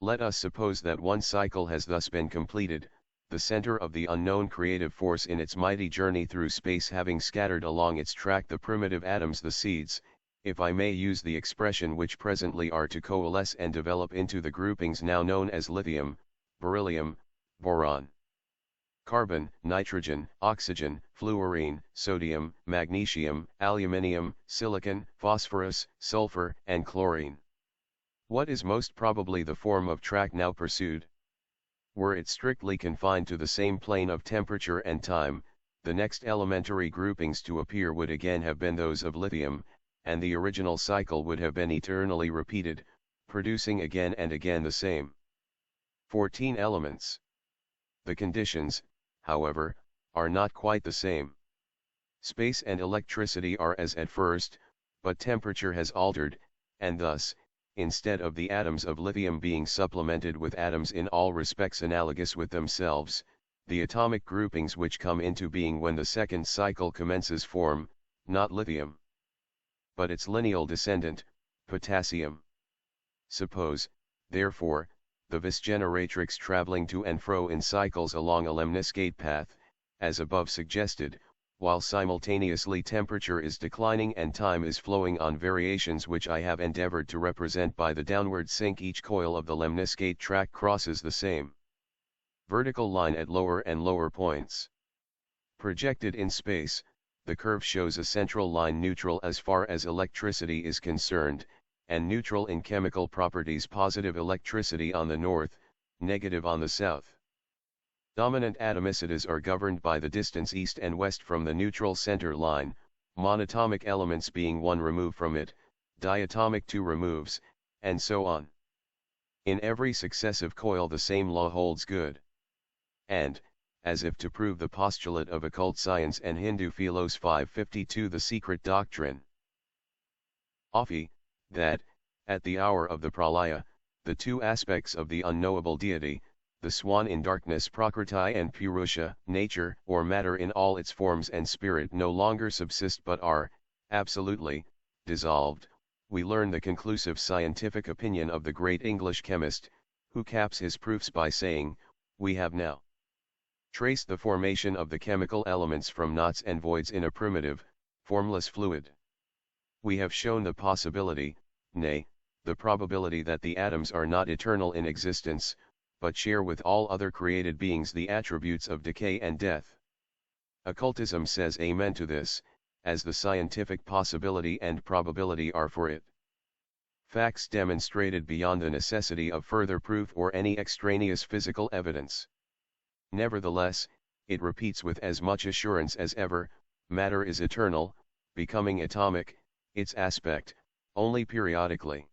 Let us suppose that one cycle has thus been completed, the center of the unknown creative force in its mighty journey through space having scattered along its track the primitive atoms, the seeds, if I may use the expression, which presently are to coalesce and develop into the groupings now known as lithium, beryllium, boron, carbon, nitrogen, oxygen, fluorine, sodium, magnesium, aluminium, silicon, phosphorus, sulfur, and chlorine. What is most probably the form of track now pursued? Were it strictly confined to the same plane of temperature and time, the next elementary groupings to appear would again have been those of lithium, and the original cycle would have been eternally repeated, producing again and again the same 14 elements. The conditions, however, are not quite the same. Space and electricity are as at first, but temperature has altered, and thus, instead of the atoms of lithium being supplemented with atoms in all respects analogous with themselves, the atomic groupings which come into being when the second cycle commences form, not lithium, but its lineal descendant, potassium. Suppose, therefore, the vis generatrix traveling to and fro in cycles along a lemniscate path, as above suggested, while simultaneously temperature is declining and time is flowing on variations which I have endeavored to represent by the downward sink. Each coil of the lemniscate track crosses the same vertical line at lower and lower points. Projected in space, the curve shows a central line neutral as far as electricity is concerned, and neutral in chemical properties: positive electricity on the north, negative on the south. Dominant atomicities are governed by the distance east and west from the neutral center line, monatomic elements being one remove from it, diatomic two removes, and so on. In every successive coil the same law holds good. And, as if to prove the postulate of occult science and Hindu Philos 552, the secret doctrine Afi, that, at the hour of the pralaya, the two aspects of the unknowable deity, the swan in darkness Prakriti and Purusha, nature or matter in all its forms and spirit, no longer subsist but are, absolutely, dissolved. We learn the conclusive scientific opinion of the great English chemist, who caps his proofs by saying, "We have now traced the formation of the chemical elements from knots and voids in a primitive, formless fluid. We have shown the possibility, nay, the probability that the atoms are not eternal in existence, but share with all other created beings the attributes of decay and death." Occultism says amen to this, as the scientific possibility and probability are for it facts demonstrated beyond the necessity of further proof or any extraneous physical evidence. Nevertheless, it repeats with as much assurance as ever, matter is eternal, becoming atomic, its aspect, only periodically.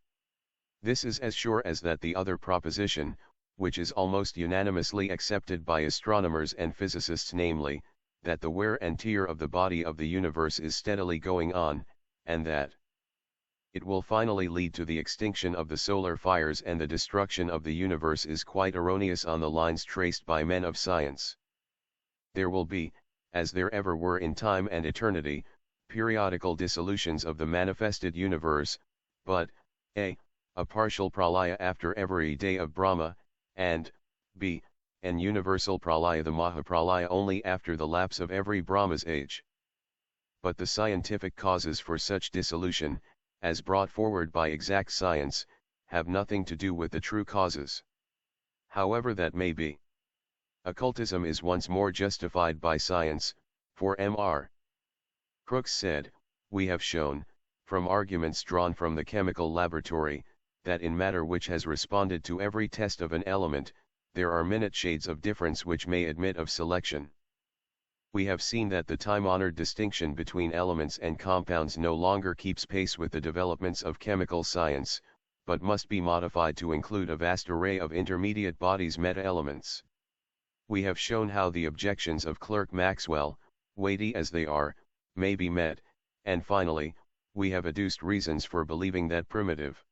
This is as sure as that the other proposition, which is almost unanimously accepted by astronomers and physicists, namely, that the wear and tear of the body of the universe is steadily going on, and that it will finally lead to the extinction of the solar fires and the destruction of the universe, is quite erroneous on the lines traced by men of science. There will be, as there ever were in time and eternity, periodical dissolutions of the manifested universe, but, a partial pralaya after every day of Brahma, and, b, an universal pralaya, the Mahapralaya, only after the lapse of every Brahma's age. But the scientific causes for such dissolution, as brought forward by exact science, have nothing to do with the true causes. However that may be, occultism is once more justified by science, for Mr. Crookes said, "We have shown, from arguments drawn from the chemical laboratory, that in matter which has responded to every test of an element, there are minute shades of difference which may admit of selection. We have seen that the time-honored distinction between elements and compounds no longer keeps pace with the developments of chemical science, but must be modified to include a vast array of intermediate bodies, meta-elements. We have shown how the objections of Clerk Maxwell, weighty as they are, may be met, and finally, we have adduced reasons for believing that primitive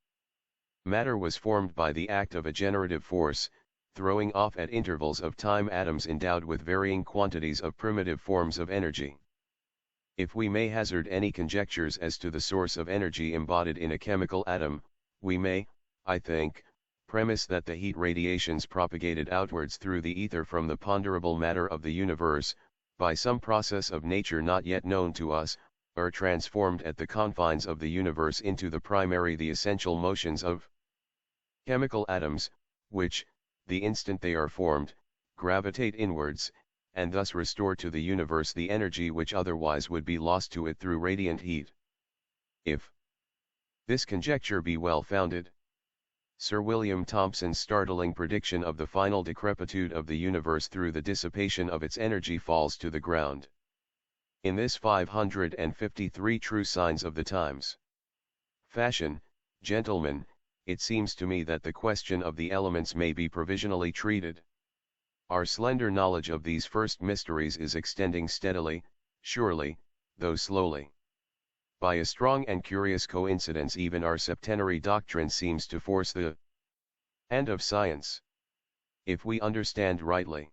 matter was formed by the act of a generative force, throwing off at intervals of time atoms endowed with varying quantities of primitive forms of energy. If we may hazard any conjectures as to the source of energy embodied in a chemical atom, we may, I think, premise that the heat radiations propagated outwards through the ether from the ponderable matter of the universe, by some process of nature not yet known to us, are transformed at the confines of the universe into the primary, the essential motions of chemical atoms, which, the instant they are formed, gravitate inwards, and thus restore to the universe the energy which otherwise would be lost to it through radiant heat. If this conjecture be well founded, Sir William Thomson's startling prediction of the final decrepitude of the universe through the dissipation of its energy falls to the ground. In this 553 true signs of the times fashion, gentlemen, it seems to me that the question of the elements may be provisionally treated. Our slender knowledge of these first mysteries is extending steadily, surely, though slowly. By a strong and curious coincidence, even our septenary doctrine seems to force the end of science. If we understand rightly,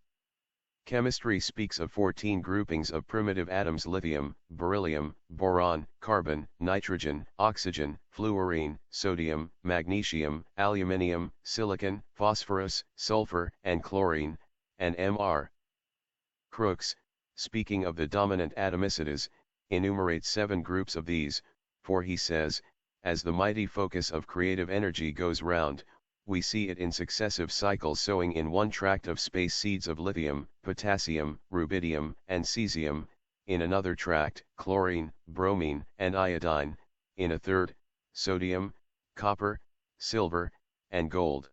chemistry speaks of 14 groupings of primitive atoms: lithium, beryllium, boron, carbon, nitrogen, oxygen, fluorine, sodium, magnesium, aluminium, silicon, phosphorus, sulfur, and chlorine, and Mr. Crookes, speaking of the dominant atomicities, enumerates 7 groups of these, for he says, as the mighty focus of creative energy goes round, we see it in successive cycles sowing in one tract of space seeds of lithium, potassium, rubidium, and cesium, in another tract, chlorine, bromine, and iodine, in a third, sodium, copper, silver, and gold.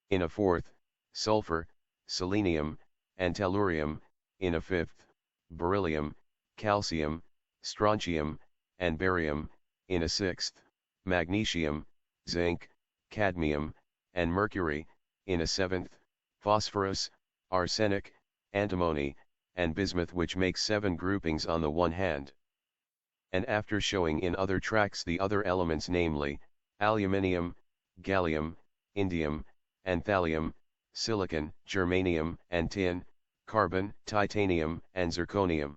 In a fourth, sulfur, selenium, and tellurium, in a fifth, beryllium, calcium, strontium, and barium, in a sixth, magnesium, zinc, cadmium, and mercury, in a seventh, phosphorus, arsenic, antimony, and bismuth, which makes 7 groupings on the one hand. And after showing in other tracts the other elements, namely, aluminium, gallium, indium, and thallium, silicon, germanium, and tin, carbon, titanium, and zirconium,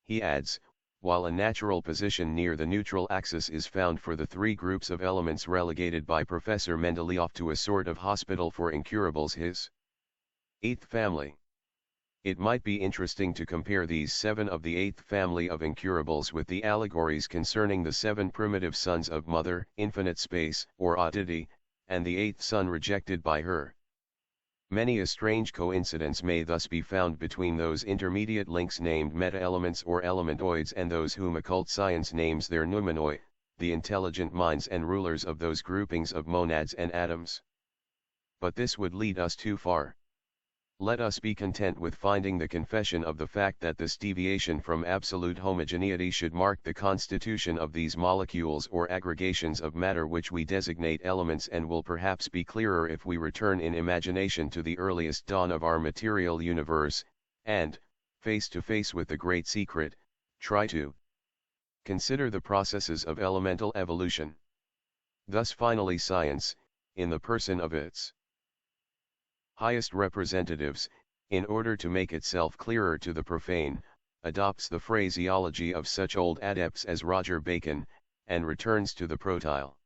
he adds, while a natural position near the neutral axis is found for the 3 groups of elements relegated by Professor Mendeleev to a sort of hospital for incurables, his 8th family. It might be interesting to compare these 7 of the 8th family of incurables with the allegories concerning the 7 primitive sons of Mother, infinite space, or Aditi, and the 8th son rejected by her. Many a strange coincidence may thus be found between those intermediate links named meta-elements or elementoids and those whom occult science names their noumenoi, the intelligent minds and rulers of those groupings of monads and atoms. But this would lead us too far. Let us be content with finding the confession of the fact that this deviation from absolute homogeneity should mark the constitution of these molecules or aggregations of matter which we designate elements, and will perhaps be clearer if we return in imagination to the earliest dawn of our material universe, and, face to face with the great secret, try to consider the processes of elemental evolution. Thus finally science, in the person of its highest representatives, in order to make itself clearer to the profane, adopts the phraseology of such old adepts as Roger Bacon, and returns to the protyle.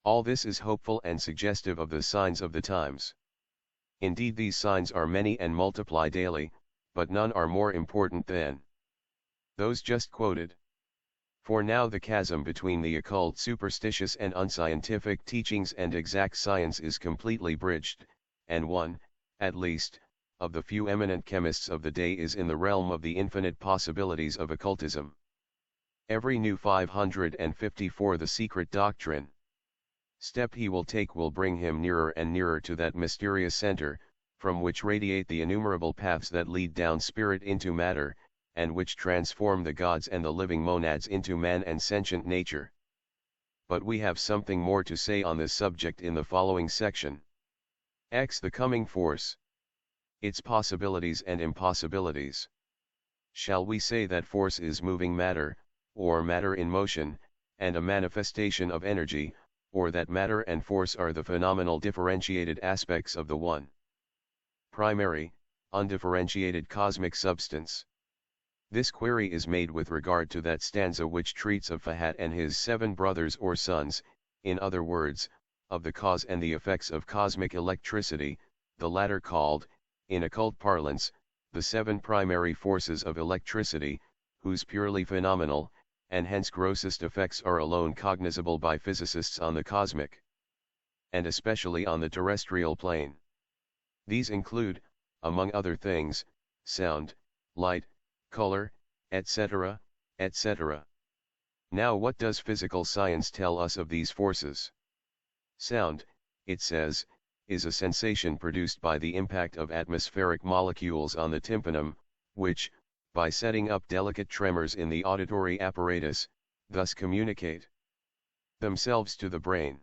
All this is hopeful and suggestive of the signs of the times. Indeed, these signs are many and multiply daily, but none are more important than those just quoted. For now the chasm between the occult, superstitious and unscientific teachings and exact science is completely bridged, and one, at least, of the few eminent chemists of the day is in the realm of the infinite possibilities of occultism. Every new 554 the secret doctrine step he will take will bring him nearer and nearer to that mysterious center, from which radiate the innumerable paths that lead down spirit into matter, and which transform the gods and the living monads into man and sentient nature. But we have something more to say on this subject in the following section. The coming force. Its possibilities and impossibilities. Shall we say that force is moving matter, or matter in motion, and a manifestation of energy, or that matter and force are the phenomenal differentiated aspects of the one primary, undifferentiated cosmic substance? This query is made with regard to that stanza which treats of Fahad and his 7 brothers or sons, in other words, of the cause and the effects of cosmic electricity, the latter called, in occult parlance, the 7 primary forces of electricity, whose purely phenomenal, and hence grossest effects are alone cognizable by physicists on the cosmic, and especially on the terrestrial plane. These include, among other things, sound, light, color, etc., etc. Now what does physical science tell us of these forces? Sound, it says, is a sensation produced by the impact of atmospheric molecules on the tympanum, which, by setting up delicate tremors in the auditory apparatus, thus communicate themselves to the brain.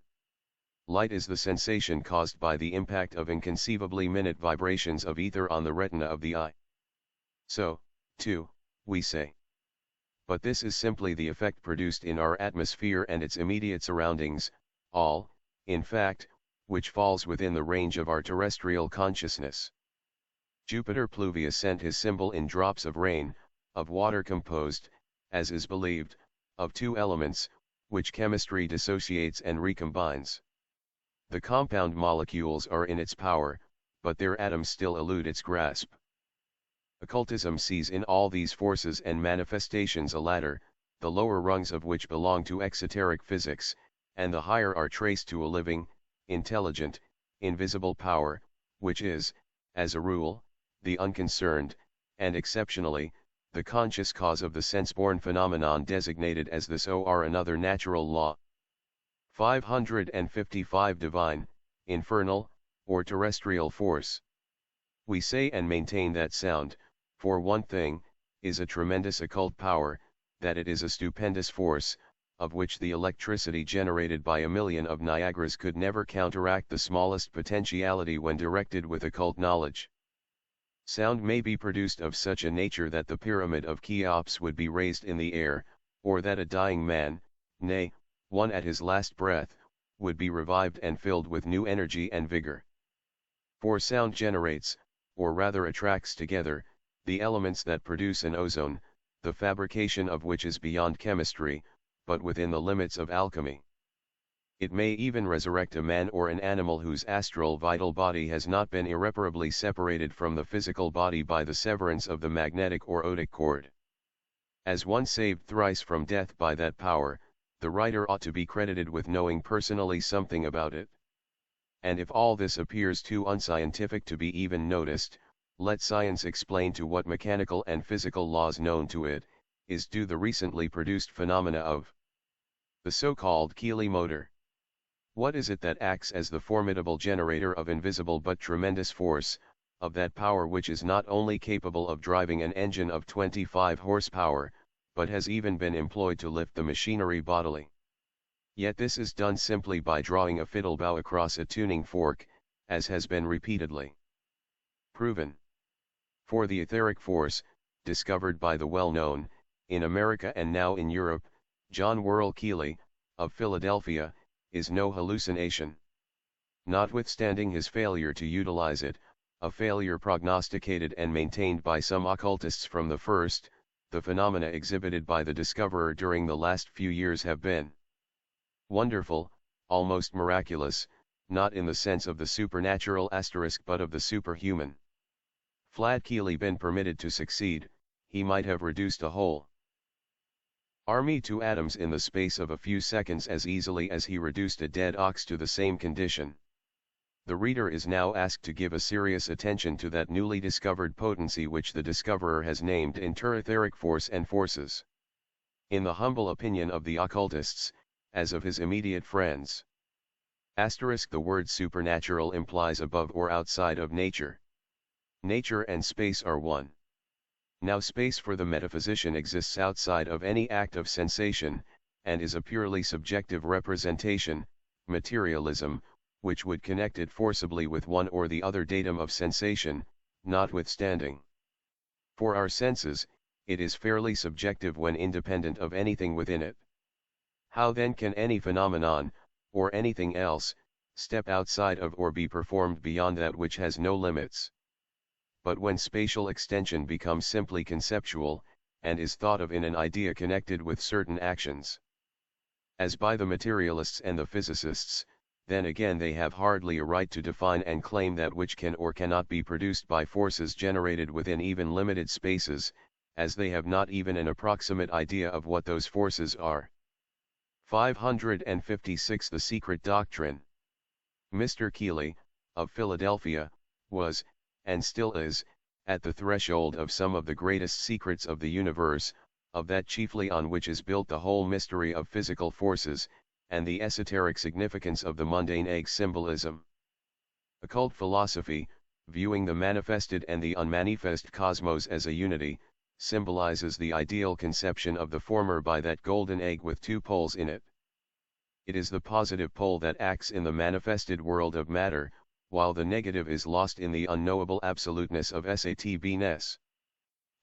Light is the sensation caused by the impact of inconceivably minute vibrations of ether on the retina of the eye. So, too, we say, But this is simply the effect produced in our atmosphere and its immediate surroundings, all, in fact, which falls within the range of our terrestrial consciousness. Jupiter Pluvius sent his symbol in drops of rain, of water composed, as is believed, of two elements, which chemistry dissociates and recombines. The compound molecules are in its power, but their atoms still elude its grasp. Occultism sees in all these forces and manifestations a ladder, the lower rungs of which belong to exoteric physics, and the higher are traced to a living, intelligent, invisible power, which is, as a rule, the unconcerned, and exceptionally, the conscious cause of the sense-born phenomenon designated as this or another natural law. 555 Divine, infernal, or terrestrial force. We say and maintain that sound, for one thing, is a tremendous occult power, that it is a stupendous force, of which the electricity generated by a million of Niagaras could never counteract the smallest potentiality when directed with occult knowledge. Sound may be produced of such a nature that the pyramid of Cheops would be raised in the air, or that a dying man, nay, one at his last breath, would be revived and filled with new energy and vigor. For sound generates, or rather attracts together, the elements that produce an ozone, the fabrication of which is beyond chemistry, but within the limits of alchemy. It may even resurrect a man or an animal whose astral vital body has not been irreparably separated from the physical body by the severance of the magnetic or otic cord. As one saved thrice from death by that power, the writer ought to be credited with knowing personally something about it. And if all this appears too unscientific to be even noticed, let science explain to what mechanical and physical laws known to it is due the recently produced phenomena of the so-called Keeley motor. What is it that acts as the formidable generator of invisible but tremendous force, of that power which is not only capable of driving an engine of 25 horsepower, but has even been employed to lift the machinery bodily? Yet this is done simply by drawing a fiddle bow across a tuning fork, as has been repeatedly proven. For the etheric force, discovered by the well-known, in America and now in Europe, John Worrell Keeley, of Philadelphia, is no hallucination. Notwithstanding his failure to utilize it, a failure prognosticated and maintained by some occultists from the first, the phenomena exhibited by the discoverer during the last few years have been wonderful, almost miraculous, not in the sense of the supernatural asterisk but of the superhuman. Had Keeley been permitted to succeed, he might have reduced a whole army to atoms in the space of a few seconds as easily as he reduced a dead ox to the same condition. The reader is now asked to give a serious attention to that newly discovered potency which the discoverer has named interetheric force and forces. In the humble opinion of the occultists, as of his immediate friends, the word supernatural implies above or outside of nature. Nature and space are one. Now space for the metaphysician exists outside of any act of sensation, and is a purely subjective representation, materialism, which would connect it forcibly with one or the other datum of sensation, notwithstanding. For our senses, it is fairly subjective when independent of anything within it. How then can any phenomenon, or anything else, step outside of or be performed beyond that which has no limits? But when spatial extension becomes simply conceptual, and is thought of in an idea connected with certain actions, as by the materialists and the physicists, then again they have hardly a right to define and claim that which can or cannot be produced by forces generated within even limited spaces, as they have not even an approximate idea of what those forces are. 556 The Secret Doctrine. Mr. Keeley, of Philadelphia, was, and still is, at the threshold of some of the greatest secrets of the universe, of that chiefly on which is built the whole mystery of physical forces, and the esoteric significance of the mundane egg symbolism. Occult philosophy, viewing the manifested and the unmanifest cosmos as a unity, symbolizes the ideal conception of the former by that golden egg with two poles in it. It is the positive pole that acts in the manifested world of matter, while the negative is lost in the unknowable absoluteness of satness.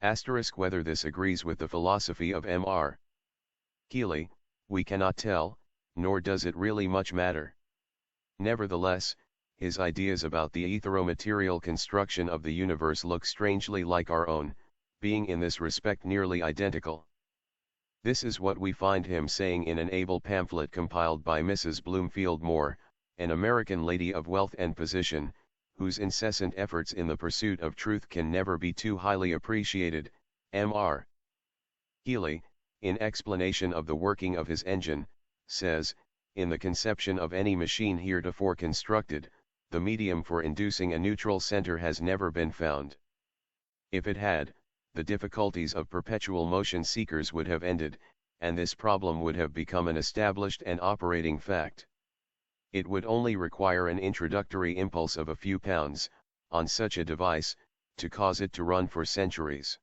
Whether this agrees with the philosophy of Mr. Keely, we cannot tell, nor does it really much matter. Nevertheless, his ideas about the etheromaterial construction of the universe look strangely like our own, being in this respect nearly identical. This is what we find him saying in an able pamphlet compiled by Mrs. Bloomfield Moore, an American lady of wealth and position, whose incessant efforts in the pursuit of truth can never be too highly appreciated. Mr. Keely, in explanation of the working of his engine, says, in the conception of any machine heretofore constructed, the medium for inducing a neutral center has never been found. If it had, the difficulties of perpetual motion seekers would have ended, and this problem would have become an established and operating fact. It would only require an introductory impulse of a few pounds, on such a device, to cause it to run for centuries.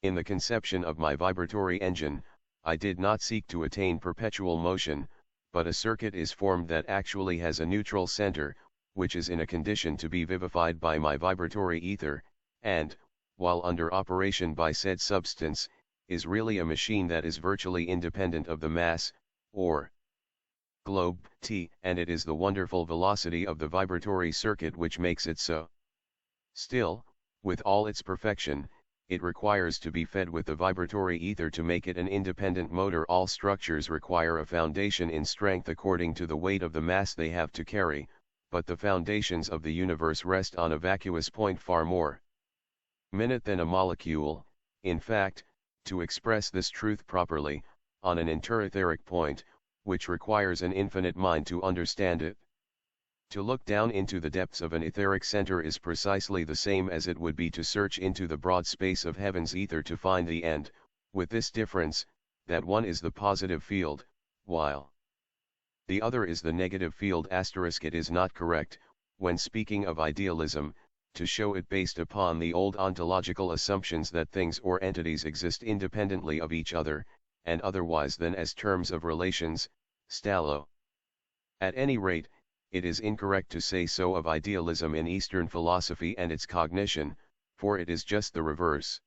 In the conception of my vibratory engine, I did not seek to attain perpetual motion, but a circuit is formed that actually has a neutral center, which is in a condition to be vivified by my vibratory ether, and, while under operation by said substance, is really a machine that is virtually independent of the mass, or globe, T, and it is the wonderful velocity of the vibratory circuit which makes it so. Still, with all its perfection, it requires to be fed with the vibratory ether to make it an independent motor. All structures require a foundation in strength according to the weight of the mass they have to carry, but the foundations of the universe rest on a vacuous point far more minute than a molecule, in fact, to express this truth properly, on an interetheric point, which requires an infinite mind to understand it. To look down into the depths of an etheric center is precisely the same as it would be to search into the broad space of heaven's ether to find the end, with this difference, that one is the positive field, while the other is the negative field. It is not correct, when speaking of idealism, to show it based upon the old ontological assumptions that things or entities exist independently of each other, and otherwise than as terms of relations, stallo. At any rate, it is incorrect to say so of idealism in Eastern philosophy and its cognition, for it is just the reverse.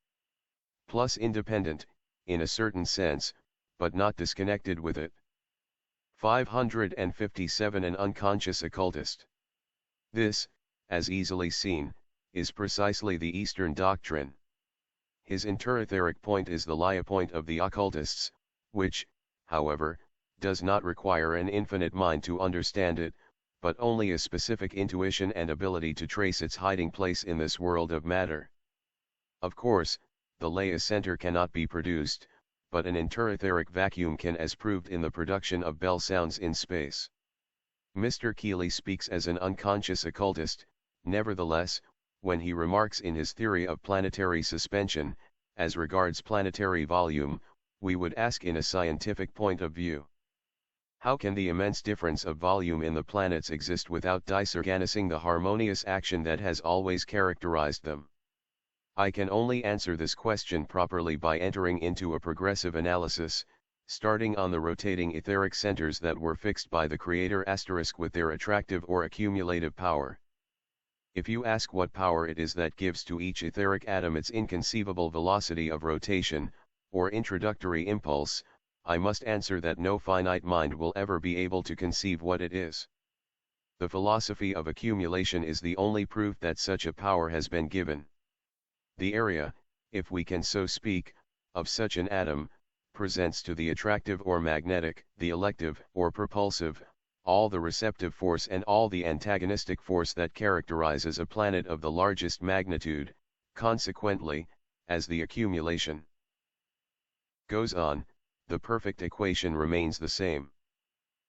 Plus independent, in a certain sense, but not disconnected with it. 557 An unconscious occultist. This, as easily seen, is precisely the Eastern doctrine. His interetheric point is the lie point of the occultists, which, however, does not require an infinite mind to understand it, but only a specific intuition and ability to trace its hiding place in this world of matter. Of course, the Laya center cannot be produced, but an interetheric vacuum can, as proved in the production of bell sounds in space. Mr. Keely speaks as an unconscious occultist, nevertheless, when he remarks in his theory of planetary suspension, as regards planetary volume, we would ask in a scientific point of view, how can the immense difference of volume in the planets exist without disorganizing the harmonious action that has always characterized them? I can only answer this question properly by entering into a progressive analysis, starting on the rotating etheric centers that were fixed by the Creator * with their attractive or accumulative power. If you ask what power it is that gives to each etheric atom its inconceivable velocity of rotation, or introductory impulse, I must answer that no finite mind will ever be able to conceive what it is. The philosophy of accumulation is the only proof that such a power has been given. The area, if we can so speak, of such an atom, presents to the attractive or magnetic, the elective or propulsive, all the receptive force and all the antagonistic force that characterizes a planet of the largest magnitude. Consequently, as the accumulation goes on, the perfect equation remains the same.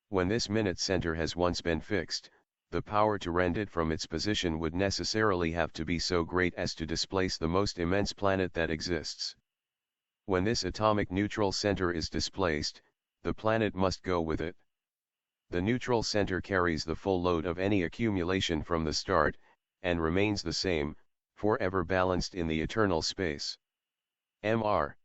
When this minute center has once been fixed, the power to rend it from its position would necessarily have to be so great as to displace the most immense planet that exists. When this atomic neutral center is displaced, the planet must go with it. The neutral center carries the full load of any accumulation from the start, and remains the same, forever balanced in the eternal space. Mr.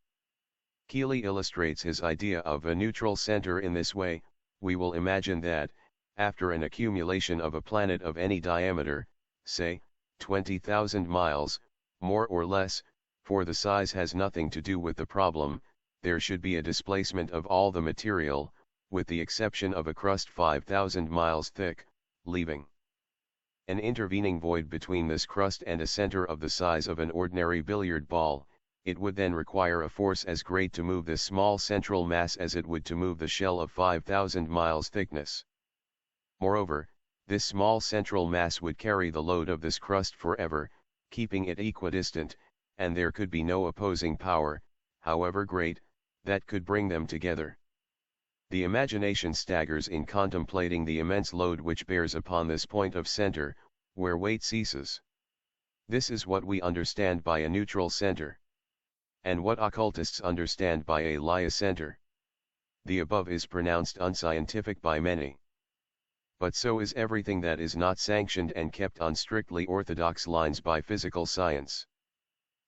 Keely illustrates his idea of a neutral center in this way. We will imagine that, after an accumulation of a planet of any diameter, say, 20,000 miles, more or less, For the size has nothing to do with the problem. There should be a displacement of all the material, with the exception of a crust 5,000 miles thick, leaving an intervening void between this crust and a center of the size of an ordinary billiard ball. It would then require a force as great to move this small central mass as it would to move the shell of 5,000 miles thickness. Moreover, this small central mass would carry the load of this crust forever, keeping it equidistant, and there could be no opposing power, however great, that could bring them together. The imagination staggers in contemplating the immense load which bears upon this point of center, where weight ceases. This is what we understand by a neutral center. And what occultists understand by a Laya center. The above is pronounced unscientific by many. But so is everything that is not sanctioned and kept on strictly orthodox lines by physical science.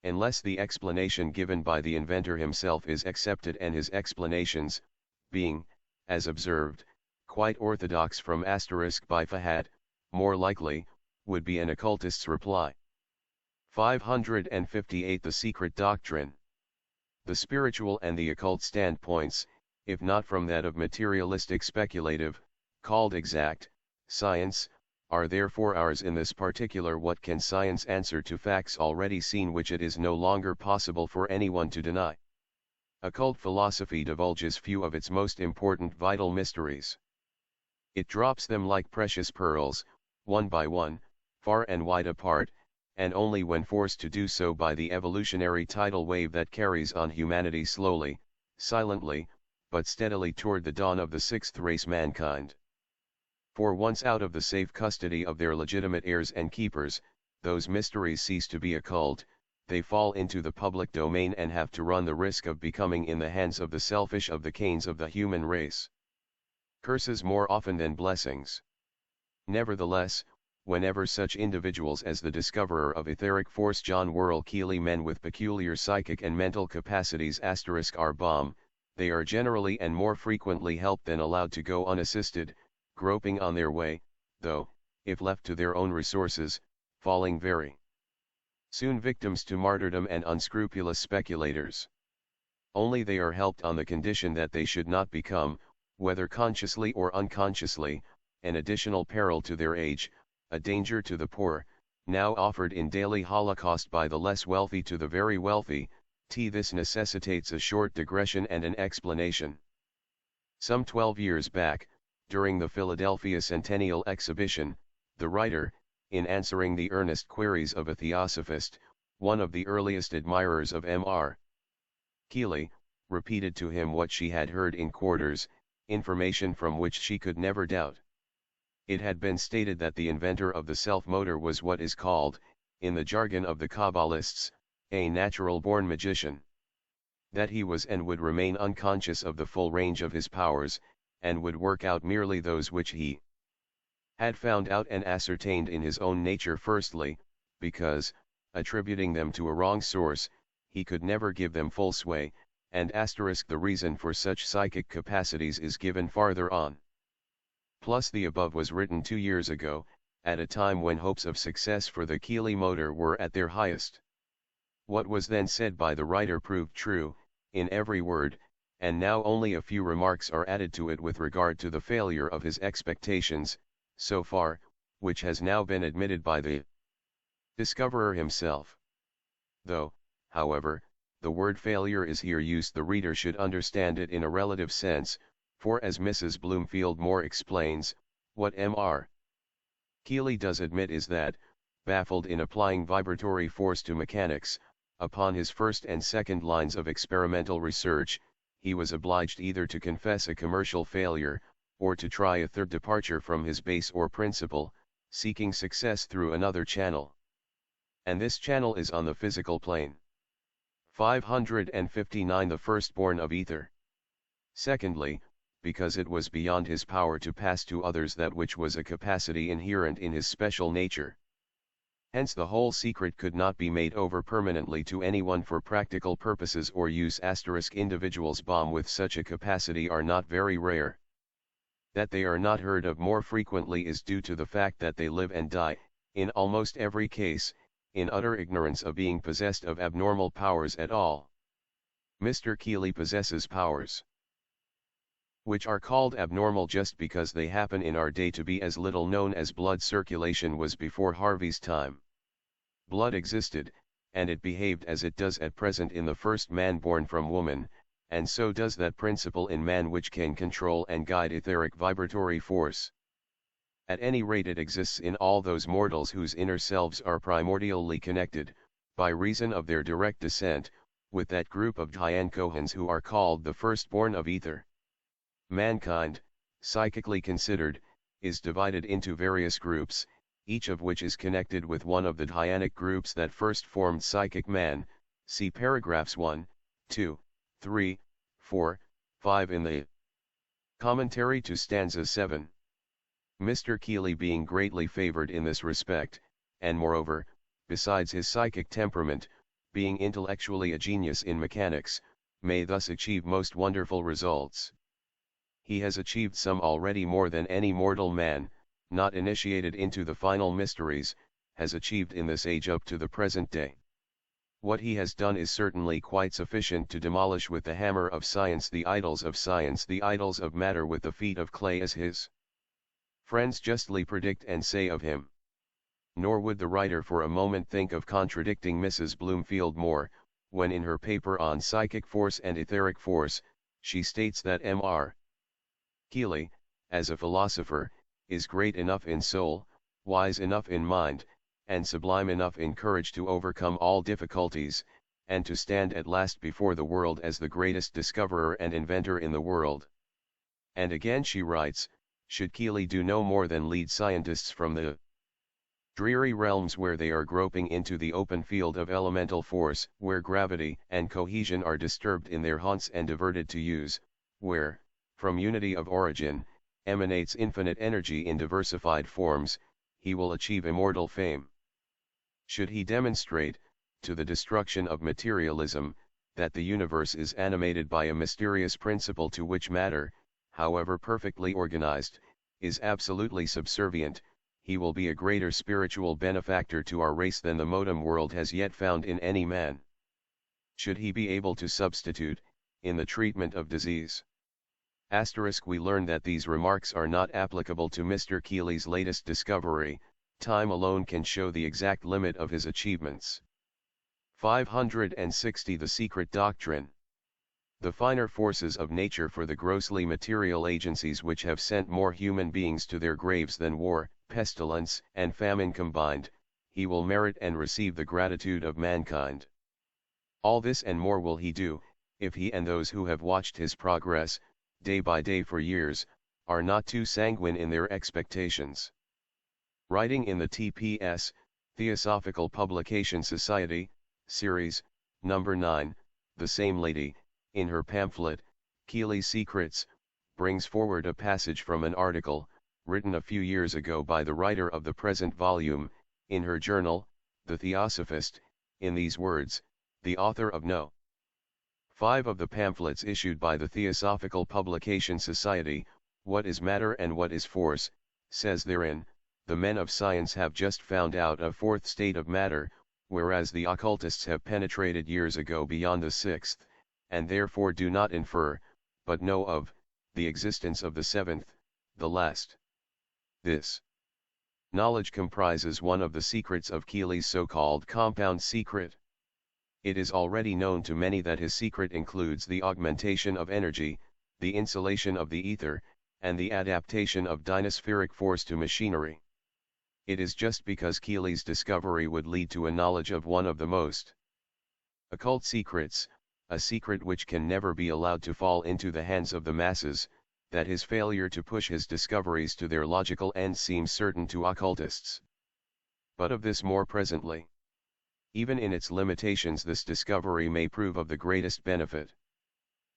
Unless the explanation given by the inventor himself is accepted and his explanations, being, as observed, quite orthodox from * by Fahad, more likely, would be an occultist's reply. 558 The Secret Doctrine. The spiritual and the occult standpoints, if not from that of materialistic speculative, called exact, science, are therefore ours in this particular. What can science answer to facts already seen which it is no longer possible for anyone to deny? Occult philosophy divulges few of its most important vital mysteries. It drops them like precious pearls, one by one, far and wide apart, and only when forced to do so by the evolutionary tidal wave that carries on humanity slowly, silently, but steadily toward the dawn of the sixth race mankind. For once out of the safe custody of their legitimate heirs and keepers, those mysteries cease to be occult, they fall into the public domain and have to run the risk of becoming in the hands of the selfish of the Cains of the human race. Curses more often than blessings. Nevertheless, whenever such individuals as the discoverer of etheric force John Worrell Keely, men with peculiar psychic and mental capacities * are bomb, they are generally and more frequently helped than allowed to go unassisted, groping on their way, though, if left to their own resources, falling very soon victims to martyrdom and unscrupulous speculators. Only they are helped on the condition that they should not become, whether consciously or unconsciously, an additional peril to their age, a danger to the poor, now offered in daily holocaust by the less wealthy to the very wealthy. This necessitates a short digression and an explanation. Some 12 years back, during the Philadelphia Centennial Exhibition, the writer, in answering the earnest queries of a theosophist, one of the earliest admirers of M.R. Keely, repeated to him what she had heard in quarters, information from which she could never doubt. It had been stated that the inventor of the self-motor was what is called, in the jargon of the Kabbalists, a natural-born magician. That he was and would remain unconscious of the full range of his powers, and would work out merely those which he had found out and ascertained in his own nature firstly, because, attributing them to a wrong source, he could never give them full sway, and * the reason for such psychic capacities is given farther on. Plus the above was written 2 years ago, at a time when hopes of success for the Keely motor were at their highest. What was then said by the writer proved true, in every word, and now only a few remarks are added to it with regard to the failure of his expectations, so far, which has now been admitted by the discoverer himself. Though, however, the word failure is here used, the reader should understand it in a relative sense, for as Mrs. Bloomfield Moore explains, what M.R. Keely does admit is that, baffled in applying vibratory force to mechanics, upon his first and second lines of experimental research, he was obliged either to confess a commercial failure, or to try a third departure from his base or principle, seeking success through another channel. And this channel is on the physical plane. 559 The firstborn of ether. Secondly, because it was beyond his power to pass to others that which was a capacity inherent in his special nature. Hence the whole secret could not be made over permanently to anyone for practical purposes or use * individuals bomb with such a capacity are not very rare. That they are not heard of more frequently is due to the fact that they live and die, in almost every case, in utter ignorance of being possessed of abnormal powers at all. Mr. Keely possesses powers which are called abnormal just because they happen in our day to be as little known as blood circulation was before Harvey's time. Blood existed, and it behaved as it does at present in the first man born from woman, and so does that principle in man which can control and guide etheric vibratory force. At any rate it exists in all those mortals whose inner selves are primordially connected, by reason of their direct descent, with that group of Dhyan-Kohans who are called the firstborn of ether. Mankind, psychically considered, is divided into various groups, each of which is connected with one of the Dhyanic groups that first formed psychic man, see paragraphs 1, 2, 3, 4, 5 in the commentary to stanza 7. Mr. Keely being greatly favored in this respect, and moreover, besides his psychic temperament, being intellectually a genius in mechanics, may thus achieve most wonderful results. He has achieved some already more than any mortal man, not initiated into the final mysteries, has achieved in this age up to the present day. What he has done is certainly quite sufficient to demolish with the hammer of science, the idols of matter with the feet of clay, as his friends justly predict and say of him. Nor would the writer for a moment think of contradicting Mrs. Bloomfield Moore, when in her paper on psychic force and etheric force, she states that Mr. Keely, as a philosopher, is great enough in soul, wise enough in mind, and sublime enough in courage to overcome all difficulties, and to stand at last before the world as the greatest discoverer and inventor in the world. And again she writes, should Keely do no more than lead scientists from the dreary realms where they are groping into the open field of elemental force, where gravity and cohesion are disturbed in their haunts and diverted to use, where, from unity of origin, emanates infinite energy in diversified forms, he will achieve immortal fame. Should he demonstrate, to the destruction of materialism, that the universe is animated by a mysterious principle to which matter, however perfectly organized, is absolutely subservient, he will be a greater spiritual benefactor to our race than the modern world has yet found in any man. Should he be able to substitute, in the treatment of disease, we learn that these remarks are not applicable to Mr. Keely's latest discovery, time alone can show the exact limit of his achievements. 560 The Secret Doctrine. The finer forces of nature for the grossly material agencies which have sent more human beings to their graves than war, pestilence, and famine combined, he will merit and receive the gratitude of mankind. All this and more will he do, if he and those who have watched his progress, day by day for years, are not too sanguine in their expectations. Writing in the T.P.S., Theosophical Publication Society, Series, No. 9, the same lady, in her pamphlet, Keely's Secrets, brings forward a passage from an article, written a few years ago by the writer of the present volume, in her journal, The Theosophist, in these words, the author of No. 5 of the pamphlets issued by the Theosophical Publication Society, What is Matter and What is Force, says therein, the men of science have just found out a fourth state of matter, whereas the occultists have penetrated years ago beyond the sixth, and therefore do not infer, but know of, the existence of the seventh, the last. This knowledge comprises one of the secrets of Keely's so-called compound secret. It is already known to many that his secret includes the augmentation of energy, the insulation of the ether, and the adaptation of dynaspheric force to machinery. It is just because Keely's discovery would lead to a knowledge of one of the most occult secrets, a secret which can never be allowed to fall into the hands of the masses, that his failure to push his discoveries to their logical end seems certain to occultists. But of this more presently. Even in its limitations this discovery may prove of the greatest benefit.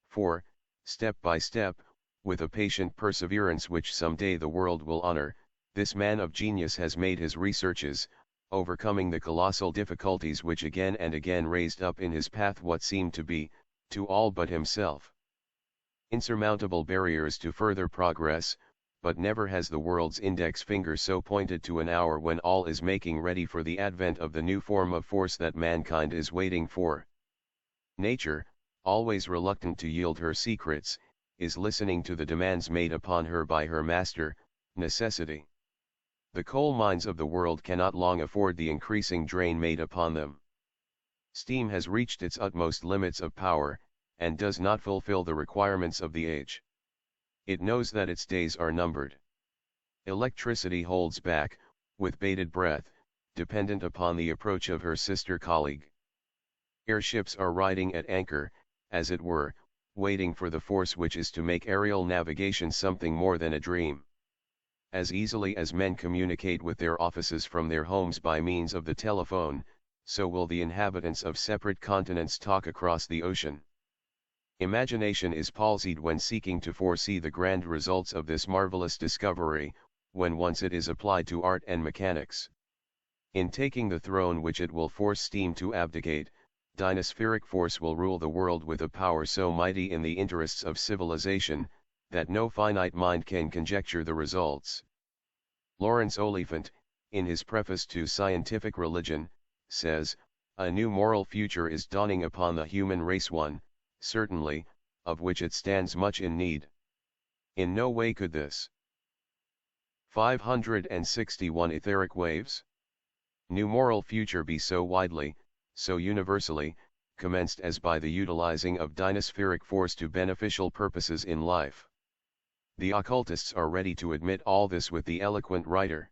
For, step by step, with a patient perseverance which some day the world will honor, this man of genius has made his researches, overcoming the colossal difficulties which again and again raised up in his path what seemed to be, to all but himself, insurmountable barriers to further progress, but never has the world's index finger so pointed to an hour when all is making ready for the advent of the new form of force that mankind is waiting for. Nature, always reluctant to yield her secrets, is listening to the demands made upon her by her master, necessity. The coal mines of the world cannot long afford the increasing drain made upon them. Steam has reached its utmost limits of power, and does not fulfill the requirements of the age. It knows that its days are numbered. Electricity holds back, with bated breath, dependent upon the approach of her sister colleague. Airships are riding at anchor, as it were, waiting for the force which is to make aerial navigation something more than a dream. As easily as men communicate with their offices from their homes by means of the telephone, so will the inhabitants of separate continents talk across the ocean. Imagination is palsied when seeking to foresee the grand results of this marvelous discovery, when once it is applied to art and mechanics. In taking the throne which it will force steam to abdicate, dynaspheric force will rule the world with a power so mighty in the interests of civilization, that no finite mind can conjecture the results. Lawrence Oliphant, in his preface to Scientific Religion, says, "A new moral future is dawning upon the human race, one, certainly, of which it stands much in need." In no way could this 561 etheric waves new moral future be so widely, so universally, commenced as by the utilizing of dynaspheric force to beneficial purposes in life. The occultists are ready to admit all this with the eloquent writer.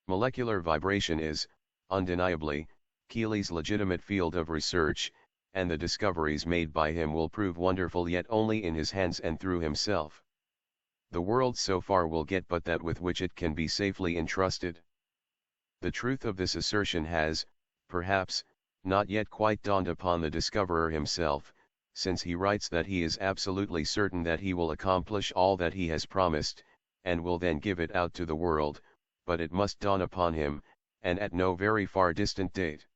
Molecular vibration is, undeniably, Keely's legitimate field of research, and the discoveries made by him will prove wonderful yet only in his hands and through himself. The world so far will get but that with which it can be safely entrusted. The truth of this assertion has, perhaps, not yet quite dawned upon the discoverer himself, since he writes that he is absolutely certain that he will accomplish all that he has promised, and will then give it out to the world, but it must dawn upon him, and at no very far distant date.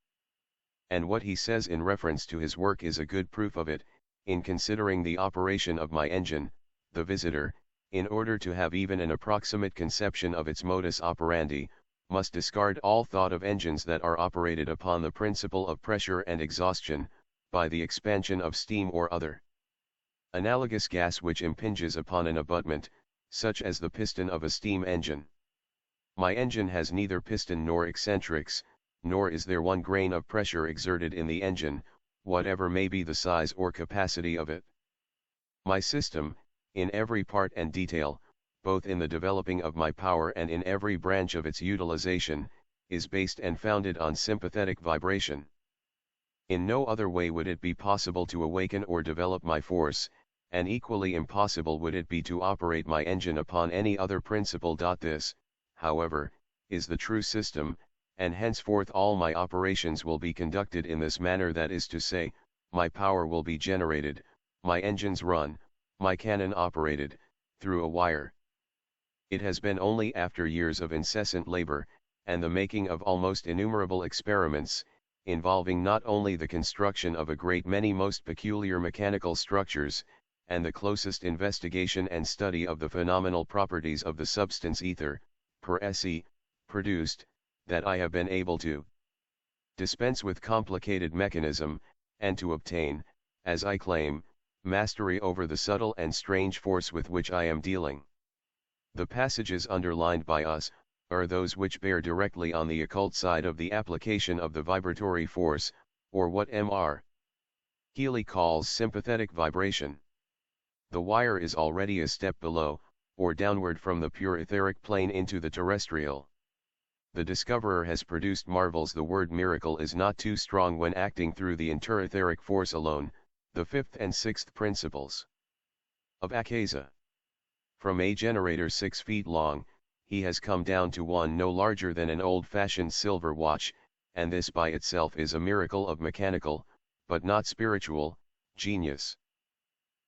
And what he says in reference to his work is a good proof of it. In considering the operation of my engine, the visitor, in order to have even an approximate conception of its modus operandi, must discard all thought of engines that are operated upon the principle of pressure and exhaustion, by the expansion of steam or other analogous gas which impinges upon an abutment, such as the piston of a steam engine. My engine has neither piston nor eccentrics, nor is there one grain of pressure exerted in the engine, whatever may be the size or capacity of it. My system, in every part and detail, both in the developing of my power and in every branch of its utilization, is based and founded on sympathetic vibration. In no other way would it be possible to awaken or develop my force, and equally impossible would it be to operate my engine upon any other principle. This, however, is the true system, and henceforth all my operations will be conducted in this manner, that is to say, my power will be generated, my engines run, my cannon operated, through a wire. It has been only after years of incessant labor, and the making of almost innumerable experiments, involving not only the construction of a great many most peculiar mechanical structures, and the closest investigation and study of the phenomenal properties of the substance ether, per se, produced, that I have been able to dispense with complicated mechanism, and to obtain, as I claim, mastery over the subtle and strange force with which I am dealing. The passages underlined by us, are those which bear directly on the occult side of the application of the vibratory force, or what M.R. Keely calls sympathetic vibration. The wire is already a step below, or downward from the pure etheric plane into the terrestrial. The discoverer has produced marvels. The word miracle is not too strong when acting through the interetheric force alone, the fifth and sixth principles of Akasa. From a generator 6 feet long, he has come down to one no larger than an old-fashioned silver watch, and this by itself is a miracle of mechanical, but not spiritual, genius.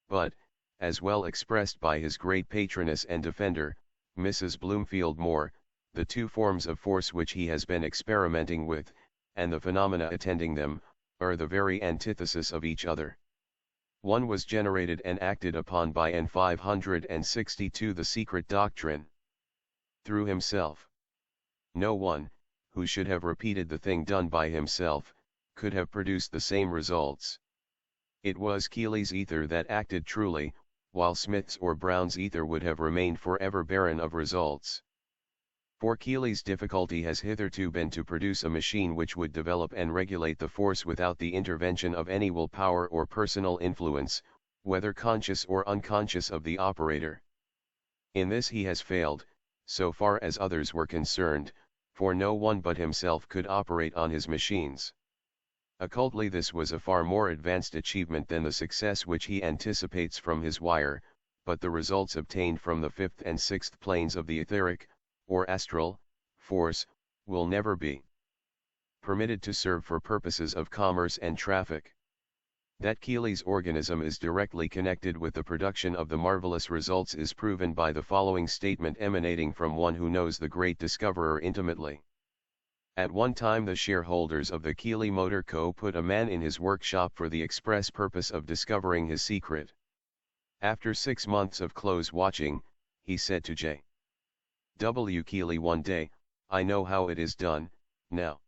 But, as well expressed by his great patroness and defender, Mrs. Bloomfield Moore, the two forms of force which he has been experimenting with, and the phenomena attending them, are the very antithesis of each other. One was generated and acted upon by N562 the secret doctrine. Through himself. No one, who should have repeated the thing done by himself, could have produced the same results. It was Keely's ether that acted truly, while Smith's or Brown's ether would have remained forever barren of results. For Keely's difficulty has hitherto been to produce a machine which would develop and regulate the force without the intervention of any willpower or personal influence, whether conscious or unconscious of the operator. In this he has failed, so far as others were concerned, for no one but himself could operate on his machines. Occultly this was a far more advanced achievement than the success which he anticipates from his wire, but the results obtained from the fifth and sixth planes of the etheric, or astral, force, will never be permitted to serve for purposes of commerce and traffic. That Keely's organism is directly connected with the production of the marvelous results is proven by the following statement emanating from one who knows the great discoverer intimately. At one time the shareholders of the Keely Motor Co. put a man in his workshop for the express purpose of discovering his secret. After 6 months of close watching, he said to J. W. Keely one day, "I know how it is done, now."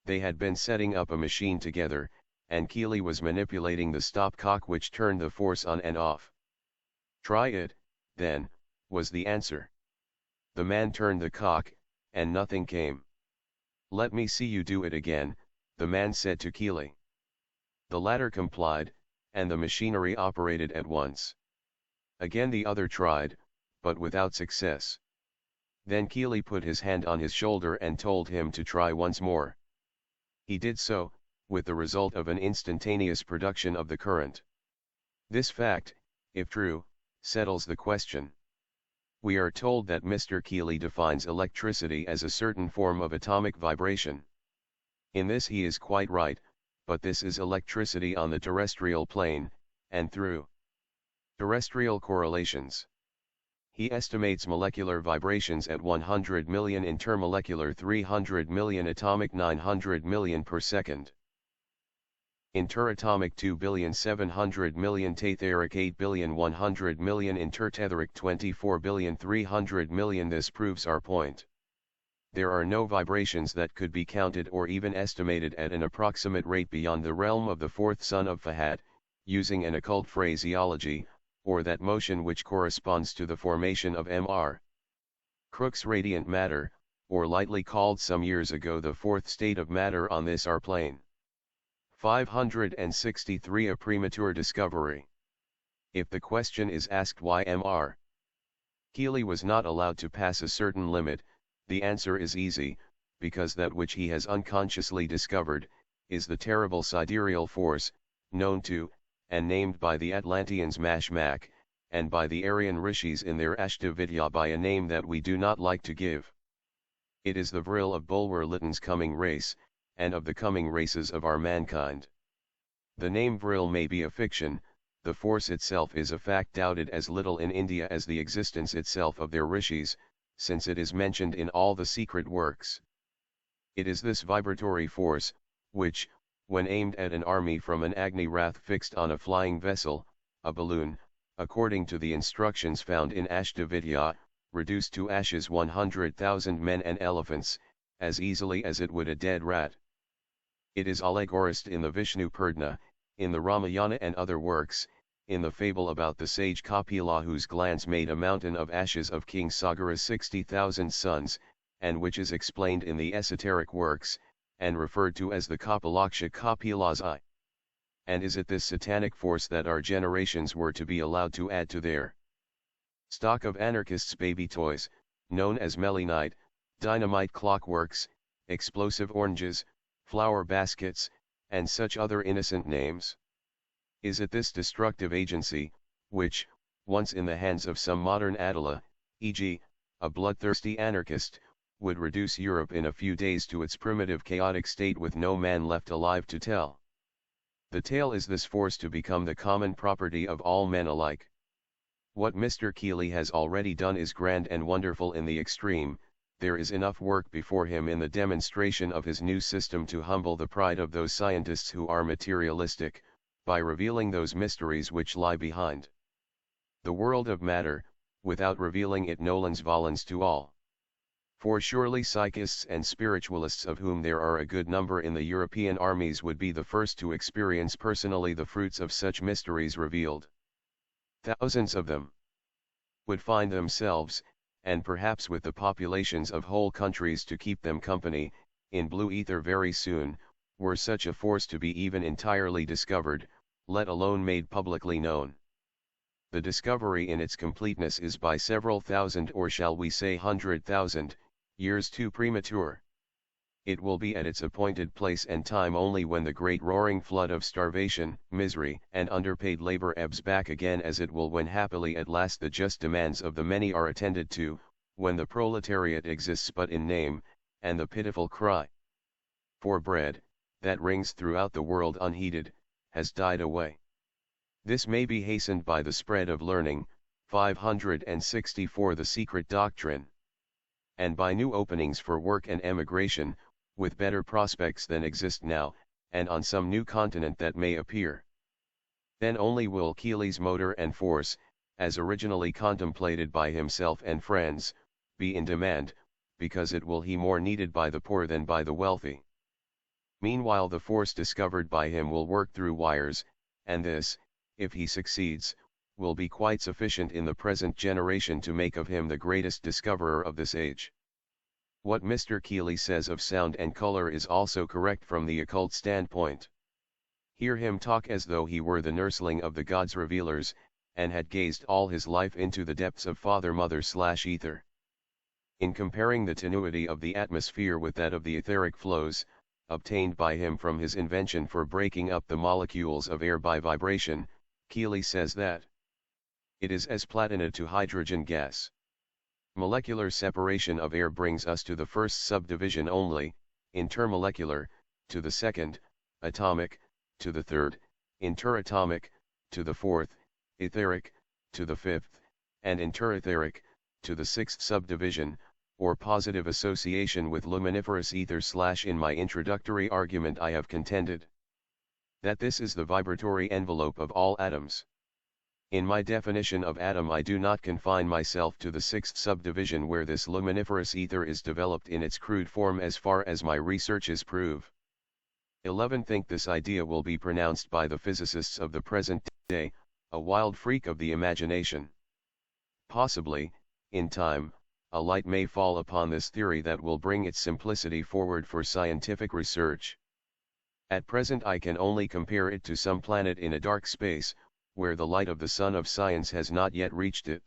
They had been setting up a machine together, and Keely was manipulating the stopcock which turned the force on and off. "Try it, then," was the answer. The man turned the cock, and nothing came. "Let me see you do it again," the man said to Keely. The latter complied, and the machinery operated at once. Again the other tried, but without success. Then Keely put his hand on his shoulder and told him to try once more. He did so, with the result of an instantaneous production of the current. This fact, if true, settles the question. We are told that Mr. Keely defines electricity as a certain form of atomic vibration. In this he is quite right, but this is electricity on the terrestrial plane, and through terrestrial correlations. He estimates molecular vibrations at 100 million intermolecular 300 million atomic 900 million per second. Interatomic 2,700 million tetheric 8,100 million intertetheric 24,300 million. This proves our point. There are no vibrations that could be counted or even estimated at an approximate rate beyond the realm of the fourth son of Fahad, using an occult phraseology, or that motion which corresponds to the formation of Mr. Crookes radiant matter, or lightly called some years ago the fourth state of matter on this our plane. 563 A premature discovery. If the question is asked why Mr. Keely was not allowed to pass a certain limit, the answer is easy, because that which he has unconsciously discovered, is the terrible sidereal force, known to, and named by the Atlanteans Mashmak, and by the Aryan Rishis in their Ashtavidya by a name that we do not like to give. It is the vril of Bulwer Lytton's coming race, and of the coming races of our mankind. The name vril may be a fiction, the force itself is a fact doubted as little in India as the existence itself of their rishis, since it is mentioned in all the secret works. It is this vibratory force, which, when aimed at an army from an Agni Rath fixed on a flying vessel, a balloon, according to the instructions found in Ashtavidya, reduced to ashes 100,000 men and elephants, as easily as it would a dead rat. It is allegorist in the Vishnu Purana, in the Ramayana and other works, in the fable about the sage Kapila whose glance made a mountain of ashes of King Sagara's 60,000 sons, and which is explained in the esoteric works, and referred to as the Kapalaksha Kapila's eye. And is it this satanic force that our generations were to be allowed to add to their stock of anarchists' baby toys, known as melinite, dynamite clockworks, explosive oranges, flower baskets, and such other innocent names? Is it this destructive agency, which, once in the hands of some modern Attila, e.g., a bloodthirsty anarchist, would reduce Europe in a few days to its primitive chaotic state with no man left alive to tell the tale? Is this force to become the common property of all men alike? What Mr. Keely has already done is grand and wonderful in the extreme. There is enough work before him in the demonstration of his new system to humble the pride of those scientists who are materialistic, by revealing those mysteries which lie behind the world of matter, without revealing it nolens volens to all. For surely psychists and spiritualists, of whom there are a good number in the European armies, would be the first to experience personally the fruits of such mysteries revealed. Thousands of them would find themselves, and perhaps with the populations of whole countries to keep them company, in blue ether very soon, were such a force to be even entirely discovered, let alone made publicly known. The discovery in its completeness is by several thousand, or shall we say 100,000, years too premature. It will be at its appointed place and time only when the great roaring flood of starvation, misery, and underpaid labor ebbs back again, as it will when happily at last the just demands of the many are attended to, when the proletariat exists but in name, and the pitiful cry for bread, that rings throughout the world unheeded, has died away. This may be hastened by the spread of learning, 564 the secret doctrine, and by new openings for work and emigration, with better prospects than exist now, and on some new continent that may appear. Then only will Keely's motor and force, as originally contemplated by himself and friends, be in demand, because it will he more needed by the poor than by the wealthy. Meanwhile the force discovered by him will work through wires, and this, if he succeeds, will be quite sufficient in the present generation to make of him the greatest discoverer of this age. What Mr. Keely says of sound and color is also correct from the occult standpoint. Hear him talk as though he were the nursling of the gods revealers, and had gazed all his life into the depths of father-mother/ether. In comparing the tenuity of the atmosphere with that of the etheric flows, obtained by him from his invention for breaking up the molecules of air by vibration, Keely says that it is as platinum to hydrogen gas. Molecular separation of air brings us to the first subdivision only, intermolecular, to the second, atomic, to the third, interatomic, to the fourth, etheric, to the fifth, and interetheric, to the sixth subdivision, or positive association with luminiferous ether. In my introductory argument I have contended that this is the vibratory envelope of all atoms. In my definition of atom I do not confine myself to the sixth subdivision where this luminiferous ether is developed in its crude form, as far as my researches prove. 11. Think this idea will be pronounced by the physicists of the present day a wild freak of the imagination. Possibly, in time, a light may fall upon this theory that will bring its simplicity forward for scientific research. At present I can only compare it to some planet in a dark space, where the light of the sun of science has not yet reached it.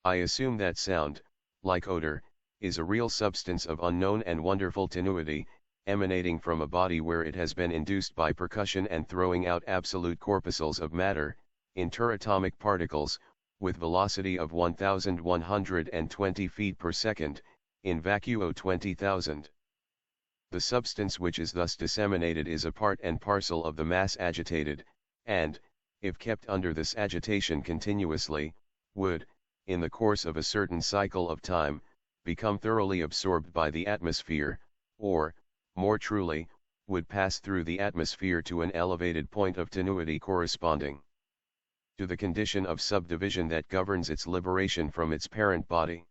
I assume that sound, like odor, is a real substance of unknown and wonderful tenuity, emanating from a body where it has been induced by percussion and throwing out absolute corpuscles of matter, interatomic particles, with velocity of 1,120 feet per second, in vacuo 20,000. The substance which is thus disseminated is a part and parcel of the mass agitated, and, if kept under this agitation continuously, would, in the course of a certain cycle of time, become thoroughly absorbed by the atmosphere, or, more truly, would pass through the atmosphere to an elevated point of tenuity corresponding to the condition of subdivision that governs its liberation from its parent body.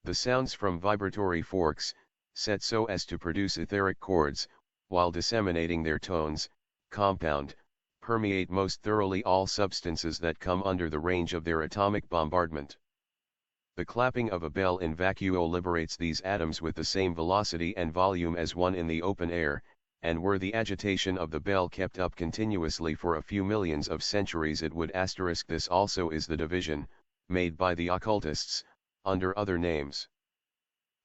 The sounds from vibratory forks, set so as to produce etheric chords, while disseminating their tones, compound, permeate most thoroughly all substances that come under the range of their atomic bombardment. The clapping of a bell in vacuo liberates these atoms with the same velocity and volume as one in the open air, and were the agitation of the bell kept up continuously for a few millions of centuries it would *. This also is the division, made by the occultists, under other names.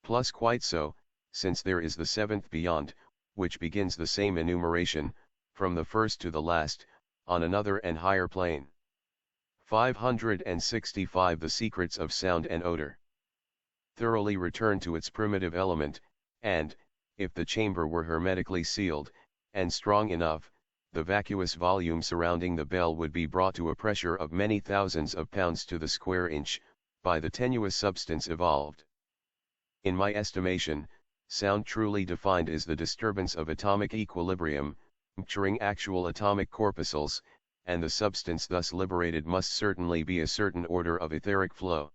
Plus quite so, since there is the seventh beyond, which begins the same enumeration, from the first to the last, on another and higher plane. 565 The secrets of sound and odor thoroughly return to its primitive element, and, if the chamber were hermetically sealed, and strong enough, the vacuous volume surrounding the bell would be brought to a pressure of many thousands of pounds to the square inch, by the tenuous substance evolved. In my estimation, sound truly defined is the disturbance of atomic equilibrium, puncturing actual atomic corpuscles, and the substance thus liberated must certainly be a certain order of etheric flow.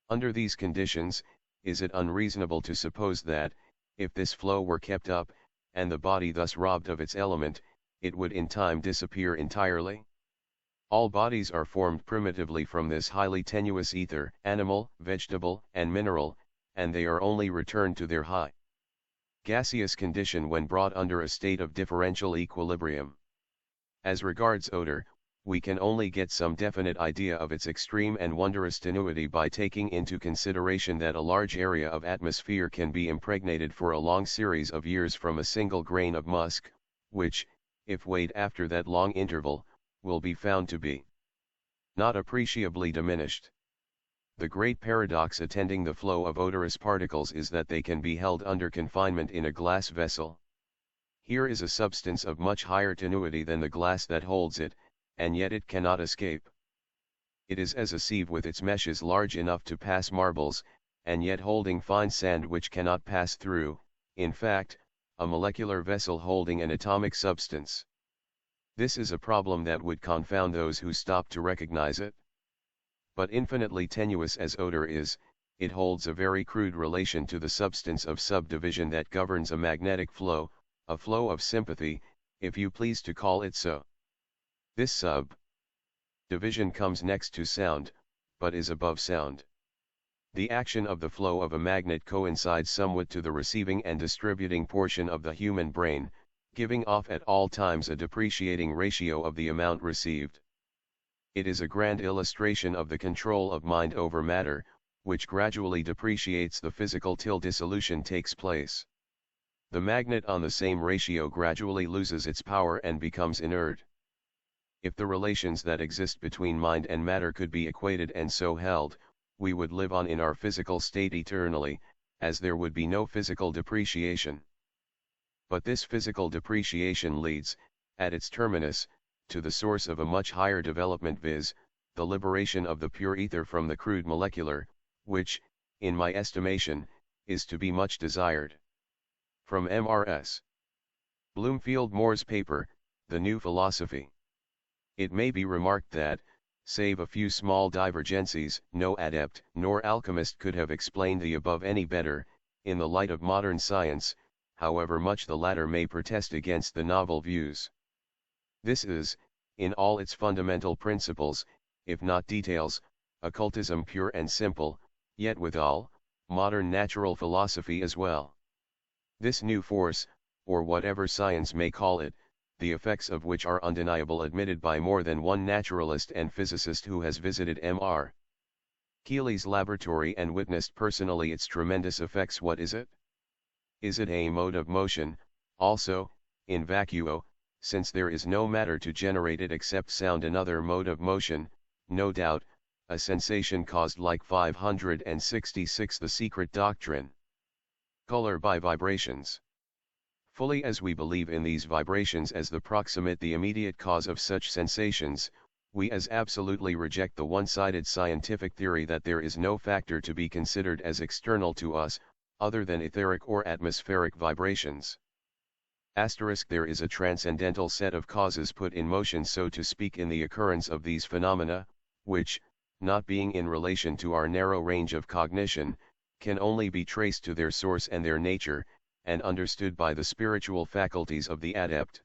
Under these conditions, is it unreasonable to suppose that, if this flow were kept up, and the body thus robbed of its element, it would in time disappear entirely? All bodies are formed primitively from this highly tenuous ether, animal, vegetable, and mineral, and they are only returned to their high gaseous condition when brought under a state of differential equilibrium. As regards odor, we can only get some definite idea of its extreme and wondrous tenuity by taking into consideration that a large area of atmosphere can be impregnated for a long series of years from a single grain of musk, which, if weighed after that long interval, will be found to be not appreciably diminished. The great paradox attending the flow of odorous particles is that they can be held under confinement in a glass vessel. Here is a substance of much higher tenuity than the glass that holds it, and yet it cannot escape. It is as a sieve with its meshes large enough to pass marbles, and yet holding fine sand which cannot pass through, in fact, a molecular vessel holding an atomic substance. This is a problem that would confound those who stop to recognize it. But infinitely tenuous as odor is, it holds a very crude relation to the substance of subdivision that governs a magnetic flow, a flow of sympathy, if you please to call it so. This subdivision comes next to sound, but is above sound. The action of the flow of a magnet coincides somewhat to the receiving and distributing portion of the human brain, giving off at all times a depreciating ratio of the amount received. It is a grand illustration of the control of mind over matter, which gradually depreciates the physical till dissolution takes place. The magnet on the same ratio gradually loses its power and becomes inert. If the relations that exist between mind and matter could be equated and so held, we would live on in our physical state eternally, as there would be no physical depreciation. But this physical depreciation leads, at its terminus, to the source of a much higher development, viz., the liberation of the pure ether from the crude molecular, which, in my estimation, is to be much desired. From M.R.S. Bloomfield Moore's paper, The New Philosophy. It may be remarked that, save a few small divergencies, no adept nor alchemist could have explained the above any better, in the light of modern science, however much the latter may protest against the novel views. This is, in all its fundamental principles, if not details, occultism pure and simple, yet withal, modern natural philosophy as well. This new force, or whatever science may call it, the effects of which are undeniable, admitted by more than one naturalist and physicist who has visited M.R. Keely's laboratory and witnessed personally its tremendous effects. What is it? Is it a mode of motion, also, in vacuo, since there is no matter to generate it except sound? Another mode of motion, no doubt, a sensation caused like 566 The Secret Doctrine. Color by vibrations. Fully as we believe in these vibrations as the proximate, the immediate cause of such sensations, we as absolutely reject the one-sided scientific theory that there is no factor to be considered as external to us, other than etheric or atmospheric vibrations. There is a transcendental set of causes put in motion, so to speak, in the occurrence of these phenomena, which, not being in relation to our narrow range of cognition, can only be traced to their source and their nature, and understood by the spiritual faculties of the adept.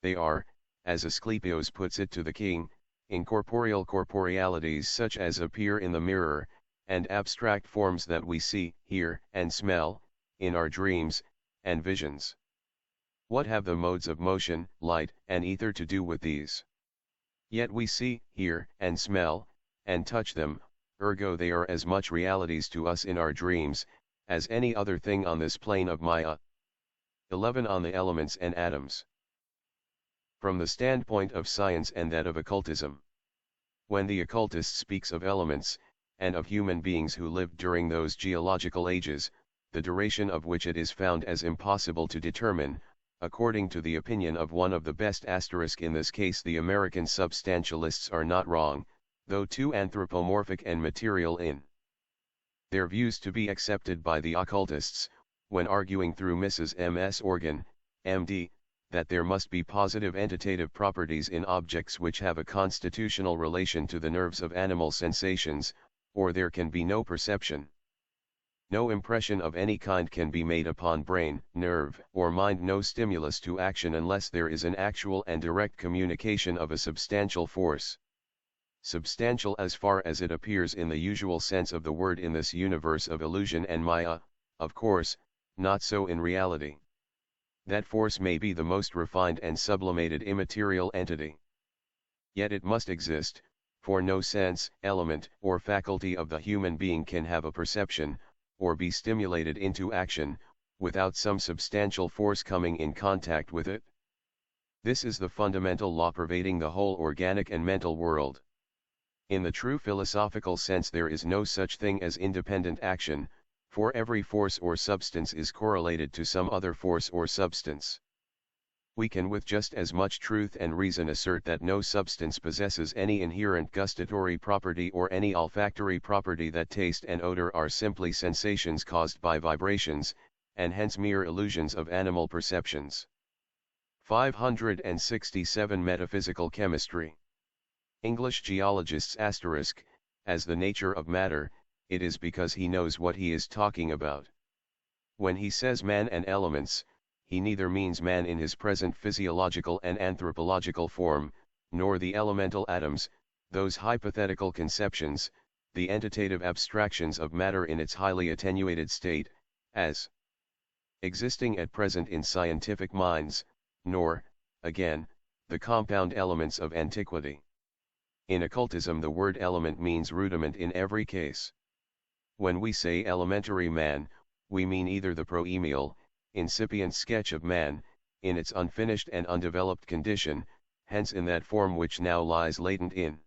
They are, as Asclepios puts it to the king, incorporeal corporealities such as appear in the mirror, and abstract forms that we see, hear, and smell, in our dreams and visions. What have the modes of motion, light, and ether to do with these? Yet we see, hear, and smell, and touch them, ergo they are as much realities to us in our dreams, as any other thing on this plane of Maya. 11 On the elements and atoms. From the standpoint of science and that of occultism. When the occultist speaks of elements, and of human beings who lived during those geological ages, the duration of which it is found as impossible to determine, according to the opinion of one of the best in this case the American substantialists are not wrong, though too anthropomorphic and material in their views to be accepted by the occultists, when arguing through Mrs. M.S. Organ, M.D., that there must be positive entitative properties in objects which have a constitutional relation to the nerves of animal sensations, or there can be no perception. No impression of any kind can be made upon brain, nerve, or mind, no stimulus to action unless there is an actual and direct communication of a substantial force. Substantial as far as it appears in the usual sense of the word in this universe of illusion and maya, of course, not so in reality. That force may be the most refined and sublimated immaterial entity. Yet it must exist, for no sense, element, or faculty of the human being can have a perception, or be stimulated into action, without some substantial force coming in contact with it. This is the fundamental law pervading the whole organic and mental world. In the true philosophical sense there is no such thing as independent action, for every force or substance is correlated to some other force or substance. We can with just as much truth and reason assert that no substance possesses any inherent gustatory property or any olfactory property, that taste and odor are simply sensations caused by vibrations, and hence mere illusions of animal perceptions. 567 Metaphysical Chemistry. English geologists asterisk, as the nature of matter, it is because he knows what he is talking about. When he says man and elements, he neither means man in his present physiological and anthropological form, nor the elemental atoms, those hypothetical conceptions, the entitative abstractions of matter in its highly attenuated state, as existing at present in scientific minds, nor, again, the compound elements of antiquity. In occultism the word element means rudiment in every case. When we say elementary man, we mean either the proemial, incipient sketch of man, in its unfinished and undeveloped condition, hence in that form which now lies latent in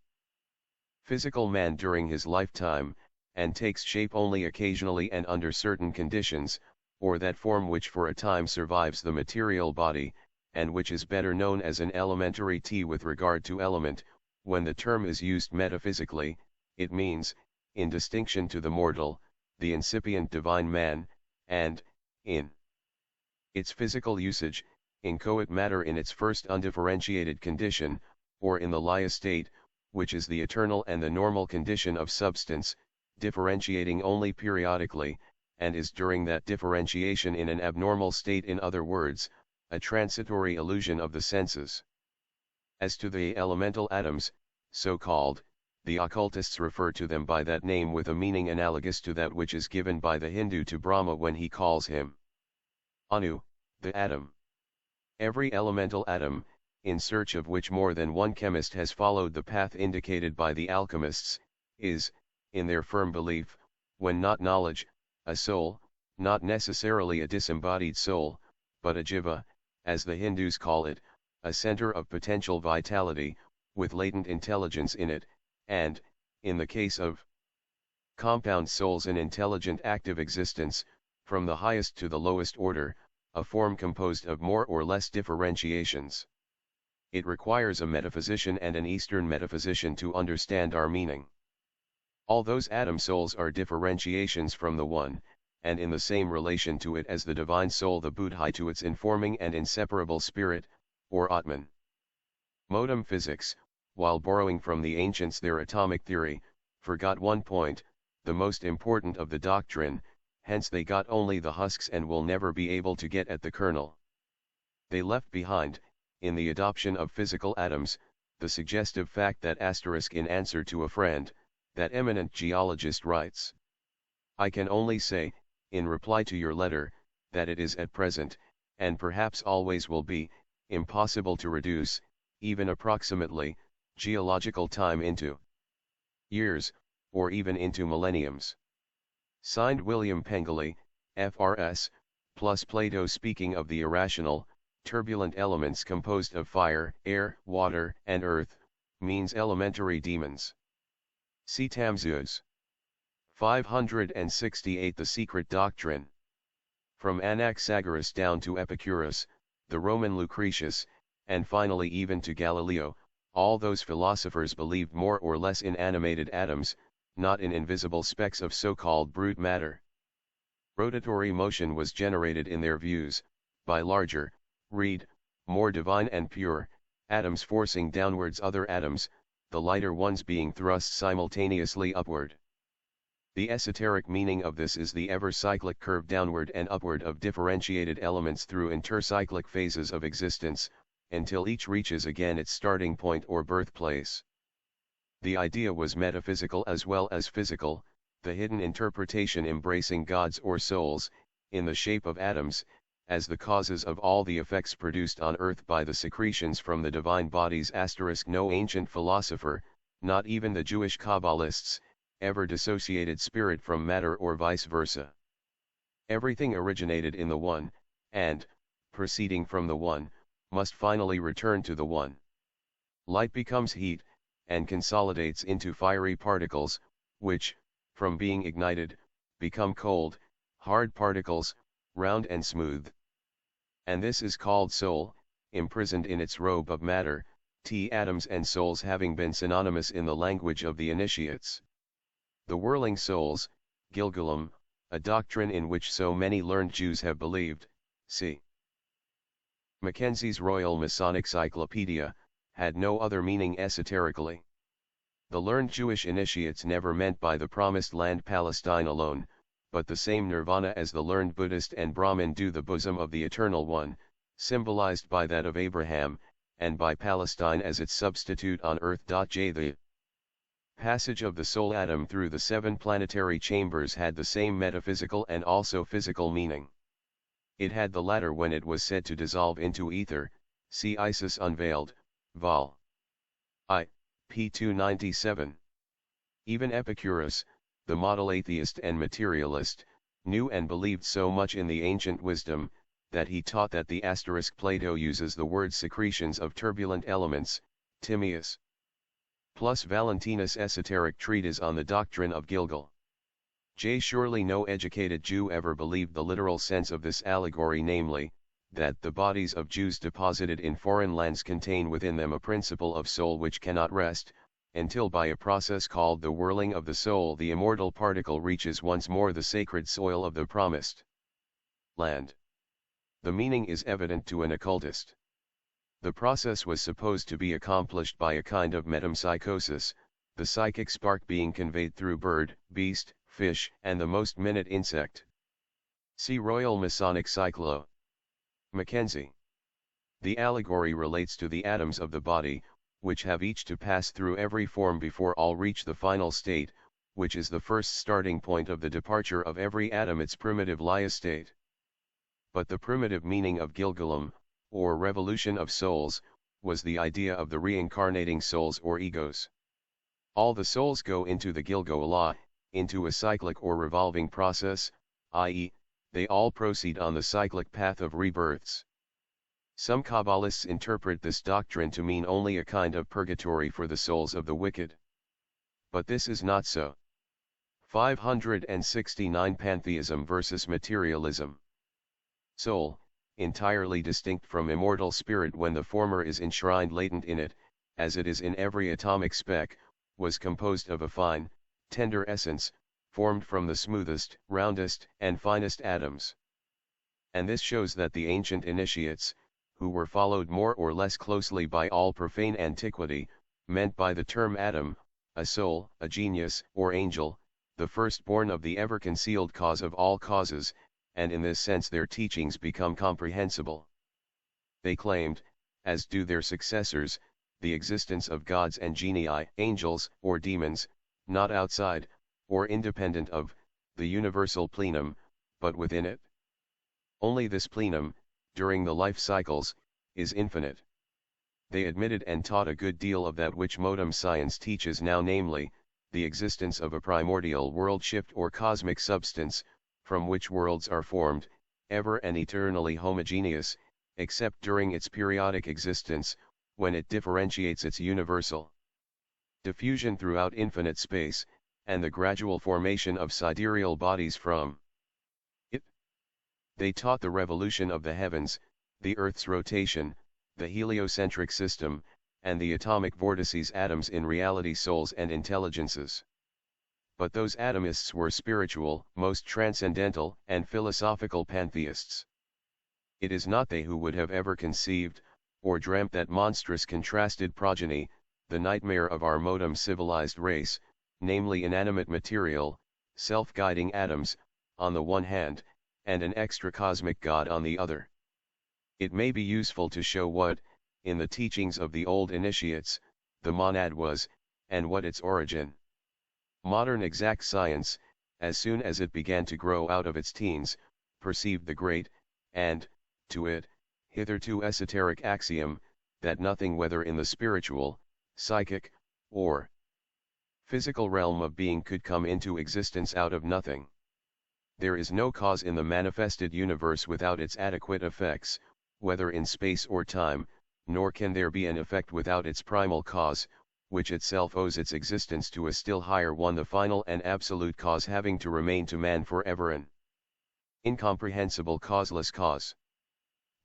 physical man during his lifetime, and takes shape only occasionally and under certain conditions, or that form which for a time survives the material body, and which is better known as an elementary T with regard to element. When the term is used metaphysically, it means, in distinction to the mortal, the incipient divine man, and, in its physical usage, inchoate matter in its first undifferentiated condition, or in the laya state, which is the eternal and the normal condition of substance, differentiating only periodically, and is during that differentiation in an abnormal state, in other words, a transitory illusion of the senses. As to the elemental atoms, so called, the occultists refer to them by that name with a meaning analogous to that which is given by the Hindu to Brahma when he calls him Anu, the atom. Every elemental atom, in search of which more than one chemist has followed the path indicated by the alchemists, is, in their firm belief, when not knowledge, a soul, not necessarily a disembodied soul, but a jiva, as the Hindus call it, a center of potential vitality, with latent intelligence in it, and, in the case of compound souls, an intelligent active existence, from the highest to the lowest order, a form composed of more or less differentiations. It requires a metaphysician and an Eastern metaphysician to understand our meaning. All those atom souls are differentiations from the one, and in the same relation to it as the divine soul, the Buddhi, to its informing and inseparable spirit, or Atman. Modern physics, while borrowing from the ancients their atomic theory, forgot one point, the most important of the doctrine, hence they got only the husks and will never be able to get at the kernel. They left behind, in the adoption of physical atoms, the suggestive fact that asterisk in answer to a friend, that eminent geologist writes, I can only say, in reply to your letter, that it is at present, and perhaps always will be, impossible to reduce, even approximately, geological time into years, or even into millenniums. Signed William Pengilly, FRS, plus Plato, speaking of the irrational, turbulent elements composed of fire, air, water, and earth, means elementary demons. See Tamzeus. 568 The Secret Doctrine. From Anaxagoras down to Epicurus, the Roman Lucretius, and finally even to Galileo, all those philosophers believed more or less in animated atoms, not in invisible specks of so-called brute matter. Rotatory motion was generated in their views, by larger, read, more divine and pure, atoms forcing downwards other atoms, the lighter ones being thrust simultaneously upward. The esoteric meaning of this is the ever-cyclic curve downward and upward of differentiated elements through intercyclic phases of existence, until each reaches again its starting point or birthplace. The idea was metaphysical as well as physical, the hidden interpretation embracing gods or souls, in the shape of atoms, as the causes of all the effects produced on earth by the secretions from the divine bodies. No ancient philosopher, not even the Jewish Kabbalists, ever dissociated spirit from matter or vice versa. Everything originated in the One, and, proceeding from the One, must finally return to the One. Light becomes heat, and consolidates into fiery particles, which, from being ignited, become cold, hard particles, round and smooth. And this is called soul, imprisoned in its robe of matter, atoms and souls having been synonymous in the language of the initiates. The whirling souls, Gilgulim, a doctrine in which so many learned Jews have believed, c. Mackenzie's Royal Masonic Cyclopedia, had no other meaning esoterically. The learned Jewish initiates never meant by the promised land Palestine alone, but the same nirvana as the learned Buddhist and Brahmin do, the bosom of the Eternal One, symbolized by that of Abraham, and by Palestine as its substitute on earth. The passage of the soul atom through the 7 planetary chambers had the same metaphysical and also physical meaning. It had the latter when it was said to dissolve into ether, see Isis Unveiled, Vol. I, p. 297. Even Epicurus, the model atheist and materialist, knew and believed so much in the ancient wisdom, that he taught that the asterisk Plato uses the word secretions of turbulent elements, Timaeus. Plus Valentinus' esoteric treatise on the doctrine of Gilgal. Surely no educated Jew ever believed the literal sense of this allegory, namely, that the bodies of Jews deposited in foreign lands contain within them a principle of soul which cannot rest, until by a process called the whirling of the soul the immortal particle reaches once more the sacred soil of the promised land. The meaning is evident to an occultist. The process was supposed to be accomplished by a kind of metempsychosis, the psychic spark being conveyed through bird, beast, fish, and the most minute insect. See Royal Masonic Cyclo. Mackenzie. The allegory relates to the atoms of the body, which have each to pass through every form before all reach the final state, which is the first starting point of the departure of every atom, its primitive lie state. But the primitive meaning of Gilgulim, or revolution of souls, was the idea of the reincarnating souls or egos. All the souls go into the Gilgolah, into a cyclic or revolving process, i.e., they all proceed on the cyclic path of rebirths. Some Kabbalists interpret this doctrine to mean only a kind of purgatory for the souls of the wicked. But this is not so. 569 Pantheism versus Materialism. Soul, entirely distinct from immortal spirit when the former is enshrined latent in it, as it is in every atomic speck, was composed of a fine, tender essence, formed from the smoothest, roundest, and finest atoms. And this shows that the ancient initiates, who were followed more or less closely by all profane antiquity, meant by the term atom, a soul, a genius, or angel, the firstborn of the ever-concealed cause of all causes, and in this sense their teachings become comprehensible. They claimed, as do their successors, the existence of gods and genii, angels, or demons, not outside, or independent of, the universal plenum, but within it. Only this plenum, during the life cycles, is infinite. They admitted and taught a good deal of that which modern science teaches now, namely, the existence of a primordial world shift or cosmic substance, from which worlds are formed, ever and eternally homogeneous, except during its periodic existence, when it differentiates its universal diffusion throughout infinite space, and the gradual formation of sidereal bodies from it. They taught the revolution of the heavens, the Earth's rotation, the heliocentric system, and the atomic vortices, atoms in reality souls and intelligences. But those atomists were spiritual, most transcendental, and philosophical pantheists. It is not they who would have ever conceived, or dreamt that monstrous contrasted progeny, the nightmare of our modern civilized race, namely inanimate material, self-guiding atoms, on the one hand, and an extra-cosmic God on the other. It may be useful to show what, in the teachings of the old initiates, the monad was, and what its origin. Modern exact science, as soon as it began to grow out of its teens, perceived the great, and, to it, hitherto esoteric axiom, that nothing whether in the spiritual, psychic, or physical realm of being could come into existence out of nothing. There is no cause in the manifested universe without its adequate effects, whether in space or time, nor can there be an effect without its primal cause, which itself owes its existence to a still higher one, the final and absolute cause having to remain to man forever an incomprehensible causeless cause.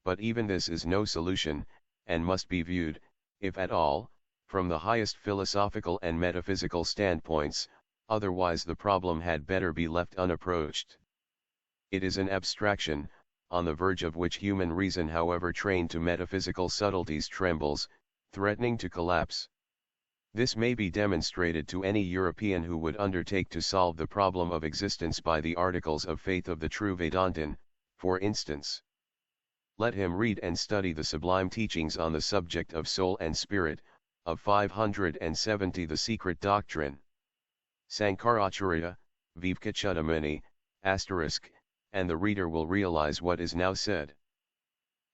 But even this is no solution, and must be viewed, if at all, from the highest philosophical and metaphysical standpoints, otherwise the problem had better be left unapproached. It is an abstraction, on the verge of which human reason, however trained to metaphysical subtleties, trembles, threatening to collapse. This may be demonstrated to any European who would undertake to solve the problem of existence by the articles of faith of the true Vedantin, for instance. Let him read and study the sublime teachings on the subject of soul and spirit, of 570 the secret doctrine. Sankaracharya, Vivekachudamani, *, and the reader will realize what is now said.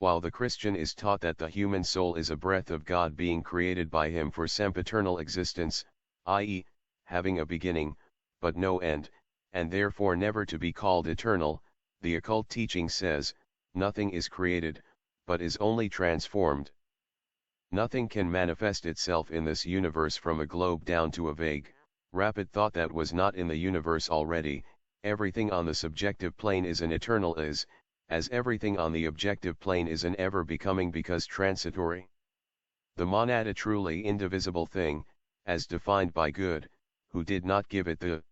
While the Christian is taught that the human soul is a breath of God being created by him for sempiternal existence, i.e., having a beginning, but no end, and therefore never to be called eternal, the occult teaching says, nothing is created, but is only transformed. Nothing can manifest itself in this universe from a globe down to a vague, rapid thought that was not in the universe already. Everything on the subjective plane is an eternal is, as everything on the objective plane is an ever becoming because transitory. The monad, a truly indivisible thing, as defined by Good, who did not give it the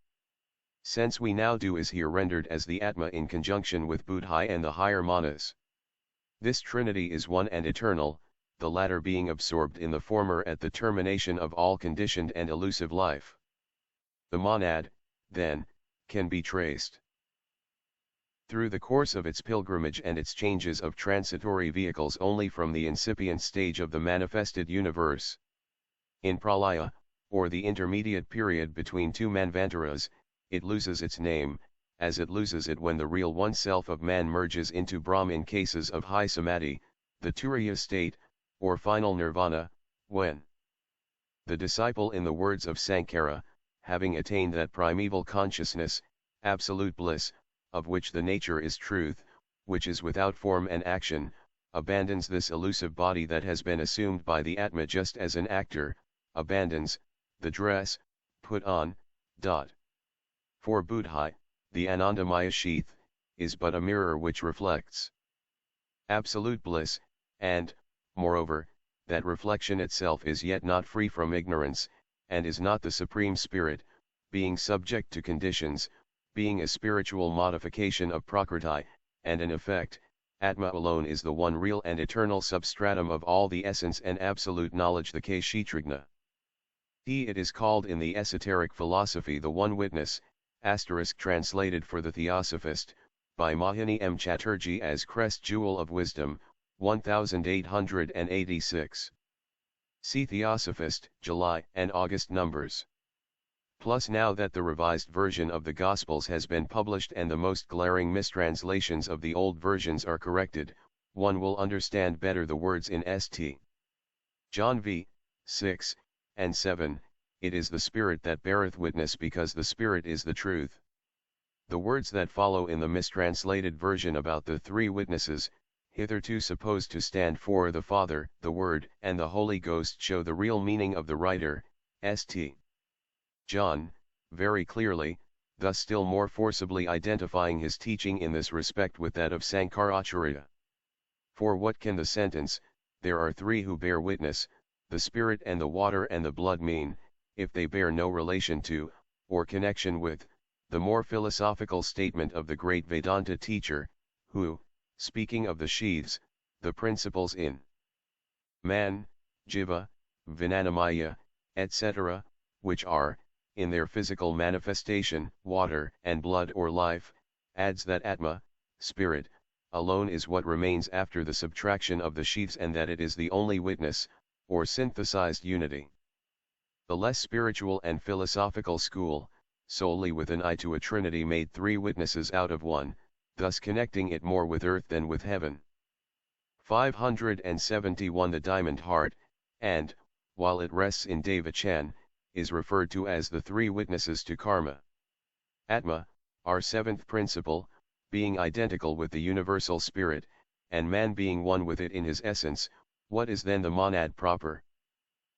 sense we now do, is here rendered as the Atma in conjunction with Buddhi and the higher manas. This trinity is one and eternal, the latter being absorbed in the former at the termination of all conditioned and elusive life. The monad, then, can be traced through the course of its pilgrimage and its changes of transitory vehicles only from the incipient stage of the manifested universe. In pralaya, or the intermediate period between two manvantaras, it loses its name, as it loses it when the real oneself of man merges into Brahm in cases of high samadhi, the turiya state, or final nirvana, when the disciple, in the words of Sankara, having attained that primeval consciousness, absolute bliss, of which the nature is truth, which is without form and action, abandons this elusive body that has been assumed by the Atma just as an actor abandons the dress put on. For Buddhi, the Anandamaya sheath is but a mirror which reflects absolute bliss, and, moreover, that reflection itself is yet not free from ignorance, and is not the Supreme Spirit, being subject to conditions, being a spiritual modification of Prakriti, and an effect. Atma alone is the one real and eternal substratum of all the essence and absolute knowledge, the Kshetrajna. It is called in the esoteric philosophy the one witness, translated for the Theosophist, by Mohini M. Chatterjee as crest jewel of wisdom, 1886. See Theosophist, July and August numbers. Plus, now that the revised version of the Gospels has been published and the most glaring mistranslations of the old versions are corrected, one will understand better the words in St. John v. 6 and 7, it is the Spirit that beareth witness, because the Spirit is the truth. The words that follow in the mistranslated version about the three witnesses, hitherto supposed to stand for the Father, the Word, and the Holy Ghost, show the real meaning of the writer, St. John, very clearly, thus still more forcibly identifying his teaching in this respect with that of Sankaracharya. For what can the sentence, "There are three who bear witness, the Spirit and the water and the blood," mean, if they bear no relation to, or connection with, the more philosophical statement of the great Vedanta teacher, who, speaking of the sheaths, the principles in man, jiva, vinanamaya, etc., which are, in their physical manifestation, water and blood or life, adds that Atma, spirit, alone is what remains after the subtraction of the sheaths, and that it is the only witness, or synthesized unity. The less spiritual and philosophical school, solely with an eye to a trinity, made three witnesses out of one, thus connecting it more with earth than with heaven. 571 The diamond heart, and, while it rests in Devachan, is referred to as the three witnesses to karma. Atma, our seventh principle, being identical with the universal spirit, and man being one with it in his essence, what is then the monad proper?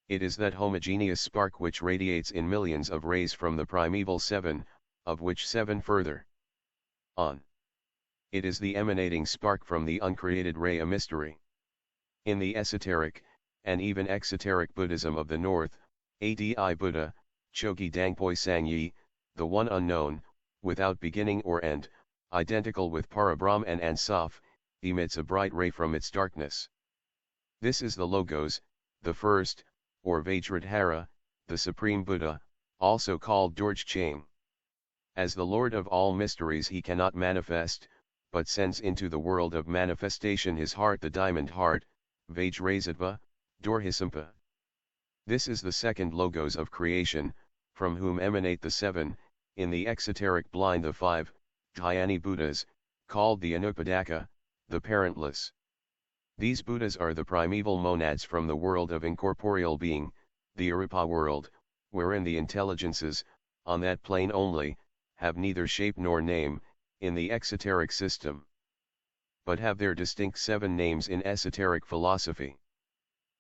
It is that homogeneous spark which radiates in millions of rays from the primeval seven, of which seven further on. It is the emanating spark from the uncreated ray, a mystery. In the esoteric, and even exoteric Buddhism of the North, Adi Buddha, Chogi Dangpoi Sangyi, the one unknown, without beginning or end, identical with Parabrahm and Ansaf, emits a bright ray from its darkness. This is the Logos, the first, or Vajradhara, the Supreme Buddha, also called Dorje. As the Lord of all mysteries, he cannot manifest, but sends into the world of manifestation his heart, the diamond heart, Vajrasattva, Dorhisampa. This is the second Logos of creation, from whom emanate the seven, in the exoteric blind the five, Dhyani Buddhas, called the Anupadaka, the parentless. These Buddhas are the primeval monads from the world of incorporeal being, the Arupa world, wherein the intelligences, on that plane only, have neither shape nor name, in the exoteric system, but have their distinct seven names in esoteric philosophy.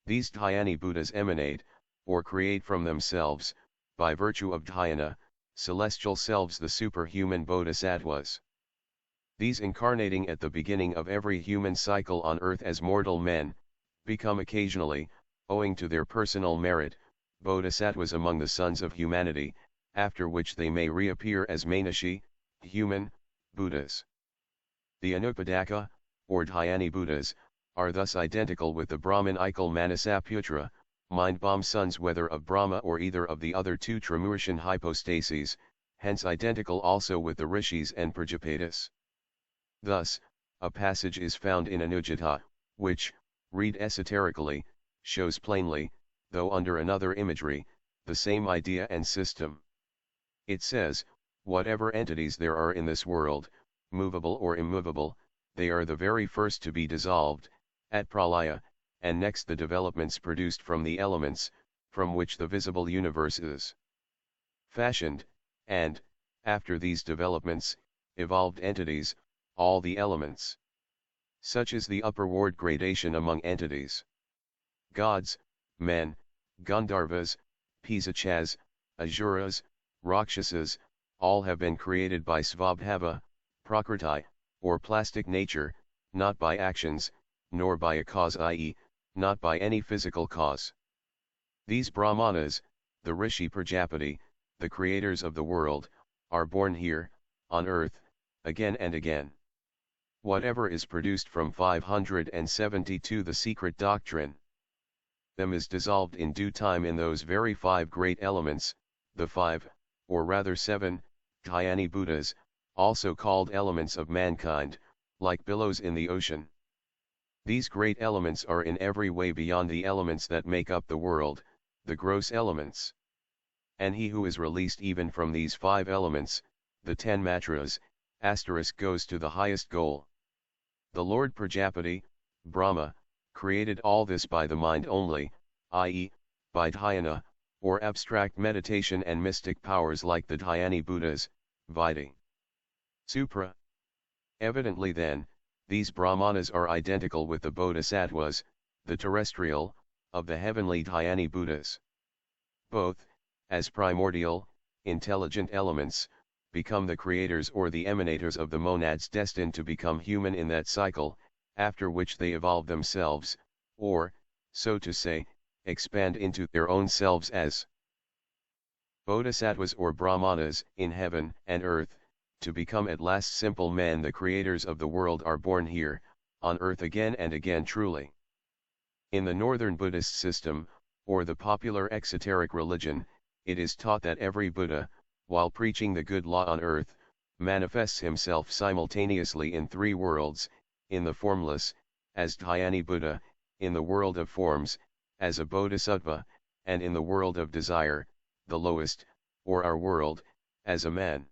These Dhyani Buddhas emanate, or create from themselves, by virtue of dhyana, celestial selves, the superhuman bodhisattvas. These, incarnating at the beginning of every human cycle on earth as mortal men, become occasionally, owing to their personal merit, bodhisattvas among the sons of humanity, after which they may reappear as Manishi, human, Buddhas. The Anupadaka, or Dhyani Buddhas, are thus identical with the Brahmanical Manasaputra, mind-bomb sons whether of Brahma or either of the other two Trimurtian hypostases, hence identical also with the Rishis and Prajapatis. Thus, a passage is found in Anujata, which, read esoterically, shows plainly, though under another imagery, the same idea and system. It says, whatever entities there are in this world, movable or immovable, they are the very first to be dissolved, at pralaya, and next the developments produced from the elements, from which the visible universe is fashioned, and, after these developments, evolved entities, all the elements. Such is the upward gradation among entities. Gods, men, Gandharvas, Pisachas, Asuras, Rakshasas, all have been created by Svabhava, Prakriti, or plastic nature, not by actions, nor by a cause, i.e., not by any physical cause. These Brahmanas, the Rishi Prajapati, the creators of the world, are born here, on earth, again and again. Whatever is produced from 572 the secret doctrine, them is dissolved in due time in those very five great elements, the five, or rather seven, Dhyani Buddhas, also called elements of mankind, like billows in the ocean. These great elements are in every way beyond the elements that make up the world, the gross elements. And he who is released even from these five elements, the 10 matras, * goes to the highest goal. The Lord Prajapati, Brahma, created all this by the mind only, i.e., by dhyana, or abstract meditation and mystic powers like the Dhyani Buddhas, Vidhi. Supra. Evidently then, these Brahmanas are identical with the Bodhisattvas, the terrestrial, of the heavenly Dhyani Buddhas. Both, as primordial, intelligent elements, become the creators or the emanators of the monads destined to become human in that cycle, after which they evolve themselves, or, so to say, expand into their own selves as Bodhisattvas or Brahmanas in heaven and earth, to become at last simple men. The creators of the world are born here, on earth again and again truly. In the northern Buddhist system, or the popular exoteric religion, it is taught that every Buddha, while preaching the good law on earth, manifests himself simultaneously in three worlds: in the formless, as Dhyani Buddha; in the world of forms, as a bodhisattva; and in the world of desire, the lowest, or our world, as a man.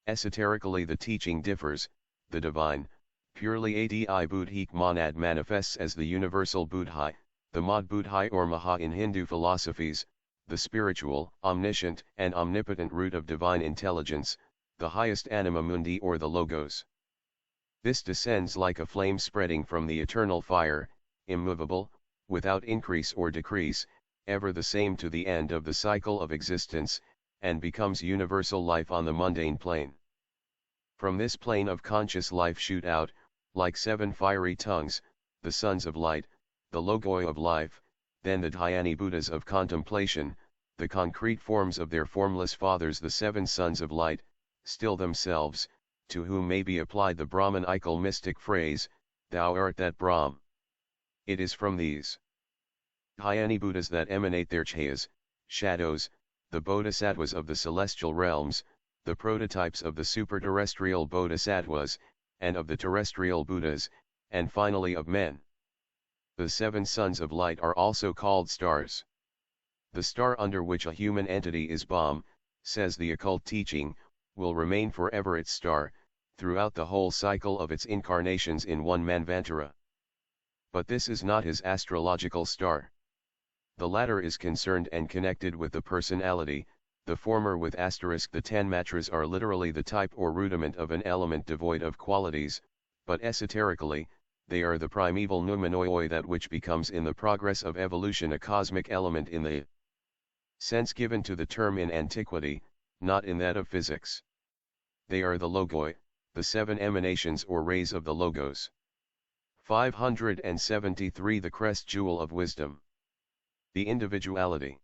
Esoterically the teaching differs: the divine, purely adi buddhic monad manifests as the universal buddhi, the Mad Buddhi or Maha in Hindu philosophies, the spiritual, omniscient and omnipotent root of divine intelligence, the highest anima mundi or the logos. This descends like a flame spreading from the eternal fire, immovable, without increase or decrease, ever the same to the end of the cycle of existence, and becomes universal life on the mundane plane. From this plane of conscious life shoot out, like seven fiery tongues, the sons of light, the logoi of life, then the Dhyani Buddhas of contemplation, the concrete forms of their formless fathers, the seven sons of light, still themselves, to whom may be applied the Brahmanical mystic phrase, "Thou art that Brahm." It is from these Dhyani Buddhas that emanate their chayas, shadows, the bodhisattvas of the celestial realms, the prototypes of the superterrestrial bodhisattvas, and of the terrestrial Buddhas, and finally of men. The seven sons of light are also called stars. The star under which a human entity is born, says the occult teaching, will remain forever its star, throughout the whole cycle of its incarnations in one manvantara. But this is not his astrological star. The latter is concerned and connected with the personality, the former with asterisk. The 10 matras are literally the type or rudiment of an element devoid of qualities, but esoterically, they are the primeval noumenoi, that which becomes in the progress of evolution a cosmic element in the sense given to the term in antiquity, not in that of physics. They are the logoi, the seven emanations or rays of the logos. 573. The crest jewel of wisdom. The individuality.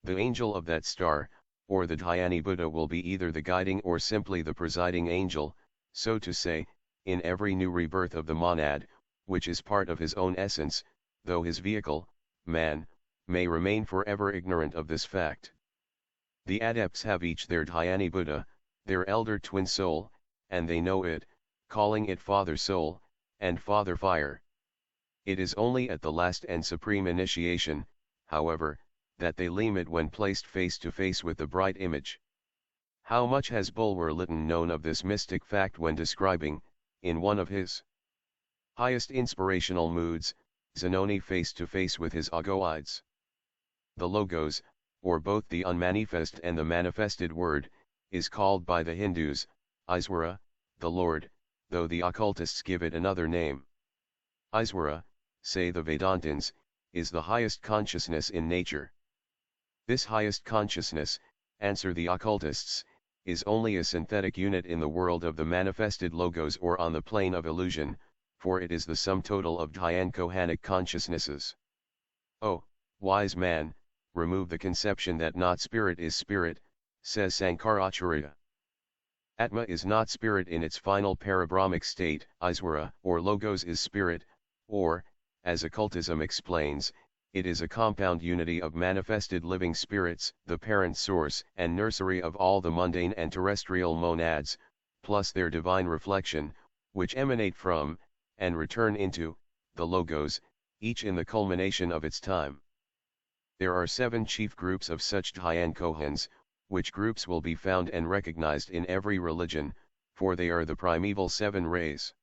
The angel of that star, or the Dhyani Buddha, will be either the guiding or simply the presiding angel, so to say, in every new rebirth of the monad, which is part of his own essence, though his vehicle, man, may remain forever ignorant of this fact. The adepts have each their Dhyani Buddha, their elder twin soul, and they know it, calling it Father Soul, and Father Fire. It is only at the last and supreme initiation, however, that they leam it when placed face to face with the bright image. How much has Bulwer Lytton known of this mystic fact when describing, in one of his highest inspirational moods, Zanoni face to face with his Agoides. The Logos, or both the unmanifest and the manifested word, is called by the Hindus, Iswara, the Lord, though the occultists give it another name. Iswara, say the Vedantins, is the highest consciousness in nature. This highest consciousness, answer the occultists, is only a synthetic unit in the world of the manifested logos or on the plane of illusion, for it is the sum total of Dhyan-Kohanic consciousnesses. Oh, wise man, remove the conception that not spirit is spirit, says Sankaracharya. Atma is not spirit in its final parabrahmic state, Iswara or logos is spirit, or, as occultism explains, it is a compound unity of manifested living spirits, the parent source and nursery of all the mundane and terrestrial monads, plus their divine reflection, which emanate from, and return into, the logos, each in the culmination of its time. There are 7 chief groups of such Dhyan-Kohans, which groups will be found and recognized in every religion, for they are the primeval 7 rays.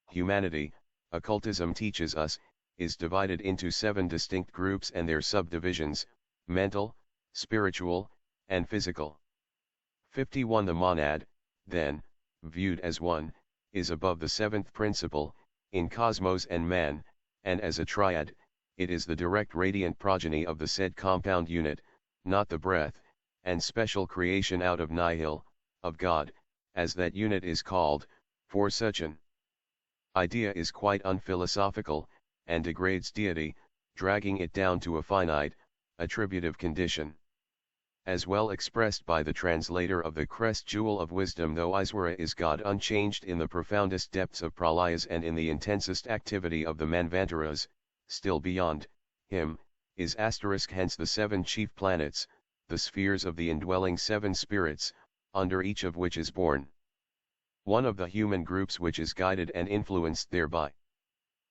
Humanity, occultism teaches us, is divided into 7 distinct groups and their subdivisions: mental, spiritual, and physical. 51. The monad, then, viewed as one, is above the 7th principle, in cosmos and man, and as a triad, it is the direct radiant progeny of the said compound unit, not the breath, and special creation out of nihil, of God, as that unit is called, for such an idea is quite unphilosophical, and degrades deity, dragging it down to a finite, attributive condition. As well expressed by the translator of the crest jewel of wisdom: though Iswara is God unchanged in the profoundest depths of pralayas and in the intensest activity of the manvantaras, still beyond, him, is asterisk. Hence the 7 chief planets, the spheres of the indwelling 7 spirits, under each of which is born one of the human groups which is guided and influenced thereby.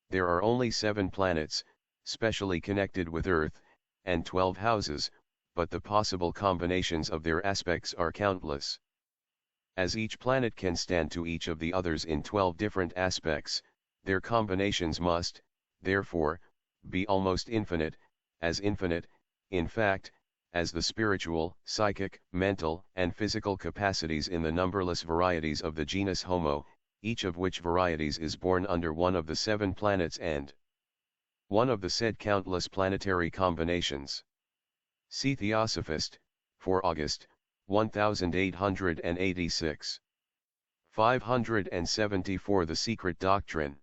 There are only 7 planets, specially connected with Earth, and 12 houses, but the possible combinations of their aspects are countless. As each planet can stand to each of the others in 12 different aspects, their combinations must, therefore, be almost infinite, in fact, as the spiritual, psychic, mental, and physical capacities in the numberless varieties of the genus Homo, each of which varieties is born under one of the 7 planets and one of the said countless planetary combinations. See Theosophist, 4 August, 1886. 574 The Secret Doctrine.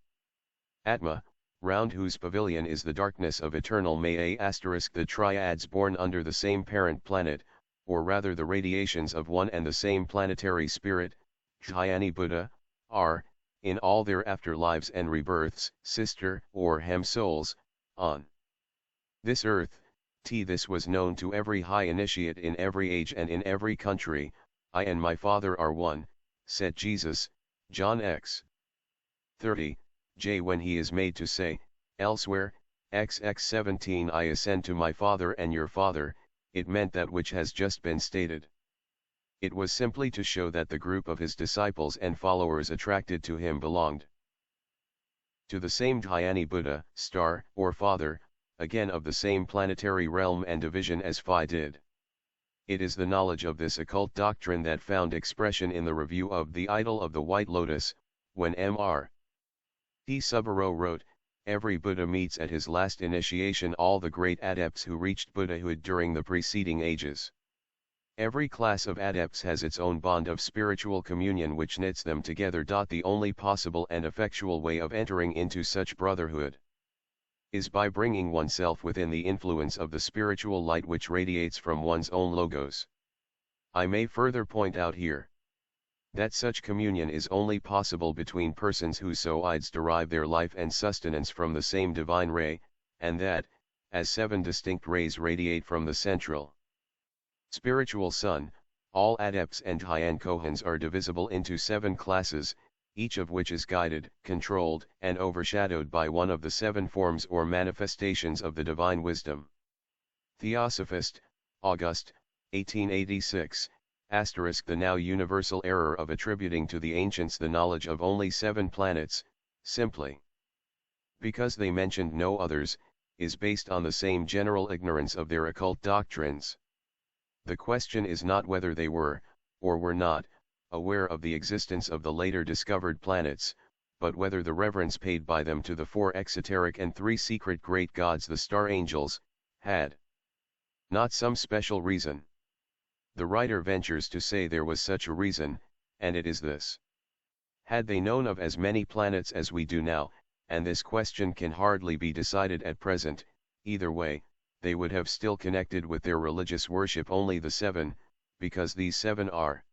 Atma, round whose pavilion is the darkness of eternal Maya *, the triads born under the same parent planet, or rather the radiations of one and the same planetary spirit, Dhyani Buddha, are, in all their afterlives and rebirths, sister or hem souls, on this earth. This was known to every high initiate in every age and in every country. I and my Father are one, said Jesus, John x. 30. J. When he is made to say, elsewhere, XX 17 I ascend to my Father and your Father, it meant that which has just been stated. It was simply to show that the group of his disciples and followers attracted to him belonged to the same Dhyani Buddha, star, or Father, again of the same planetary realm and division as Phi did. It is the knowledge of this occult doctrine that found expression in the review of The Idol of the White Lotus, when Mr. T. Subbaro wrote, every Buddha meets at his last initiation all the great adepts who reached Buddhahood during the preceding ages. Every class of adepts has its own bond of spiritual communion which knits them together. The only possible and effectual way of entering into such brotherhood is by bringing oneself within the influence of the spiritual light which radiates from one's own logos. I may further point out here that such communion is only possible between persons whose souls derive their life and sustenance from the same divine ray, and that, as 7 distinct rays radiate from the central spiritual sun, all adepts and Hyan Kohans are divisible into 7 classes, each of which is guided, controlled, and overshadowed by one of the 7 forms or manifestations of the divine wisdom. Theosophist, August, 1886. The now universal error of attributing to the ancients the knowledge of only 7 planets, simply because they mentioned no others, is based on the same general ignorance of their occult doctrines. The question is not whether they were, or were not, aware of the existence of the later discovered planets, but whether the reverence paid by them to the 4 exoteric and 3 secret great gods, the star angels, had not some special reason. The writer ventures to say there was such a reason, and it is this. Had they known of as many planets as we do now, and this question can hardly be decided at present, either way, they would have still connected with their religious worship only the 7, because these 7 are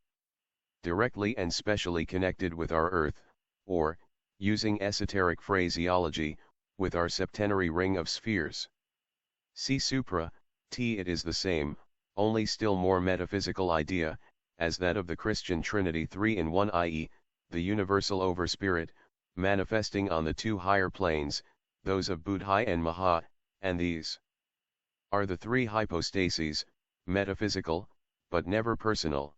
directly and specially connected with our earth, or, using esoteric phraseology, with our septenary ring of spheres. See Supra, It is the same, only still more metaphysical idea, as that of the Christian Trinity 3 in 1, i.e., the universal overspirit, manifesting on the 2 higher planes, those of Buddhi and Maha, and these are the 3 hypostases, metaphysical, but never personal.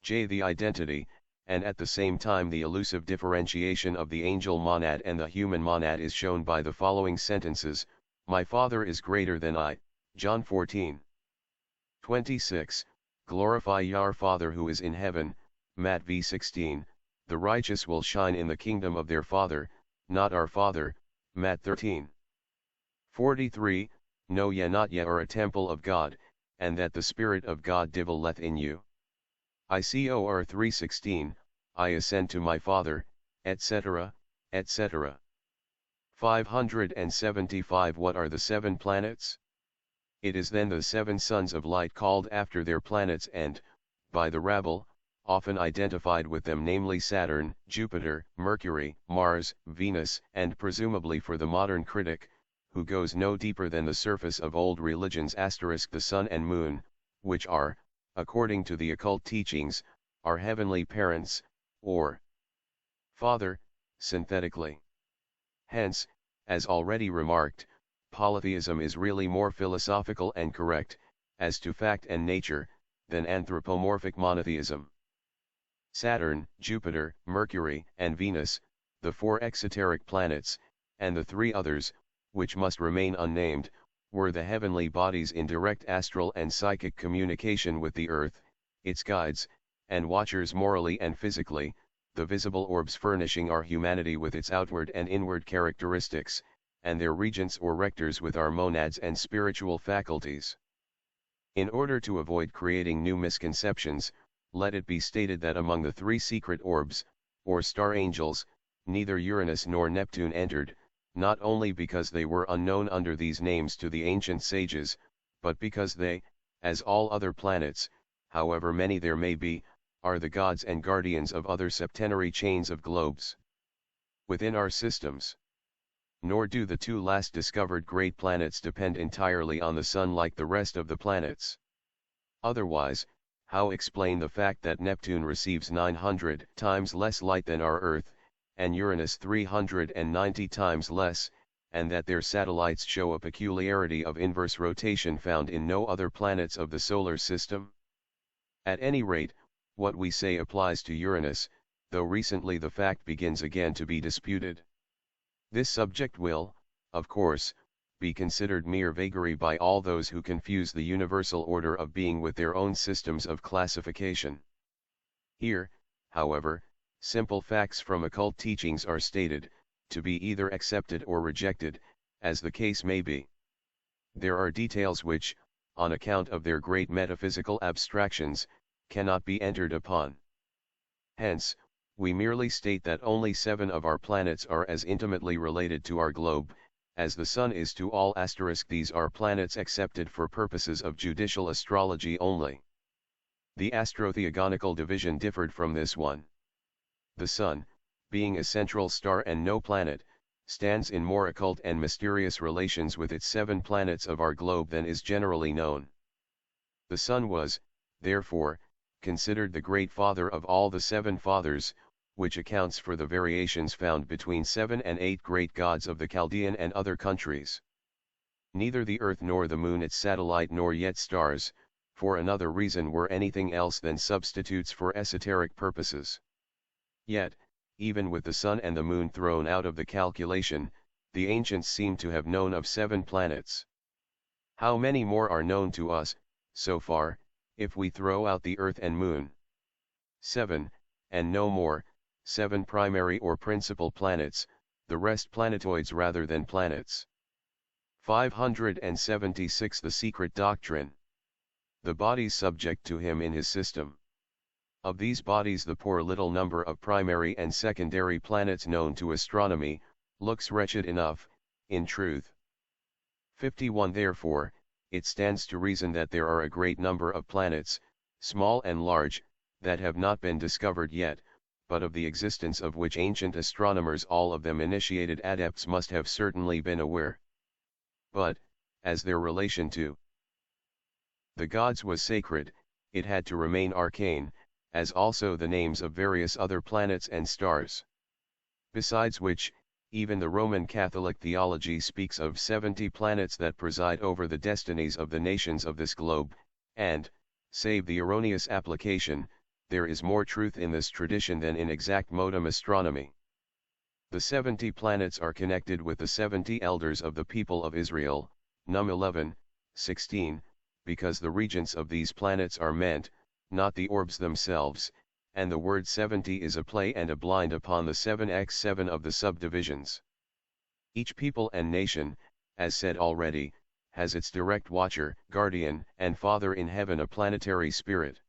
The identity, and at the same time the elusive differentiation of the angel monad and the human monad is shown by the following sentences: My Father is greater than I, John 14:26, glorify your Father who is in heaven, Matt v 16, the righteous will shine in the kingdom of their Father, not our Father, Matt 13:43, know ye not ye are a temple of God, and that the Spirit of God dwelleth in you. ICOR 3:16, I ascend to my Father, etc., etc. 575 What are the 7 planets? It is then the 7 sons of light called after their planets and, by the rabble, often identified with them, namely Saturn, Jupiter, Mercury, Mars, Venus, and presumably for the modern critic, who goes no deeper than the surface of old religions * the sun and moon, which are, according to the occult teachings, our heavenly parents, or Father, synthetically. Hence, as already remarked, polytheism is really more philosophical and correct, as to fact and nature, than anthropomorphic monotheism. Saturn, Jupiter, Mercury, and Venus, the 4 exoteric planets, and the 3 others, which must remain unnamed, were the heavenly bodies in direct astral and psychic communication with the earth, its guides, and watchers morally and physically, the visible orbs furnishing our humanity with its outward and inward characteristics, and their regents or rectors with our monads and spiritual faculties. In order to avoid creating new misconceptions, let it be stated that among the 3 secret orbs, or star angels, neither Uranus nor Neptune entered, not only because they were unknown under these names to the ancient sages, but because they, as all other planets, however many there may be, are the gods and guardians of other septenary chains of globes within our systems. Nor do the 2 last discovered great planets depend entirely on the Sun like the rest of the planets. Otherwise, how explain the fact that Neptune receives 900 times less light than our Earth, and Uranus 390 times less, and that their satellites show a peculiarity of inverse rotation found in no other planets of the solar system? At any rate, what we say applies to Uranus, though recently the fact begins again to be disputed. This subject will, of course, be considered mere vagary by all those who confuse the universal order of being with their own systems of classification. Here, however, simple facts from occult teachings are stated, to be either accepted or rejected, as the case may be. There are details which, on account of their great metaphysical abstractions, cannot be entered upon. Hence, we merely state that only 7 of our planets are as intimately related to our globe, as the Sun is to all *. These are planets accepted for purposes of judicial astrology only. The astrotheogonical division differed from this one. The Sun, being a central star and no planet, stands in more occult and mysterious relations with its 7 planets of our globe than is generally known. The Sun was, therefore, considered the great father of all the 7 fathers, which accounts for the variations found between 7 and 8 great gods of the Chaldean and other countries. Neither the earth nor the moon its satellite nor yet stars, for another reason were anything else than substitutes for esoteric purposes. Yet, even with the sun and the moon thrown out of the calculation, the ancients seem to have known of 7 planets. How many more are known to us, so far, if we throw out the earth and moon? 7, and no more, 7 primary or principal planets, the rest planetoids rather than planets. 576 The secret doctrine. The bodies subject to him in his system. Of these bodies the poor little number of primary and secondary planets known to astronomy, looks wretched enough, in truth. 51 Therefore, it stands to reason that there are a great number of planets, small and large, that have not been discovered yet, but of the existence of which ancient astronomers, all of them initiated adepts, must have certainly been aware. But, as their relation to the gods was sacred, it had to remain arcane, as also the names of various other planets and stars. Besides which, even the Roman Catholic theology speaks of 70 planets that preside over the destinies of the nations of this globe, and, save the erroneous application, there is more truth in this tradition than in exact modem astronomy. The 70 planets are connected with the 70 elders of the people of Israel, Num 11, 16, because the regents of these planets are meant, not the orbs themselves, and the word 70 is a play and a blind upon the 7x7 of the subdivisions. Each people and nation, as said already, has its direct watcher, guardian, and father in heaven, a planetary spirit.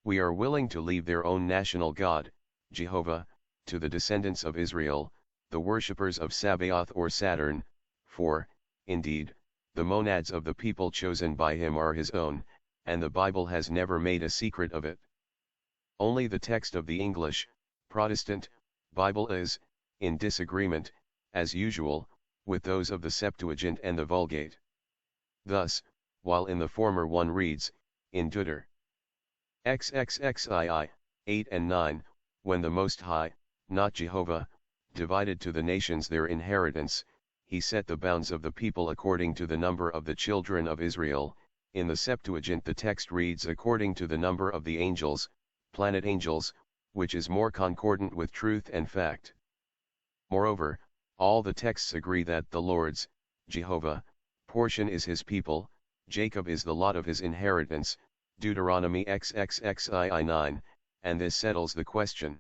We are willing to leave their own national God, Jehovah, to the descendants of Israel, the worshippers of Sabaoth or Saturn, for, indeed, the monads of the people chosen by him are his own, and the Bible has never made a secret of it. Only the text of the English, Protestant, Bible is, in disagreement, as usual, with those of the Septuagint and the Vulgate. Thus, while in the former one reads, in Deuter. XXXII, 8 and 9, when the Most High, not Jehovah, divided to the nations their inheritance, he set the bounds of the people according to the number of the children of Israel. In the Septuagint the text reads according to the number of the angels, planet angels, which is more concordant with truth and fact. Moreover, all the texts agree that the Lord's, Jehovah, portion is his people, Jacob is the lot of his inheritance, Deuteronomy XXXII 9, and this settles the question.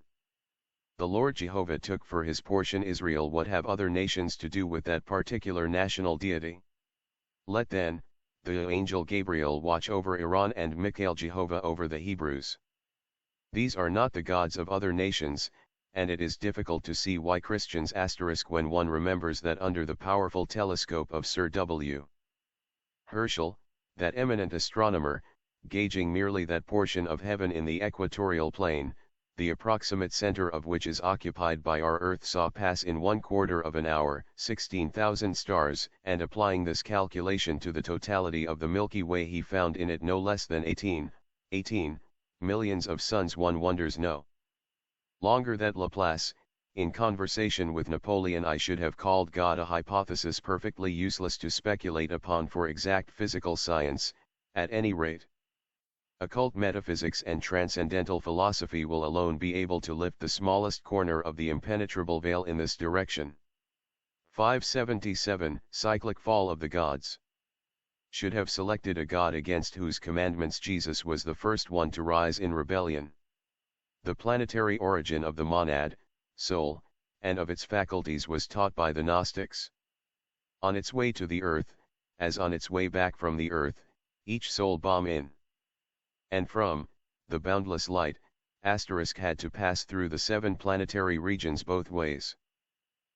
The Lord Jehovah took for his portion Israel. What have other nations to do with that particular national deity? Let then, the angel Gabriel watch over Iran and Michael Jehovah over the Hebrews. These are not the gods of other nations, and it is difficult to see why Christians asterisk when one remembers that under the powerful telescope of Sir W. Herschel, that eminent astronomer, gauging merely that portion of heaven in the equatorial plane, the approximate center of which is occupied by our Earth, saw pass in 1/4 of an hour 16,000 stars, and applying this calculation to the totality of the Milky Way he found in it no less than 18 millions of suns. One wonders no longer that Laplace, in conversation with Napoleon, I should have called God a hypothesis perfectly useless to speculate upon for exact physical science, at any rate. Occult metaphysics and transcendental philosophy will alone be able to lift the smallest corner of the impenetrable veil in this direction. 577, Cyclic Fall of the Gods. Should have selected a God against whose commandments Jesus was the first one to rise in rebellion. The planetary origin of the monad, soul, and of its faculties was taught by the Gnostics. On its way to the earth, as on its way back from the earth, each soul bomb in. And from, the boundless light, asterisk had to pass through the 7 planetary regions both ways.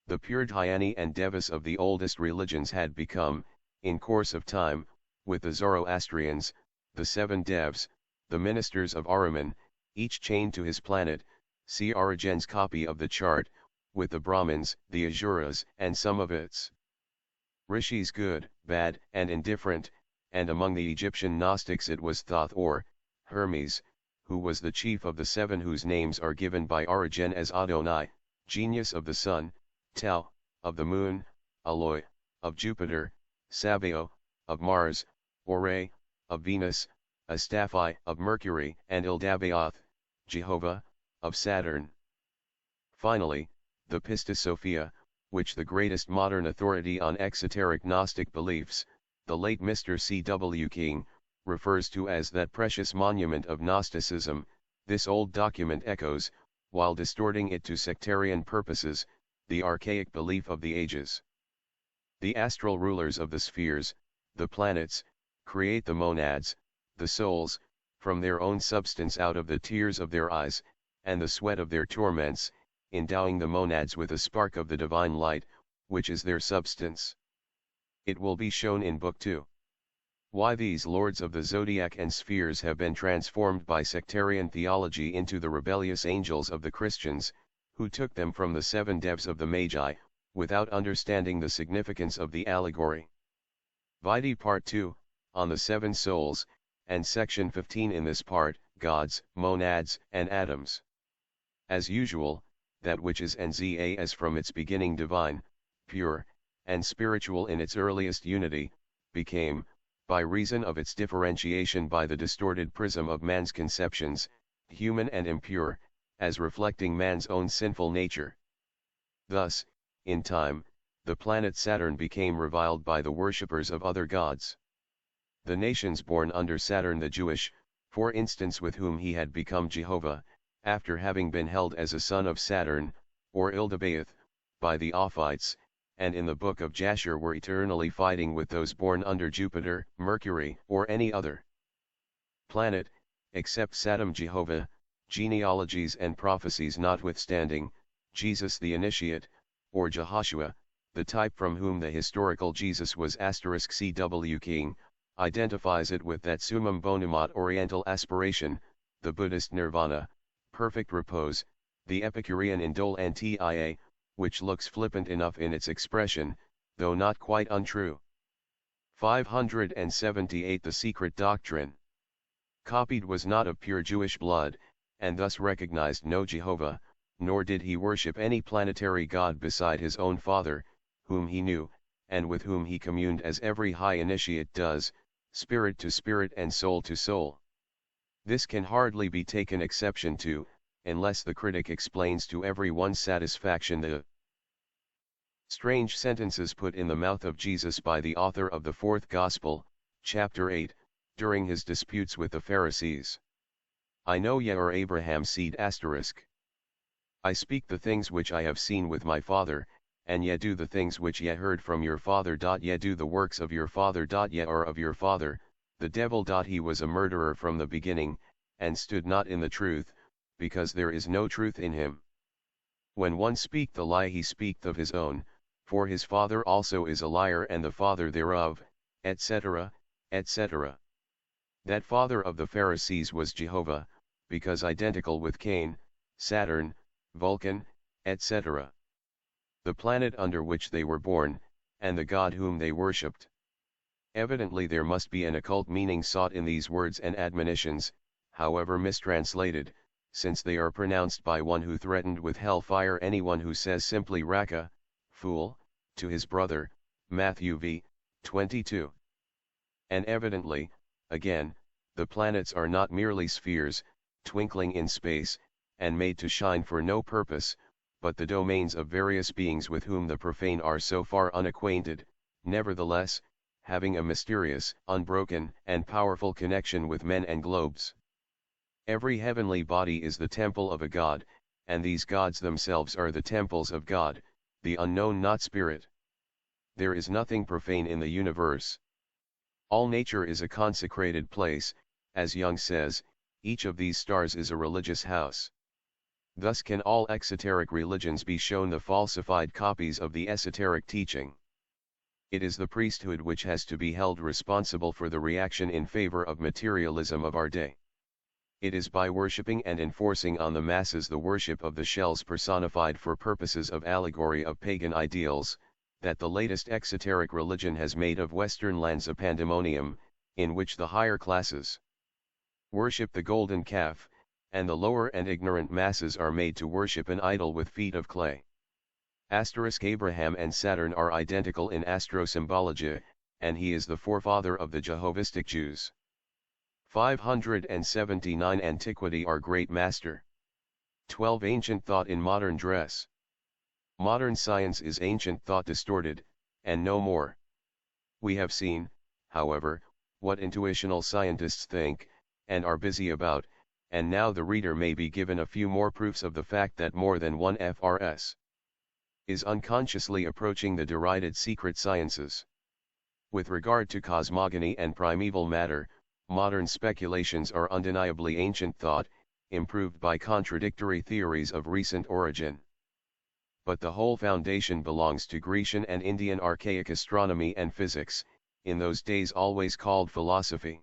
The pure Dhyani and Devas of the oldest religions had become, in course of time, with the Zoroastrians, the 7 Devs, the ministers of Ahriman, each chained to his planet, see Origen's copy of the chart, with the Brahmins, the Asuras, and some of its rishis good, bad, and indifferent, and among the Egyptian Gnostics it was Thoth or Hermes, who was the chief of the 7 whose names are given by Origen as Adonai, genius of the sun, Tau, of the moon, Eloi, of Jupiter, Sabeo, of Mars, Ore, of Venus, Astaphi, of Mercury, and Ildabaoth, Jehovah, of Saturn. Finally, the Pistis Sophia, which the greatest modern authority on exoteric Gnostic beliefs, the late Mr. C. W. King, refers to as that precious monument of Gnosticism. This old document echoes, while distorting it to sectarian purposes, the archaic belief of the ages. The astral rulers of the spheres, the planets, create the monads, the souls, from their own substance out of the tears of their eyes, and the sweat of their torments, endowing the monads with a spark of the divine light, which is their substance. It will be shown in Book 2. Why these lords of the zodiac and spheres have been transformed by sectarian theology into the rebellious angels of the Christians, who took them from the 7 Devs of the Magi, without understanding the significance of the allegory. Vide Part 2, on the 7 souls, and Section 15 in this part, Gods, Monads, and Atoms. As usual, that which is and as from its beginning divine, pure, and spiritual in its earliest unity, became, by reason of its differentiation by the distorted prism of man's conceptions, human and impure, as reflecting man's own sinful nature. Thus, in time, the planet Saturn became reviled by the worshippers of other gods. The nations born under Saturn, the Jewish, for instance, with whom he had become Jehovah, after having been held as a son of Saturn, or Ildabaoth, by the Ophites, and in the book of Jasher were eternally fighting with those born under Jupiter, Mercury, or any other planet, except Saddam Jehovah, genealogies and prophecies notwithstanding. Jesus the Initiate, or Jehoshua, the type from whom the historical Jesus was *CW King, identifies it with that summum bonum oriental aspiration, the Buddhist nirvana, perfect repose, the Epicurean indole antia, which looks flippant enough in its expression, though not quite untrue. 578 The secret doctrine. Copied was not of pure Jewish blood, and thus recognized no Jehovah, nor did he worship any planetary god beside his own father, whom he knew, and with whom he communed as every high initiate does, spirit to spirit and soul to soul. This can hardly be taken exception to, unless the critic explains to every one's satisfaction the strange sentences put in the mouth of Jesus by the author of the fourth Gospel, chapter 8, during his disputes with the Pharisees. I know ye are Abraham's seed *. I speak the things which I have seen with my father, and ye do the things which ye heard from your father. Ye do the works of your father. Ye are of your father, the devil. He was a murderer from the beginning, and stood not in the truth, because there is no truth in him. When one speak the lie, he speaketh of his own, for his father also is a liar and the father thereof, etc., etc. That father of the Pharisees was Jehovah, because identical with Cain, Saturn, Vulcan, etc. The planet under which they were born, and the god whom they worshipped. Evidently there must be an occult meaning sought in these words and admonitions, however mistranslated, since they are pronounced by one who threatened with hell-fire anyone who says simply Raka, fool, to his brother, Matthew v. 22. And evidently, again, the planets are not merely spheres, twinkling in space, and made to shine for no purpose, but the domains of various beings with whom the profane are so far unacquainted, nevertheless, having a mysterious, unbroken, and powerful connection with men and globes. Every heavenly body is the temple of a god, and these gods themselves are the temples of God, the unknown not spirit. There is nothing profane in the universe. All nature is a consecrated place, as Jung says, each of these stars is a religious house. Thus can all exoteric religions be shown the falsified copies of the esoteric teaching. It is the priesthood which has to be held responsible for the reaction in favor of materialism of our day. It is by worshipping and enforcing on the masses the worship of the shells personified for purposes of allegory of pagan ideals, that the latest exoteric religion has made of Western lands a pandemonium, in which the higher classes worship the golden calf, and the lower and ignorant masses are made to worship an idol with feet of clay. Abraham and Saturn are identical in astrosymbology, and he is the forefather of the Jehovistic Jews. 579 Antiquity our great master. 12 Ancient thought in modern dress. Modern science is ancient thought distorted, and no more. We have seen, however, what intuitional scientists think, and are busy about, and now the reader may be given a few more proofs of the fact that more than one FRS is unconsciously approaching the derided secret sciences. With regard to cosmogony and primeval matter, modern speculations are undeniably ancient thought, improved by contradictory theories of recent origin. But the whole foundation belongs to Grecian and Indian archaic astronomy and physics, in those days always called philosophy.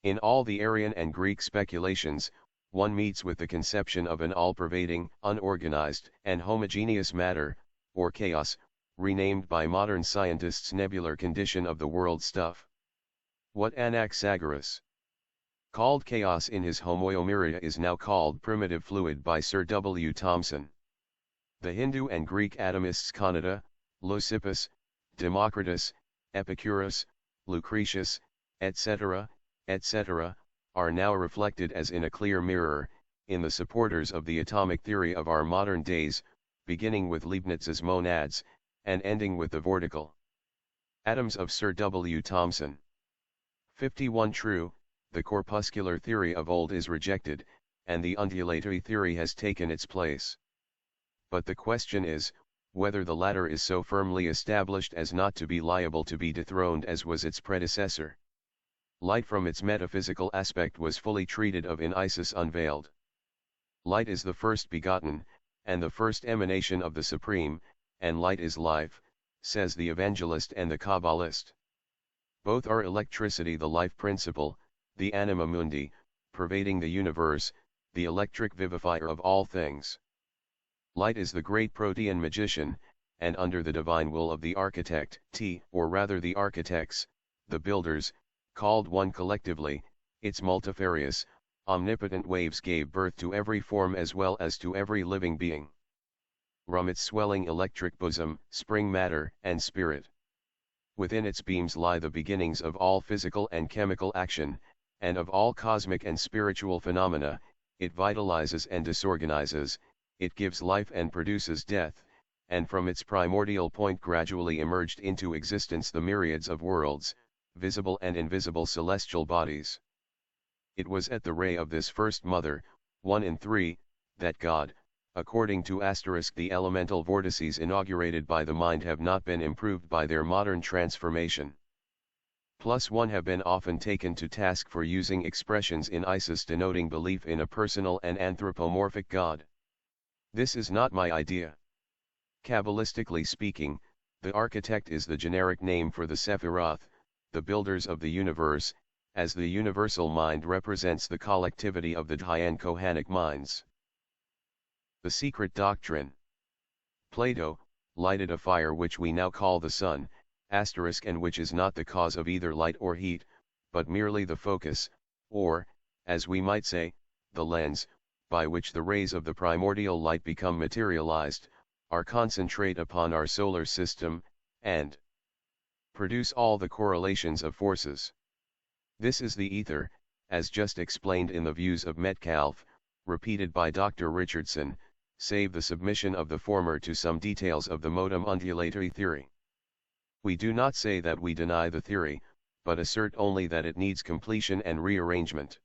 In all the Aryan and Greek speculations, one meets with the conception of an all-pervading, unorganized, and homogeneous matter, or chaos, renamed by modern scientists nebular condition of the world stuff. What Anaxagoras called chaos in his Homoiomeria is now called primitive fluid by Sir W. Thomson. The Hindu and Greek atomists Kanada, Leucippus, Democritus, Epicurus, Lucretius, etc., etc., are now reflected as in a clear mirror, in the supporters of the atomic theory of our modern days, beginning with Leibniz's monads, and ending with the vortical atoms of Sir W. Thomson. 51 True, the corpuscular theory of old is rejected, and the undulatory theory has taken its place. But the question is, whether the latter is so firmly established as not to be liable to be dethroned as was its predecessor. Light from its metaphysical aspect was fully treated of in Isis Unveiled. Light is the first begotten, and the first emanation of the Supreme, and light is life, says the Evangelist and the Kabbalist. Both are electricity, the life principle, the anima mundi, pervading the universe, the electric vivifier of all things. Light is the great protean magician, and under the divine will of the architect, or rather the architects, the builders, called one collectively, its multifarious, omnipotent waves gave birth to every form as well as to every living being. From its swelling electric bosom, spring matter and spirit. Within its beams lie the beginnings of all physical and chemical action, and of all cosmic and spiritual phenomena. It vitalizes and disorganizes, it gives life and produces death, and from its primordial point gradually emerged into existence the myriads of worlds, visible and invisible celestial bodies. It was at the ray of this first mother, one in three, that God, according to the elemental vortices inaugurated by the mind have not been improved by their modern transformation. Plus one have been often taken to task for using expressions in Isis denoting belief in a personal and anthropomorphic God. This is not my idea. Kabbalistically speaking, the architect is the generic name for the Sephiroth, the builders of the universe, as the universal mind represents the collectivity of the Dhyan Kohanic minds. The secret doctrine. Plato lighted a fire which we now call the sun, and which is not the cause of either light or heat, but merely the focus, or, as we might say, the lens, by which the rays of the primordial light become materialized, are concentrate upon our solar system, and produce all the correlations of forces. This is the ether, as just explained in the views of Metcalfe, repeated by Dr. Richardson, save the submission of the former to some details of the modum undulatory theory. We do not say that we deny the theory, but assert only that it needs completion and rearrangement.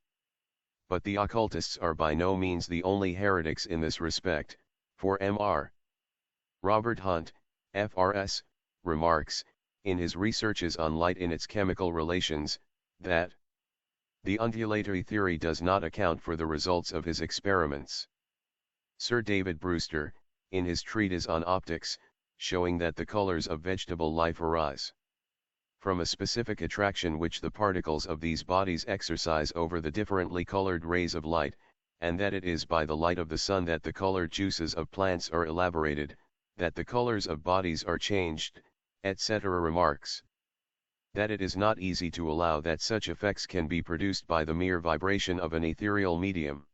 But the occultists are by no means the only heretics in this respect, for Mr. Robert Hunt, FRS, remarks, in his researches on light in its chemical relations, that the undulatory theory does not account for the results of his experiments. Sir David Brewster, in his treatise on optics, showing that the colors of vegetable life arise from a specific attraction which the particles of these bodies exercise over the differently colored rays of light, and that it is by the light of the sun that the colored juices of plants are elaborated, that the colors of bodies are changed, etc. remarks that it is not easy to allow that such effects can be produced by the mere vibration of an ethereal medium.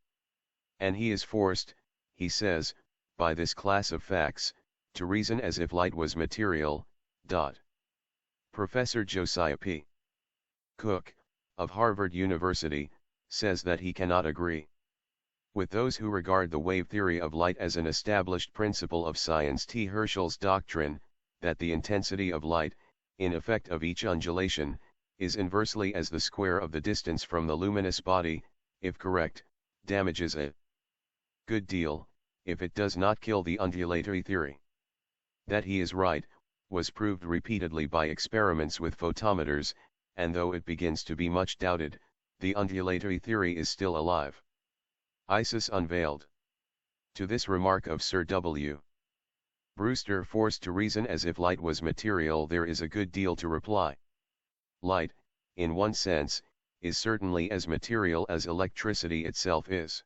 And he is forced, he says, by this class of facts, to reason as if light was material. Professor Josiah P. Cook, of Harvard University, says that he cannot agree with those who regard the wave theory of light as an established principle of science. T. Herschel's doctrine, that the intensity of light, in effect of each undulation, is inversely as the square of the distance from the luminous body, if correct, damages a good deal, if it does not kill the undulatory theory. That he is right, was proved repeatedly by experiments with photometers, and though it begins to be much doubted, the undulatory theory is still alive. Isis unveiled. To this remark of Sir W. Brewster forced to reason as if light was material, there is a good deal to reply. Light, in one sense, is certainly as material as electricity itself is.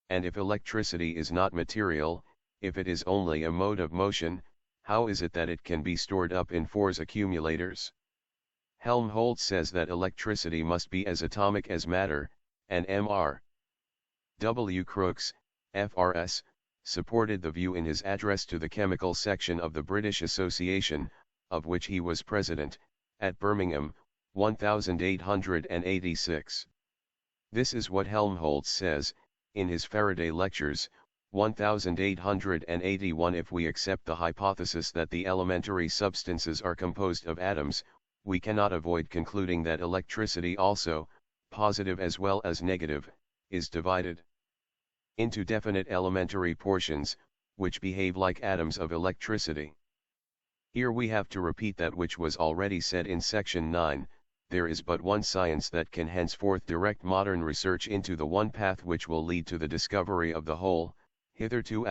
And if electricity is not material, if it is only a mode of motion, how is it that it can be stored up in force accumulators? Helmholtz says that electricity must be as atomic as matter, and Mr. W. Crookes, FRS, supported the view in his address to the chemical section of the British Association, of which he was president, at Birmingham, 1886. This is what Helmholtz says, in his Faraday Lectures, 1881. If we accept the hypothesis that the elementary substances are composed of atoms, we cannot avoid concluding that electricity also, positive as well as negative, is divided into definite elementary portions, which behave like atoms of electricity. Here we have to repeat that which was already said in section 9, there is but one science that can henceforth direct modern research into the one path which will lead to the discovery of the whole, hitherto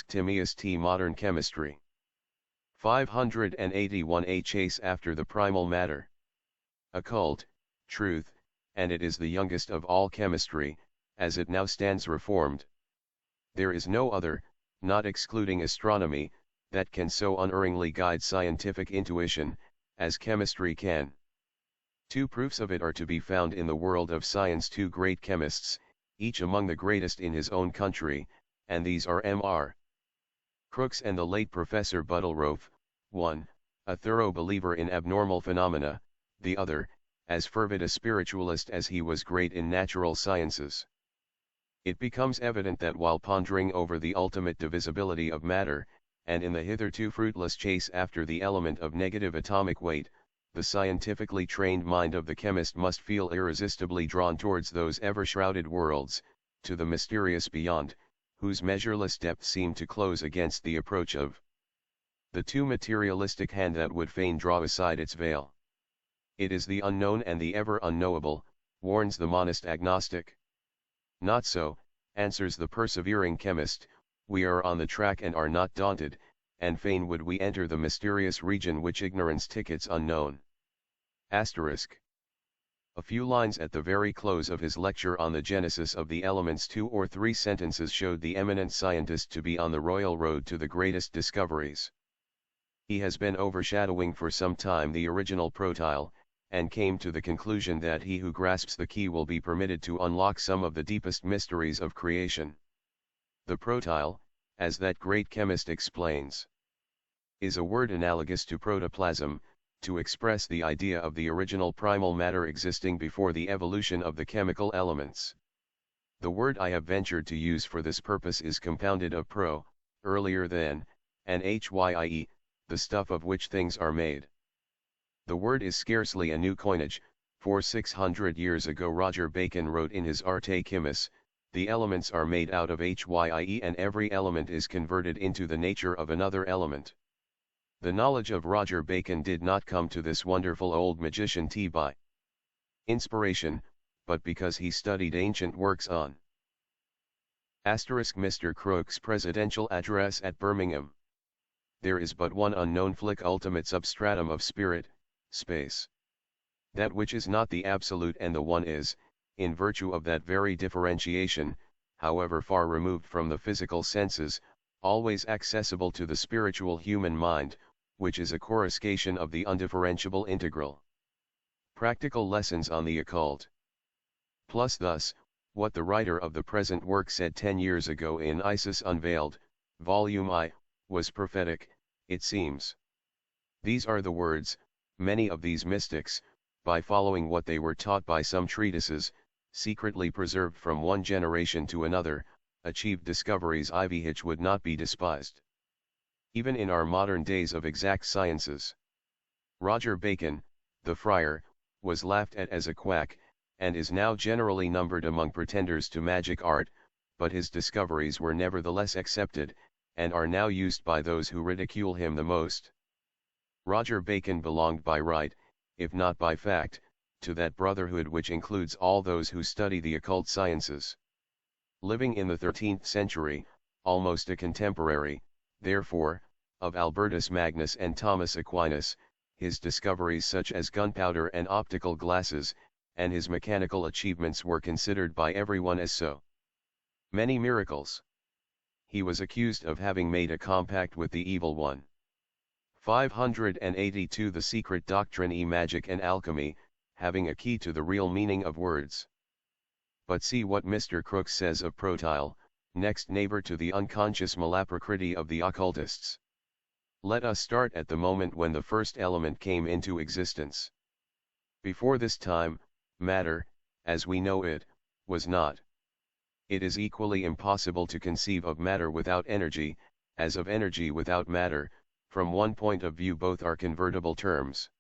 Timaeus T. Modern chemistry. 581 A chase after the primal matter. Occult, truth, and it is the youngest of all chemistry, as it now stands reformed. There is no other, not excluding astronomy, that can so unerringly guide scientific intuition, as chemistry can. Two proofs of it are to be found in the world of science: two great chemists, each among the greatest in his own country, and these are M.R. Crookes and the late Professor Butterworth, one, a thorough believer in abnormal phenomena, the other, as fervid a spiritualist as he was great in natural sciences. It becomes evident that while pondering over the ultimate divisibility of matter, and in the hitherto fruitless chase after the element of negative atomic weight, the scientifically trained mind of the chemist must feel irresistibly drawn towards those ever-shrouded worlds, to the mysterious beyond, whose measureless depths seem to close against the approach of the too materialistic hand that would fain draw aside its veil. It is the unknown and the ever unknowable, warns the monist agnostic. Not so, answers the persevering chemist, we are on the track and are not daunted, and fain would we enter the mysterious region which ignorance tickets unknown. Asterisk. A few lines at the very close of his lecture on the genesis of the elements, 2 or 3 sentences, showed the eminent scientist to be on the royal road to the greatest discoveries. He has been overshadowing for some time the original protyle, and came to the conclusion that he who grasps the key will be permitted to unlock some of the deepest mysteries of creation. The protyle, as that great chemist explains, is a word analogous to protoplasm, to express the idea of the original primal matter existing before the evolution of the chemical elements. The word I have ventured to use for this purpose is compounded of pro, earlier than, and hye, the stuff of which things are made. The word is scarcely a new coinage, for 600 years ago Roger Bacon wrote in his Arte Chemis, the elements are made out of hye, and every element is converted into the nature of another element. The knowledge of Roger Bacon did not come to this wonderful old magician by inspiration, but because he studied ancient works on Mr. Crookes' presidential address at Birmingham. There is but one unknown flick ultimate substratum of spirit, space. That which is not the absolute, and the one is, in virtue of that very differentiation, however far removed from the physical senses, always accessible to the spiritual human mind, which is a coruscation of the undifferentiable integral. Practical lessons on the occult. Plus thus, what the writer of the present work said 10 years ago in Isis Unveiled, Volume I, was prophetic, it seems. These are the words: many of these mystics, by following what they were taught by some treatises, secretly preserved from one generation to another, achieved discoveries which would not be despised even in our modern days of exact sciences. Roger Bacon, the friar, was laughed at as a quack, and is now generally numbered among pretenders to magic art, but his discoveries were nevertheless accepted, and are now used by those who ridicule him the most. Roger Bacon belonged by right, if not by fact, to that brotherhood which includes all those who study the occult sciences. Living in the 13th century, almost a contemporary, therefore, of Albertus Magnus and Thomas Aquinas, his discoveries such as gunpowder and optical glasses, and his mechanical achievements were considered by everyone as so many miracles. He was accused of having made a compact with the evil one. 582 The secret doctrine e magic and alchemy, having a key to the real meaning of words. But see what Mr. Crookes says of protyle, next neighbor to the unconscious malaprocrity of the occultists. Let us start at the moment when the first element came into existence. Before this time, matter, as we know it, was not. It is equally impossible to conceive of matter without energy, as of energy without matter. From one point of view both are convertible terms.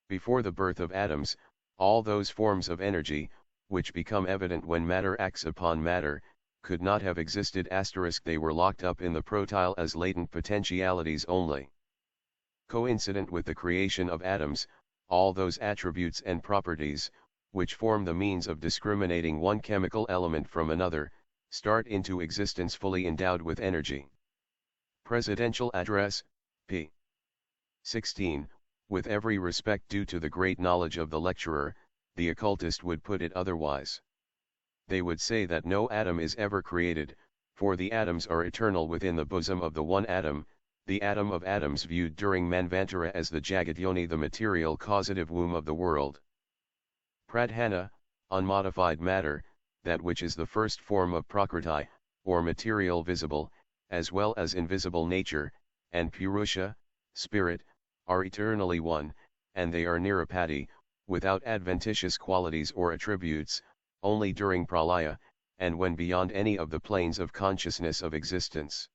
Before the birth of atoms, all those forms of energy, which become evident when matter acts upon matter, could not have existed. They were locked up in the protyle as latent potentialities only. Coincident with the creation of atoms, all those attributes and properties, which form the means of discriminating one chemical element from another, start into existence fully endowed with energy. Presidential Address, p. 16, with every respect due to the great knowledge of the lecturer, the occultist would put it otherwise. They would say that no atom is ever created, for the atoms are eternal within the bosom of the one atom, the atom of atoms viewed during Manvantara as the Jagat Yoni, the material causative womb of the world. Pradhana, unmodified matter, that which is the first form of Prakriti, or material visible, as well as invisible nature, and Purusha, spirit, are eternally one, and they are nirupati, without adventitious qualities or attributes, only during pralaya, and when beyond any of the planes of consciousness of existence.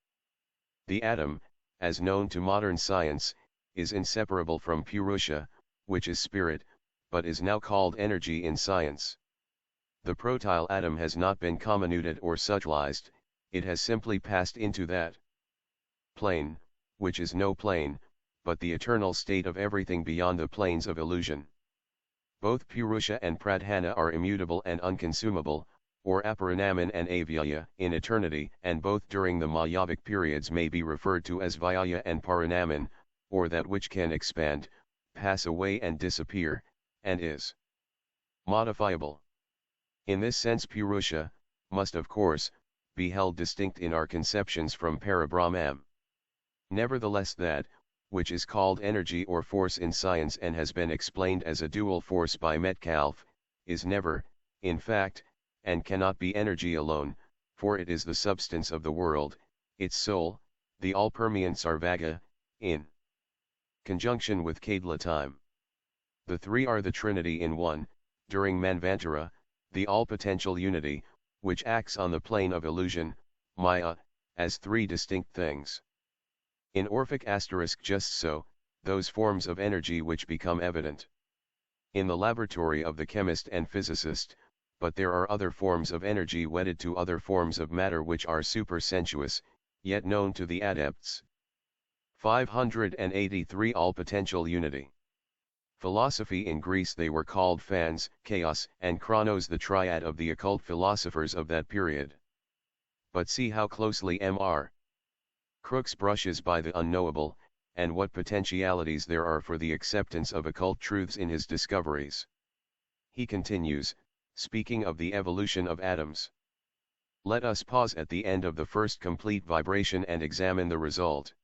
The atom, as known to modern science, is inseparable from Purusha, which is spirit, but is now called energy in science. The protyle atom has not been comminuted or subtilized, it has simply passed into that plane, which is no plane, but the eternal state of everything beyond the planes of illusion. Both Purusha and Pradhana are immutable and unconsumable, or aparanaman and avyaya, in eternity, and both during the Mayavic periods may be referred to as vyaya and paranaman, or that which can expand, pass away and disappear, and is modifiable. In this sense Purusha, must of course, be held distinct in our conceptions from Parabrahmam. Nevertheless that, which is called energy or force in science and has been explained as a dual force by Metcalfe, is never, in fact, and cannot be energy alone, for it is the substance of the world, its soul, the all-permeant sarvaga, in conjunction with Kadla time. The three are the Trinity in one, during Manvantara, the all-potential unity, which acts on the plane of illusion, Maya, as three distinct things. In Orphic * just so, those forms of energy which become evident in the laboratory of the chemist and physicist, but there are other forms of energy wedded to other forms of matter which are supersensuous, yet known to the adepts. 583 All-potential unity. Philosophy in Greece they were called Phans, Chaos, and Chronos, the triad of the occult philosophers of that period. But see how closely Mr. Crookes brushes by the unknowable, and what potentialities there are for the acceptance of occult truths in his discoveries. He continues, speaking of the evolution of atoms. Let us pause at the end of the first complete vibration and examine the result.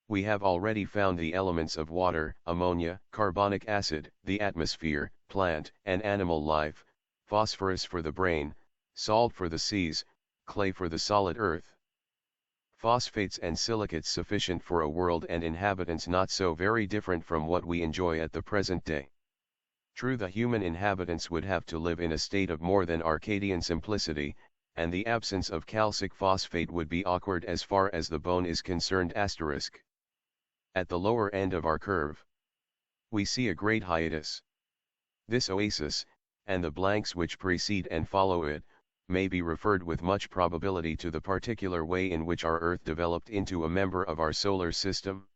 We have already found the elements of water, ammonia, carbonic acid, the atmosphere, plant and animal life, phosphorus for the brain, salt for the seas, clay for the solid earth. Phosphates and silicates sufficient for a world and inhabitants not so very different from what we enjoy at the present day. True, the human inhabitants would have to live in a state of more than Arcadian simplicity, and the absence of calcic phosphate would be awkward as far as the bone is concerned. At the lower end of our curve, we see a great hiatus. This oasis, and the blanks which precede and follow it, may be referred with much probability to the particular way in which our Earth developed into a member of our solar system.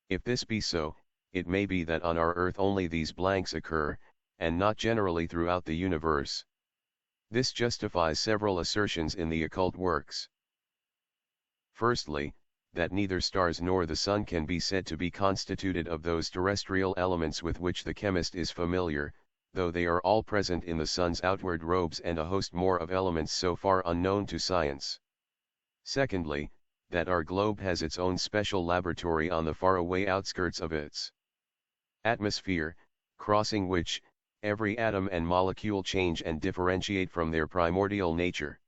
If this be so, it may be that on our Earth only these blanks occur, and not generally throughout the universe. This justifies several assertions in the occult works. Firstly, that neither stars nor the sun can be said to be constituted of those terrestrial elements with which the chemist is familiar, though they are all present in the sun's outward robes and a host more of elements so far unknown to science. Secondly, that our globe has its own special laboratory on the faraway outskirts of its atmosphere, crossing which, every atom and molecule change and differentiate from their primordial nature.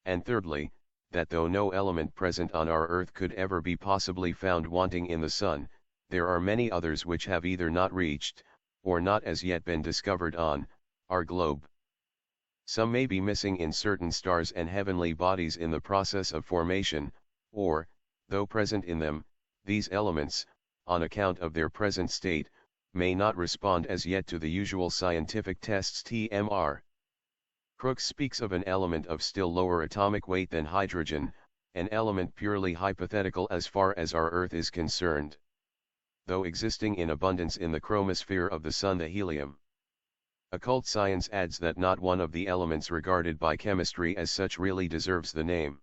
And thirdly, that though no element present on our Earth could ever be possibly found wanting in the sun, there are many others which have either not reached, or not as yet been discovered on, our globe. Some may be missing in certain stars and heavenly bodies in the process of formation, or, though present in them, these elements, on account of their present state, may not respond as yet to the usual scientific tests. Mr. Crookes speaks of an element of still lower atomic weight than hydrogen, an element purely hypothetical as far as our Earth is concerned, though existing in abundance in the chromosphere of the Sun, the helium. Occult science adds that not one of the elements regarded by chemistry as such really deserves the name.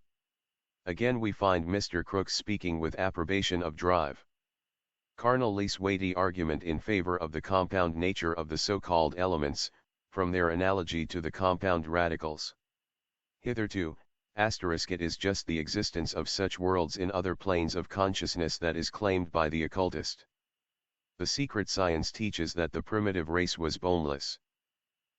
Again we find Mr. Crookes speaking with approbation of drive. Carnal least weighty argument in favor of the compound nature of the so-called elements, from their analogy to the compound radicals. Hitherto, It is just the existence of such worlds in other planes of consciousness that is claimed by the occultist. The secret science teaches that the primitive race was boneless.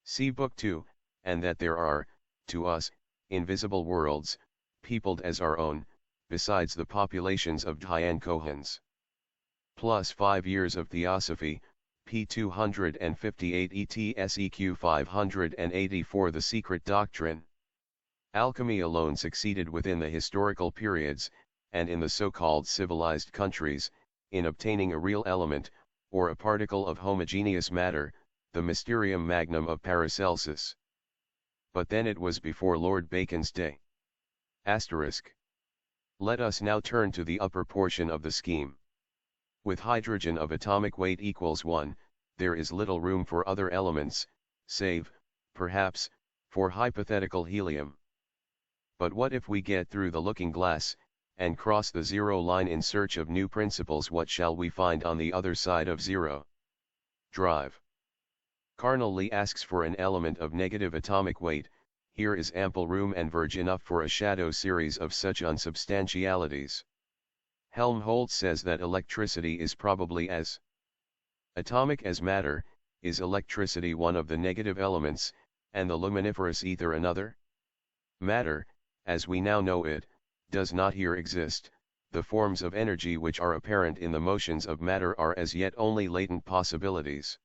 See Book 2, and that there are, to us, invisible worlds, peopled as our own, besides the populations of Dhyan Kohans. Plus 5 years of Theosophy, p. 258 ETSEQ 584. The secret doctrine. Alchemy alone succeeded within the historical periods, and in the so-called civilized countries, in obtaining a real element, or a particle of homogeneous matter, the mysterium magnum of Paracelsus. But then it was before Lord Bacon's day. Let us now turn to the upper portion of the scheme. With hydrogen of atomic weight equals 1, there is little room for other elements, save, perhaps, for hypothetical helium. But what if we get through the looking glass, and cross the zero line in search of new principles? What shall we find on the other side of zero? Drive. Carnal Lee asks for an element of negative atomic weight. Here is ample room and verge enough for a shadow series of such unsubstantialities. Helmholtz says that electricity is probably as atomic as matter. Is electricity one of the negative elements, and the luminiferous ether another? Matter, as we now know it, does not here exist. The forms of energy which are apparent in the motions of matter are as yet only latent possibilities.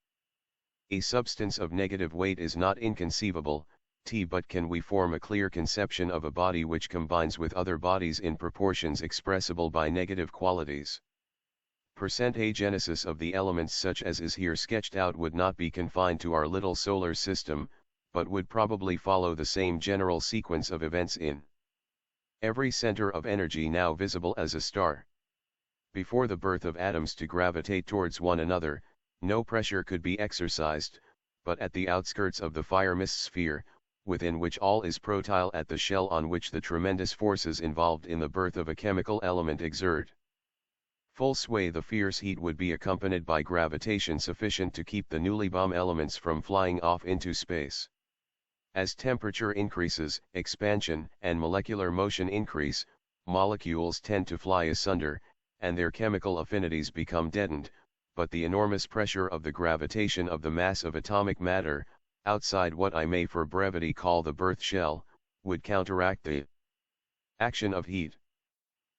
A substance of negative weight is not inconceivable, but can we form a clear conception of a body which combines with other bodies in proportions expressible by negative qualities? Percentagenesis of the elements such as is here sketched out would not be confined to our little solar system, but would probably follow the same general sequence of events in every center of energy now visible as a star. Before the birth of atoms to gravitate towards one another, no pressure could be exercised, but at the outskirts of the fire mist sphere, within which all is protyle at the shell on which the tremendous forces involved in the birth of a chemical element exert full sway, the fierce heat would be accompanied by gravitation sufficient to keep the newly bomb elements from flying off into space. As temperature increases, expansion and molecular motion increase, molecules tend to fly asunder, and their chemical affinities become deadened, but the enormous pressure of the gravitation of the mass of atomic matter, outside what I may for brevity call the birth shell, would counteract the action of heat.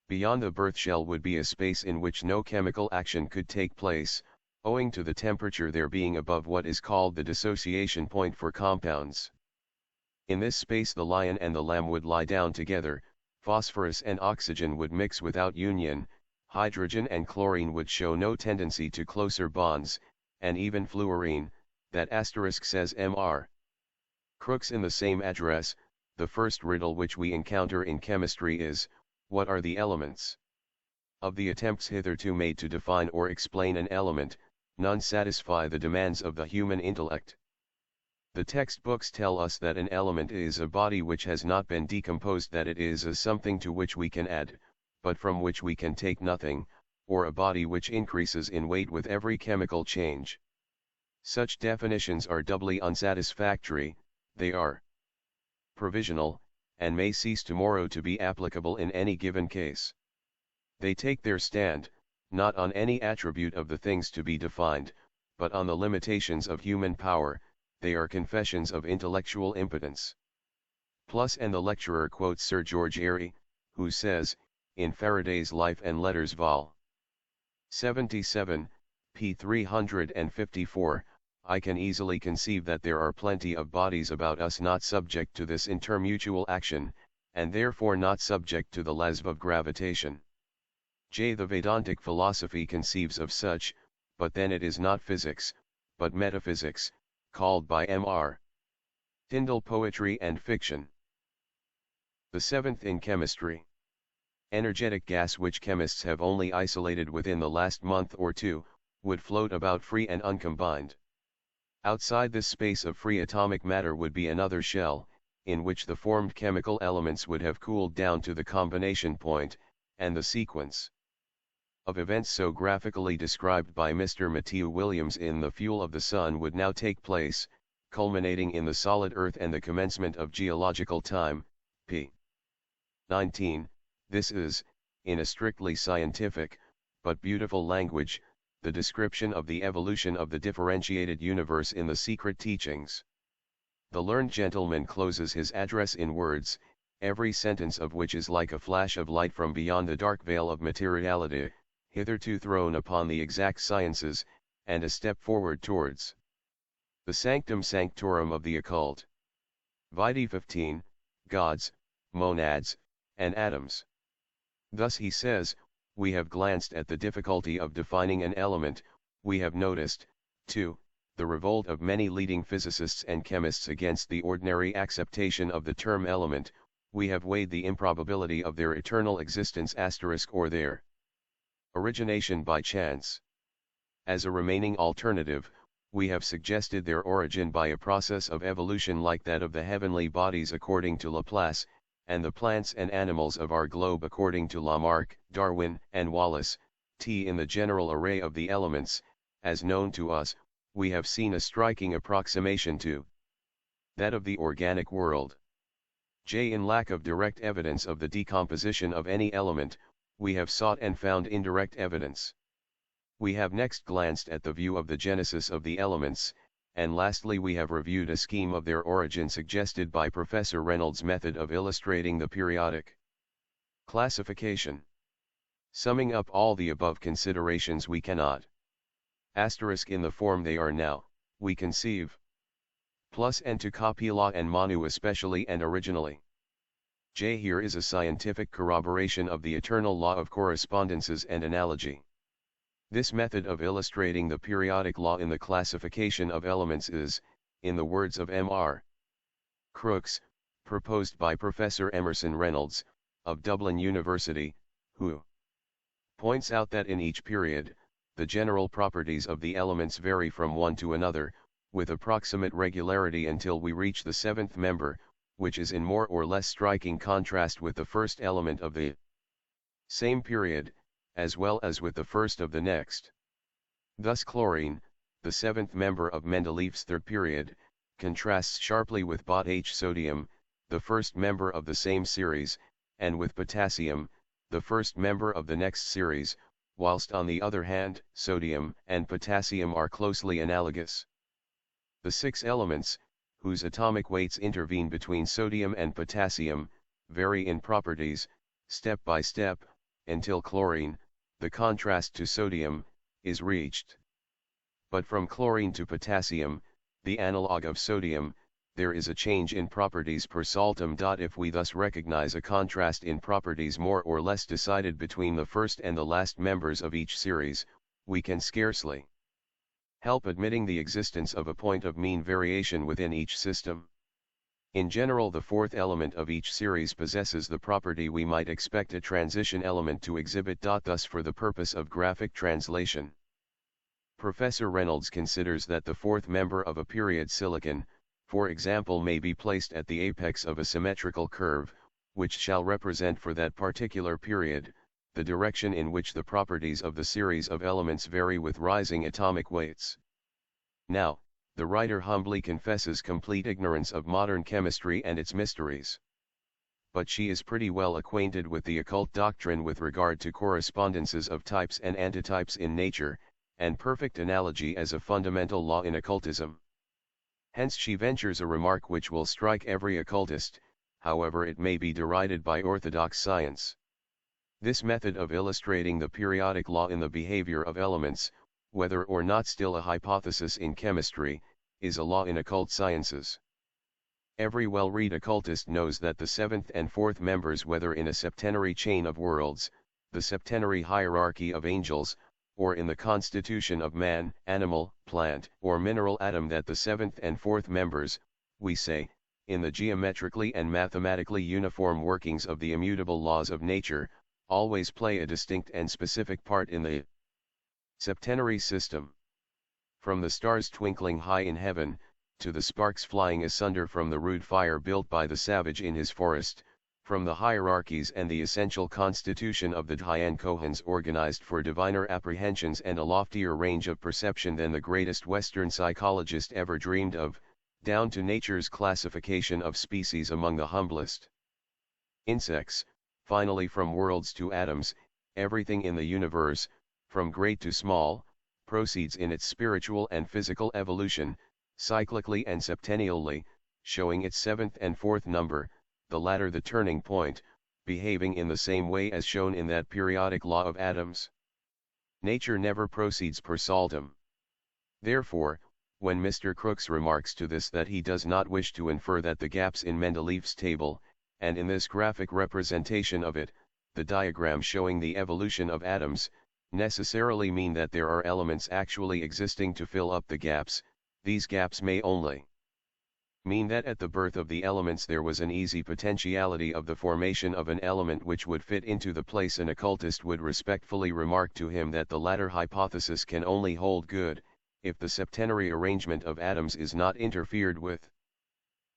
Beyond the birth shell would be a space in which no chemical action could take place, owing to the temperature there being above what is called the dissociation point for compounds. In this space the lion and the lamb would lie down together, phosphorus and oxygen would mix without union, hydrogen and chlorine would show no tendency to closer bonds, and even fluorine, that asterisk says Mr. Crookes in the same address. The first riddle which we encounter in chemistry is, what are the elements? Of the attempts hitherto made to define or explain an element, none satisfy the demands of the human intellect. The textbooks tell us that an element is a body which has not been decomposed, that it is a something to which we can add, but from which we can take nothing, or a body which increases in weight with every chemical change. Such definitions are doubly unsatisfactory. They are provisional, and may cease tomorrow to be applicable in any given case. They take their stand, not on any attribute of the things to be defined, but on the limitations of human power. They are confessions of intellectual impotence. Plus, and the lecturer quotes Sir George Airy, who says, in Faraday's Life and Letters Vol. 77, p. 354, I can easily conceive that there are plenty of bodies about us not subject to this intermutual action, and therefore not subject to the laws of gravitation. The Vedantic philosophy conceives of such, but then it is not physics, but metaphysics, called by Mr. Tyndall poetry and fiction. The seventh in chemistry. Energetic gas, which chemists have only isolated within the last month or two, would float about free and uncombined. Outside this space of free atomic matter would be another shell, in which the formed chemical elements would have cooled down to the combination point, and the sequence of events so graphically described by Mr. Matthew Williams in The Fuel of the Sun would now take place, culminating in the solid earth and the commencement of geological time, p. 19. This is, in a strictly scientific, but beautiful language, the description of the evolution of the differentiated universe in the secret teachings. The learned gentleman closes his address in words, every sentence of which is like a flash of light from beyond the dark veil of materiality, hitherto thrown upon the exact sciences, and a step forward towards the sanctum sanctorum of the occult. Vide 15, Gods, Monads, and Atoms. Thus he says, we have glanced at the difficulty of defining an element, we have noticed, too, the revolt of many leading physicists and chemists against the ordinary acceptation of the term element, we have weighed the improbability of their eternal existence or their origination by chance. As a remaining alternative, we have suggested their origin by a process of evolution like that of the heavenly bodies according to Laplace, and the plants and animals of our globe according to Lamarck, Darwin, and Wallace. In the general array of the elements, as known to us, we have seen a striking approximation to that of the organic world. In lack of direct evidence of the decomposition of any element, we have sought and found indirect evidence. We have next glanced at the view of the genesis of the elements, and lastly we have reviewed a scheme of their origin suggested by Professor Reynolds' method of illustrating the periodic classification. Summing up all the above considerations, we cannot in the form they are now, we conceive plus and to Kapila and Manu especially and originally. Here is a scientific corroboration of the eternal law of correspondences and analogy. This method of illustrating the periodic law in the classification of elements is, in the words of M.R. Crookes, proposed by Professor Emerson Reynolds, of Dublin University, who points out that in each period, the general properties of the elements vary from one to another, with approximate regularity until we reach the seventh member, which is in more or less striking contrast with the first element of the same period, as well as with the first of the next. Thus chlorine, the seventh member of Mendeleev's third period, contrasts sharply with H sodium, the first member of the same series, and with potassium, the first member of the next series, whilst on the other hand, sodium and potassium are closely analogous. The six elements, whose atomic weights intervene between sodium and potassium, vary in properties, step by step, until chlorine, the contrast to sodium, is reached. But from chlorine to potassium, the analog of sodium, there is a change in properties per saltum. If we thus recognize a contrast in properties more or less decided between the first and the last members of each series, we can scarcely help admitting the existence of a point of mean variation within each system. In general, the fourth element of each series possesses the property we might expect a transition element to exhibit. Thus, for the purpose of graphic translation, Professor Reynolds considers that the fourth member of a period silicon, for example, may be placed at the apex of a symmetrical curve, which shall represent for that particular period, the direction in which the properties of the series of elements vary with rising atomic weights. Now, the writer humbly confesses complete ignorance of modern chemistry and its mysteries. But she is pretty well acquainted with the occult doctrine with regard to correspondences of types and antitypes in nature, and perfect analogy as a fundamental law in occultism. Hence she ventures a remark which will strike every occultist, however it may be derided by orthodox science. This method of illustrating the periodic law in the behavior of elements, whether or not still a hypothesis in chemistry, is a law in occult sciences. Every well-read occultist knows that the seventh and fourth members, whether in a septenary chain of worlds, the septenary hierarchy of angels, or in the constitution of man, animal, plant, or mineral atom, that the seventh and fourth members, we say, in the geometrically and mathematically uniform workings of the immutable laws of nature, always play a distinct and specific part in the septenary system. From the stars twinkling high in heaven, to the sparks flying asunder from the rude fire built by the savage in his forest, from the hierarchies and the essential constitution of the Dhyan Kohans organized for diviner apprehensions and a loftier range of perception than the greatest Western psychologist ever dreamed of, down to nature's classification of species among the humblest insects, finally from worlds to atoms, everything in the universe, from great to small, proceeds in its spiritual and physical evolution, cyclically and septennially, showing its seventh and fourth number, the latter the turning point, behaving in the same way as shown in that periodic law of atoms. Nature never proceeds per saltum. Therefore, when Mr. Crookes remarks to this that he does not wish to infer that the gaps in Mendeleev's table, and in this graphic representation of it, the diagram showing the evolution of atoms, necessarily mean that there are elements actually existing to fill up the gaps, these gaps may only mean that at the birth of the elements there was an easy potentiality of the formation of an element which would fit into the place. An occultist would respectfully remark to him that the latter hypothesis can only hold good if the septenary arrangement of atoms is not interfered with.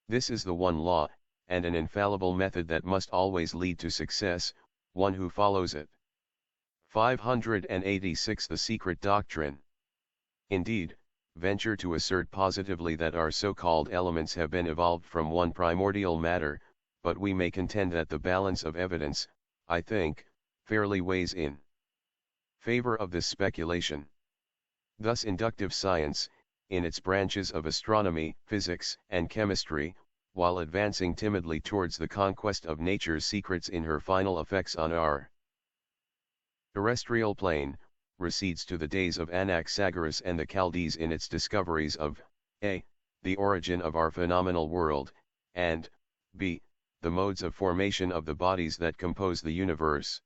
This is the one law, and an infallible method that must always lead to success, one who follows it. 586. The secret doctrine. Indeed, venture to assert positively that our so-called elements have been evolved from one primordial matter, but we may contend that the balance of evidence, I think, fairly weighs in favor of this speculation. Thus inductive science, in its branches of astronomy, physics, and chemistry, while advancing timidly towards the conquest of nature's secrets in her final effects on our terrestrial plane, recedes to the days of Anaxagoras and the Chaldees in its discoveries of a. the origin of our phenomenal world, and b. the modes of formation of the bodies that compose the universe.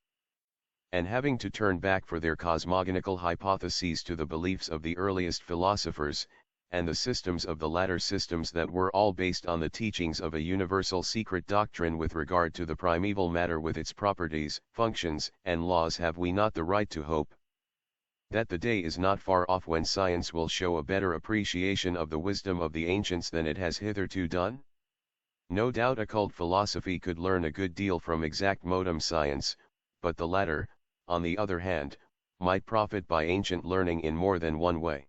And having to turn back for their cosmogonical hypotheses to the beliefs of the earliest philosophers, and the systems of the latter systems that were all based on the teachings of a universal secret doctrine with regard to the primeval matter with its properties, functions, and laws, have we not the right to hope that the day is not far off when science will show a better appreciation of the wisdom of the ancients than it has hitherto done? No doubt occult philosophy could learn a good deal from exact modem science, but the latter, on the other hand, might profit by ancient learning in more than one way,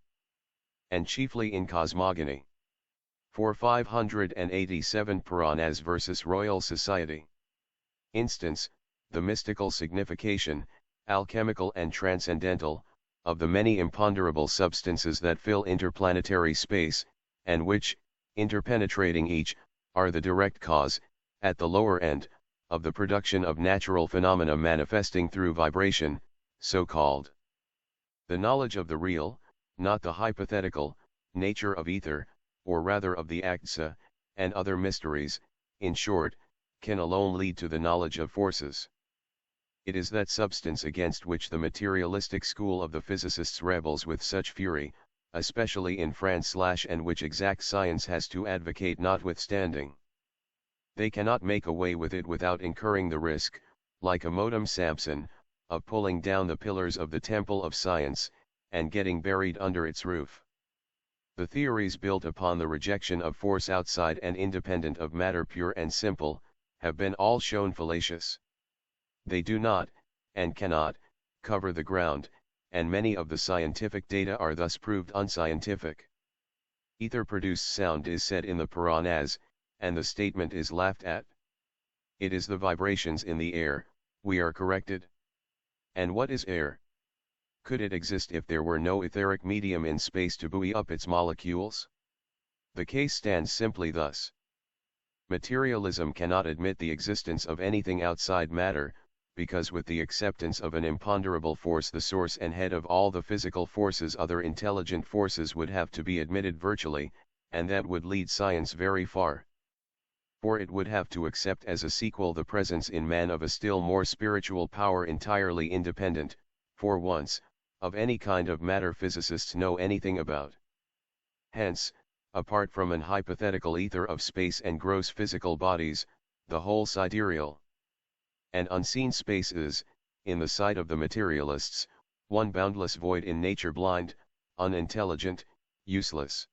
and chiefly in cosmogony. For 587 Puranas versus Royal Society. Instance, the mystical signification, alchemical and transcendental, of the many imponderable substances that fill interplanetary space, and which, interpenetrating each, are the direct cause, at the lower end, of the production of natural phenomena manifesting through vibration, so called. The knowledge of the real, not the hypothetical, nature of ether, or rather of the Agsa, and other mysteries, in short, can alone lead to the knowledge of forces. It is that substance against which the materialistic school of the physicists rebels with such fury, especially in France, and which exact science has to advocate notwithstanding. They cannot make away with it without incurring the risk, like a modem Samson, of pulling down the pillars of the temple of science, and getting buried under its roof. The theories built upon the rejection of force outside and independent of matter pure and simple, have been all shown fallacious. They do not, and cannot, cover the ground, and many of the scientific data are thus proved unscientific. Ether-produced sound is said in the Puranas, and the statement is laughed at. It is the vibrations in the air, we are corrected. And what is air? Could it exist if there were no etheric medium in space to buoy up its molecules? The case stands simply thus. Materialism cannot admit the existence of anything outside matter, because with the acceptance of an imponderable force, the source and head of all the physical forces, other intelligent forces, would have to be admitted virtually, and that would lead science very far. For it would have to accept as a sequel the presence in man of a still more spiritual power entirely independent, for once, of any kind of matter physicists know anything about. Hence, apart from an hypothetical ether of space and gross physical bodies, the whole sidereal and unseen space is, in the sight of the materialists, one boundless void in nature, blind, unintelligent, useless.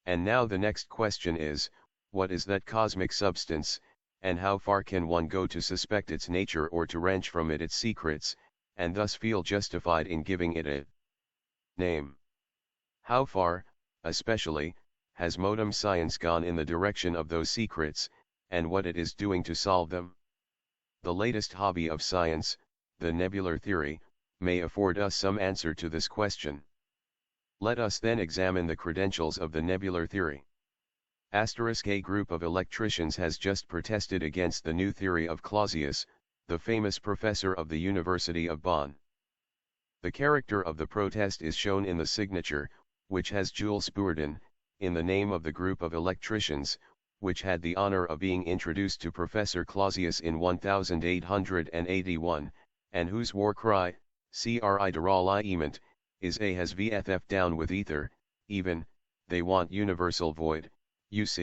And now the next question is, what is that cosmic substance, and how far can one go to suspect its nature or to wrench from it its secrets, and thus feel justified in giving it a name? How far, especially, has modem science gone in the direction of those secrets, and what it is doing to solve them? The latest hobby of science, the nebular theory, may afford us some answer to this question. Let us then examine the credentials of the nebular theory. A group of electricians has just protested against the new theory of Clausius, the famous professor of the University of Bonn. The character of the protest is shown in the signature, which has Jules Bourdon, in the name of the group of electricians, which had the honor of being introduced to Professor Clausius in 1881, and whose war cry, "Cri deralliement," is A has VFF down with ether, even, they want universal void, UC.